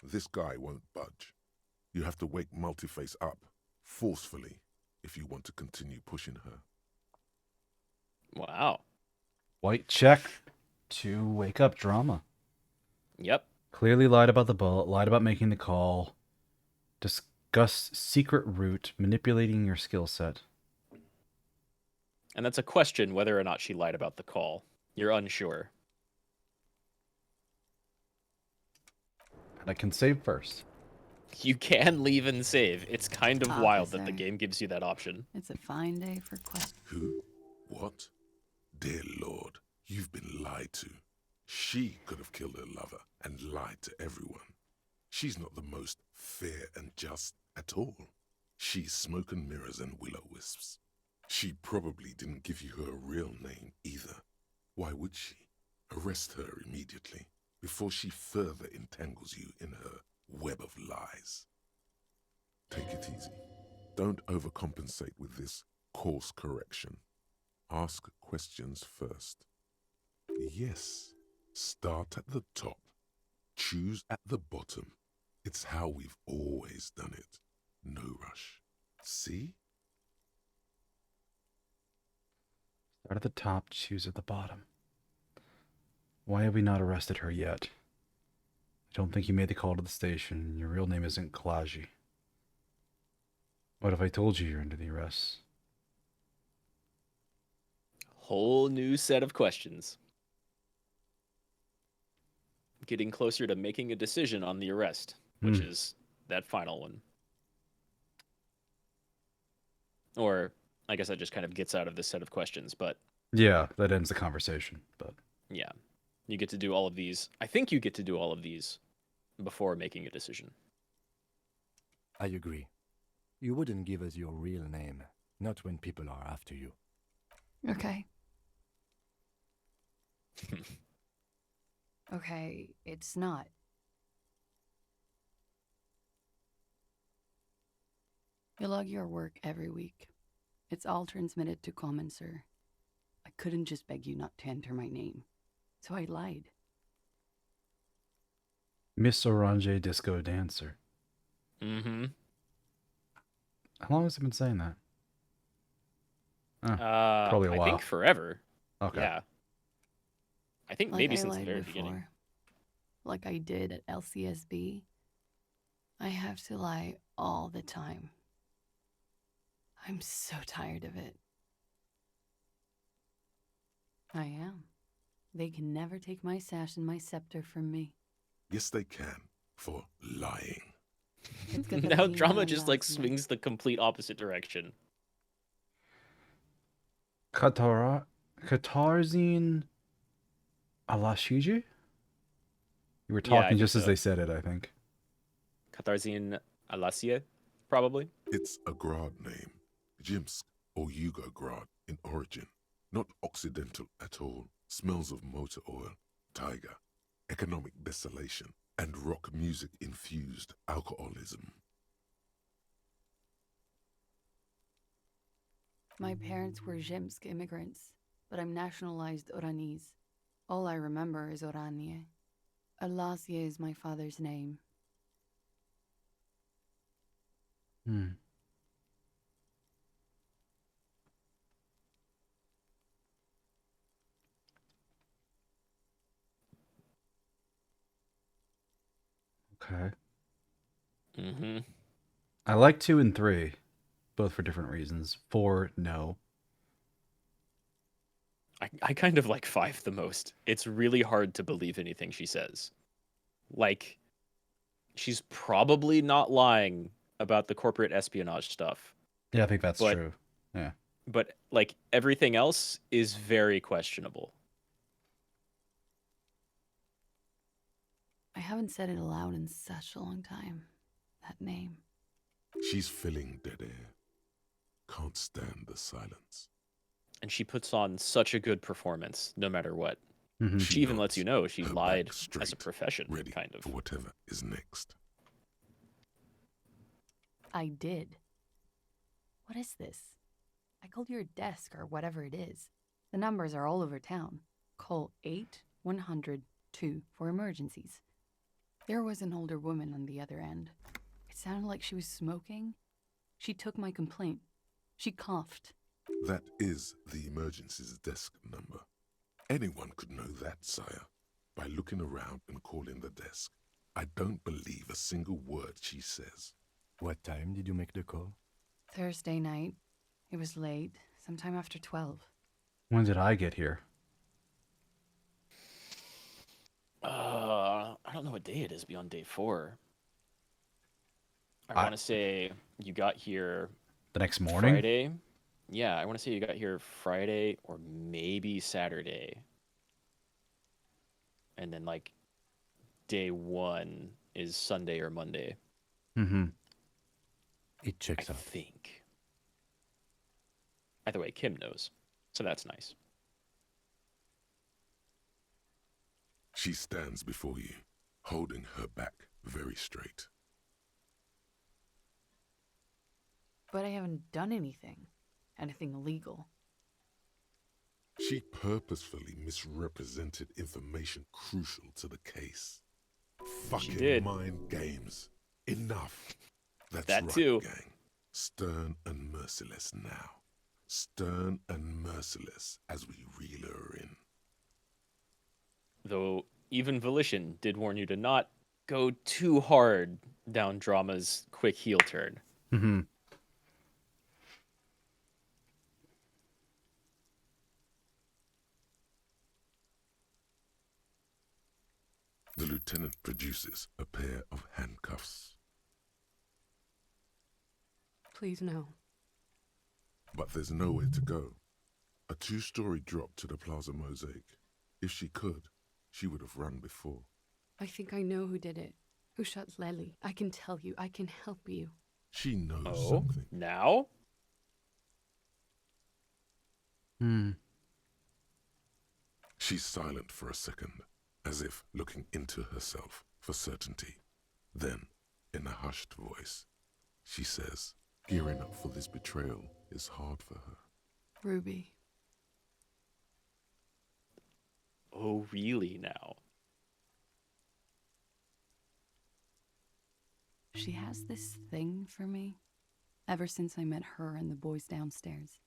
This guy won't budge. You have to wake Multiface up, forcefully, if you want to continue pushing her. Wow. White check to wake up drama. Yep. Clearly lied about the bullet, lied about making the call. Discuss secret route, manipulating your skill set. And that's a question whether or not she lied about the call. You're unsure. And I can save first. You can leave and save. It's kind of wild that the Officer. game gives you that option. It's a fine day for questions. Who? What? Dear Lord, you've been lied to. She could have killed her lover and lied to everyone. She's not the most fair and just at all. She's smoke and mirrors and will-o-wisps. She probably didn't give you her real name either. Why would she? Arrest her immediately, before she further entangles you in her web of lies. Take it easy. Don't overcompensate with this course correction. Ask questions first. Yes, start at the top. Choose at the bottom. It's how we've always done it. No rush. See? Start at the top, choose at the bottom. Why have we not arrested her yet? I don't think you made the call to the station. Your real name isn't Klaji. What if I told you you're under the arrest? Whole new set of questions. Getting closer to making a decision on the arrest, which is that final one. Or, I guess that just kind of gets out of this set of questions, but... Yeah, that ends the conversation, but... Yeah. You get to do all of these. I think you get to do all of these before making a decision. I agree. You wouldn't give us your real name, not when people are after you. Okay. Okay, it's not. You log your work every week. It's all transmitted to Common, sir. I couldn't just beg you not to enter my name, so I lied. Miss Orange Disco Dancer. Mm-hmm. How long has it been saying that? Probably a while. I think forever. Okay. Yeah. I think Like maybe I since the lied very before, beginning. like I did at LCSB. I have to lie all the time. I'm so tired of it. I am. They can never take my sash and my scepter from me. Yes, they can, for lying. It's good that Now Leon drama just like loves me. swings the complete opposite direction. Katarzine Alashiji? You were Yeah, I talking think just as so. they said it, I think. Katarzine Alasia, probably. It's a Grad name, Jimsk or Yugo Grad in origin. Not Occidental at all. Smells of motor oil, tiger, economic desolation, and rock music-infused alcoholism. My parents were Zhimsk immigrants, but I'm nationalized Oranese. All I remember is Oranje. Alasia is my father's name. Okay. Mm-hmm. I like 2 and 3, both for different reasons. 4, no. I kind of like 5 the most. It's really hard to believe anything she says. Like, she's probably not lying about the corporate espionage stuff. Yeah, I think that's But- true. Yeah. But, like, everything else is very questionable. I haven't said it aloud in such a long time. That name. She's filling dead air. Can't stand the silence. And she puts on such a good performance, no matter what. Mhm. She even lets you know she her lied back as a straight, profession, ready kind of. for whatever is next. I did. What is this? I called your desk or whatever it is. The numbers are all over town. Call 8-100-2 for emergencies. There was an older woman on the other end. It sounded like she was smoking. She took my complaint. She coughed. That is the emergencies desk number. Anyone could know that, sire, by looking around and calling the desk. I don't believe a single word she says. What time did you make the call? Thursday night. It was late, sometime after 12. When did I get here? I don't know what day it is beyond day 4. I want to say you got here The next morning? Friday. Yeah, I want to say you got here Friday or maybe Saturday. And then like day 1 is Sunday or Monday. Mm-hmm. It checks I out. think. Either way, Kim knows. So that's nice. She stands before you, holding her back very straight. But I haven't done anything. Anything illegal. She purposefully misrepresented information crucial to the case. Fucking mind games. Enough. That's that right, too. gang. Stern and merciless now. Stern and merciless as we reel her in. Though even Volition did warn you to not go too hard down Drama's quick heel turn. Mm-hmm. The lieutenant produces a pair of handcuffs. Please no. But there's nowhere to go. A 2-story drop to the Plaza Mosaic. If she could, she would have run before. I think I know who did it. Who shot Lely. I can tell you. I can help you. She knows something. Now? She's silent for a second, as if looking into herself for certainty. Then, in a hushed voice, she says, gearing up for this betrayal is hard for her. Ruby. Oh, really now? She has this thing for me. Ever since I met her and the boys downstairs.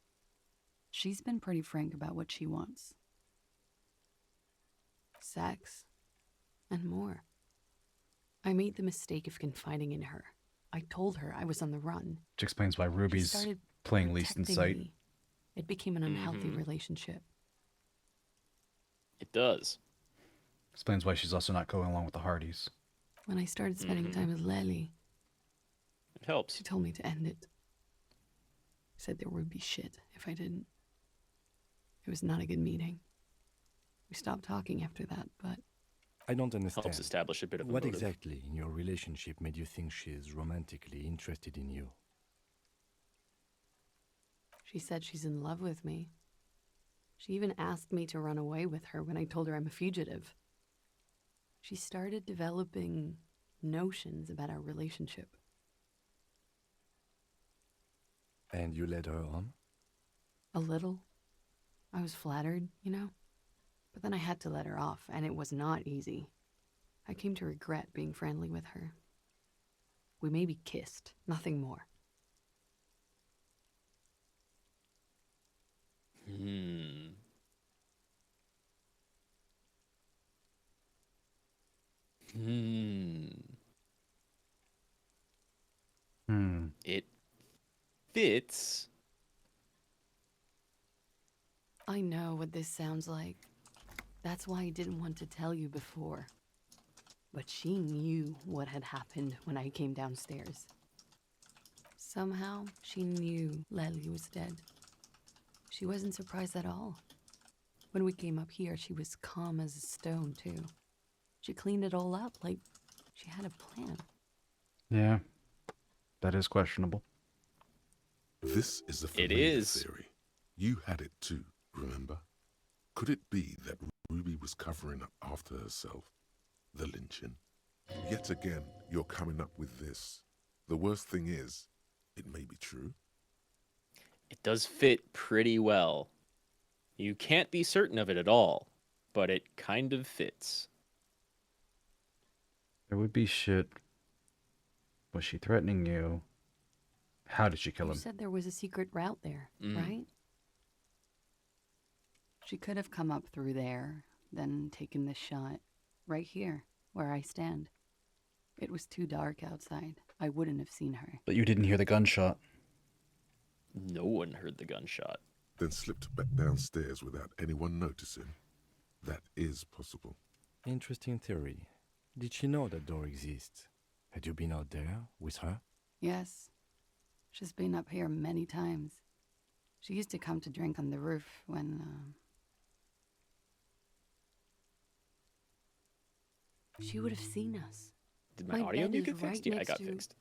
She's been pretty frank about what she wants. Sex. And more. I made the mistake of confiding in her. I told her I was on the run. Which explains why Ruby's playing least in sight. Me. It became an unhealthy relationship. It does. Explains why she's also not going along with the Hardys. When I started spending time with Lely, it helps. She told me to end it. Said there would be shit if I didn't. It was not a good meeting. We stopped talking after that, but... I don't understand. Helps establish a bit of a What motive. exactly in your relationship made you think she is romantically interested in you? She said she's in love with me. She even asked me to run away with her when I told her I'm a fugitive. She started developing notions about our relationship. And you led her on? A little. I was flattered, you know? But then I had to let her off, and it was not easy. I came to regret being friendly with her. We maybe kissed, nothing more. It fits. I know what this sounds like. That's why I didn't want to tell you before. But she knew what had happened when I came downstairs. Somehow, she knew Lely was dead. She wasn't surprised at all. When we came up here, she was calm as a stone, too. She cleaned it all up like she had a plan. Yeah, that is questionable. This is a familiar theory. You had it too, remember? Could it be that Ruby was covering up after herself? The lynching? Yet again, you're coming up with this. The worst thing is, it may be true. It does fit pretty well. You can't be certain of it at all, but it kind of fits. There would be shit. Was she threatening you? How did she kill him? You said there was a secret route there, right? She could have come up through there, then taken this shot. Right here, where I stand. It was too dark outside. I wouldn't have seen her. But you didn't hear the gunshot. No one heard the gunshot. Then slipped back downstairs without anyone noticing. That is possible. Interesting theory. Did she know that door exists? Had you been out there with her? Yes. She's been up here many times. She used to come to drink on the roof when, She would have seen us. Did my audio bed get is fixed? right Yeah, I next got to- fixed.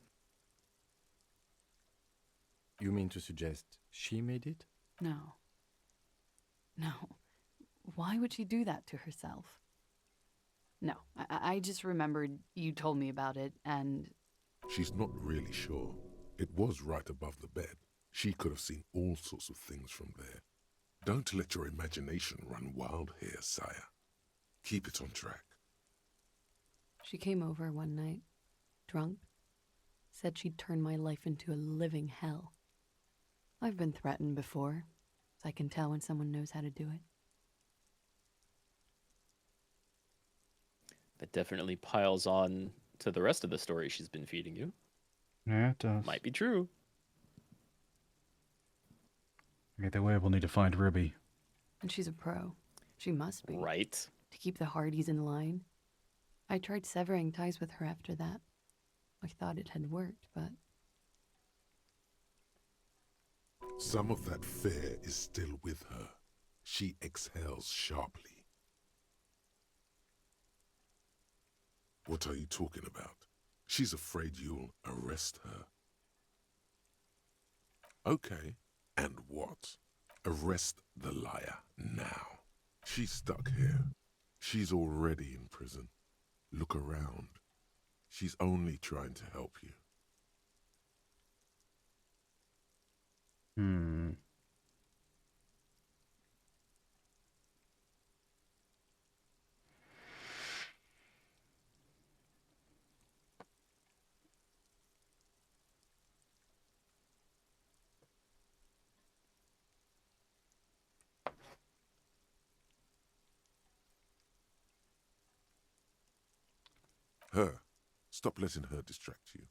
You mean to suggest she made it? No. No. Why would she do that to herself? No, I just remembered you told me about it, and... She's not really sure. It was right above the bed. She could have seen all sorts of things from there. Don't let your imagination run wild here, sire. Keep it on track. She came over one night, drunk, said she'd turn my life into a living hell. I've been threatened before, so I can tell when someone knows how to do it. That definitely piles on to the rest of the story she's been feeding you. Yeah, it does. Might be true. Either way, we'll need to find Ruby. And she's a pro. She must be. Right. To keep the Hardys in line. I tried severing ties with her after that. I thought it had worked, but... Some of that fear is still with her. She exhales sharply. What are you talking about? She's afraid you'll arrest her. Okay, and what? Arrest the liar now. She's stuck here. She's already in prison. Look around. She's only trying to help you. Her. Stop letting her distract you.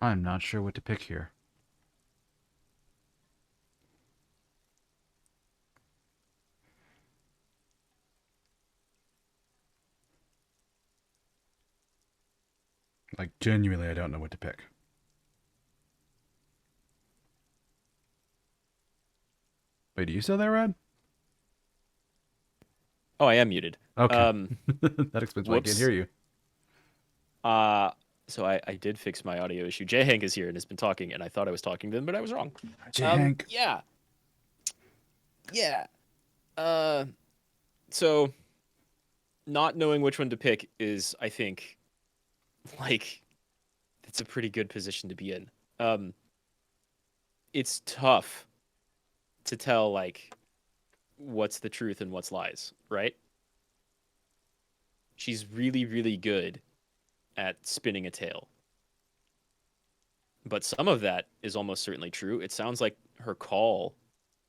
I'm not sure what to pick here. Like, genuinely, I don't know what to pick. Wait, are you still there, Rad? Oh, I am muted. Okay. That explains why I can't hear you. So I did fix my audio issue. J. Hank is here and has been talking, and I thought I was talking to him, but I was wrong. J. Hank. Yeah. Yeah. So not knowing which one to pick is, I think, like, it's a pretty good position to be in. It's tough to tell, like, what's the truth and what's lies, right? She's really, really good at spinning a tale. But some of that is almost certainly true. It sounds like her call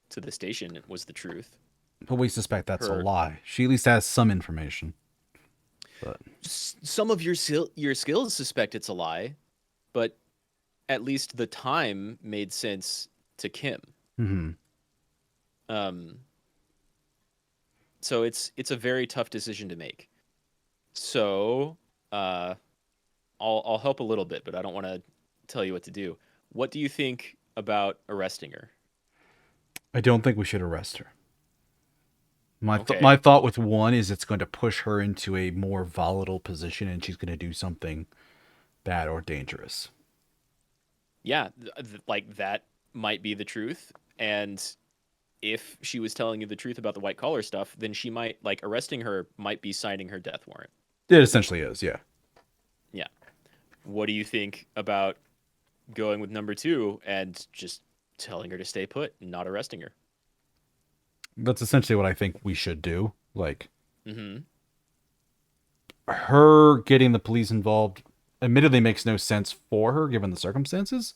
to the station was the truth. But we suspect that's a lie. She at least has some information. But some of your skills suspect it's a lie, but at least the time made sense to Kim. Mm-hmm. So it's a very tough decision to make. So I'll help a little bit, but I don't want to tell you what to do. What do you think about arresting her? I don't think we should arrest her. My Okay. my thought with one is it's going to push her into a more volatile position, and she's going to do something bad or dangerous. Yeah, like that might be the truth. And if she was telling you the truth about the white collar stuff, then she might, like, arresting her might be signing her death warrant. It essentially is, yeah. Yeah. What do you think about going with number 2 and just telling her to stay put and not arresting her? That's essentially what I think we should do. Like, Mm-hmm. her getting the police involved admittedly makes no sense for her given the circumstances.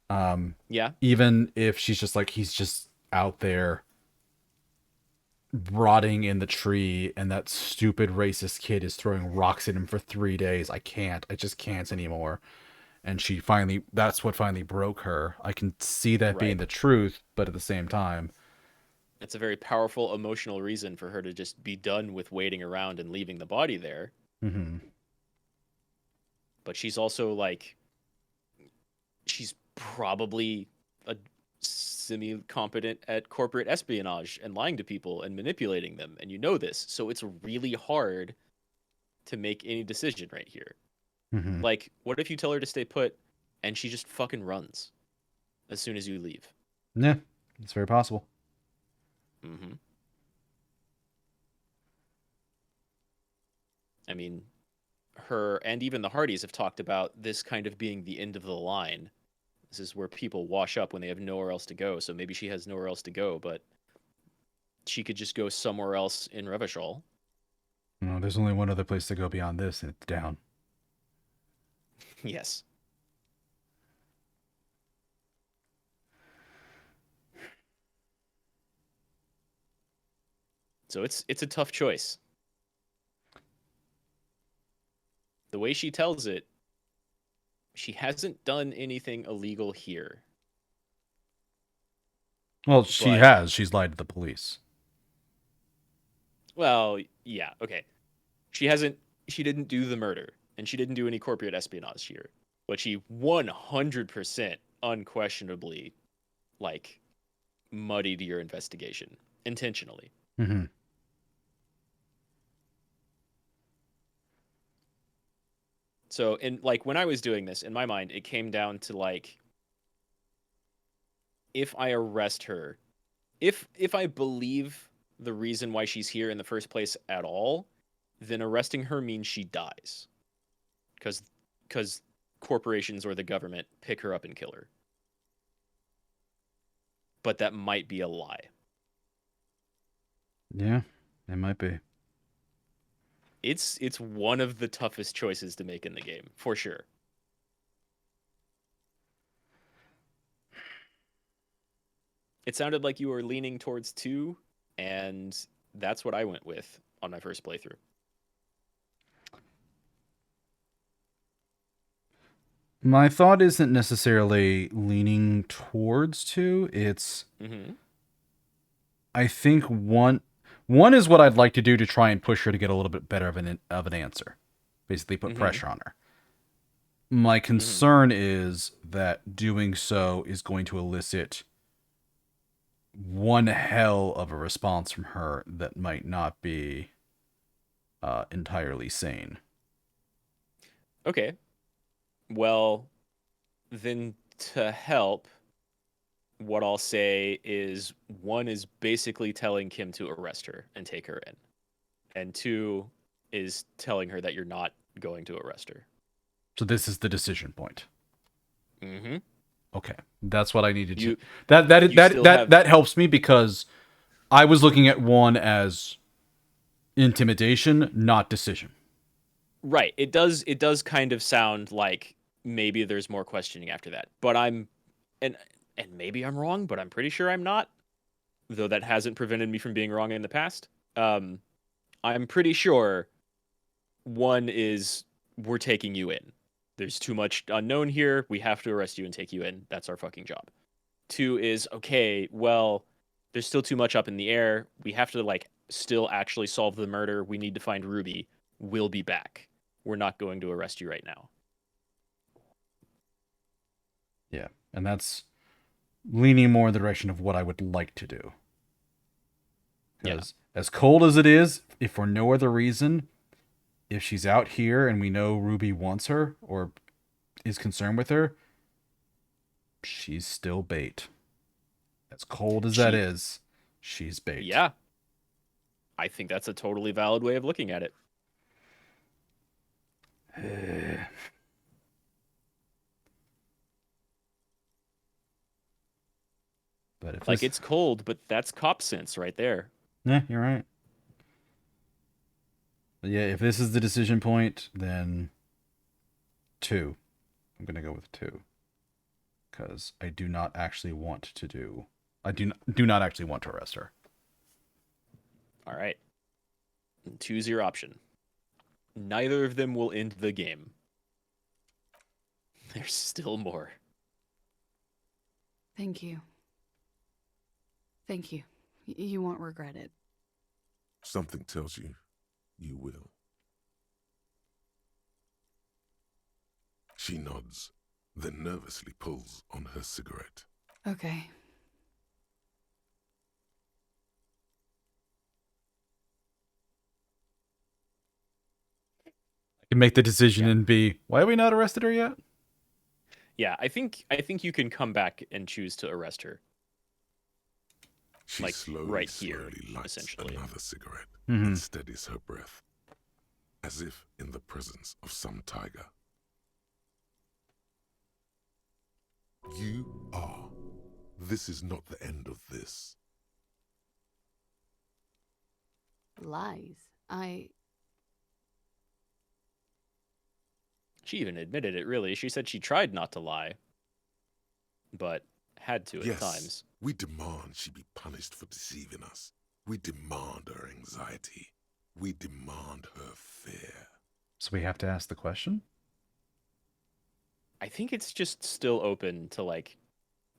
Yeah. Even if she's just like, he's just out there rotting in the tree and that stupid racist kid is throwing rocks at him for 3 days. I just can't anymore. And she finally, that's what finally broke her. I can see that being the truth, but at the same time, It's a very powerful emotional reason for her to just be done with waiting around and leaving the body there. Mm-hmm. But she's also, like, she's probably a semi-competent at corporate espionage and lying to people and manipulating them, and you know this. So it's really hard to make any decision right here. Mhm. Like, what if you tell her to stay put and she just fucking runs as soon as you leave? Yeah, it's very possible. Mm-hmm. I mean, her and even the Hardys have talked about this kind of being the end of the line. This is where people wash up when they have nowhere else to go. So maybe she has nowhere else to go, but she could just go somewhere else in Revachol. No, there's only one other place to go beyond this, and it's down. Yes. So it's a tough choice. The way she tells it, she hasn't done anything illegal here. Well, she But- has. She's lied to the police. Well, yeah, okay. She didn't do the murder, and she didn't do any corporate espionage here. But she 100% unquestionably, like, muddied your investigation intentionally. Mm-hmm. So, when I was doing this, in my mind, it came down to, like, if I arrest her, if I believe the reason why she's here in the first place at all, then arresting her means she dies. Because corporations or the government pick her up and kill her. But that might be a lie. Yeah, it might be. It's one of the toughest choices to make in the game, for sure. It sounded like you were leaning towards 2, and that's what I went with on my first playthrough. My thought isn't necessarily leaning towards 2. It's... Mm-hmm. I think one is what I'd like to do to try and push her to get a little bit better of an answer. Basically put pressure on her. My concern is that doing so is going to elicit one hell of a response from her that might not be entirely sane. Okay. Well, then to help, what I'll say is 1 is basically telling Kim to arrest her and take her in. And 2 is telling her that you're not going to arrest her. So this is the decision point. Mm-hmm. Okay. That's what I needed You- to... have- That helps me because I was looking at 1 as intimidation, not decision. Right. It does kind of sound like maybe there's more questioning after that. But and maybe I'm wrong, but I'm pretty sure I'm not. Though that hasn't prevented me from being wrong in the past. I'm pretty sure 1 is we're taking you in. There's too much unknown here. We have to arrest you and take you in. That's our fucking job. 2 is, okay, well, there's still too much up in the air. We have to, like, still actually solve the murder. We need to find Ruby. We'll be back. We're not going to arrest you right now. Yeah. And that's leaning more in the direction of what I would like to do. Because as cold as it is, if for no other reason, if she's out here and we know Ruby wants her or is concerned with her, she's still bait. As cold as that is, she's bait. Yeah. I think that's a totally valid way of looking at it. But if Like, it's cold, but that's cop sense right there. Yeah, you're right. But yeah, if this is the decision point, then 2. I'm going to go with 2. Because I do not actually want to do... I do not actually want to arrest her. All right. 2's your option. Neither of them will end the game. There's still more. Thank you. Thank you. You won't regret it. Something tells you, you will. She nods, then nervously pulls on her cigarette. Okay. can make the decision and be, why have we not arrested her yet? Yeah, I think you can come back and choose to arrest her. She like slowly, right here, slowly lights essentially. another cigarette Mhm. and steadies her breath, as if in the presence of some tiger. You are. This is not the end of this. Lies. She even admitted it, really. She said she tried not to lie, but had to at times. We demand she be punished for deceiving us. We demand her anxiety. We demand her fear. So we have to ask the question? I think it's just still open to, like,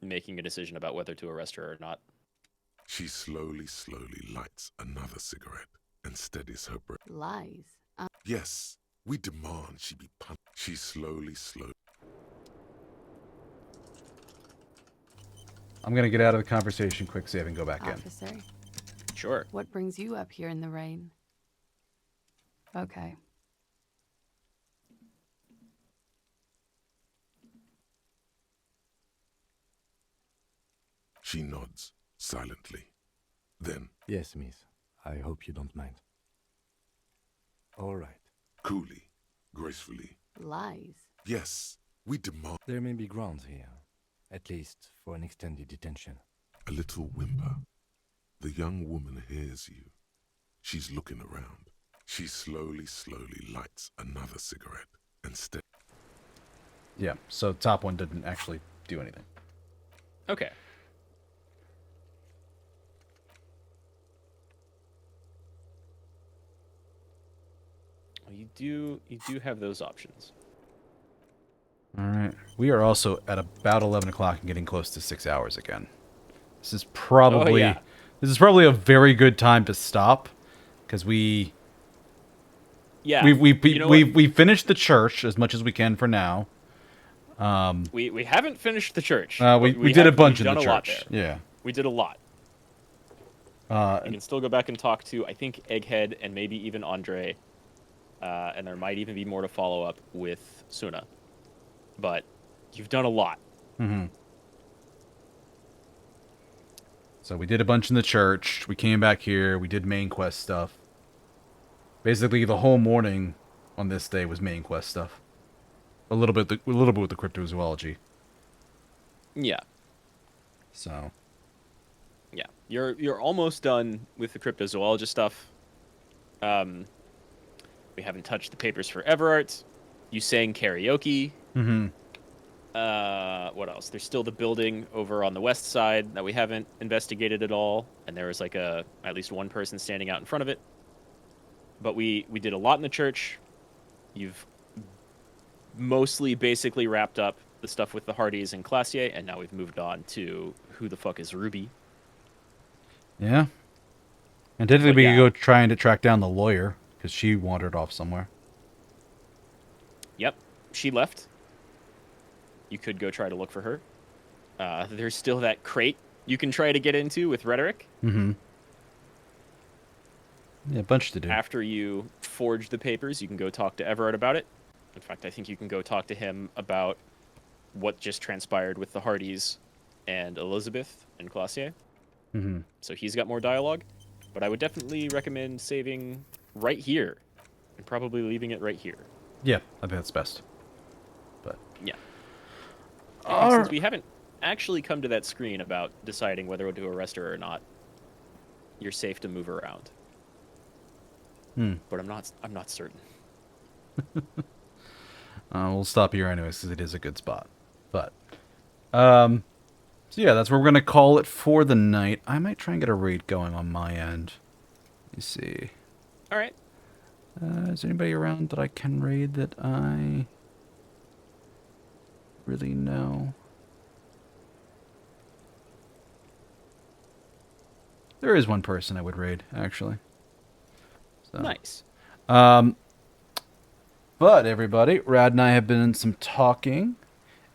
making a decision about whether to arrest her or not. She slowly, slowly lights another cigarette and steadies her breath. Lies. Yes, we demand she be punished. She slowly. I'm going to get out of the conversation, quick save, and go back in. Officer. Sure. What brings you up here in the rain? Okay. She nods silently. Then, Yes, miss. I hope you don't mind. All right. coolly, gracefully. Lies. Yes, we demand. There may be grounds here, at least for an extended detention. A little whimper. The young woman hears you. She's looking around. She slowly, slowly lights another cigarette and Yeah, so top one didn't actually do anything. Okay. Well, you do have those options. All right. We are also at about 11 o'clock and getting close to 6 hours again. This is probably this is probably a very good time to stop because we we finished the church as much as we can for now. We haven't finished the church. We did a bunch in the church. Yeah. We did a lot. You can still go back and talk to, I think, Egghead and maybe even Andre. And there might even be more to follow up with Suna. But you've done a lot. Mm-hmm. So we did a bunch in the church. We came back here. We did main quest stuff. Basically, the whole morning on this day was main quest stuff. A little bit with the cryptozoology. Yeah. So. Yeah, you're almost done with the cryptozoologist stuff. We haven't touched the papers for Everart. You sang karaoke. Mm-hmm. What else? There's still the building over on the west side that we haven't investigated at all, and there was like at least one person standing out in front of it. But we did a lot in the church. You've mostly basically wrapped up the stuff with the Hardys and Classier, and now we've moved on to who the fuck is Ruby. Yeah. And technically we could go trying to track down the lawyer, because she wandered off somewhere. Yep, she left. You could go try to look for her. There's still that crate you can try to get into with Rhetoric. Mm-hmm. Yeah, a bunch to do. After you forge the papers, you can go talk to Everett about it. In fact, I think you can go talk to him about what just transpired with the Hardys and Elizabeth and Classier. Mm-hmm. So he's got more dialogue. But I would definitely recommend saving right here and probably leaving it right here. Yeah, I think that's best. But yeah. And since we haven't actually come to that screen about deciding whether to arrest her or not, you're safe to move around. But I'm not certain. We'll stop here anyways because it is a good spot. But so yeah, that's where we're gonna call it for the night. I might try and get a raid going on my end. Let me see. All right. Is there anybody around that I can raid that I really know? There is one person I would raid, actually. So. Nice. But everybody, Rad and I have been in some talking,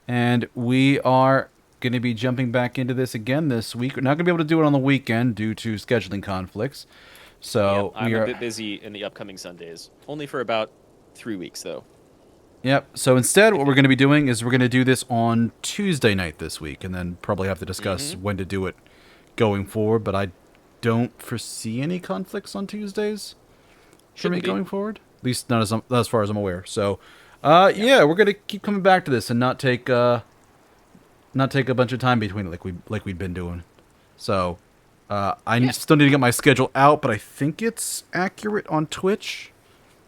and we are going to be jumping back into this again this week. We're not going to be able to do it on the weekend due to scheduling conflicts. So I'm a bit busy in the upcoming Sundays, only for about 3 weeks though. Yep. So instead, what we're going to be doing is we're going to do this on Tuesday night this week, and then probably have to discuss when to do it going forward. But I don't foresee any conflicts on Tuesdays for me going forward. At least not as far as I'm aware. So, yeah, we're going to keep coming back to this and not take a bunch of time between it like we've been doing. So, I still need to get my schedule out, but I think it's accurate on Twitch.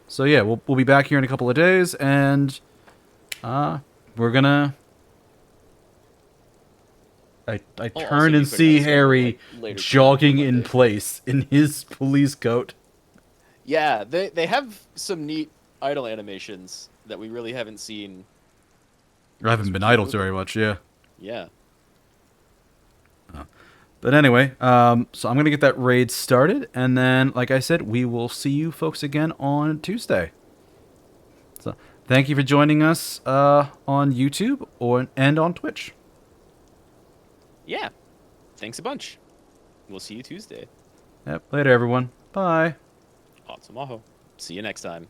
So yeah, we'll be back here in a couple of days, and we're gonna. I turn and see Harry jogging in place in his police coat. Yeah, they have some neat idle animations that we really haven't seen. I haven't been idle very much, yeah. Yeah. But anyway, so I'm going to get that raid started, and then, like I said, we will see you folks again on Tuesday. So thank you for joining us on YouTube and on Twitch. Yeah. Thanks a bunch. We'll see you Tuesday. Yep. Later, everyone. Bye. Awesome. See you next time.